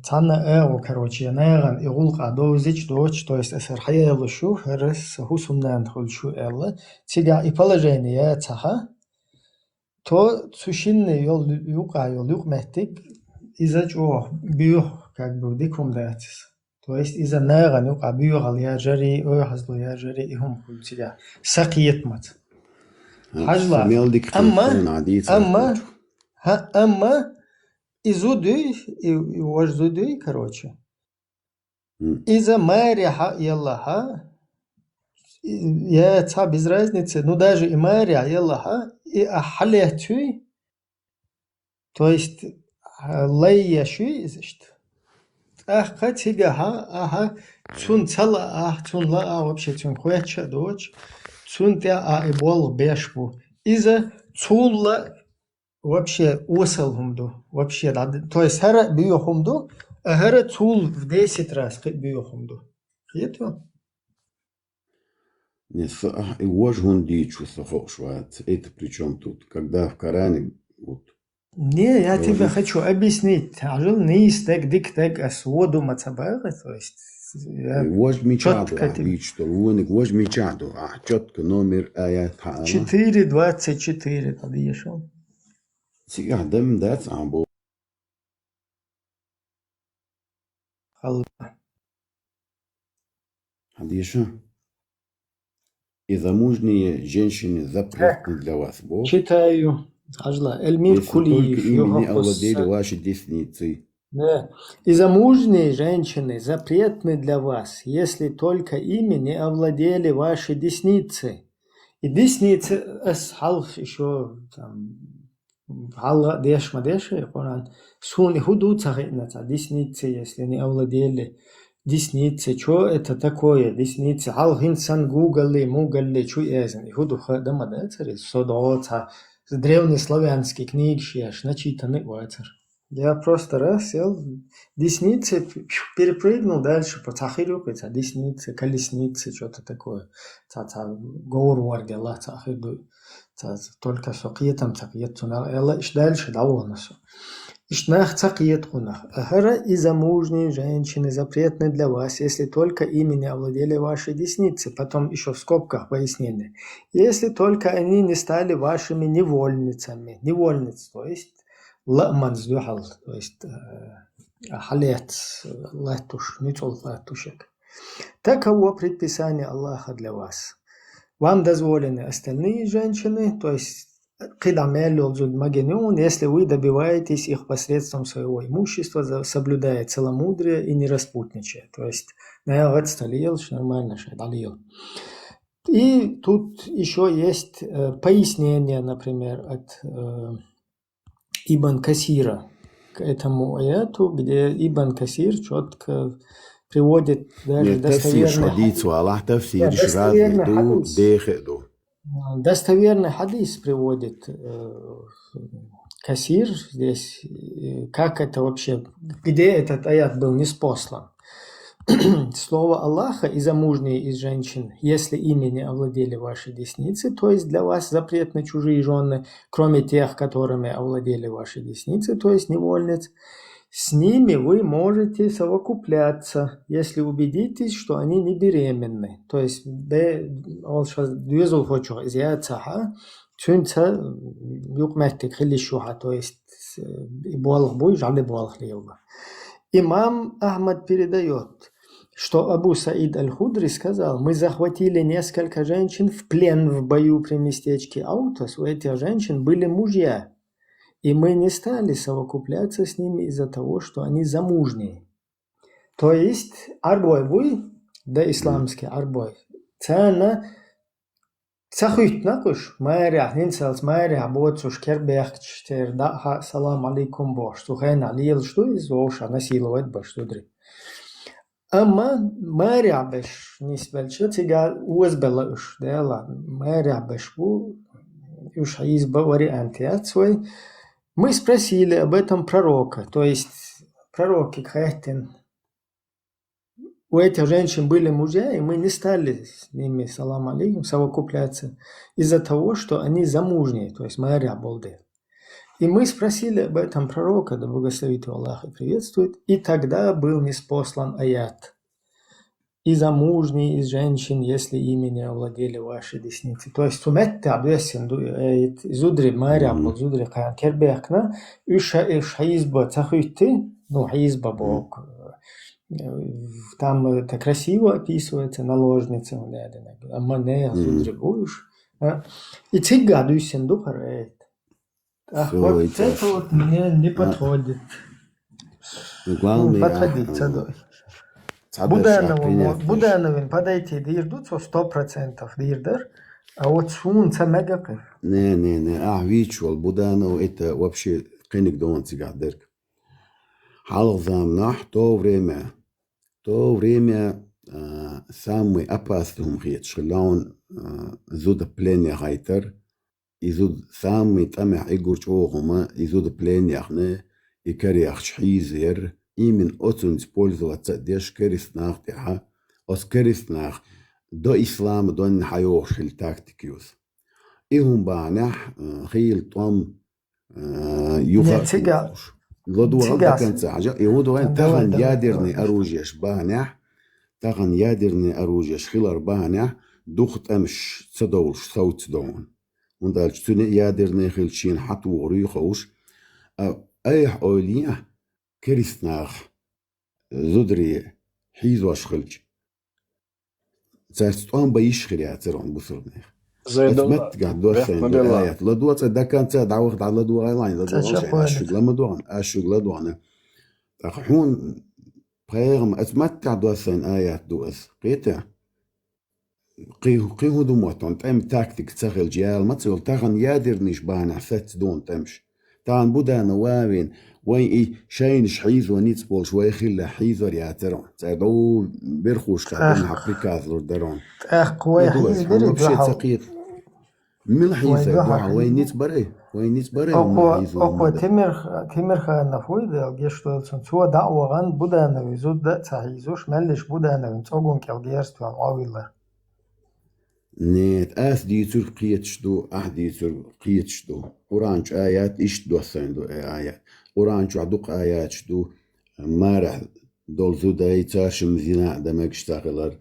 цана эго короче наяган игул кадозич доч то есть асархаялу шу рас хусумнан хулшу элла тига и положение цаха то сушинный yol yok mehtik из-за чего бьёх как бы диком датис то есть из-за наган yok бьёгал я жари хазло я жари ихом культига сакиет мат хажла amma изуды и вождуды короче из-за мария яллаха я ца без разницы ну даже и мария яллаха и ахалятуй, то есть лайяшуй изышт. Ах, катига ага, цун цала цун ла вообще цун хуяча дочь, цун те и бол бешбу. Иза цулла вообще усалгумду, вообще, то есть хара биохумду, а хара цул в 10 раз биохумду. Это? Не, его же он дичу сахошват. Это причем тут, когда в Коране вот Не, я тебе говорит, хочу объяснить. Ажил низ так дик так асводу мацабага, то есть я его же мечаду, четко тебе. видишь, что он его же мечаду, четко номер аят хана. 4:24 тогда еще. Сега дам дать амбо. Халла. Еще. И замужние женщины запретны для вас, Бог. Читаю. Ажла. Эльмир Если только Кулиев. ими овладели ваши десницы. Да. И замужние женщины запретны для вас, если только ими не овладели ваши десницы. И десницы халф еще там Алла деш мадеши, Коран. Суни худу цагитнаца десницы, если не овладели десницы. Что это такое десницы? Ал инсан гугали, мугали, чу эзен. Худу хадама децари, содоца. Древнеславянский книг аж начитанный вацар. Я просто раз сел, десницы, перепрыгнул дальше по цахиру, десницы, колесницы, что-то такое. Говор вардела цахиру. Только сокиетом цахиет сунал. Элла иш дальше довольно все. Ишнах цахиет кунах. Ахара и замужние женщины запретны для вас, если только ими не овладели ваши десницы. Потом еще в скобках пояснение. Если только они не стали вашими невольницами. Невольниц, то есть лa'man сдюхал, то есть халец, латуш, ничего латушек. Таково предписание Аллаха для вас. Вам дозволены остальные женщины, то есть если вы добиваетесь их посредством своего имущества, соблюдая целомудрие и не распутничая. То есть, нормально, и тут еще есть пояснение, например, от Ибн Касира к этому аяту, где Ибн Касир четко приводит даже достоверный хадис приводит Касир здесь, как это вообще, где этот аят был ниспослан. Слово Аллаха и замужние из женщин, если ими не овладели ваши десницы, то есть для вас запретны чужие жены, кроме тех, которыми овладели ваши десницы, то есть невольниц, с ними вы можете совокупляться, если убедитесь, что они не беременны. То есть, то есть, имам Ахмад передает, что Абу Саид Аль-Худри сказал: мы захватили несколько женщин в плен в бою при местечке Аутас, у этих женщин были мужья. И мы не стали совокупляться с ними из-за того, что они замужние. То есть, арбой буй, да исламский арбой, цена цахуйтнакуш, майрях, нинцелс майрях, боцуш, кербехчтер, да, салам алейкум бош, тухайн алиел, что из воша насиловать бош, tudri. Ama майрях беш, нисбельча, тига уазбела уж, да, майрях беш, уж изба варианты свой. Мы спросили об этом пророка, то есть пророки Кхайтин. У этих женщин были мужья, и мы не стали с ними, салам алейкум, совокупляться из-за того, что они замужние, то есть майря болды. И мы спросили об этом пророка, да благословит его Аллах и приветствует, и тогда был ниспослан аят. И замужние из женщин, если ими не овладели ваши десницы. То есть, суметта абдесин зудри майря бол зудри каян кербехна, уша хаизба цахуйты, ну хаизба бог. Там это красиво описывается, наложница, а мане зудри буш. И цигга дусин духарет. Вот это вот мне не подходит. Подходит, цадой. Будановин подойти дирдут 100% дирдер, а вот сунца мегаков. Не, вичуал Буданов это вообще книг дон цигадерк. Халзам нах то время самый опасный умхет, что он зуда пленя гайтер, изуд самый тамя игурч огума, изуд плен яхне, и кариах шхизер, именно отцун использоваться деш кериснах тиха, ос кериснах до ислам до нхайош хил тактикиус. Ихум банах хил том تيجا لدوغان تيجا تكن ساجا يهودوغان تغن يادرني أروجيش بانح تغن يادرني أروجيش خلر بانح دوخت أمش صدولش صوت دون وندالش توني يادرني خلشين حتو وريخوش أيح أوليه كريسناخ زدري حيزوش خلش سارستوان بيش خلياترون بصرنيخ زيد الله أثبت قاعد دوسين بيحمد الله آيات لدوات دا كان تاد عوض على لدوغ لاين لدوغ أشوق لما دوغن أشوق لدوغن تخحون بغيرم أثبت قاعد دوسين آيات دوس قيتا قيه دوموتون تأم تاكتيك تغل جيال ما تقول تغن يادر نيش بانا ست دون تمش تان بودا نوابين وين شين شحيز ونيتس بول شوي خلا حيز ورياترون تادو بيرخوش قاعدين حبريكاز لردرون قوي حيز بري بشي من حيز وين نيتس بري أقوى تمر خان نفوي ده جشتو سنسوا دعوة بودا نويزود ده تحيزوش ملش بودا نوين تقون كالجيرستو عن عويلر نيت ديتر قيتشدو ديتر قيتشدو قرانش آيات إشتدو سندو آيات قرانش عدوق آيات شدو مارح دول زوداي تاشم زنا دمك اشتغلر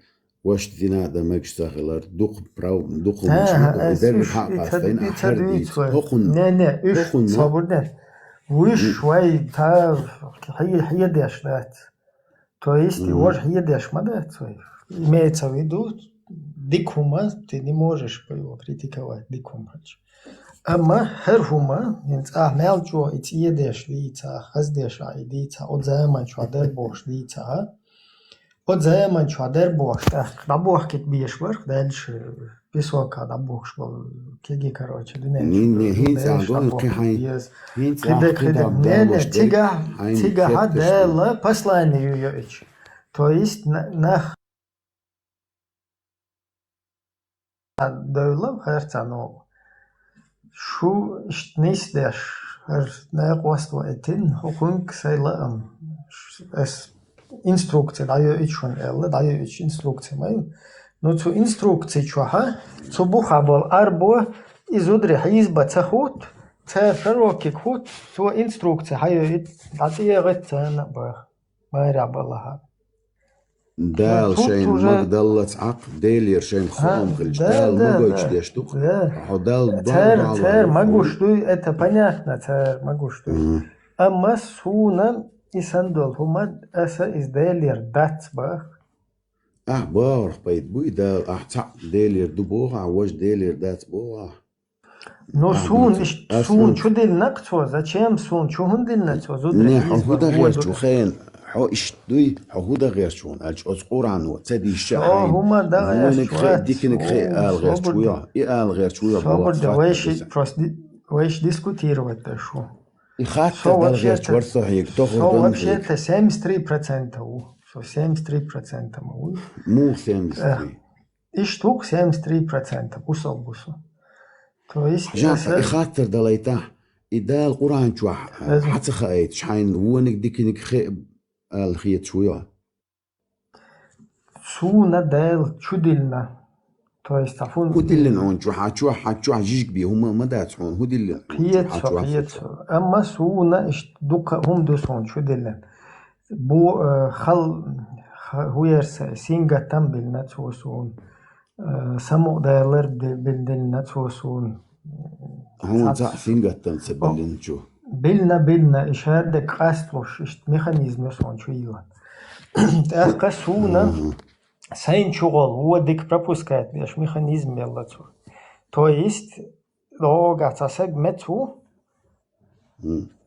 وش زنا دمك اشتغلر دوق براو دوق مشدو حق استين آخر ديت هخن إيش صبرنا وش شوي تا هي داش دات то есть وش هي داش ما дать имеется в виду дикума ты не можешь его критиковать дикумач أما هرهما ينتقى مالجو إتيدش ليتا خزدش عيديتا أو زمان شو در بوش ليتا أو زمان شو در بوش دابوح كت بيشور دالش بيسوكا دابوش بول كيجي كروتش دنيا هينس عندون كحين هينس تيجا هذا لا послание يويش то есть нах دولة هرتانو شو اشتنيس داش ناقوست واتن حقوق سيلا اس инструкция даю ичун элла даю ич инструкция май но цу инструкция чуха цу бухабол арбо изудри хизба цахут цафроки хут цу инструкция хаю ит датиегет цана ба майра балаха دال شين مقدلت عق ديلير شين خام خلج دال مقوش ديشتوق دال تر مقوشتوي это понятно тер مقوشتوي أما سونا إسندول هما أسا إز ديلير دات باخ بارخ بيت بوي دال تعق ديلير دبوها عوش ديلير دات بوها но сун شو ديل نقصو зачем сун شو هندل نقصو не هودا غير شو خين حو اشتوي حودا غير شون الش أذكر عنه تدي الشعين هما ده غير شوية ديكنك خي غير شوية غير شوية صبر ده ويش ديسكوتировать ده شو يخاطر ده غير شوية صحيح تاخد вообще-то 73% شو 73% مو 73 и штук 73% بوصل بوصل то есть يخاطر ده ليتاح إذا القرآن شو حتى خايت شحين وينك ديكنك خي الخيط شوية سونا دال شدلنا то есть عفون هدلن عون شو جيجك بيه هم ما داتحون هدلن قيت أما سونا إش دوك هم دوسون شدلن بو خل هو يرس سينجا تنبل نتوسون سمو دايلر بلدن نتوسون هم زع سينجا تنسبلن شو بلنا إشهادك قاستوش إشت ميخانيزم يسون شوية تأخذ سونا سين شغل هو ديك пропускает ваш механизм يلاتو то есть لو قاعد متو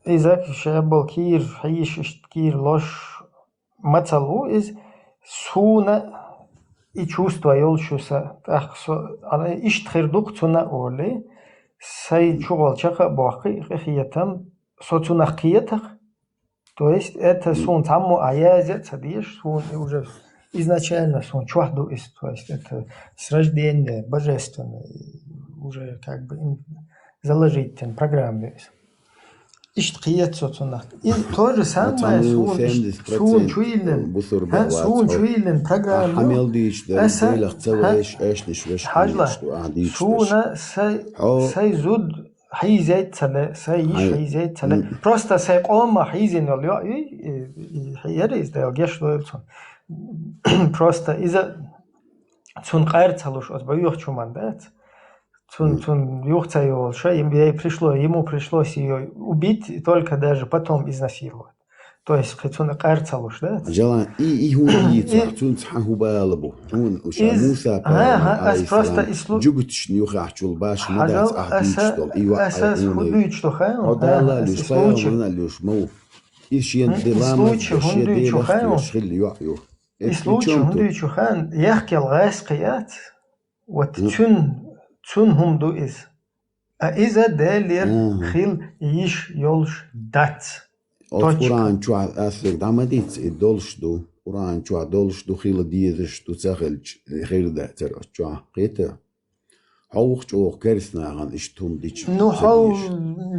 إذا شابل كير حيش إشت كير لوش مثلو إز سونا и чувство يلشوسا تأخذ على إشت خير دكتونا أولي سين شغل شقة باقي خيتم соцунахкиетах, то есть это сон само аязет, садишь, сон уже изначально сон чуахду есть, то есть это с рождения божественное, уже как бы заложить программе. Ишт қиет соцунах. И то же самое сун чуилен программу. حاجة سونا سي زود حيزات سلا سيش حيزات سلا просто سي قوم حيزين اللي يريز ده جيش لويلسون просто إذا سون قارت هلوش أتبعيوه чуман да Цун юхцаевал, что ему пришлось ее убить, только даже потом изнасиловать. То есть цун карцалуш, да? Жала и гуница, цун цхаху балабу, цун ушамуса просто джубутш нюхачул баш мадас ахдичтол, ива айуны. Одала люш паяна люш мау. И случай гунду чухаем. И случай гунду чухан, яхкел гайският, вот цун хумду из. А из-за делер хил иш ёлш дац. Уран чуа асфик дамадиц и долшду. Уран чуа долшду хил диезш ту цахелч хил датер чуа қета. Хаух чуа керснаган иштум дич. Ну хау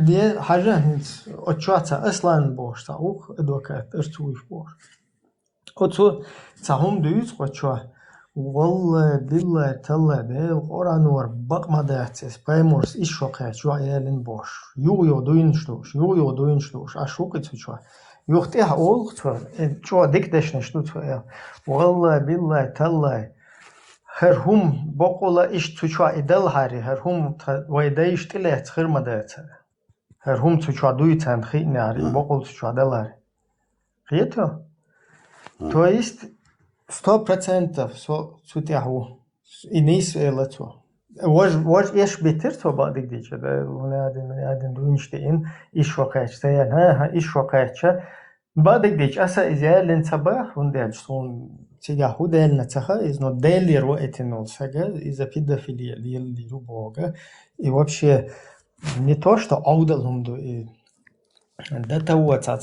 де хажанц очуаца аслан бош таух адвокат иртуиш бош. Отсо цахум дуис очуа والله بالله تلا ده القرآن ور بق مداتس بايمورس إيش وقع شو عيالين باش يو دوين شلوش أشوك تشوا يختيها أول شو ديك دش نشتو توا والله بالله تلا هرهم بقولا إيش تشوا إدل هاري هرهم ويدايش تلا تخير مداتس هرهم تشوا دويتان خي ناري بقول تشوا دلاري خيتو то есть 100% сутяху и нейс элату. Вож еш бетер بعد ديش هذا هنا دوينشتين إيش وقعت سيان ها إيش وقعت بعد ديش أسا إذا لنصباح وندل شون تيجاهو دل نتخا إذا دل يروقت النول سجى إذا بيدا في اللي يروبوجا يوابشي نتوش تعودلهم دو ده توا تا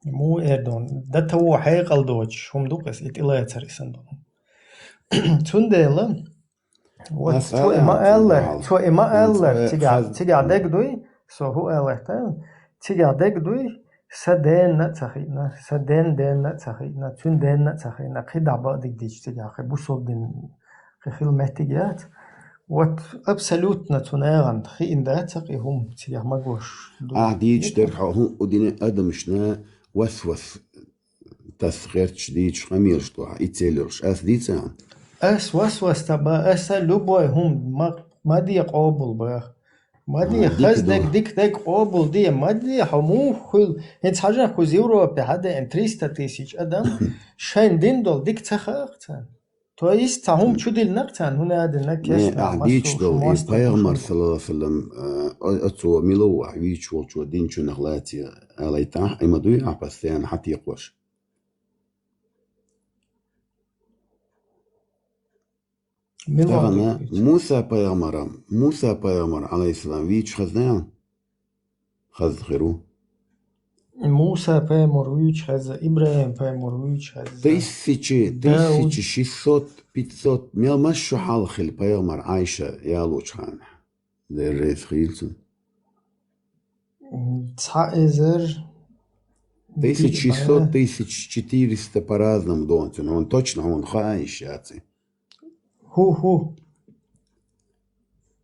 مو إردون ده تو حقيقة دوج هم دوقس إتلاعات سريسندون تندلا وتو إما الله تيجا دك دوي سو هو الله تان تيجا دك دوي سدين نتخينا سدين دين نتخينا تندين نتخينا خدع بعض ديش تيجا خبوصل دين خيل مهتجات وات أبسلوتنا تناغن خي إن ده تقي هم تيجا مجوش ديش درحهم ودين أدمشنا وسوس تسخيرت شديد خميرش طوح يتسيلرش ديتان وسوس تبا لبوي هم ما دي قابل باه ما دي خزدك ديك قابل دي ما دي حمو خل انت حاجة خوز يوروبا هذا ان 300,000 ادم شاين دين دول ديك تخاقتان تو ايست هم شو دي النقتان هنا هذا النكس ديش دول بايغمر صلى الله عليه وسلم اتو ميلو ويش وشو دين شو نغلاتي عليتا اما دوي عبسيان حتى يقوش موسى بايغمر عليه السلام ويش خزنان خز خيرو موسى بايمور ويش خز إبراهيم بايمور ويش خز 1600 ميل مشو حالخل بايغمر عايشة يالوش خان دير ريث خيلتون Цаэзер 1600-1400 по-разному донцу, но он точно он хаищацы. Ху.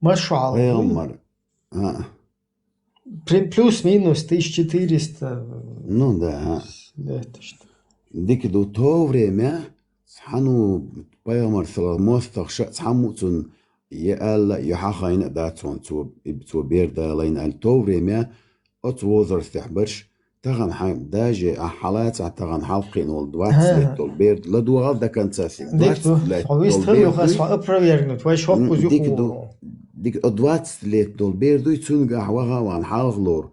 Машал. Элмар. Плюс-минус 1400. Ну да. Дики до то время схану Паямар Саламостах схамуцун يقال يحاخين داتون تو بيردا لين التو время от возрастехберш تغن حام داجي حالات تغن حلقين والدوات لتول بيرد لدوغال دا كان تاسي ديك الدوات لتول بيردو يتسونغا حواغا وان حالغلور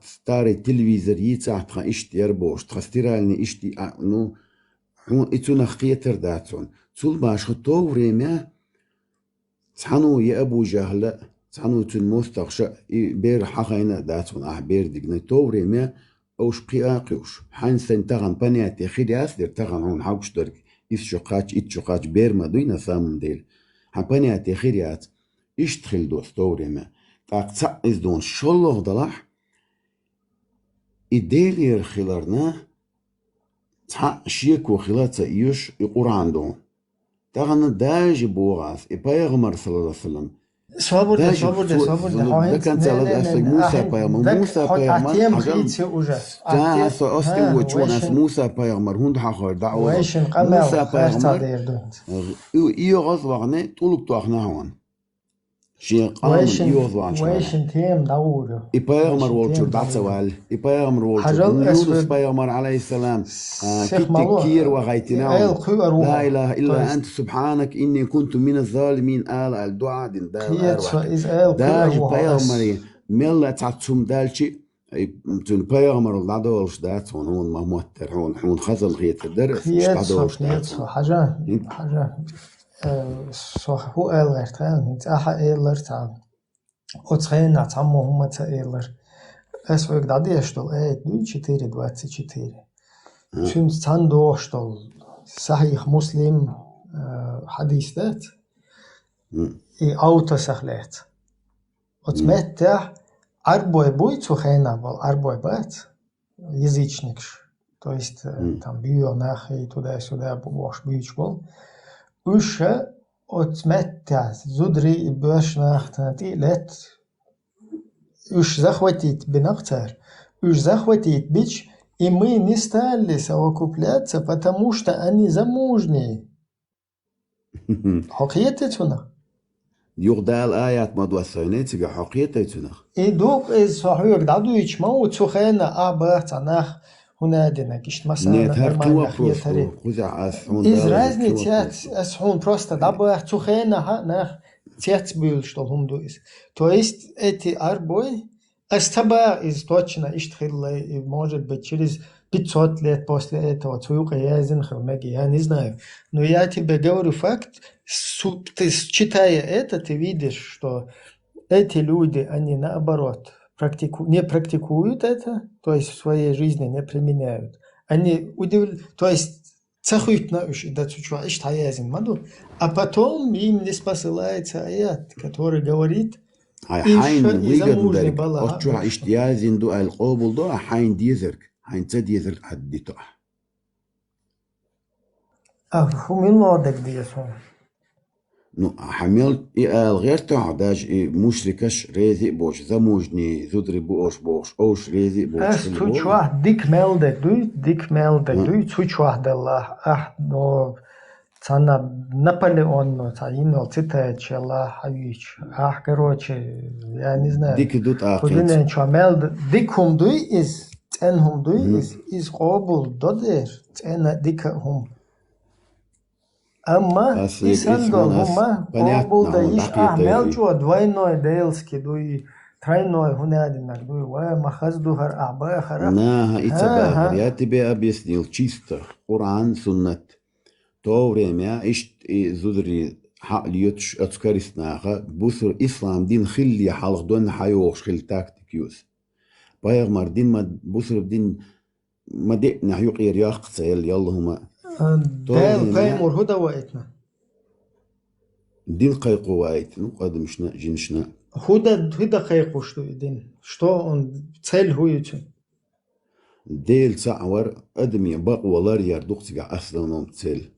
ستاري تلفزيون يتساعد خا اشتير بوش تخستيرالني اشتي نو يتسونا خيتر داتون تول باش تو время سحنو يا أبو جهل سحنو تنمستخشى بير حقينا داتون بير دقنا توري ما أوش قياقيوش حين سنتغن بنياتي خيرياس دير تغن هون حوش درك إتشقاج بير ما دوينا ثامن ديل حين بنياتي خيريات اشتخل دوس دوري ما تاق إز دون شلوه دلح إديلير خلارنا تحق شيك وخلات إيوش يقران دون تاغن داج بوغاث إبايغمر صلى الله عليه وسلم Свобода. ده كان سالد أسلق موسى بايغمر موسى بايغمر حجم تا أستي وچون أس موسى بايغمر هند حقر دعوة ويشن قمع موسى وخارتا بايغمر دير دونت إيو غزوغني طولك توخنا هون شين قام إيو غزوغن ويشن تيم دورو إبايغمر والشر دعسوال إبايغمر والشر حجل يونس أسود بايغمر عليه السلام شيخ مالو كتير وغايتنا إيل قوة روح لا إله إلا أنت سبحانك إني كنت من الظالمين الدعاء دين دار قيت إز إيل قوة داج روح بايغمري ملا تعتصم دالشي تون بايغمر الدعوش دات هون ما موتر هون خزل غيت الدرس مش دعوش دات حاجة صح هو إيل غير تان إنت أحا إيلر تان أتخيل تعمو هم تإيلر أسوأ قدادي أشتغل إيه 24 چون تان دوشتل صحيح مسلم حديث دات إي أوتا سخلات أتمتع أربوي بوي تخينا بل أربوي بات язычникш то есть там био нахи туда-сюда бош бич был уша отмеття зудри бешнахтати лет уж захватить бинахтар уж захватить бич и мы не стали совокупляться, потому что они замужние. حقيقتنا يغدال آيات ما دوسينيتك حقيقتنا إدوك إز صحيح دادو يجمعوا تخينا أبرت عناخ هنا دينا كشت مثلا نرمان خيتري إز رازني تيات أسحون просто دابرت تخينا ناخ تيات بيل что هم دويس то есть эти арбой Астаба из точно иштхилла, может быть, через 500 лет после этого цуюка язинхил меги, я не знаю. Но я тебе говорю факт, ты, читая это, ты видишь, что эти люди, они наоборот, не практикуют это, то есть в своей жизни не применяют. Они то есть цахуют на уши, да цучуа иштхаязин маду, а потом им не спосылается аят, который говорит, حين ويجد ذلك أشجع اشتيازين دو القابل دو حين ديزرك حين تديزرك حد دو هم الله دك ديسون نو حمل الغير تعداج مشركش ريزي بوش زموجني زدري بوش أوش ريزي بوش تشوه ديك ملدك دوي تشوه دالله دو Цана Наполеон, Таинол, Цитач, Аллах, Авич, короче, я не знаю. Дик идут ахет. Дик хум дуй из, цен хум дуй из обул додер, цена дика хум. Амма, исандол хума, обул да иш мелчуа двойной дейлски дуй, тройной хунядинак дуй, махаз духар ахбая харах. На, ицабахар, я тебе объяснил чисто, Коран, суннат. تو время إشت زودري حق ليوتش أتكاريسناها بوثر إسلام دين خلي حلق دون حيوش خل تاكتيك يوس بايغ مار دين ما بوثر دين ما دقنا حيوق يرياق سيل يلا هما دال بايمور هدا وقتنا دين قيقو وقت نقدم شنا جنشنا هدا قيقو شتو دين شتو он цель هويتو ديل سعور أدمي باق والار يردوق تقع أصلا цель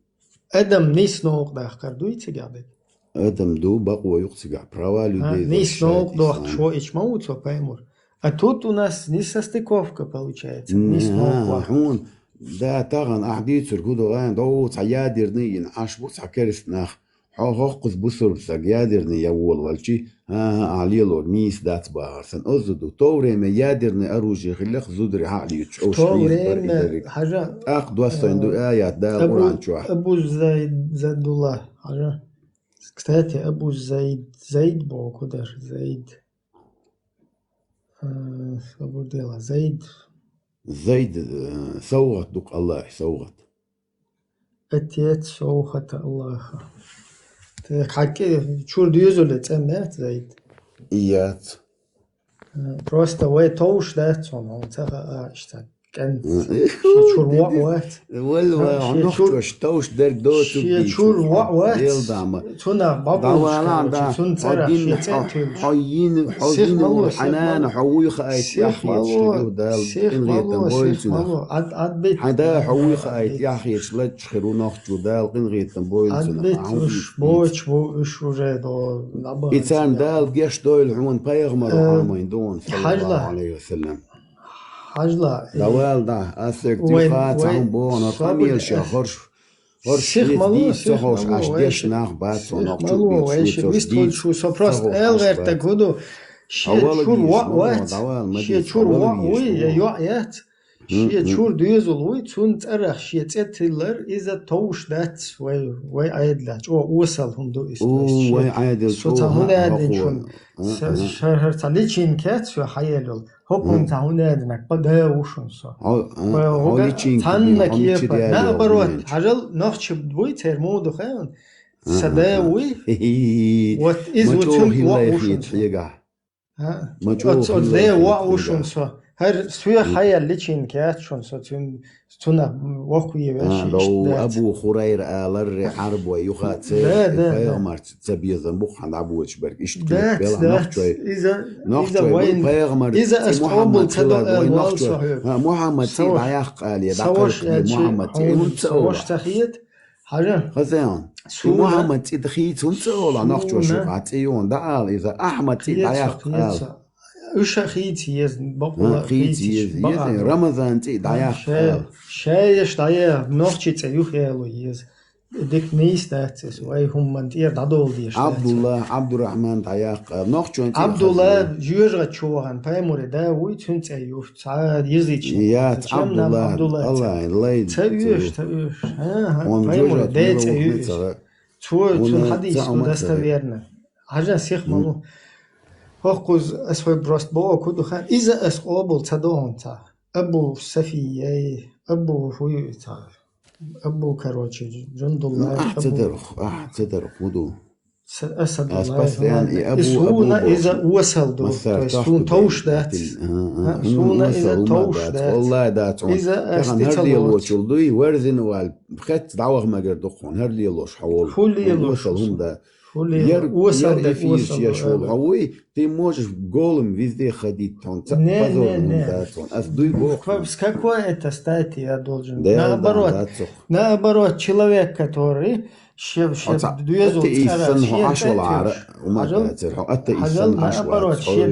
Адам нис ног дах кардуйте гаде. Адам ду бакуа юхтига права людей. Нис ног дох шо ичмауцо поймур. А тут у нас несостыковка получается. Нис ног. هون دا تاغن أحديث ركودو غان دوت عيادرني عاش بوس عكرس ناخ حقوق بوسر سجادرني يول والشي عليلو نيس دات بارسن أزدو توري ما يادرني أروجي خلق زودري عاليش أو توري حاجة أخذ وستو آيات دا القرآن شوح أبو زيد الله حاجة كتاتي أبو زيد بو كدر زيد أبو ديلا زيد صوغت دوك الله صوغت أتيت صوغت الله حكي شور ديوزولة تأمات زيد إيات просто вы тоуш да он цага иштак كان شيء وقت والله نخش توش در دو شيء وقت تونا بابوش تون ترى حين حنان حوي خايت يا اخي تشلو دال قنغيت بويلتنا حدا حوي خايت يا اخي تشلت خيرو نخجو دال قنغيت بويلتنا بوش وجدو إنسان دال جيش دويل عمون بيغمر وعامين دون صلى الله عليه وسلم حاجلا دوال دا أثق تيخات عم بون خميل شهرش شيخ تخوش عش ديش ناخ بات ونقطو بيت شو سوبراست الغرت كودو شور وقت شور وقت يوعيات شور دوزل وي تون ترخ تتلر إذا توش دات وي عيدلاج أو وصل هم دو إستلاش وي عيدل شو تهونا دين شهر تليشين كات شو حيلول هوكم تهونا دينك بدا وشون صا تانك يبا نا بروت حجل نخش بدوي ترمو دخان سداوي وات إز وتون وشون ها ده وشون صا هر سوي خيال ليشين كات شون صا تون وقوي باش لو أبو خرير آلر حرب ويخات فيغمر تبيض بوخ عند أبوش برك إشتكي بلا نخشوي إذا أستقبل تدو محمد سيد عياق قال يا محمد سوش تخيت حاجة خزيان محمد سيد خيت ونسولا نخشو شوفات ايون دعال إذا أحمد سيد عياق قال وش خيت يزن بقول خيت يزن رمضان سيد عياق قال شايش دايا نوختي تيوخ يالو يز ديك نيستاتس واي هم من تير دادول ديش عبد الرحمن عياق قال نوختي عبد الله جوجا تشوهن بايمور دا وي تون تيوخ سعاد يزيچ يا عبد الله الله تيوش ها بايمور دا تيوش تون حديث دستويرنا حاجه سيخ مالو هوقوز اسوي بروست بو كودو خان اذا اسقابل تدون تا ابو صفيه ابو هوي تا ابو كروتشي جند الله اعتذر ودو اسد الله يعني ابو اذا وصل دو سون توش دات سون اذا توش دات والله دات اذا هرلي وتشلدوي ورزن وال بخت دعوه ما قردخون هرلي لوش حول كل وصلهم ده وصل ده وصل يا شغل هوي ты можешь голым везде ходить он не какое это статья я должен наоборот человек который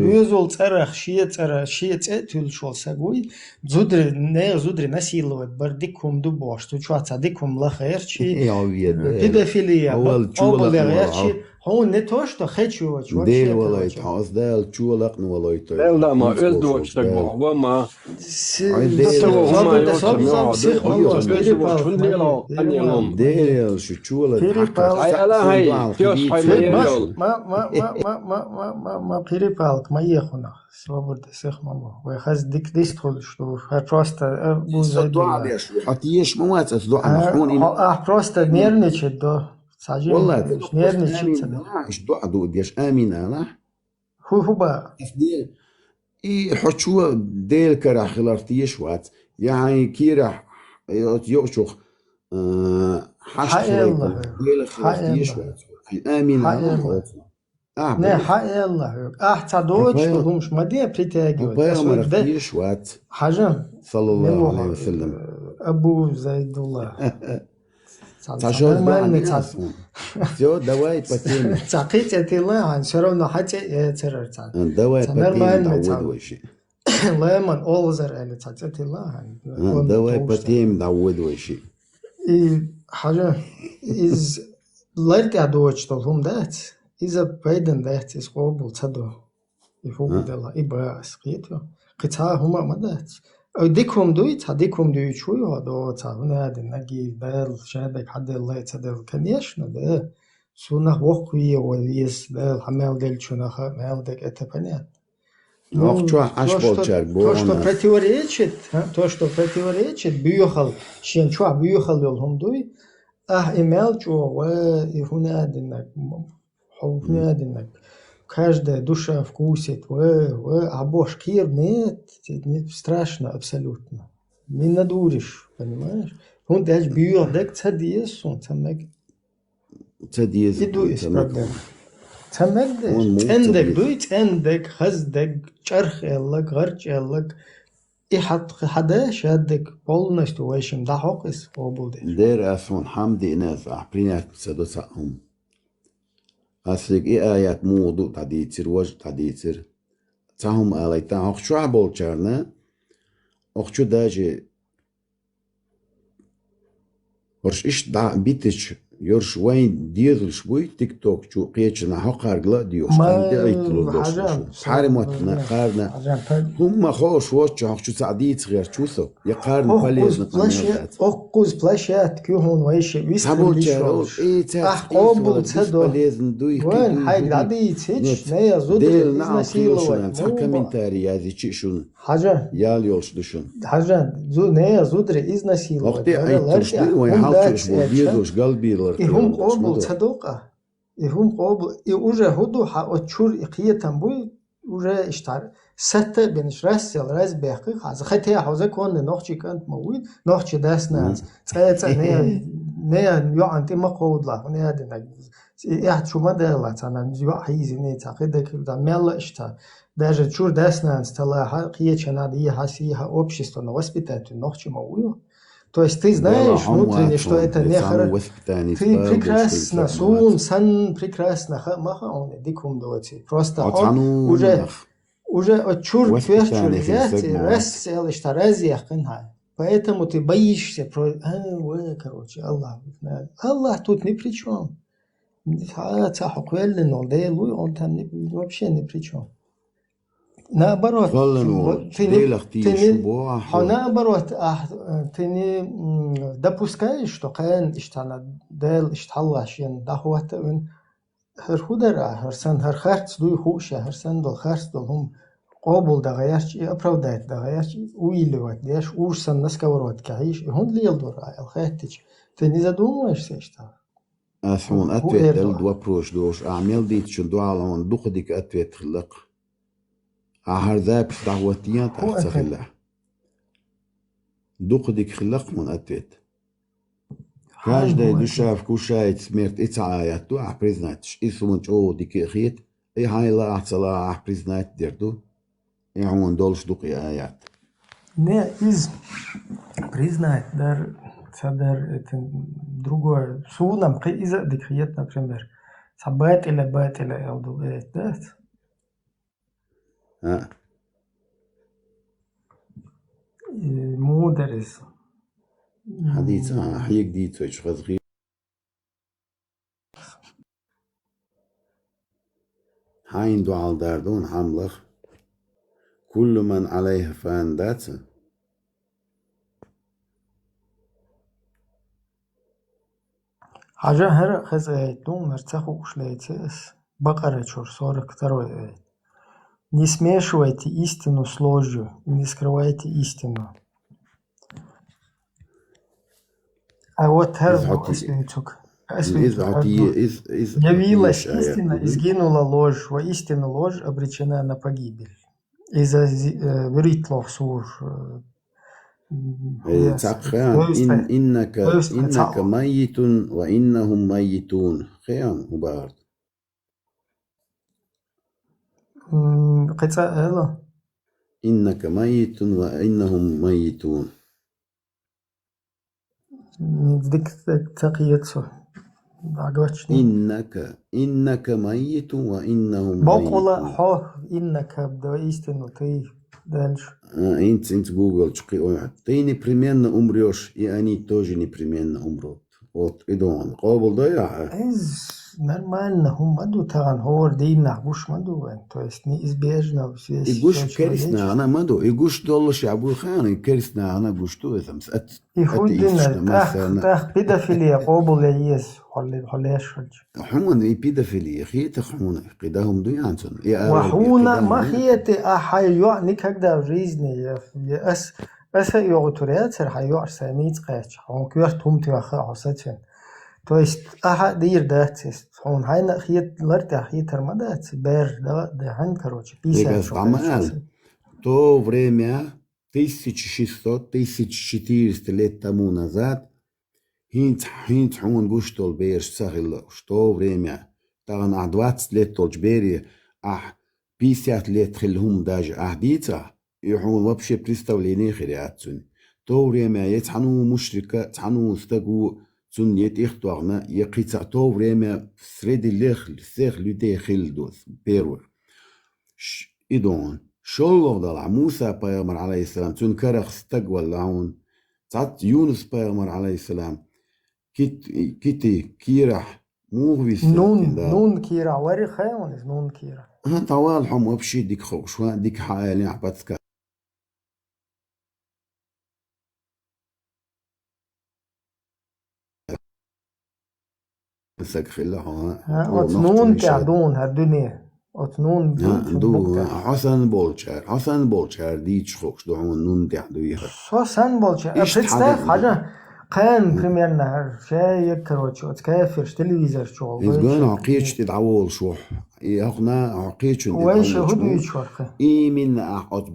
دوزول царах шиет шол сагуй зудри насиловать бардикум дубош tu цадикум лахерчи педофилия оболерчи هون не то что хочу ديل ولا يتحاس ديل شو لقن ولا يطير ديل ده ما قلدوا اشتغلوا وما ديل شو ما перепалка моехуна свобода всех мало вы хаз диктистол что просто حتيش موات اسدوا просто нервничать да والله ايش دعدو ديش امين انا هو بقى ديل اي حشو ديل كرا خلارتيش وات يعني كيرا يوشخ حش ديل خلارتيش وات امين انا не حق الله احتدوش همش ما دي بريتاجي وات حاجه صلى الله عليه وسلم ابو زيد الله Все, давай по теме. все равно хотя церер. Давай по теме давыдывающий. Лемон олзер или давай по теме давыдывающий. И حاجة из لارك أدوش تلهم دات إذا بعدين دات إسقابل تدو يفوق دلا إبراس قيتو قطع هما ما دات ديكم دويت هديكم دويت شوي هذا تعبنا هذا نجي بال شهادك حد الله يتدل كان يشنا ده سونا وقوي ويس ده حمل دل شنا حمل دك أتبنيات то, что противоречит, бьюхал, щенчуа бьюхал елхумдуй, имел чуа, и хунадинак, каждая душа вкусит, а бошкир нет, страшно абсолютно. не надуришь, понимаешь? Он даже бьет, так цадиес, он цамек. Цадиес. Иду из проблем. Цамек деш. Цендек, дуй цендек, хаздек, чархеллак, гарчеллак. И хада шадек полностью вайшим да хокис обулде. دير أسون حمدي ناس أحبرينات سدوسهم أسلك إيه آيات موضوع تعديتر وجه تعديتر تهم آليتا أخشو عبول چارنا أخشو داجي ورش إش دع بيتش يرش وين ديزل شوي تيك توك شو قيتشنا حقار قلا ديوش كان دعيتلو دوش حارمتنا قارنا هم خوش وش شو سعديت غير شوسو يقارن بليز نقمنات أقوز بلاشات كيهون ويش ويستر ليشوش قابل تدو وين حاج عديت هيش نيا زودر إزنا سيلوات كمنتاري هذه شيء شو حاجة يال يولش دشون حاجة زو نيا زودر إزنا سيلوات وقتي عيتش ويحاولش بيدوش قلبي إهم قابل صدوقة إهم قابل إوجه هدو حأتشور إقيتم بوي وجه اشتار ستة بنش رأس راز بحقيق هذا خطية حوزة كون نخشي كانت موجود نخشي داس ناس تأتى نيا يوعن تما قود لا نيا دنا إحد شو ما دلا تنا يوع حيزي نيا تعقيدك دا ملا اشتا даже чур дас нанс тала قيتش надо хасиха общество на воспитатель нохчи موجود. То есть ты знаешь внутренне, что это не хорошо. Ты прекрасно, сон, сан прекрасно, маха он дикум доти. Просто он уже отчур квестчур взять, раз что раз яхнай. Поэтому ты боишься короче, Аллах тут ни при чем. Он там вообще ни при чем. Наоборот, ты не допускаешь, что Каин иштана дел ишталлашин дахуата он худара харсан хархарц дуй хуша харсан дол харц дол хум قابل دغياش оправдать دغياش уиливать деш урсан на сковородке аиш он лил дура الخاتج ты не задумываешься что أسمون أتويت دو أبروش دوش أعمل ديت شن دو على من دخدك أتويت خلق أهر ذاب دعوتيات أخسخلا دخدك خلق من أتويت كاش داي دو شاف كو شايت سميرت إتع آيات دو أحبريزناتش إسمون جو ديك إخيت إي هاي لا أحسلا أحبريزنات ديردو إي عمون دولش دوقي آيات Не признать, это другое. Судом из декрет, например. Сабат или бат или элдуэт, да? Мудрец. حديث حيك ديت ويش غزغي هاين دو على داردون حملخ كل من عليها فان داتس حاجة هر خز ايتون مرتاحو ушлейтесь. Бакара чур 42 аят. Не смешивайте истину с ложью и не скрывайте истину. А вот явилась истина и сгинула ложь, воистину ложь обречена на погибель. Из-за веритлов сур. إنك ميت وإنهم ميتون خيان مبارد إنك ميت وإنهم ميتون إنك ميت وإنهم ميتون إنك истину ты дальше. Инт Google ты непременно умрешь, и они тоже непременно умрут. Вот, идон. قابل ضيع. Нормально, маду таган хор дина гуш маду, то есть неизбежно все. И гуш керисна, она маду, и гуш доллаш Абу Хан, и керисна, она гуш то это. И худина, так педофилия قابل есть, холеш. حمون и педофилия, хиета хмуна, قدهم дуянцун. وحونا ما хиете ахайо никогда в жизни. أسا يغتريات سرح يعرس نيت قاش هون كير توم تيخا عصتين то есть دير داتس هون هاي خيت لرت خيت термадат бер да хан короче 50 то время 1600-1400 лет тому назад хинт хун гуштол берш сахил, что время, тогда 20 лет толч бери, 50 лет хилхум даже ахдица, и он вообще представление хириатсун. То время ецану мушрика, цану стагу цуннет ихтуарна, якица то время среди всех людей хилдус, первых. Идон. شلوغ ضلع موسى بايغمر عليه السلام تون كرخ استقوى اللعون تعط يونس بايغمر عليه السلام كيتي كيرح موغوي نون كيرا وري خيون نون كيرا طوال حم وبشي ديك خوش وان ديك حالي عبتسكا مسك خلاها نون كعدون هالدنيا أتنون دو حسن بولشار ديتش خوش دعون نون دعدويها حسن بولشار представь حاجة كان بريمير نهار شاي كروتشوت كافر تلفزيون شو إذن عقيتش تدعول شو يأخنا عقيتش ويش هدو يشورخ من أحط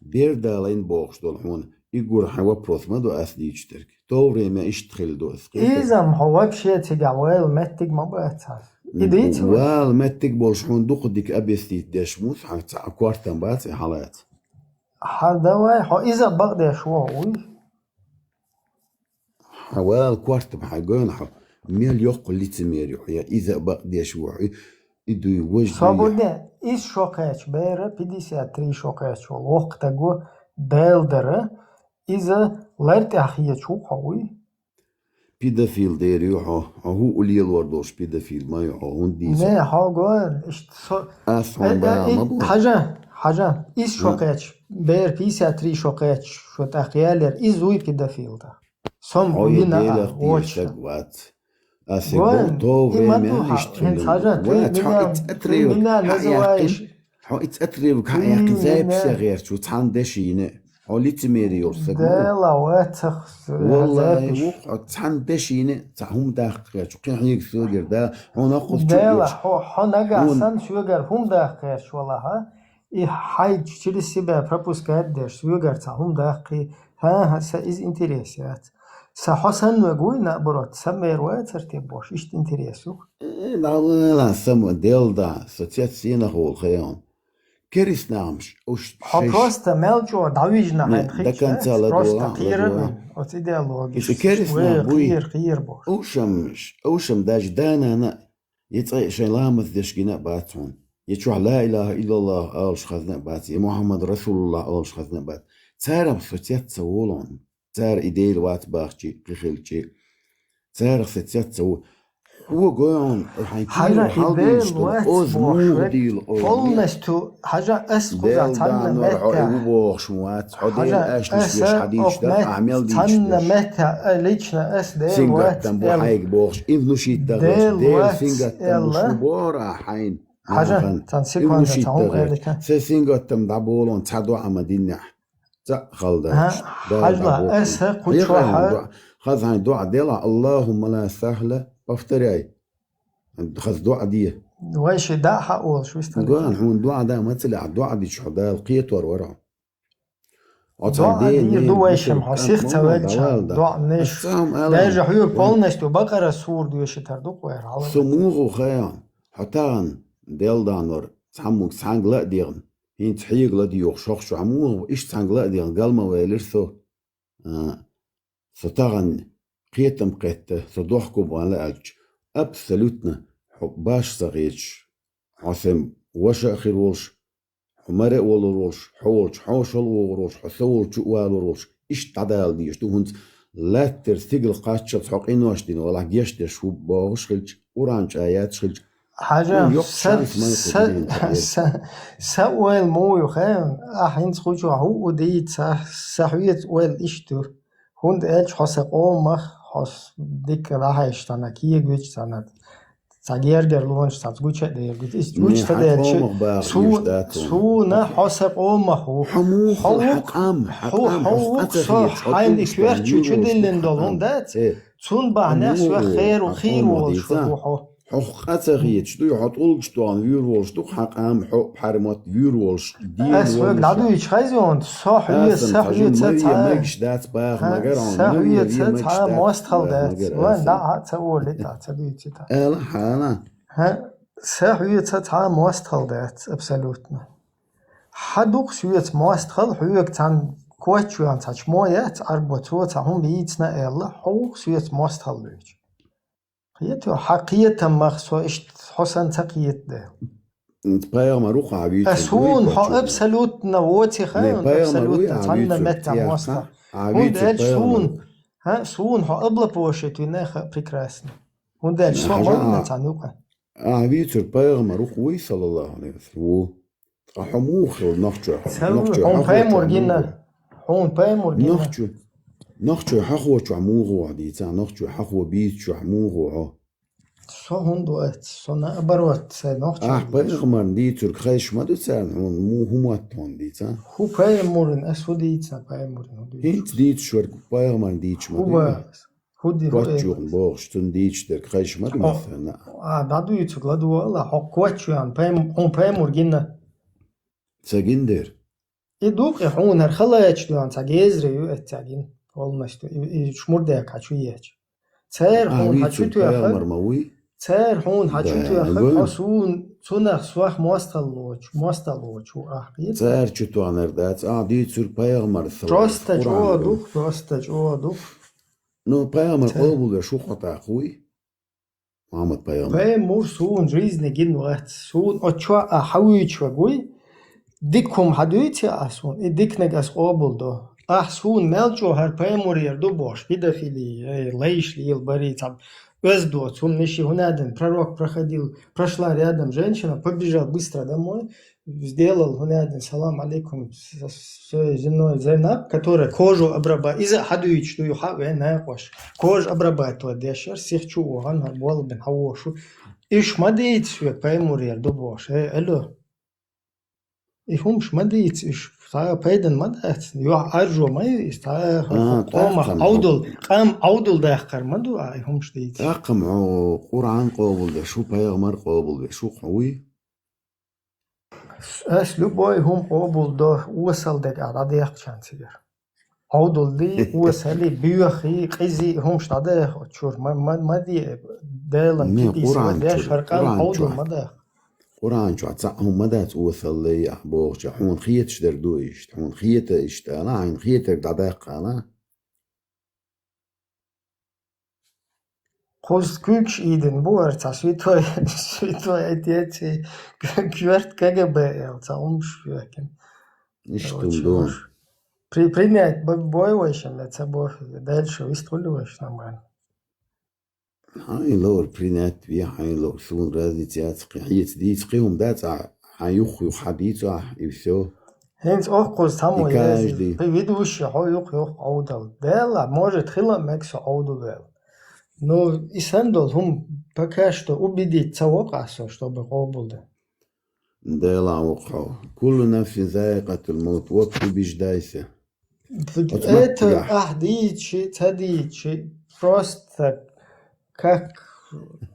بيردالين بوخش دولحون يقول حوا بروثما دو أثديش ترك توري ما إشتخل دوث إذا محوك شيء تجاويل متك ما بقتها وال متك بولشون دوقدك أبيستيت دشموس حتى كوارتن بات حالات هذا واي إذا بقدر شو حوال كوارت بحاجون ميل يقول لي تميري إذا بقدر شو يدو يوجد صابودة إيش شوكاتش بيرة 53 شوكاتش والوقت جو بيلدرة إذا لرت أخيه شو قوي بيدافيل ديري هو قليل وردوش بيدافيل ما يعون دي نه ها قول حاجة إيش شوكاتش بير 53 شوكاتش شو تأخيالر إيش زوي بيدافيل ده سام وينا واتش أسيبو تو ما يشتغل واتها اتأتريب كحياك زايب صغير شو تحندشينه حوليت ميري يورسك دالا واتخ والله وقع تحندشينه تهم داخل شو كان هيك سوغر دا هنا قص دالا حنقع سن سوغر هم داخل شو والله ها إيه حاج تشيل السبب بروبوسكات داش سوغر تهم داخل ها إز إنتريسات سحسن وجوينا برات سمير واترتيب باش إيش إنتريسو لا سمو ديلدا سوتيات سينا هو الخيام كريس نامش وش حبروست ملجو داويجنا ده كان تلا بروست خير أتيديالوجي إيش كريس نابوي خير باش أوشم داج دانا أنا يتعي شلامة دشكنا باتون يتشوع لا إله إلا الله أولش خذنا بات يا محمد رسول الله أولش خذنا بات تارم سوتيات سوولون تار إيديل وات باخشي قخلشي تار سوتيات سو هو قاعد حاجة إيديل وات باخشي فولنستو حاجة أسقط تعلم متى حاجة تعلم متى ليشنا أس ديل وات سينغتن بوخش إنه شيء ديل سينغتن شبورة حين حاجة تنسيقون تعوم سينغتن دابولون تعدو عمدين خلدا حاجة أسه كل واحد خذ هاي دعاء ديلا اللهم لا سهل افتري خذ دعاء دي وايش دا حقول شو يستنقل هون دعاء دا ما طلع دعاء دي شو دا القيت ورا دعاء دي دو وايش محسيخ تواجه دعاء نش دايجا حيو بولنش تو بقرة سور دويش تردوق وير سموغو خيان حتان ديل دانور تحموك تحنق لا ديغن هين تحيق لا ديوخ شوخ شو عموه إيش تحنق لا ديغن قال ما ويلرثو ستغن قيتم قيته صدوحكم ولا ألج أبسلوتنا باش صغيرش حسم وش أخير ولش حمرق ولروش حولش حوش ولروش حسول شوال ولروش إيش تعدال ديش تو هنت لا ترثقل قاتش تحقين واشتين ولا جيش شو باوش خلج ورانش آيات خلج حاجة سوال مو يخان أحين تخوجو هو ديت سحوية وال إشتو هند إلش حسق حس ديك راح يشتنا كيه جوش سند تغيير جرلونش تزوج دير جوش جوش تدير سو نا حسق هو حقام حين إكوير شو دلين دولون دات تون بعناس وخير وخير والشروحه حق قصغيت شتو يحطول شتوان ويرول شتو حقام حق حرمات ويرول دين اسوق لعدو يشخيزون صاحية صاحية صاحية ماكش دات باغ مقران صاحية صاحية ماستخل دات وين لا تقول لي الا حالا ها صاحية صاحية ماستخل دات ابسولوتنا حدوق شوية ماستخل حيوك تان كواتشوان تاش مويات اربطو تاهم بيتنا الا حوق شوية ماستخل ليش قيتو حقيقة مخصو اشت حسن تقيت ده انت بايغ مروق عبيد اسون حق ابسولوت نووتي خاين ابسولوت تانا متى ماستخل هون دالش سون ها سون حق ابلا بوشت ويناخ بريكراسن هون دالش سون مرنا تانوقا عبيد بايغ مروق وي صلى الله عليه وسلم حموخ نخجو هون بايمور جينا هون بايمور جينا نخجو حخوة عموغو عديتا نخجو حخوة بيت عموغو شو هون دوات شو نقبروت نخجو بايغ من ديتر خيش ما دوتان مو همواتون ديتا هو بايمورن اسو ديتا بايمورن هيت ديت شورك بايغ من ديتش ما هو دي كواتشون بوغشتون ديتش در خيش ما دوتان دادو يتوك لدو الله حق كواتشوان هون بايمور جينا تاجندر يدوق يحون هرخلا يجدوان تاجيزري يؤتاجين والمشتو يشمر ديك حشو يج تير هون حشو تو يخل تير هون حشو تو يخل حسون تنخ سواح مواستلوش وأحقيت تير شتو عنردات دي تسور بايغمر راستج اوادوق نو بايغمر قابل شو قطع خوي محمد بايغمر سون ريزني جن وقت سون اتشوا حويج وقوي ديكم حدويتي اسون ديكنك اس قابل دو سون ملجو هر بايمور يردو бош педофилии лейш лил бори там Эздо, он еще гунаден, пророк проходил, прошла рядом женщина, побежал быстро домой, сделал гунаден, салам алейкум, со своей женой Зайнаб, которая кожу обрабатывает, из-за хадуич, что юха, кожу обрабатывает, дешер, всех чего, он был бен хавошу, иш мадеет свой поймур ярду бош, алло, ихум шмадеет, иш تا پیدن مدت یا ارجو می است قام عودل داخل مدو هم شدید رقم قرآن قابل ده شو پیغمبر قابل ده شو قوي اسلو باي هم قابل ده وصل ده قاعد ده يخشن سير عودل دي وصلي بيخي قزي هم شده شور ما دي دلن كيس ده شرقان عودل مده قرآن شو عتسعهم مدات وصل لي أحبوش حون خيتش دردويش حون خيته اشتانا عين خيتك دعداق أنا قوز كوكش إيدن بورتا سويتوي اتياتي كورت كاجبا تعمش لكن نشتم دون принять боевойшен это собой дальше выстроилось нормально هاي لور برينات بيا هاي لور شون رازي تياتقي حيت دي تقيهم دات هايوخ حديث يسو هنس اوقوز تامو يازي видующий هايوخ عودل дела может хила мекс عودل но и сандол хум пока что убедить цавокасо чтобы قابل дела وقعو كل نفس ذائقة الموت وقت بجدايسه это ахдичи тадичи просто как,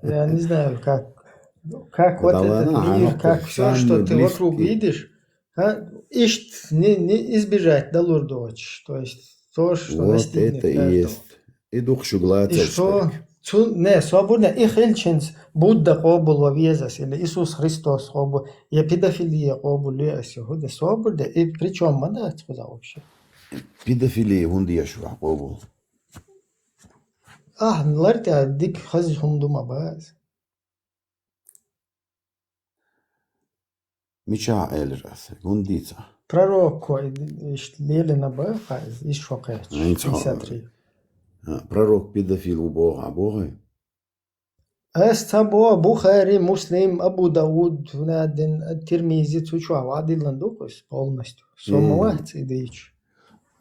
я не знаю, как вот этот мир, как все, что ты вокруг видишь, не избежать долурдоч, то есть то, что вот настигнет. Это и есть. И дух шуглат. И что, не, свободно, их эльчинс Будда قابل وвезас, или Иисус Христос قابل, я педофилия قابل леся, это свободно, и причем мада сказал вообще. Педофилия, он дешево قابل. نلرتي ديك خزهم دوما باز ميشا الراس غونديتا пророк лелена бафаз иш шокач 53 пророк педофил бога استبو بخاري مسلم ابو داود ونادن الترمذي تشوا وعدل لندوقس полностью сомовать идеич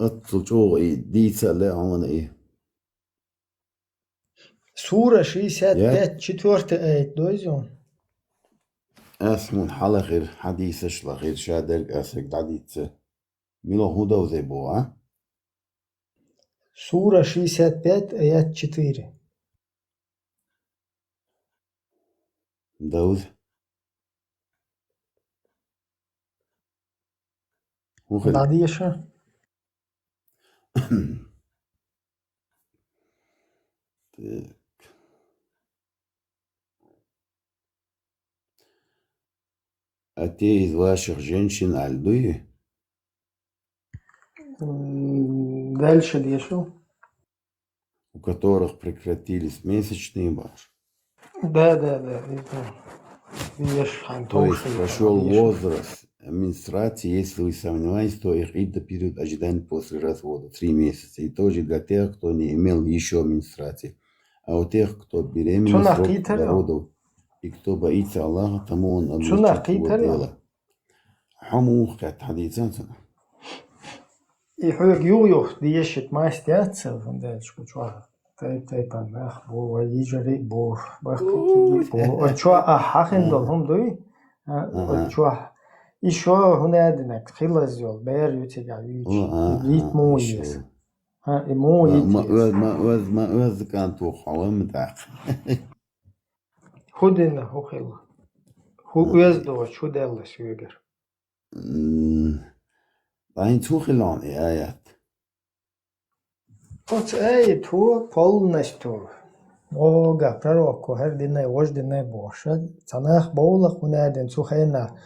اتلجو ديتا لا عون ايه سورة 65 четвертый аят дойдем. اسمون حلقة غير حديثش لغير شادرك اسك دعديت ميلو هودا وزيبو سورة 65 аят 4. داود وخل بعديه شو؟ А те из ваших женщин альдуи? Дальше дешу. У которых прекратились месячные баш. Да. Это веш То есть прошел возраст менструации, если вы сомневаетесь, то их идда период ожидания после развода 3 месяца. И тоже для тех, кто не имел еще менструации. А у тех, кто беременный срок до родов, и кто боится Аллаха, тому он облегчит его дело. حموخ كانت حديثاتنا. يحوق يويوخ ديشت ما استياتسل von der Schuchwa. Taip nach wo yijari bo bakti bo chwa hachen hom doi. Chwa isho hunadnak khilazol ber yutiga yit moyes. Ha emoyet. ما كان توخوا متاع. Худина хохила. Хуездо чудела сюгер. Ein Tuchelan ayat. Вот то полностью. Ога пророку хердине вождине боша. Цанах боулах унаден сухена.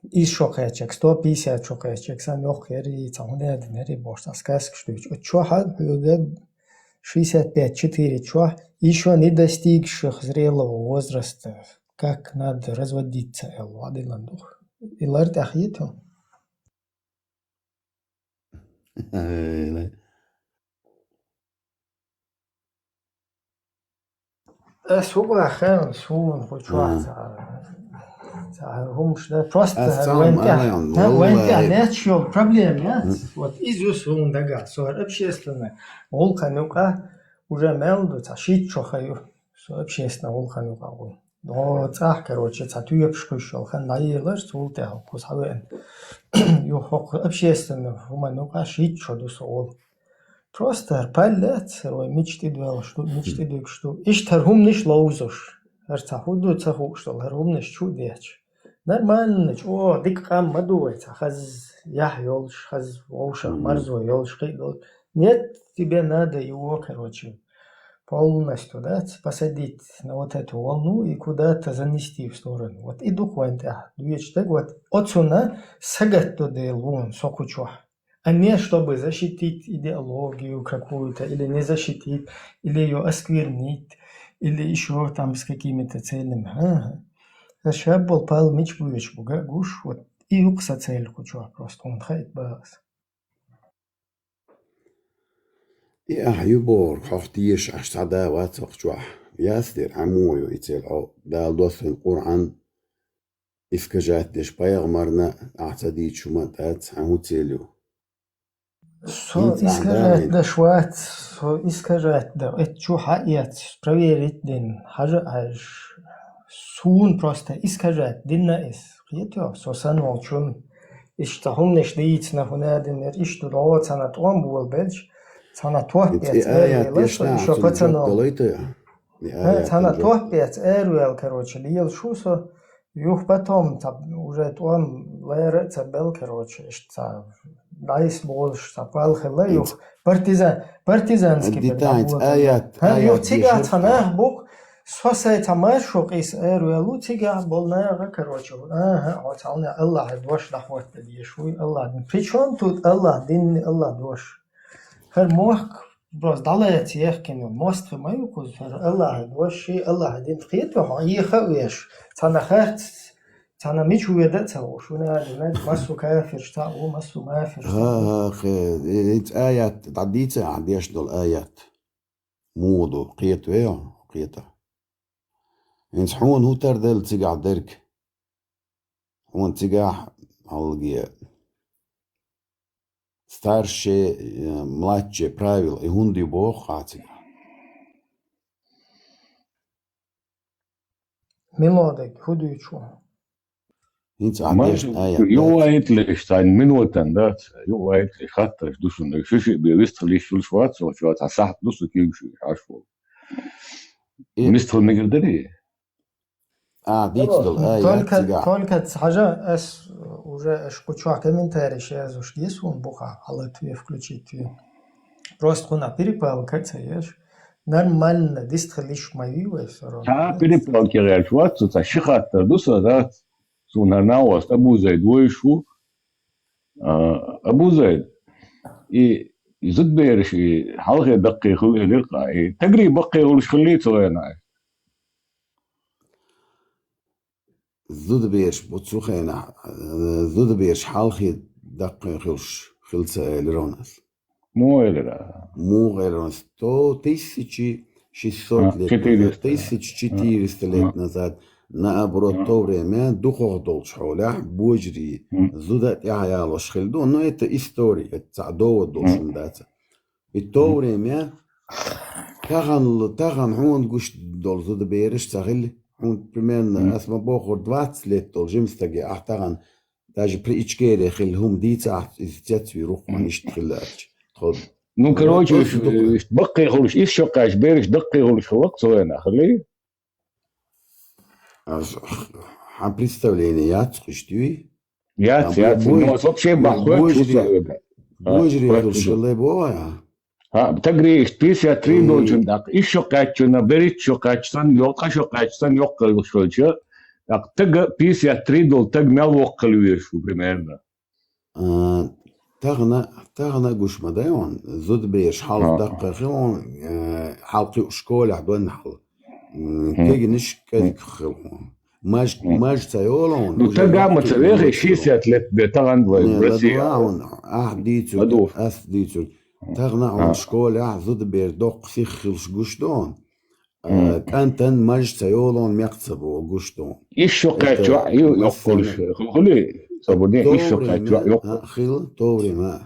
Из шокечек 150 шокечек сан охери цанаден хери боша. Сказка что чё хад 65-4 чё еще не достигших зрелого возраста. Как надо разводиться Элладиландух. И ларт ахиту. سوق خير سوق خشوع هم شده просто وانت natural problem вот из он дага сор общественное волканука уже мелду ташит чохаю общественно волканука но цах короче цатуепшкушал хан наилар султя кусавен ю хок общественно хуманука шит чоду сол просто палец рой мечты двел что мечты дык что иш тархум ниш лоузош цахуду цаху что тархум ниш чудеч нормально о дик кам мадуй цахаз я ёлш хаз воуша марзо ёлш кидол нет тебе надо его короче полностью, да, посадить на вот эту волну и куда-то занести в сторону. Вот и духовно, так вот, отсюда сагат туда лун сокучо, а не чтобы защитить идеологию какую-то, или не защитить, или ее осквернить, или еще там с какими-то целями. Зачем был пал меч буечку, гуш, вот и укса цель кучо, просто он хайт бас. يا يبور خفتيش أشتعدا واتق جوح ياسدر عمويو يتلعو دا دوث القرآن إفكجات ديش بايغمرنا أعتديد شماتات عمو تيليو искажать да шват, искажать да это что хаят проверить дин хажа аж сун просто искажать динна is хито сосан волчун иштахум неш диц на хунадин ишту лот санат он был бельч Цана тохпец еще пацанов. Цана тохпец эрвел, короче, лил шусо, юх потом уже он лерется бел, короче, что дайс больше, запал хеле, юх партизанский бел. Юх тига цанах бог, сосай тамашок из эрвелу тига болная, короче, вот Аллах дош дохват дешуй Аллах. Причем тут Аллах, дин Аллах дош. Хер мох просто далеет ехкину мост мою куз Аллах воши Аллах дин хитва ехавеш цана херт цана мичу ведется шуна масу кафир шта о масу мафир إنت آيات تعديتها عنديش دول آيات مودو قيت ويا قيتا إنت حون هو تردل تيجا درك حون تيجا алгия старшие, младшие правила и гунди бог хатига. Мелодик, худючу. Jo eigentlich ein Minuten dat, jo eigentlich hat das du schon bewusst nicht viel schwarz und was sagt du so ging schon hast wohl. Nicht von mir gedreht. ديتدل يا تيجا только حاجة уже шкучу комментарий сейчас уж есть он буха, але ты включить. Просто хуна перепал, как цаешь. Нормально, дистхалиш мои все равно. перепал киряч, вот тут шихатта, дуса, да, сунарнауас, Абу Зайд, войшу, Абу Зайд, и زدبيرش حلقة دقيقة خلي لقاء تقريبا بقي وش خليته أنا زدبيرش بتصوخينا زدبيرش حلقة دقيقة خلصة لروناس مو غير то 1600 лет назад, 1400 лет назад наоборот то время духов должен божри зудат я лошхилду, но это история, это довод должен даться. И то время таган он гуш должен доберешь цагил он примерно асма бохор 20 лет должен стаги ахтаган даже при ичкере хилхум дица из цвирух маништхилач. Ну, короче, بقي خلوش إيش شقاش بيرش دقي خلوش وقت سوينا خلي. Представление яцкуштуй. Яц, ну вообще бахует. Божри хлшеле боя. تقريش 53 должен так. إيش شقاش на берет شقاش сан يوقع شقاش сан يوقع خلوش. Так таг 53 дол таг мял وقلويش примерно. تغنى قوش مدايون زود بيش حال دقيقون حلقي أشكال عدوان حل كيجي نش كذي خلهم ماج تيولون وتلقى متريخي شيسات لت بتغن برسيون ديتو ديتو تغنى عن أشكال زود بيش دق في خلش قوشتون كانتن ماج تيولون ميقصبوا قوشتون إيش شقات يقولش خلي خيل طوري ما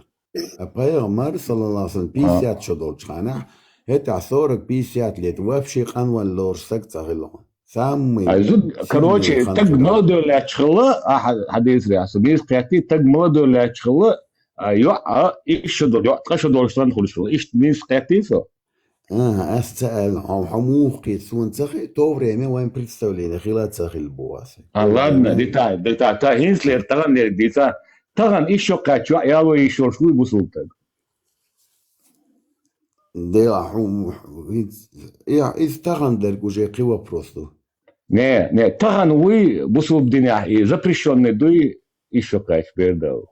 أبغى صلى الله عليه وسلم بيسيات شدول شخانة هت عصورك بيسيات اللي توافشي قنوان لور سكت غلون سامي أزود كروتشي تج مودو لا تشخله حديث رئاسة بيس قياتي تج مودو لا تشخله إيش شدول قشدول شلون خلصوا إيش بيس قياتي سو أستعل حموقي سون تخي طوري ما وين представление خلات تخي البواسي ладно деталь та хинслер таган дица таган еще качу яло еще шуй бусултаг да хум я истаган дергуже кива просто не таган уй бусул диня и запрещенный дуй еще кач бердал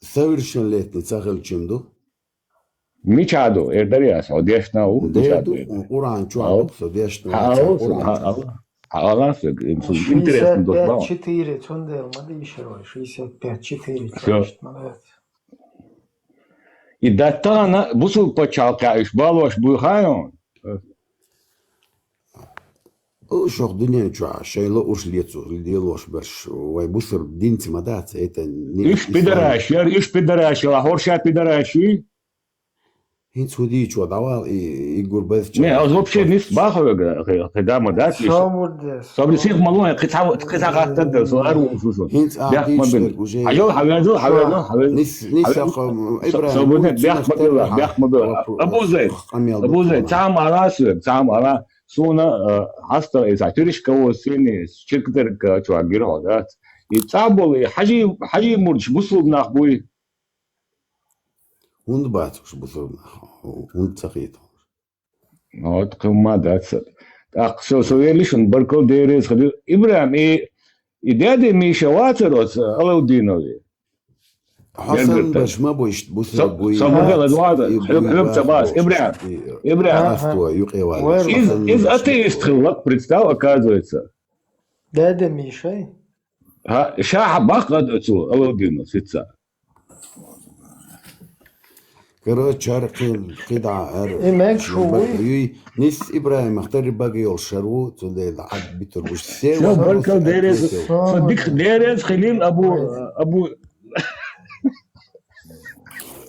совершеннолетний цахел чимду ميشادو إردرياس أوديشنا أو ميشادو قرآن شو عبص أوديشنا خلاص إنترست دوسنا 64 تندل ما ديشروا 65 и да тана бусул почалка иш балош буйхайон شو الدنيا شو شيء لا أرسليته الديالوش برش ويبصر دينتي مدات это إيش بدراش إيش بدراش لا هورشات بدراشي هينس ودي شو دعوة يقول بس не вообще не спахове когда мы да собри сих малой قطعة قطعة صغار وشوشو بيخ مبل حجو حبيبو بيخ مبل أبو زيد تعم على سونا هستا إذا تريشكو سيني شركتك شواجر هذا يتعبوا حجي مرش بصوب ناخبوي هون باتوش بصوب هون تقيت no تقوم داتس أقصى سويليشن بركو ديريز خدي إبراهيم إدادي ميشواتروس الله دينوي حسن باش ما بويش بوسر بوي صبغ الواد حلم تباس إبراهيم из атеист хлак представ оказывается دادا ميشاي ها شاح باقدتو الله دينو سيتسا короче قطعة إيماك شوي نيس إبراهيم اختار باقي يول شرو تودي حد بيتربوش سير شو بركة ديريز صديق ديريز خليل أبو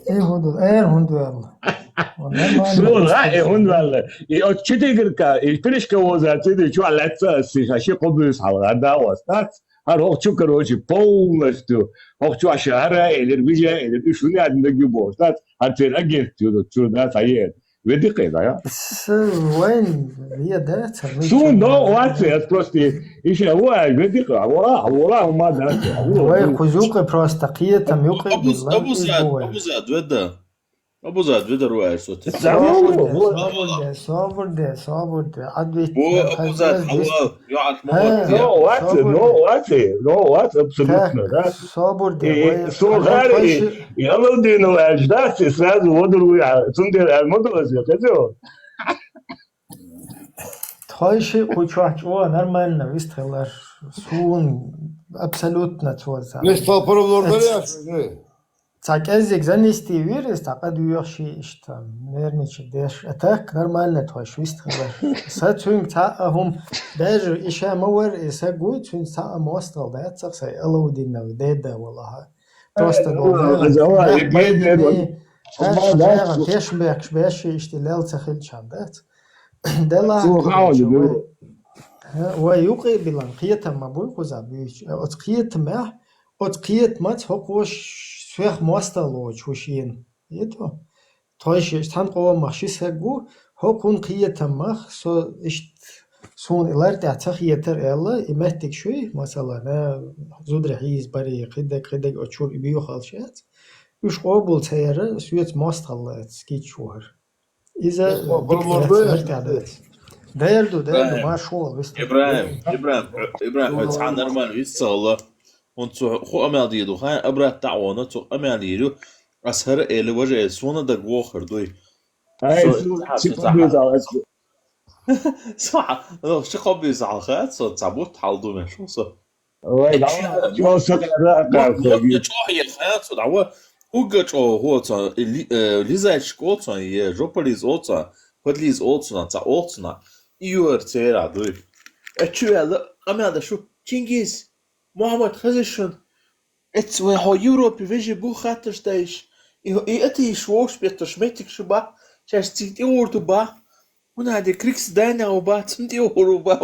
إيه هندو يلا سول إيه هندو يلا يأتشتي كركا يفرش كوزا تدي شو على أساس شيء قبلس على هذا وستات هروح شو كروشي بولستو هروح شو عشرة إلى البيجا إلى شو اللي عندنا جيبوه ستات هتصير أجيت شو ده سعيد ведикой, да? وين هي داتا Сун, но лацет просто еще вай ведика, вора ума да. وين خزوق просто قيتم يقي Абузад, веда. Абузад, веда руай соте. صابر عدوي Абузад, халал, юат лацет, абсолютно, да. صابر Сухари, я лудину аждать, сразу воду сундер модулация, козел. Тхойши кучуачуа нормально вистрелар сун абсолютно цоза. Не стал проблордалях. Так язык занести вирус, так адуёши что нервничи деш. Это нормально тхойш вистрелар. Сатун таахум даже иша мовер иса гуд сун са мостал да цакса элудина деда والله. Просто да. Пешбек шбеши иштилал цахил чандат. دلا ويوقي بلان قيت ما بوي قزا بيش اتقيت ما اتقيت ما تقوش سوخ ماستلو چوشين يتو توش تان قوا مخشي سگو هوكون قيت ما سو اشت سون الار تاع يتر الا امتك شوي مثلا زود رحيز بري قدك اچور بيو خالشات وش قبول تيره سويت ماستل سكيت شوهر إذا دايردو ما شغل إبراهيم هتسعى نرمان يتصل وانتو خو أمال ديدو خاين أبرا تعوانا تو أمال ديدو أسهر إلي وجه سونا دق وخر دوي صح شو قبيز على خات صو تعبوت حالدو ما شو صو شو هي خات صو دعوة Угач оца лизач коца е жополиз оца ходлиз оцна за оцна июр цера дуй ачуэл амада шу Чингиз Мухаммад Хазишин эц вэ хо Европе веже бу хаттерштайш и это и швош бетер шметик шуба чаш цит иурду ба уна де крикс дана оба цит иуру ба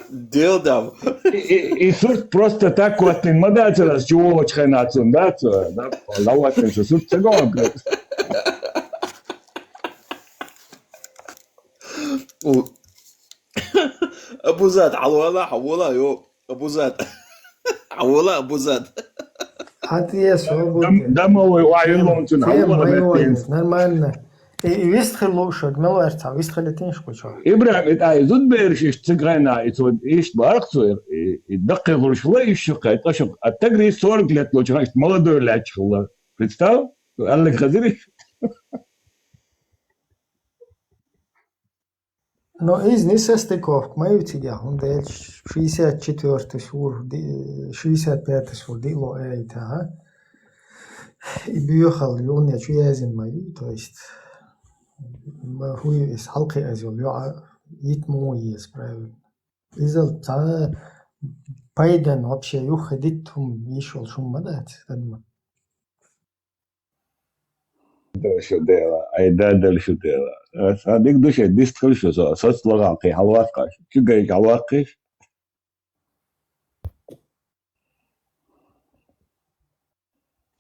Делдам. И суд просто так вот не модается, раз чего очень нацун, да, лаватен, что суд цегон. Абузад, алвала, хавала, йо, Абузад. Алвала, Абузад. Хатия свобода. Домовой уайон, нормально. ويستخلوا شو جملوا ارتاح ويستخلتين شو شو إبراهيم إتاي زود بيرش تجرنا يسود إيش بارقصير يدقق غرشلا يشقى يتشق التجري صور قلت له شرحت молодой لا شغله представь قال لك خزري Но из несостыковок мою тебя он дает 64 сур 65 сур дило это и бьёхал он я чуязин мою то есть هو حلقة أزول يتمو يسبرايو إذا تا بايدن вообще يخدتهم يشول شو مدات أدم ده شو ده أي ده شو ده صدق دوشة ديستخل شو صوت لغاقي حواقش شو جاي حواقش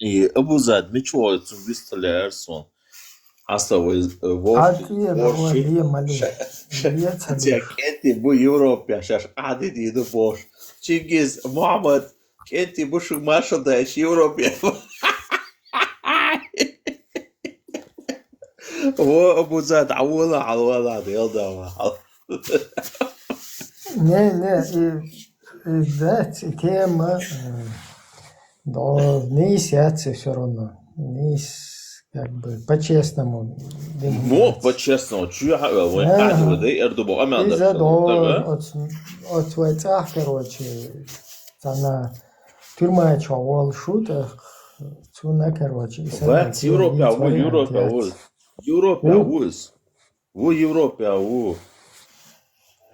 إيه أبو زاد ميشوال تنبيستليرسون Осталось كنتي بو يوروبيا شاش قاعدين يدو بوش تشينجيز محمد كنتي بوش ماشا دايش يوروبيا هو أبو زاد عولا على الولد يلدا не ذات тема да не сядется все равно не как бы по-честному. Ну, по-честному, чё я говорю, да, Эрдубо, аманда. Из-за от войцах, короче, она тюрьма чего шутах, цуна, короче. В Европе,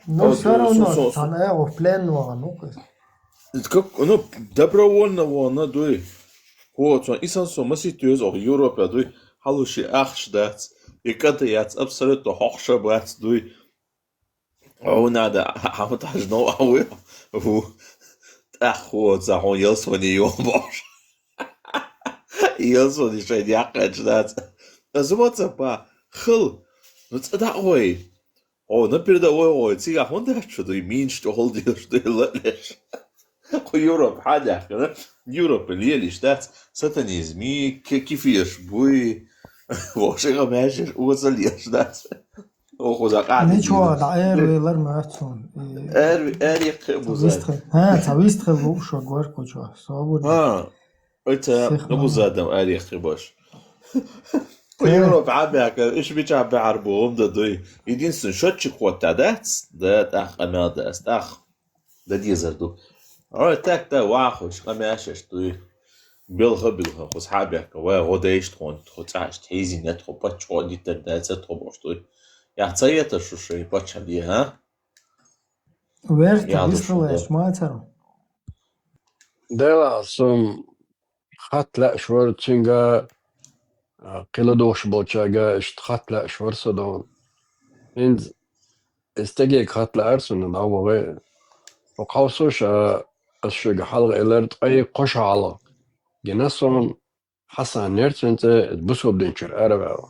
Ну, все равно, она его в плен, ну, как, ну, добровольно, она, дуй. Вот, он исан со маситюз о Европе, дуй, халуши ахшдат, и когда я абсолютно хохшабат, дуй, о, надо, а вот аж но, а вы, ах, вот, за он елсо не ёбаш. Елсо не шедяка ждать. Зваться по خل نتصدق أوي أو نبرد أوي تيجي هوندا شو ده يمين شو هولدي شو ده ليش يوروب حاجة كده يوروب اللي اشتات ساتانيزمي كيف يشبوي وشيء ماشي وصل يشتات وخذ قاعد نيشوا دعير ويلر ماتون أريق بوزاد تابيستخل ها تابيستخل وشو غور كوجو صابون أنت أبو سخنا زادم أريق باش ته ويوروب عباك إيش بيجاب عربهم ده دوي يدينسن شوتش قوة ده أخ أنا ده أخ ده ديزردو تاك ده واخوش قماشش دوي بيلغ خو صحابك وغدايش تكون تعيش تهيزي نتخو باتش ودي تدات تخبوش دوي يا تصيت شو شيء باتش عليها وير يا دو تابيستخل شو ايش ما ترى ده أصلا خط لا شوار تشنجا قلدوش بوتشاجا اشتخط لا شوار صدون إنز استجيك خط لا أرسن نعوى غير وقوسوش الشجع حلق إلرت أي قش على جناسون حسن نيرتنت بسوا بدنشر أربعة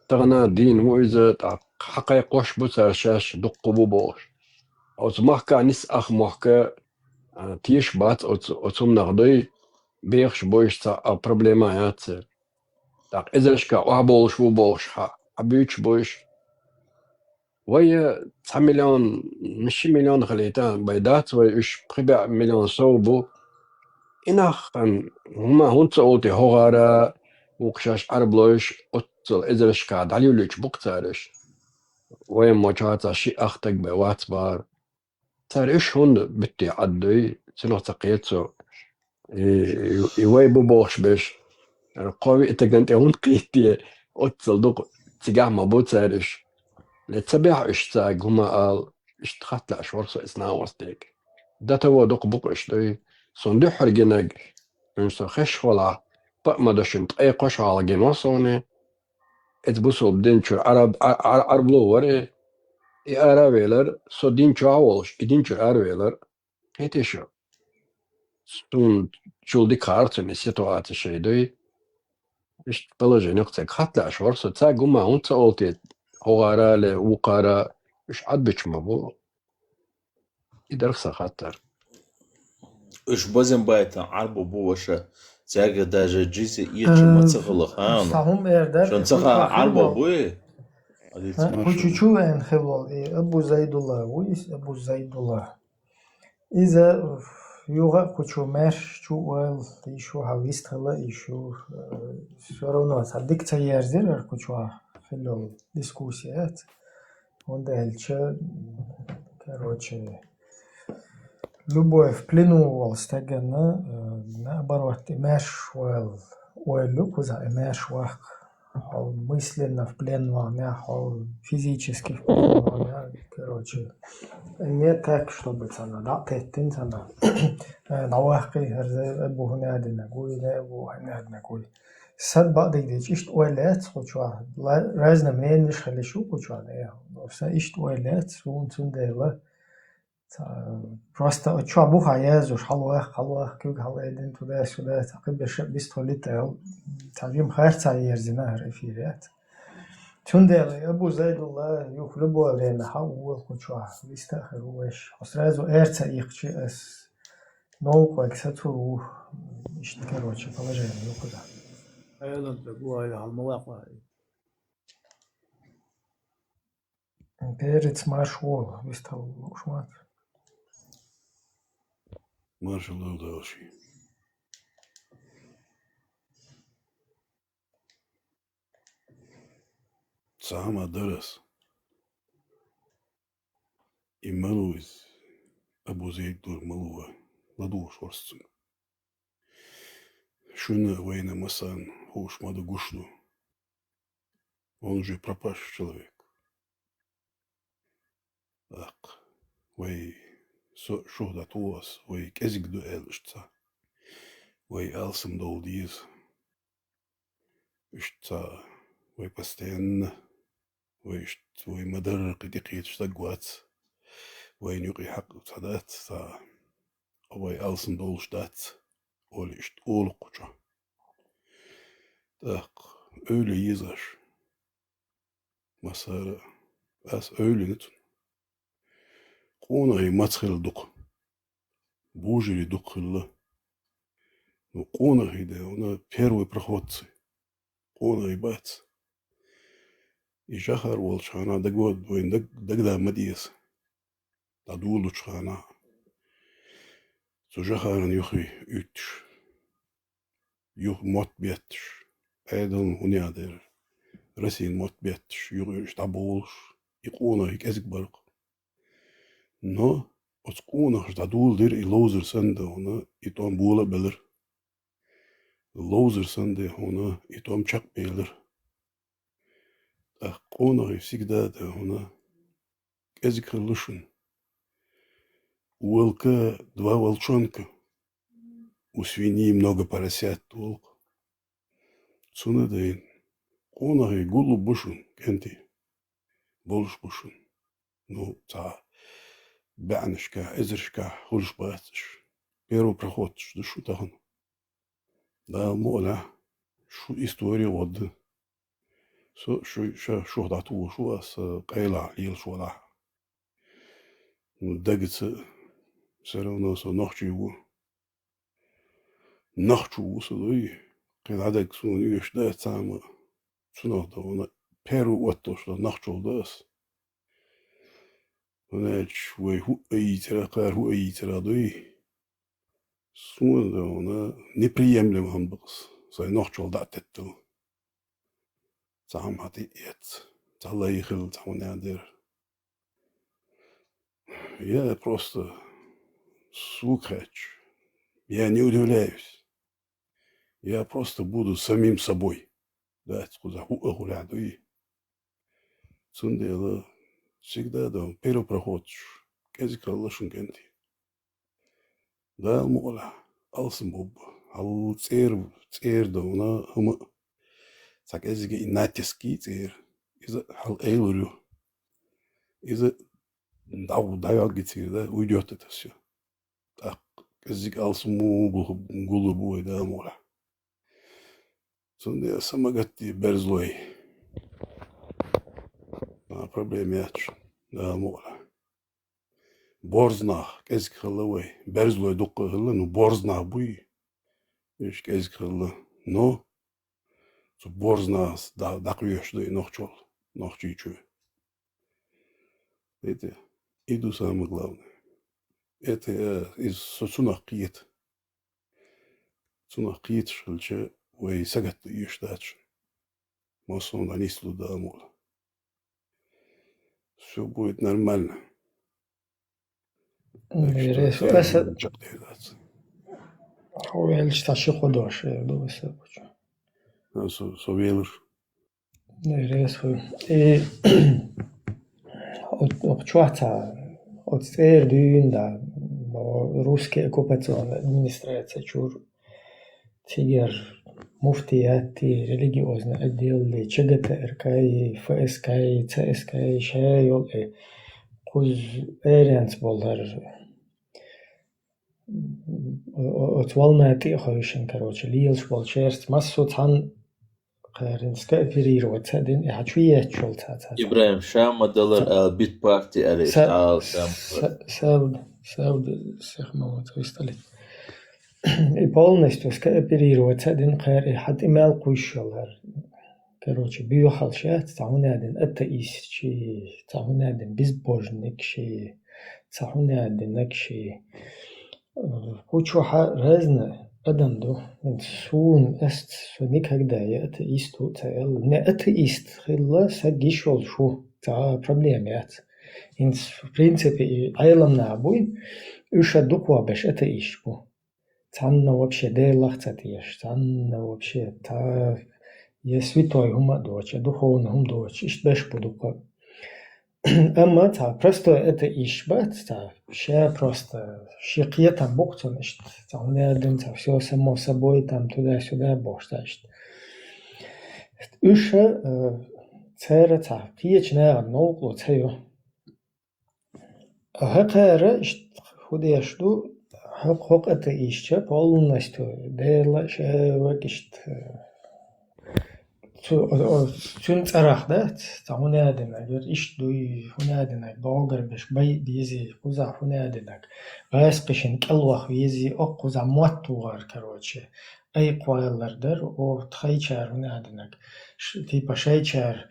تغنى دين وإذا حقيق قش بسر شاش دق بوبوش أو تمحكا نس أخ محكا تيش بات أو تم نغضي بيخش بوش تا بروبليما ياتسر تاق إذا وابولش وبولش حبيتش بوش ويا 9 مليون مش مليون خليتان بيدات ويش بربع مليون صوبو إنخ هما هونت أوتي هوغارا وكشاش أربلوش أوتل إذا كاد عليو ليش بقتارش وين موجهات شي أختك بوات بار تار إيش هون بتي عدي سنو تقيتسو يوي بوبوش بش قوي إتقنتي هون قيتي أوتل دوق تيجاه مبوتارش لتسبيح اشتاق هما قال اشتخت لأشورسو إسنا وستيك ده تو دوق بوق اشتوي صندوق حرقناق انسو خش ولا بق ما دشنت أي قش على جنوسوني اتبسو بدينشو عرب لو وري I araveler så din çavolish I din araveler hetisho stund чулди карты ситуация şeydi işte положение قصك حتى أشهر ستاقوا ما أنت قلت هوغارا لوقارا إيش عاد بتشمبو يدرس خاطر إيش بزن بايتا عربو بوشة تاقا داجا جيسي إيش ما تغلق هانا سهم إردر شون تغا عربو بوي خوشو إن خلال أبو زيد الله ويس أبو زيد الله إذا يوغا خوشو مش شو ويل يشو هاويست خلا يشو سورونو صدق تيارزير خوشو خلال ديسكوسيات он дальше короче любовь плену стагана наоборот имеш уэллук за имеш вах мысленно в плен ваня физически в плен ваня короче не так чтобы цана да теттин цана навахки هرزه ابو هناد نقول لا ابو هناد نقول صد بعد ديش إشت أولاد خوشوا رازنا منين مش خلي شو خوشوا ده بس إشت أولاد سون ده просто чё буха езуш халвах кюг халедин туда сюда тaqib бистолит تعليم خيرتا يرزنا رفيرات تندل أبو زيد الله يخلبوا لنا حول خوشوا بيستأخر وش أسرازو إرتا يخشي أس نوقك ستو إشت كروتش положение يوكدا أيضا تقوى على المواقع Перец маршал выставил шмат. Маршал удачи. Сама درس إمالوز أبو زيد دور ملوه لدوش ورسن شونا وين مسان هوش мада гушлю. Он уже пропащий человек. Так, вы шо да туас, вы кезик до элшца. Вы алсам дол диз. Ишца, вы постоянно, вы мадер قديقيت штагвац. Вы нюqi حق صدات تا. Вы алсам дол штат. Oli işte oğluk kuca. Tak, öyle yazar. Masara as öylünüt. Qonay matxil duq. Bujiri duqilla. Ну, Qonay de ona первый проходцы. Qonay bats. И жахар волчана дагод войн дагда мадиес. Тадулу чхана. Цо жахаран юхи ütш. Юх мот беттш. Айдан униадер. Расин мот беттш. Юх табулш. И Qonay кезик барq. Но от Qonay тадул дир и лозер санда она и том була белер. Лозер санда она и том чак белер. А Qonay всегда да она кезик лышен. У волка 2 волчонка. У свиньи много поросят волк. Цунадайн. Qonay гулу бушун кенти. Больш бушун. Ну, та бянышка, эзершка, хулш батш. Первый проход, что шу тахан. Да, моля. Шу история воды. Шо дату, шо ас кайла, лил шо да. Дагица все равно со нахчу. Нахчу содой. Когда дак сон юш да сама. Цуно да она первый вот то, что нахчу дас. Она чуй ху эйтера кар ху эйтера дой. Сон да она неприемлем хамбас. Сай нахчу да тетту. Сам хати ет. Талайхил таунадер. Я просто слухач. Я не удивляюсь. Я просто буду самим собой. Да, куда гуляду и цундела всегда да первый проход. Кезик лошен кенти. Да, мола. Алсым боб. Ал цер да она хама. Так кезиге и натиски цер. Из ал эйлурю. Из даял гитер, да, уйдет это все. Так, кезик алсым гулу буй, да, мола. Цунде самагатти берзлой. Проблема яч. Да, мола. Борзнах, кезик хыллы берзлой дукка хыллы, ну борзнах буй. Еш кезик хыллы. Но, борзнах дакуеш да и нохчол. Нохчичу. Это иду самое главное. Это из сунах киет. Сунах киет шельче. Ой, сагат ешдач. Масон анислу да мола. Все будет нормально. Уэлч таши ходош, думаю, Совелыш. И от чуаца, от цер дюнда, русские оккупационные администрации чур тигер муфтияти религиозные отделы ЧГТРК, ФСК, ЦСК, шайол, куз эрианс болдар. От волнати хойшин, короче, лилш волчерст, массу цан قارنسكا فريرو تادين يحشوية تشول تاتا إبراهيم شام دولار بيت بارتي أليس عال ساود سيخ موت ويستلي полностью скооперироваться один قاري حد إمال قويشولار короче بيوحل تعونادن أتئيسشي تعونادن безбожникши تعونادنكشي кучуха разное Адамду, сун эст, никогда я атеисту цел, не атеист, хилла сагишол шу, та проблемят. В принципе, айлам набуй, уша дуква беш атеишку. Танна вообще делах цатиш, танна вообще, та я святой хума дочь, духовный хум дочь, ишт беш будука. Ама та просто это ишбат, та все просто шикье там бухтун, та у меня один та все само собой там туда-сюда бухтаешь. Уша цера та пьечная нолкло цею. Хакара худеешь ду хок это ища полностью дела шевак цун царах, да? Хунядинак, ишдуй хунядинак, болгар бай бизи, куза хунядинак. Гайскишин калвах бизи, оккуза муаттугар, короче. Ай квайлардер, тхайчар хунядинак. Типа шайчар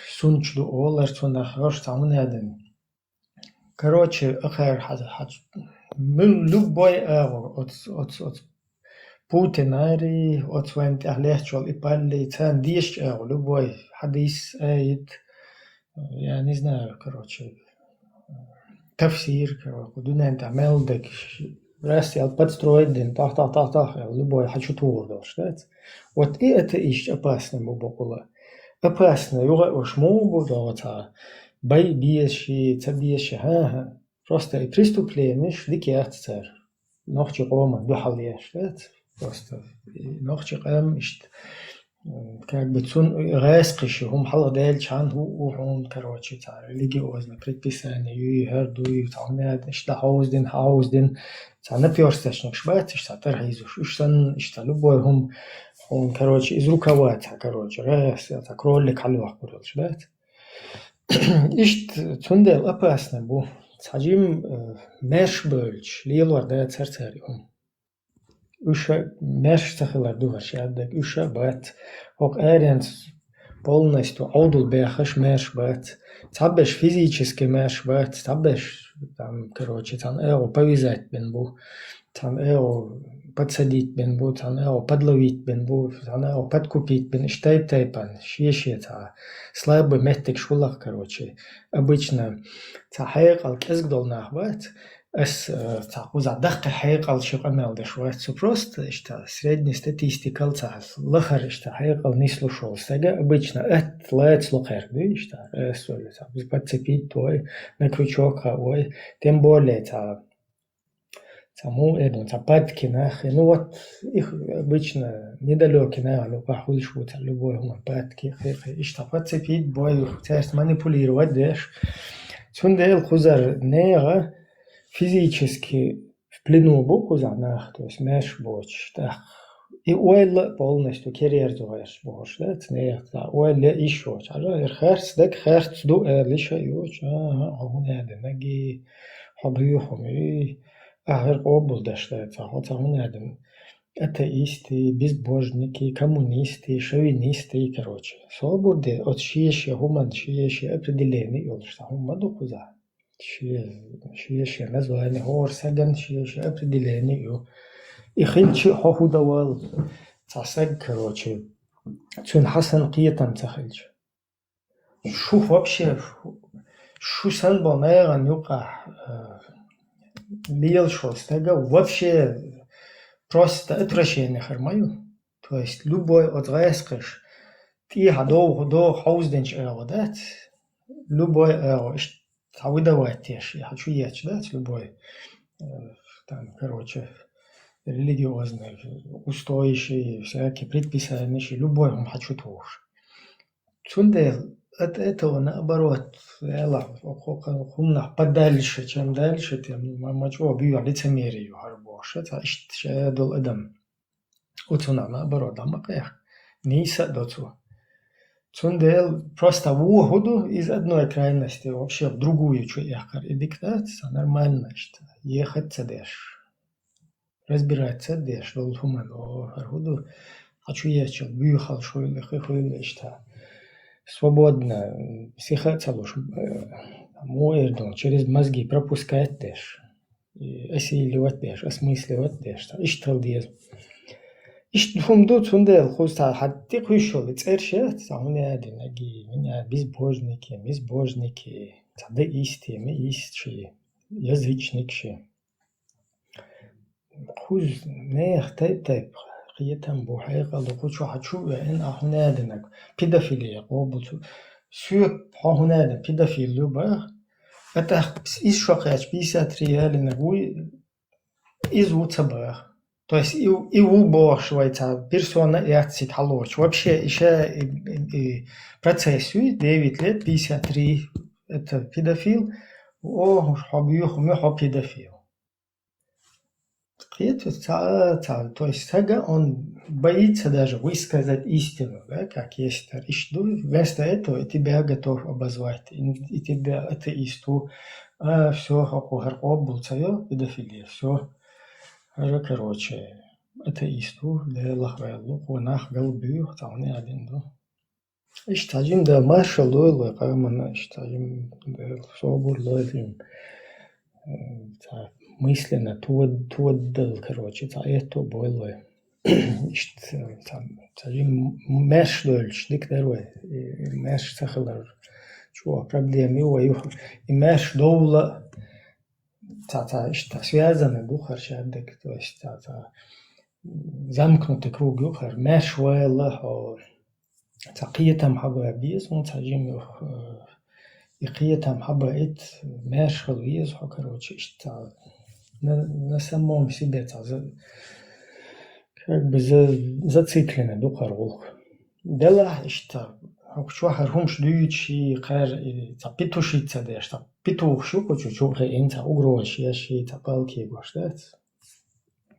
сунчду олар, цунах рош хунядин. Короче, ахэр من любой от Путинарий, от своим тяглехчол и палли, цен дишь любой хадис, эйд, я не знаю, короче, тафсир, короче, дунен та мелдек, растял подстроить день, тах, любой хочу твордал, что вот и это ищ опасно было. Опасно, юга уж мобу, да, вот бай биеши, цабиеши, ха. Просто и преступление, дикий царь. Ночи Рома, духалеш, просто ночи Ром, как бы цун райскиши, хала дельчан, он, короче, религиозно предписание, юерду, таунят, хаусдин, напёрсточник, шбатиш, таргизуш, любой он, короче, из рукава, короче, райс, кролик халвах бурил, шбат. Цундел опасно был. Сажим меш бөлч, лилуар да царцариум. Уша меш сахилар дугаш яддаг, уша бат. Ок эренс полностью аудул бехаш меш бат. Цабеш физически меш бат, цабеш там, короче, там эго повязать бен бу, там эго подсадить бен бу, там эго подловить бен бу, там эго подкупить бен, штайп-тайпан, шеши, слабый меттик шулах, короче. Обычно хайкал кезгдол нахват, куза дакка хайкал шикамел дешват, просто средний статистикал лахар хайкал не слушал. Сега обычно лает лохер, подцепить твой на крючок, ой, тем более саму падки нахи, ну вот их обычно недалеки на похудишь любой падки, подцепить бой, манипулировать дешь. Цундел хузар нега физически в плену букуза нах, то есть меш боч, так. И уэлла полностью керьер зуэш бош, да, цнега, уэлла еще, херц, дек херц ду лиша юч, наги хабрюхом и ахер обул даштается, атеисты, безбожники, коммунисты, шовинисты, короче. Свободы от шиеши, гуман шиеши определений, что гумаду куза. Шиеши название, горсаган шиеши определений. И хинчи хохудавал, цасаг, короче. Цун Хасан Киетан цахильч. Шу вообще, шу санбал наяган юка лил шостага, вообще просто отвращение хармаю. То есть любой отрезкаш, ты годо хаусденч дать, любой выдавать теж, я хочу ечь, дать любой, там, короче, религиозный, устоящий, всякие предписания, любой он хочу тоже. Цундел, от этого наоборот, подальше, чем дальше, тем мачо бьют лицемерие гарбош. Это еще дол адам. Уцуна наоборот, дамакех. Ниса доцу. Цундел просто в угоду из одной крайности вообще в другую чуяхкар и диктация нормально, что ехать цедеш. Разбираться деш, дол хуман, гаргуду. Хочу ехать, бьюхал шуйлы, хихуйлы, что свободно психоцелуш моердон через мозги пропускать теж, осиливать теж, осмысливать теж, ишталдез. Иштхумду цундел хуста хатти кушол цершет, самуняди наги, меня безбожники, цадеисты, меистши, язычникши. Хуз нех тайп. قيتهم بوحيقة لقوشو حتشو إن أهنادنك بيدافيلية قوبلتو سوق هنادن بيدافيليو بقى أتاح إيش شقاش بيسات ريال نقول إزو تبقى то есть и убор швайца персона и отсик халоч вообще еще процессу 9 лет 53 это педофил о хоббиюх мы педофил То есть он боится даже высказать истину, да, как есть. Вместо этого тебя готов обозвать, и тебя атеисту, все, был педофилия, все, короче, атеисту, да, лахвелу, кунах, галбю, там не один, да. İştacım da maşallah каймана iştacım собор лазим мысленно туоддал, короче, это было. Тажим мэш дольч диктерой мэш сахалар чего проблемы и мэш доула что связаны духар шадек, то есть замкнутый круг духар мэш вайла قيتهم حبا بيز ونتاجم قيتهم حبا إت ماشخل بيز حكروش إشتا نسموهم سيبتا как бы зациклены духар волк. Дела إشتا شو هرهمش دويتشي قار تبيتوشيتsa ده إشتا بيتوخشو كوشو شوخي إنتا أغروش ياشي تبالكي باشدات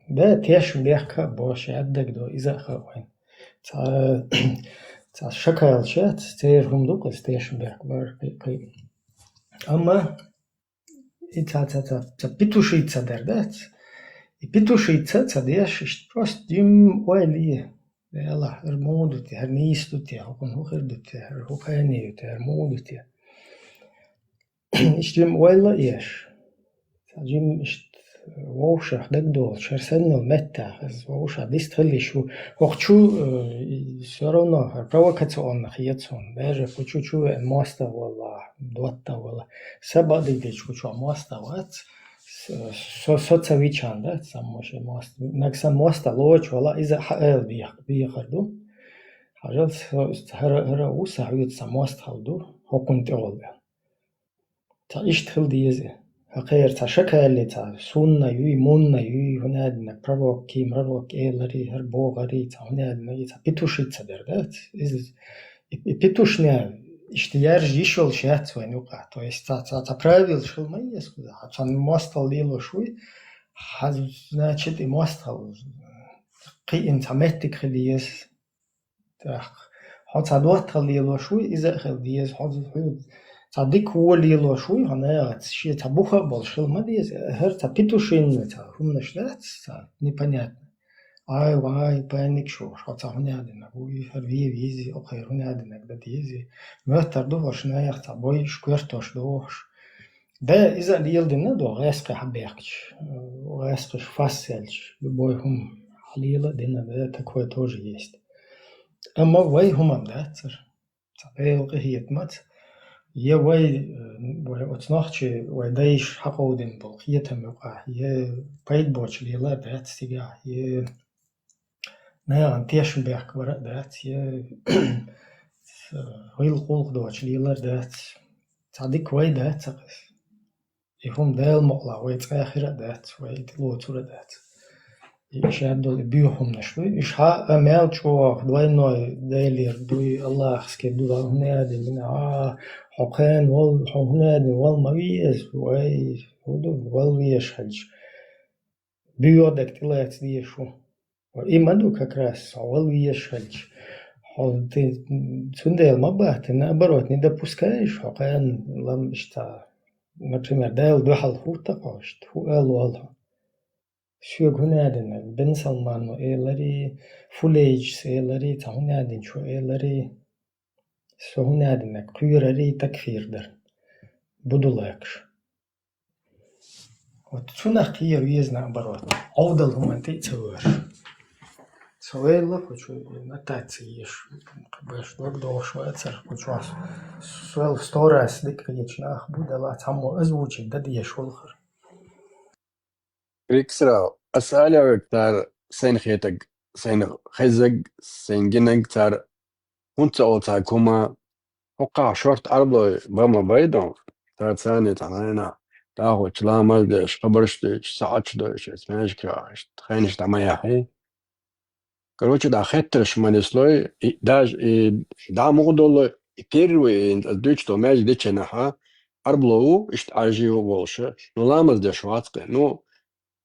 ده تيش بيحكا باش عدك دو إذا خوين شكل شات تيرهم دوك ستيشنبرغ بارقي أما بيتوشيتsa дердат и بيتوشيتsa ديش إشت просто ديم ويلي يلا هرمودتي هرنيستوتي هكون هخردتي هرهوخانيوتي هرمودتي إشت ديم ويلا إيش ديم إشت ووشة دقدول شرسنة المتة ووشة ديست خلي شو وقتشو все равно провокационно خيتсон даже почучу моста والله دوتا والله سبادي ديش почу моста ват соцавичан да сам може мост наксам моста лоч والله إذا حقل بيخردو حاجات هر وسا هيت سام мост خلدو هكونت أول تا إشت خل ديزي غير تشكل تا سنة يوي منة يوي هنادنا بروكي مروكي لري هربو غري تا هنادنا تا بيتوشيتsa дердат из بيتوشня иштияр ишол шат вен ука то есть та правил шел майес куда хан мостал лило шуй значит и мостал قي انت متك خليس حط دوت ليلو شوي إذا خليس حط صديق هو ليلو شوي هنا شيء табуха большил мадиес хер тапитушин та хумнашлат непонятно вай паник шо хотя хунядина буй херви визи окей хунядина да дизи мётер до вошнаях та бой шквертош дош да из-за лилдина до реска хаберч реска фасельч любой хум лила дина да такое тоже есть أما وای هم داتر تبعیل قهیت مت یه وای اتناخچه وای دایش حقودن بالقیت موقع یه پید باچ لیلا دات تیگه یه نه انتیشن بیاک ورد دات یه ویل قلق دوچ لیلا دات صدیق وای دات سقف يهم دال مقلا وای تآخر دات وای تلو تور دات يشهد بيوهم نشوي إيش ها أمال شو دوينو دايلير دوي الله خسكي دو هنادي من حقان وال هنادي وال ماويس واي ودو وال ويش حج بيودك تلات دي شو وإيمانو كراس وال ويش حج ты цундел мабах ты наоборот не допускаешь حقان لم اشتا например دايل دوحل хута قاشت هو والله شو هنادنا بن سلمان إيلري فوليج إيلري تهنادين شو إيلري شو هنادنا قيرري تكفير در بدولاكش وتشونا قير ويزنا برات أفضل هم أنت تسوير سوير لا كوشو نتاتيش باش دوغ شو أثر كوشو سوال ستورس ديك يجنا بدلا تامو أزوجي ددي شولخر ريكسرا أسأل تار سين خيتك سين خزق سين جنك تار هنت أو تار كوما وقع شرط أربعة بما بيدون تار ثاني تعانا تاخو تلامل دش قبرش دش ساعتش دش اسمعش كراش تخينش تعمل حي короче да хеттер шманислой даже да модуло первый дуть что мяч деченаха арблоу ist ажио волше ну ламаз де швацке ну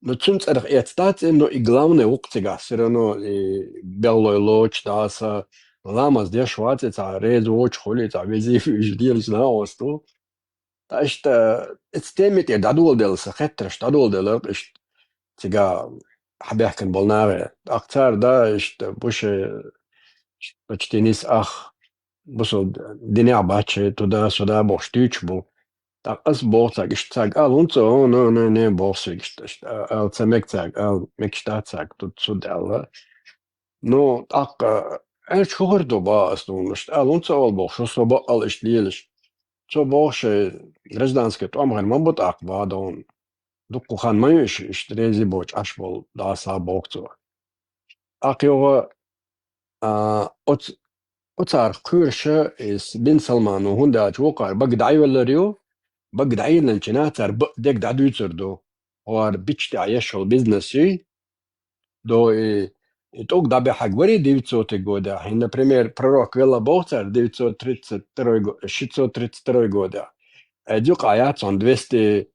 Но цунц эрх эцтат но и главное уктига все равно белой лоч даса ламаз де шваце ца рез оч холи ца вези ждил знаосту. Ташта эцтемит я дадул делса хеттрш дадул делер иш тига حبيحكن بولناغي أكتر دا إشت بوش بچتينيس أخ بوسو دنيا باتشي تودا سودا بوشتيش بو تاق أس بوتاق إشتاق ألونتو نو نو بوسي إشت أل تسمكتاق أل مكشتاتاق تود ألا نو تاق ألش خبردو با أسنون إشت ألونتو أل بوشو سو با أل إشت ليلش سو بوش гражданский توامغن من بوتاق بادون دوكو خان مايوش إشت ريزي بوش أشبول داسا بوكتو أقيوغا أتار قرشة إس بن سلمان وهندا جوقار بقدعي ولا ريو بقدعي لنشناتر بقدك دعدو يتردو وار بيتش تعيشو البيزنسي دو توق دابي حق وري ديفيتسو تقودا هنا بريمير بروك ولا بوتر ديفيتسو تريتس تروي شيتسو تريتس تروي قودا أدوك آيات عن 200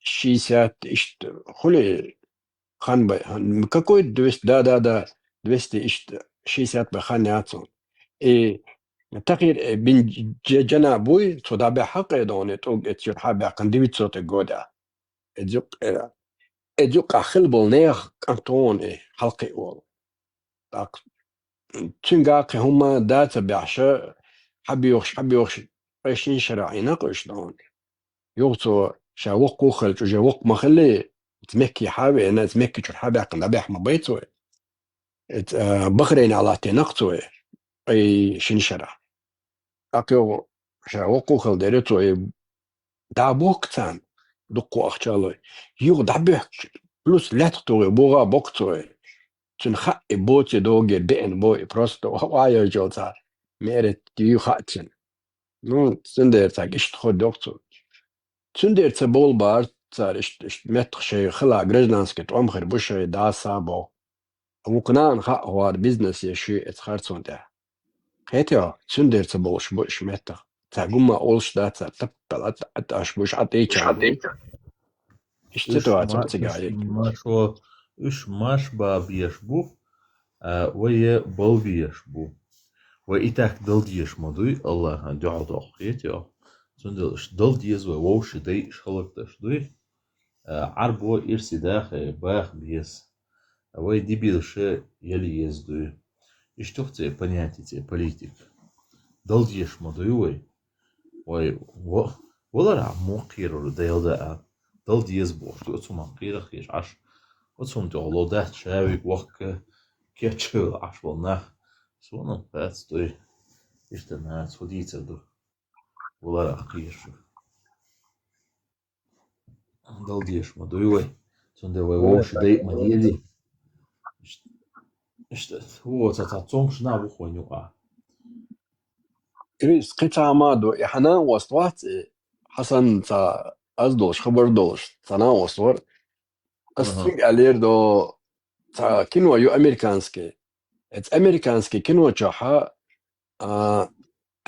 شيسات إشت خلي خان بي какой 200 да 200 إشت شيسات بخان ياتسون تغيير بين جنا بوي تدابع حق دون توق اتشر حابع قنديبت صوت الجودة ادوق خلبل نيخ كانتون حلقي اول تاق تنقاقي هما داتا بعشا حبي يوخش عشرين شرعي نقش دون يوغتو شا وق وخل جا وق مخلي تمكي حابي انا تمكي شر حابع قندابع ما بيتو بخرين على تنقتو اي شين شرع أكيو شا وقو خل ديرتو دابوكتان دقو أخشالوي يو دابيك بلوس لا تطوي بوغا بوكتوي تنخا بوتي دوغي بين بوي بروستو وايو جوتا ميرت يو خاتن نو تندير تاك اشت خود دوكتو تندير تبول بار تار اشت متخ شي خلا جرجنانسكي تومخر بوشي داسا بو وقنان خا هوار بيزنس يشي اتخارتون ده خيتيو تندير تبولش بوش متخ تاقوما أولش داتا تبقى أتاش بوش عطيشان اشتتوا تمتقايك إش ماش بابيش بو ويا بلبيش بو وإتاك دلديش مدوي الله دعو دقيت يا تندلش دلديز ووش دي شخلقتش دوي عربو إرسي داخل باخ بيس وي دي بيلش يلي يزدوي اشتوختي понятие политик دلديش مدوي وي ولا راه مقير ديال دل ديز بوش تو ما قير خيش عش وتسوم تغلو ده شاوي وق كيتشو عش والنا سونا بات توي اشتنا سوديت دو ولا راه قير دل ديش ما دوي تون دو ووش دي ما ديدي اشت هو تاتون شنا بو نيوقع كريس قطع مادو إحنا وصوات حسن تا أزدوش خبر دوش تنا وصور أستيق علير دو تا كينوا يو أمريكانسكي ات أمريكانسكي كينوا جاها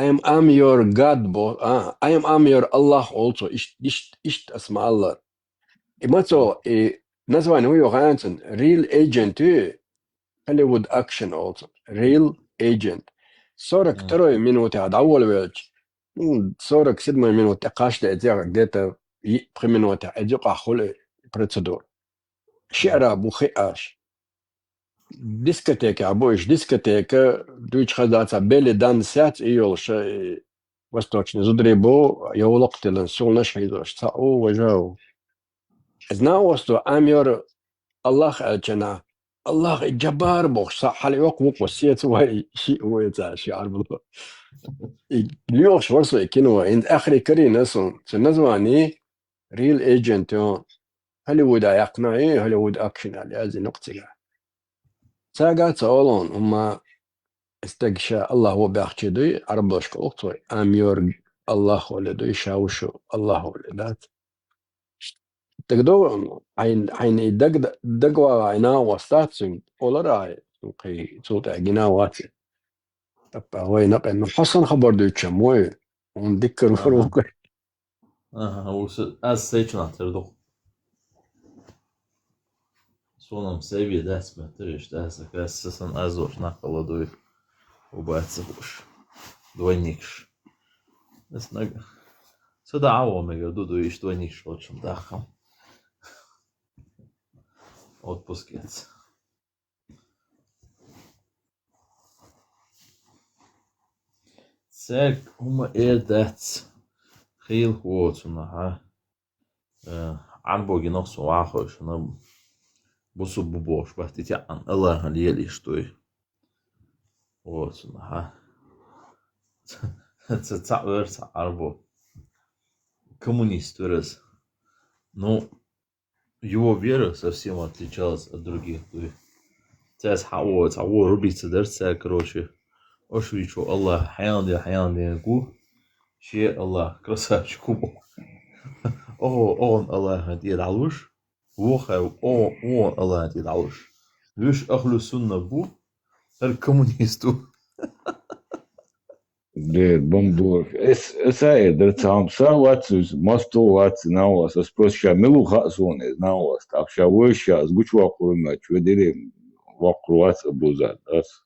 I'm your God bo I'm your Allah also إشت اسم الله إماتو نزوان هو يغانتن real agent Hollywood action also real agent صورك تروي منو تعدول ويج صورك سيدما منو تقاش تأتيك ديتا منو تعديق أخول بروتسدور شعر بوخياش ديسكوتيكا بوش ديسكوتيكا دويش خداتا بيلي دان سات إيولش وستوچن زدريبو يولقت لنسول نشهيدوش تاو وجاو إذنا وستو أمير الله الجنا الله جبار بوش صح حالي وقوق وسيت وهي شيء ويتا شيء عربو ليوش ورسو كينو عند آخر كري نسون تنزواني ريل ايجنت هوليوود يقنعي هوليوود اكشن على هذه نقطة ساقات أولون هما استقشى الله هو بيحكي دوي عربوش كوكتوي أميور الله ولدوي شاوشو الله ولدات تقدو عين دقوا عينا وستاتسن ولا راي قي صوت عجنا واتي طب هو ينقل إنه حسن خبر دوي تشموي ونذكر فروق هو أز سيتشنا تردو Сонам себе дать смотришь, да, согласен, сон азош на холодуй, убаться уж, двойникш. Сюда омега, дуду иш двойникш, вот чем дахам. Отпускец. Церк ума эдец. Хил хуоцуна, Арбоги носу ахош, на бусу бубош, бахтитя ан Аллах лели штой. Вот, це верса арбо коммунист вырос. Но его вера совсем отличалась от других. Це цао рубиться дерца, короче. Ошвичу Аллах хаян ку. Ще Аллах красавчик кубо. Он Аллах дед алуш. Воха он Аллах дед алуш. Виш ахлю сунна бу. Коммунисту. Де бомбор. Esa дерцам савацус мостовац наос спроща милу хасоне наос такша воща сгучва курма чведели вакруац бузат ас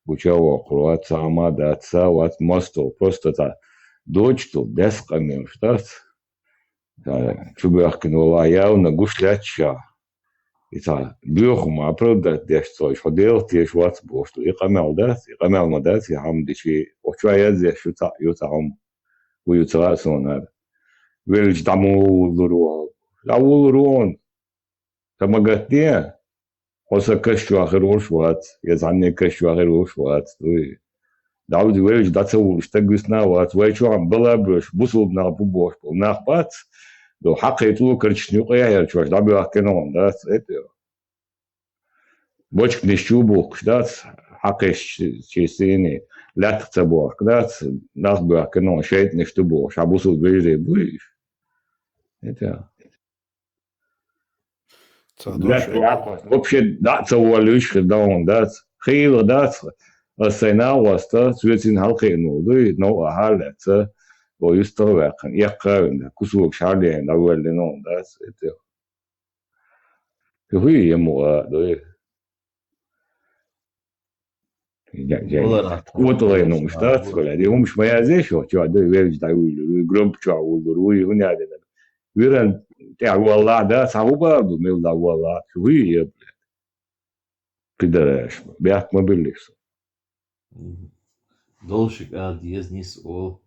гуча вакруац амада савац мостов просто та дочту дескамем штат чубахкинула явно гушляча إذا بيوخم أبرد داش صوش خدير تيش وات بوشتو يقمع مدات يعم دشي وشوية زي شو تا يتعم ويتراسون هذا ويلج دمو لرو لو لرون كما قلت وسا كشوا غير وشوات يزعني كشوا غير وشوات داود ويلج داتو اشتقسنا وات ويشو عم بلا بوش بوصل بنا بوش بناخبات لو حقيتو كرتشنيو قيا شوش دابا كانون دات بوشك نشوبو كدات حقيش شيسيني لا تكتبو كدات ناخبو كانون شيت نشتبو شابوسو بيجي بويش это вообще дат والوش داون دات خير دات السينا واستا سويتين حلقينو دوي نو حالته ويستوعبن يقرن كسوق شارلين أول لنون داس إتى كهوي يمو دوي وطلعنا مشتات ولا دي هم مش ميازيشوا شو دوي ويرج دايول جروب شو دوي هنا هذا ويرن تاع والله داس هو برضو ميل دا والله كهوي يبل كدرش بيحك ما بيليش Dolšik اديز نيس او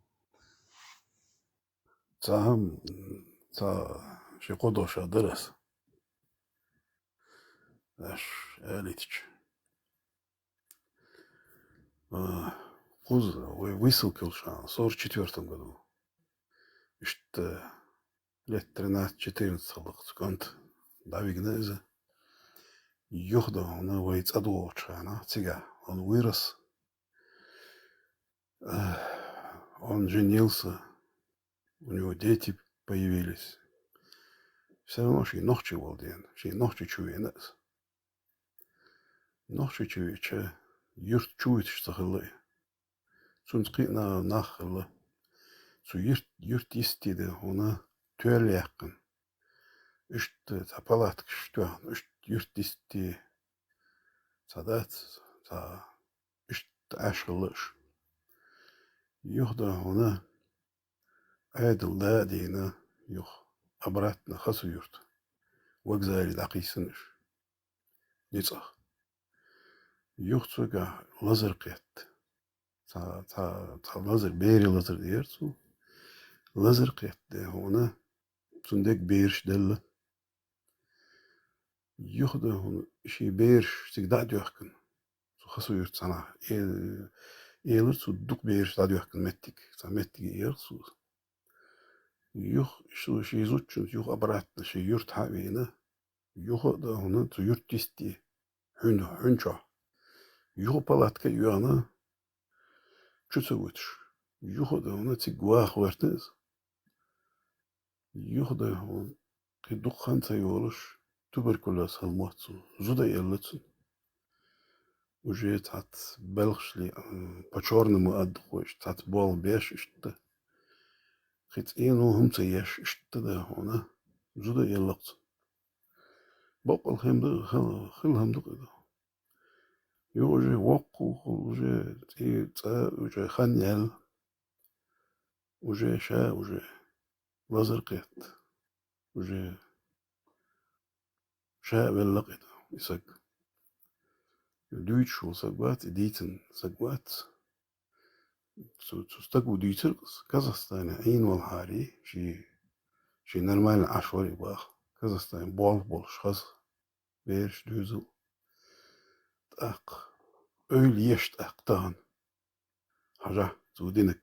تاهم شي قدوش درس اش اليتش Куз высылкался в 1944 году. Что лет 13-14 конт Давигнезе. Юхда, он воец адуоча, она цига. Он вырос. Он женился. У него дети появились. Все равно ши ночи волден, ши ночи чуенес. Ночи чуече, юрт чует, что хылы. Сунскина нахылы. Су юрт истиде, она тюэляхкан. Ишт палатка что, ишт юрт исти. Садат, са ишт ашылыш. Юхда, она عادل دادينا يخ أبراتنا خسيرت وجزائر دقيسنش نيصح يخصك لازر قيت تا لازر بيري لازر ديرتو لازر قيت ده هنا صندوق بيرش دل يخده هنا شي بيرش تقدر يحكن خسيرت سنة يلر صندوق بيرش تقدر يحكن متك يرسو يخ شو شيء زوجته يخ أبراتنا شيء يرت حبينا يخ ده هنا يرت تستي هنشا يخ بالاتك يانا شو سويتش يخ ده هنا تجوا خوارتنز يخ ده هنا كدوق خانتا يولش تبركلوز هالموتسو زودا يلتسن وجيت هات بلغشلي بچورنمو أدخوش هات بول بيش اشته خيت إنه هم تياش اشتدا هنا زودا يلقط بقى الهم خلهم دقيقة يوجي وقو وجي تيتا وجي خنيل وجي شا وجي وزرقيت وجي شا بلقيت يسق Deutsch وسقوات ديتن سقوات تستقو ديترقص كازاخستان عين والهاري شي نرمال عشوري باخ كازاخستان bol şaz beş düzül ak öyle yeşt aktan haja zudinek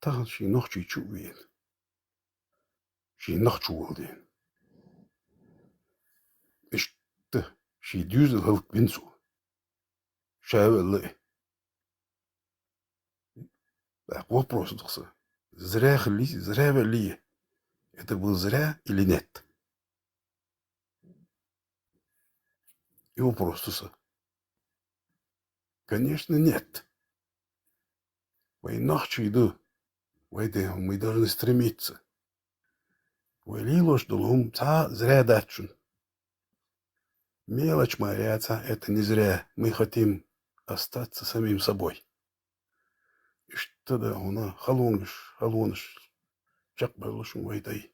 تاخد شي نخشي تشوين شي نخشو ولدين إيش شي ديوز الهلك بنسو شاوي الله أقوى بروس دخسة زراع خلي زراع بليه это был зря или нет и вопрос конечно нет войнахчу иду мы должны стремиться валилош долум та зря датчун мелочь моряца это не зря мы хотим остаться самим собой и что да она халоныш чак байлошун вайтай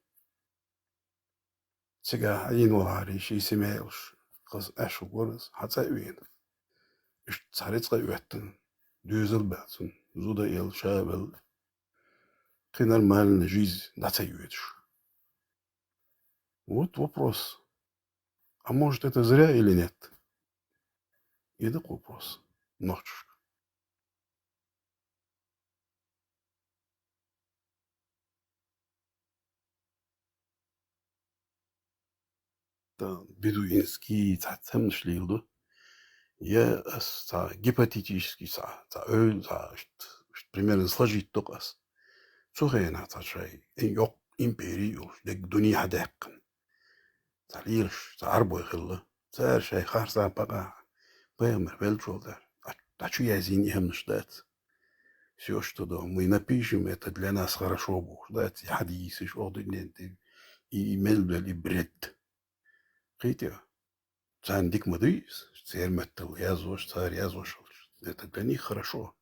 сега один валари ши семейлш кыз ашу горыз хацайвин иш царицга үеттин дюзел бэлсун зуда ел шабел ты нормальная жизнь нацаюешь вот вопрос а может это зря или нет и так вопрос ночь бедуинский цемшлилду я гипотетически примерно сложить только سوغينا تشاي يوق إمبيريو دك دنيا داقن تعليلش تعربو يخلا تار شاي خارسا بقى بيمر بلجول دار تачу язин يهمنشدات все что да мы напишем это для нас хорошо будет дать حديث شو دنيا إيميل بل بريد قيتيا عندك مدرس سير متل يازوش صار يازوش это для них хорошо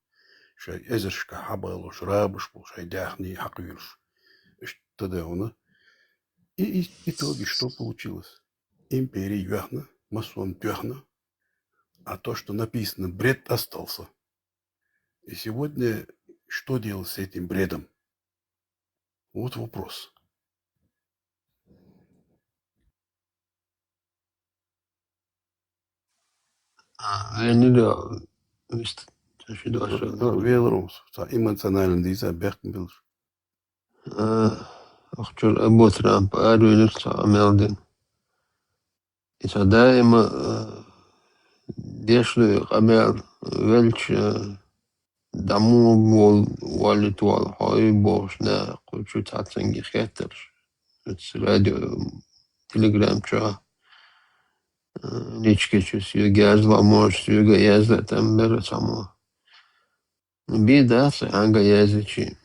شاي ازرشكا حبالوش رابش شاي дяхни حقيلش что да он и итоги что получилось империя юахна масон тюахна а то что написано бред остался и сегодня что делать с этим бредом вот вопрос Велрумс, эмоционально диза бехтен билш. أخشر أبو ترامب أروي نرجع مالدين إذا دائما ديشلو قبل ولش دمو بول والد والهاي بوشنا قل شو تعتنجي خيتر راديو تليجرام شا نيچ كيشوس يجاز لاموش يجاز لتمبر سامو بيداس عنجا يازيشي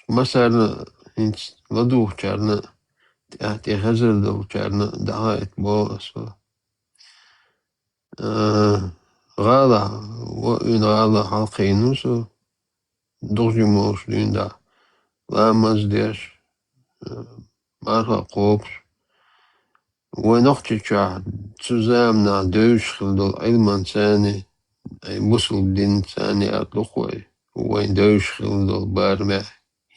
مثلا انت ودوخ چارنا تحت خزر دو چارنا دعايت بوس غالا وإن غالا حلقينوسو دوغي موش ليندا لامز ديش مارها قوبش ونوختي چاه تزامنا دوش خلدو علمان ثاني أي مسل دين ثاني أطلقوي وين دوش خلدو بارمه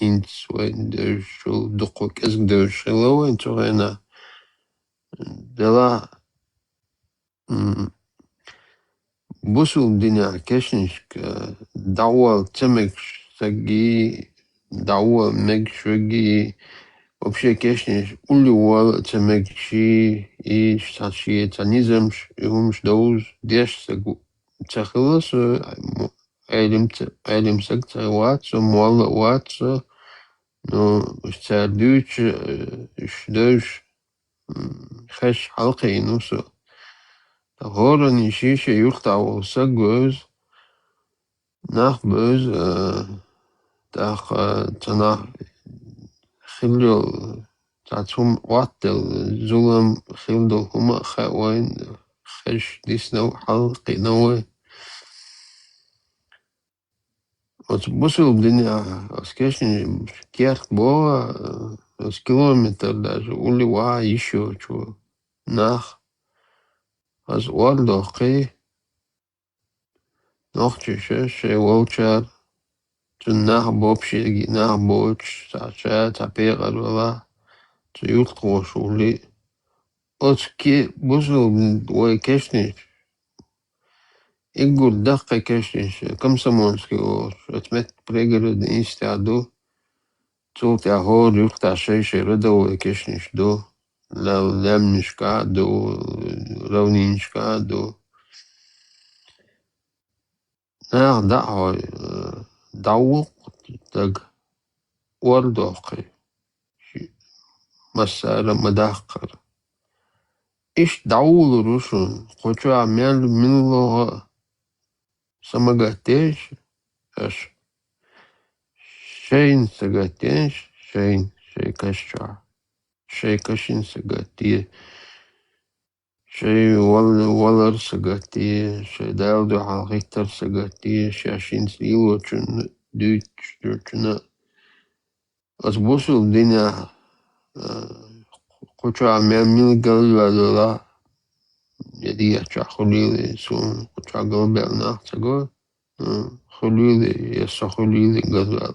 هنس وين دوش دقو كزك دوش خلو وين تغينا دلا بوسل دينا كشنشك دعوة تمك سجي دعوة مك شوجي вообще كشنش أولي وال تمك شي إيش تشي تنيزمش يهمش دوز ديش سجو تخلص علم سكتة واتسو مولا واتسو نو اشتردوش اشدوش خش حلقي نوسو تغورا نشيشة يقطع وسجوز ناخ بوز تاخ تناخ خلو تعتهم واتل زولم خيلدو هما خاوين خش ديسنو حلقي نوي وتبصوا الدنيا اسكيشن كيرت بوا с километр даже улива еще чего nach as Waldorf noch she Walcher zu nach Bobschi nach Boch sa tapera dola zu jutro schuli отки бузул ой кешни игур дахка кешни комсомольский отмет пригород институт цулт я хор юхта шейше родовой кешни до лемнишка до равнинишка до nach da دعوة تج وردوقي مسألة مداخر إيش دعوة روشون قوتو عمال من الله سمجتش إيش شين سجتش شين شي كشع شي كشين سجتي شي ولر سجتي شي داودو حقيقتر سجتي شاشين سيلو چون دوش دوشنا أصبوسو الدنيا قوتو عمال من قلبه يدي خليلي سون قوتو قلبه ناختقو خليلي يسا خليلي قلبه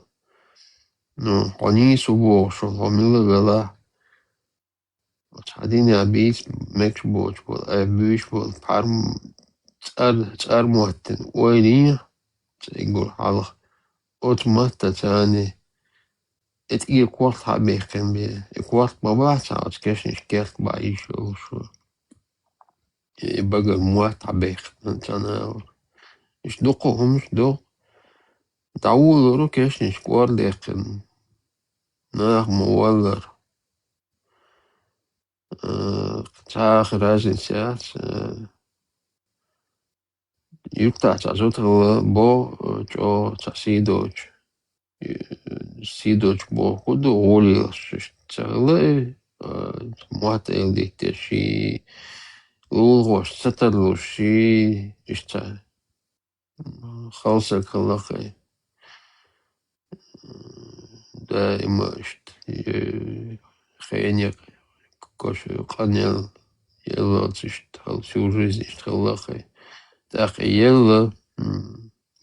قني سبو شو فميلة بلا وتعديني أبيت مكش بوش بول أبيش بول بارم تار موتن ويني تقول حالك أوتماتا تاني اتقي كورت حبيخن بي كورت بابا تعود كيش نشكيرت بعيش وشو يبقى الموات حبيخن تانا مش دوقهم مش دوق دعوه رو كيش نشكور ديخن ناخ مولر تاخ رازن ساعت يبتع تعزوت بو جو تسيدوج سيدوج بو كدو غولي تغلي موات إلدي تشي لوغوش سترلوشي اشتا خالصة كلاقي دائما اشت خينيك كوش قنيل يلا تشت всю жизнь اشتغلقي تاقي يلا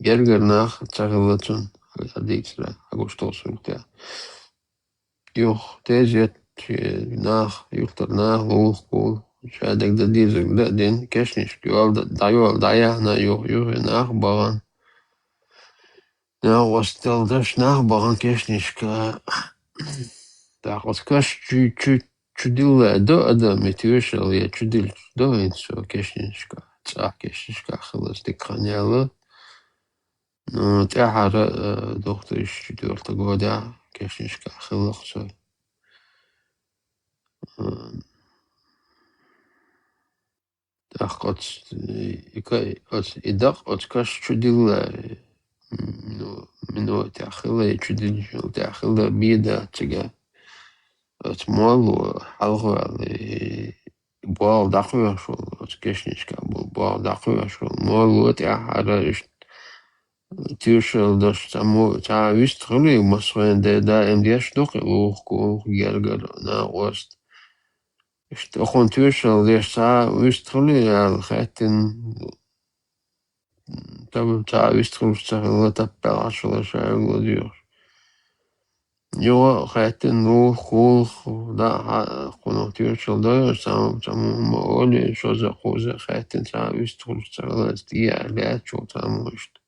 جرجر ناخ تغلطن هديكسرا أقول سلطة يوخ تيجت ناخ يختار ناخ لوخ كول شادك دديزك دين كشنش يوال دايا نا يوخ ناخ بغان ناخ وستل داش ناخ بغان كشنش كا تاقوت كاش чудил до адами тюшел я чудил до инсо كشنش كا تاق كشنش كا خلص دكانيالا Ну, тяхара доктор 2004 года, кешнишка хилохсо. Так от идах от каш чудила мино тяхила чудил тяхила бида тига от малу халгали бал дахуя шо от кешнишка бал дахуя шо малу тяхара تيوشل داش تا ويست خلي مصرين دا ام ديش دوق وخو جرجر نا وست اشت اخون تيوشل ديش تا ويست خلي على خاتن تا ويست خلي تغلى تبع عشرة شهر ديوش يو خاتن وخو دا خونو تيوشل دا تامو مولي شوزا خوزا خاتن تا ويست خلي تغلى تيا لات شو تامو اشت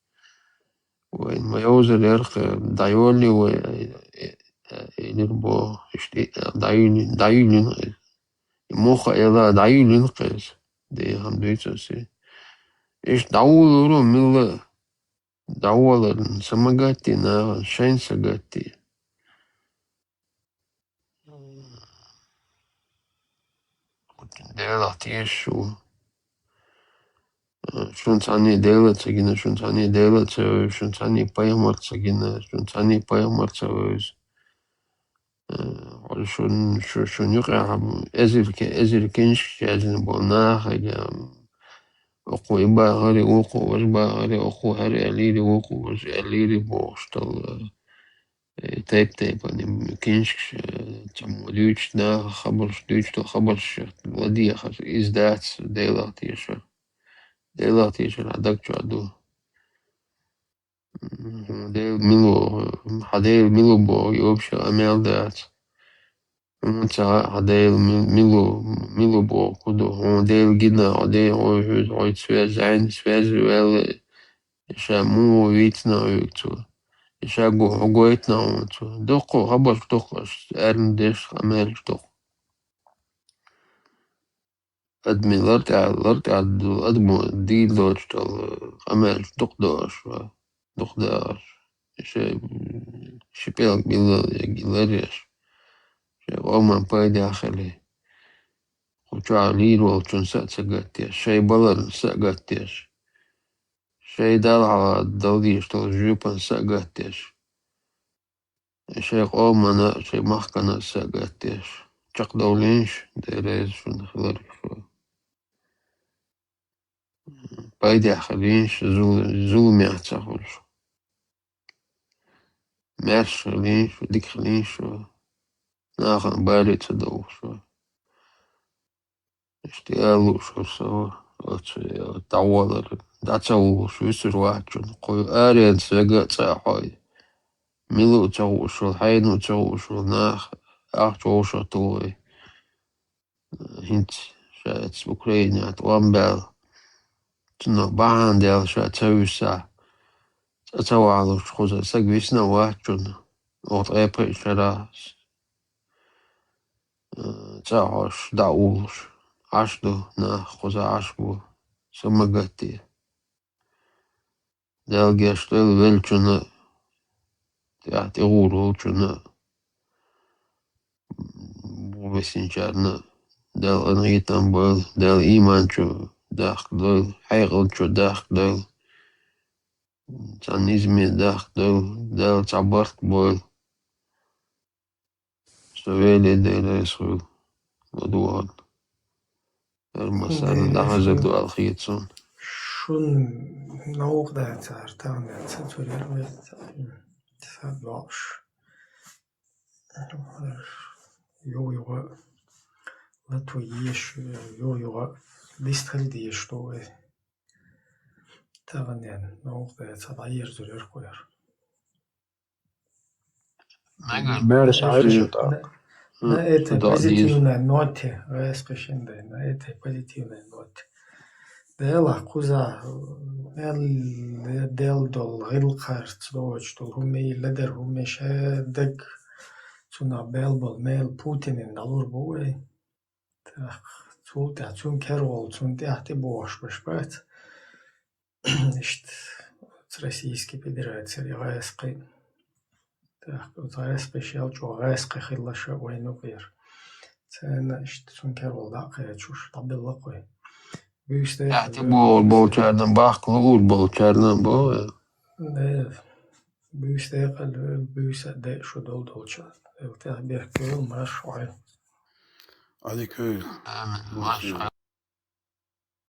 وين ما يوزل يرخ دايولي و يلبو دايولي موخا إلا دايولي نقيس دي هم دويتو سي إيش داولو ميلا داولا سماغاتي نا شين ساغاتي ديلا تيشو شونتاني ديلا تسجينا شونتاني ديلا تسوي شونتاني بايمر تسجينا شونتاني بايمر تسوي شون يقع ezir kenş yazın bona ya oku ibahari oku vasbahari oku hari aliri oku vas aliri boştal tayp hani kenş çamudüç na haber düç to haber vadiya has izdat delat yaşa adak çadu de milo bo yopşa amel dat هدايا ميلو بو كدو هدايا جدا هدايا هوي سوازعين سوازوال شامو ويتنا ويكتو شاقو هقويتنا ويكتو دوقو هبش دوقش ارن ديش خمال دوق ادمي لرتع ادمو دي دوش تل خمال دوق دوش دوق دوش شبيلك بيلاريش وما بايدي أخلي وجعلين والجن سأتسقاتيش شي بلن سأقاتيش شي دلع دلديش تلجيبان سأقاتيش شي قومنا شي محكنا سأقاتيش جاق دولينش ديريز شون خلارك بايدي أخلينش زولمي أتساقلش مارش خلينش وديك خلينش ناخن بالي تدوش اشتغلوا شو سوا تعوضر دعتوا شو يصير واحد قوي آريان سجى صاحي ميلو تسوي شو الحين وتسوي شو ناخ أخ شو توي هنت شات أوكرانيا توامبال تنو بعان ديال شات تسوي ساعة تسوي على شو خذ سجيسنا واحد شو أوت أبري شراس تسويش دعوش عشدو نا خذ عشبو سمجتي Delgeçler velçuna teati uğruçuna bu besinçarna del anaytan bol del imançu dağdol hayğılçu dağdol sanizmi dağdol del çabart bol söveli del resul ودوان المسألة ده هزك دوال خيتسون شون نوق ده تارتان ده تطورير ويت تفضلش يو لاتو يش يو بيستخل دي يشتوه تغنين نوق ده تغير زرير خوير Mers عارشة Na это позитивная ноте, распишенная, на этой позитивной ноте. Дела куза дел дол гилкар цлоч дол хуми ледер хуми шедек цуна белбол мел Путинин налур буй. Так цулта цун керол цун тяхти бош бешбет. Ишт Российской Федерации РСК. Так, РСК шел чё РСК хиллаша войну вер. Цена ишт цун керол да кайчуш табилла кой. تحت بول کردن باخت بول کردن با بيستيقل بيصدق شو دول شاد التعبير كل ما شوي هذيك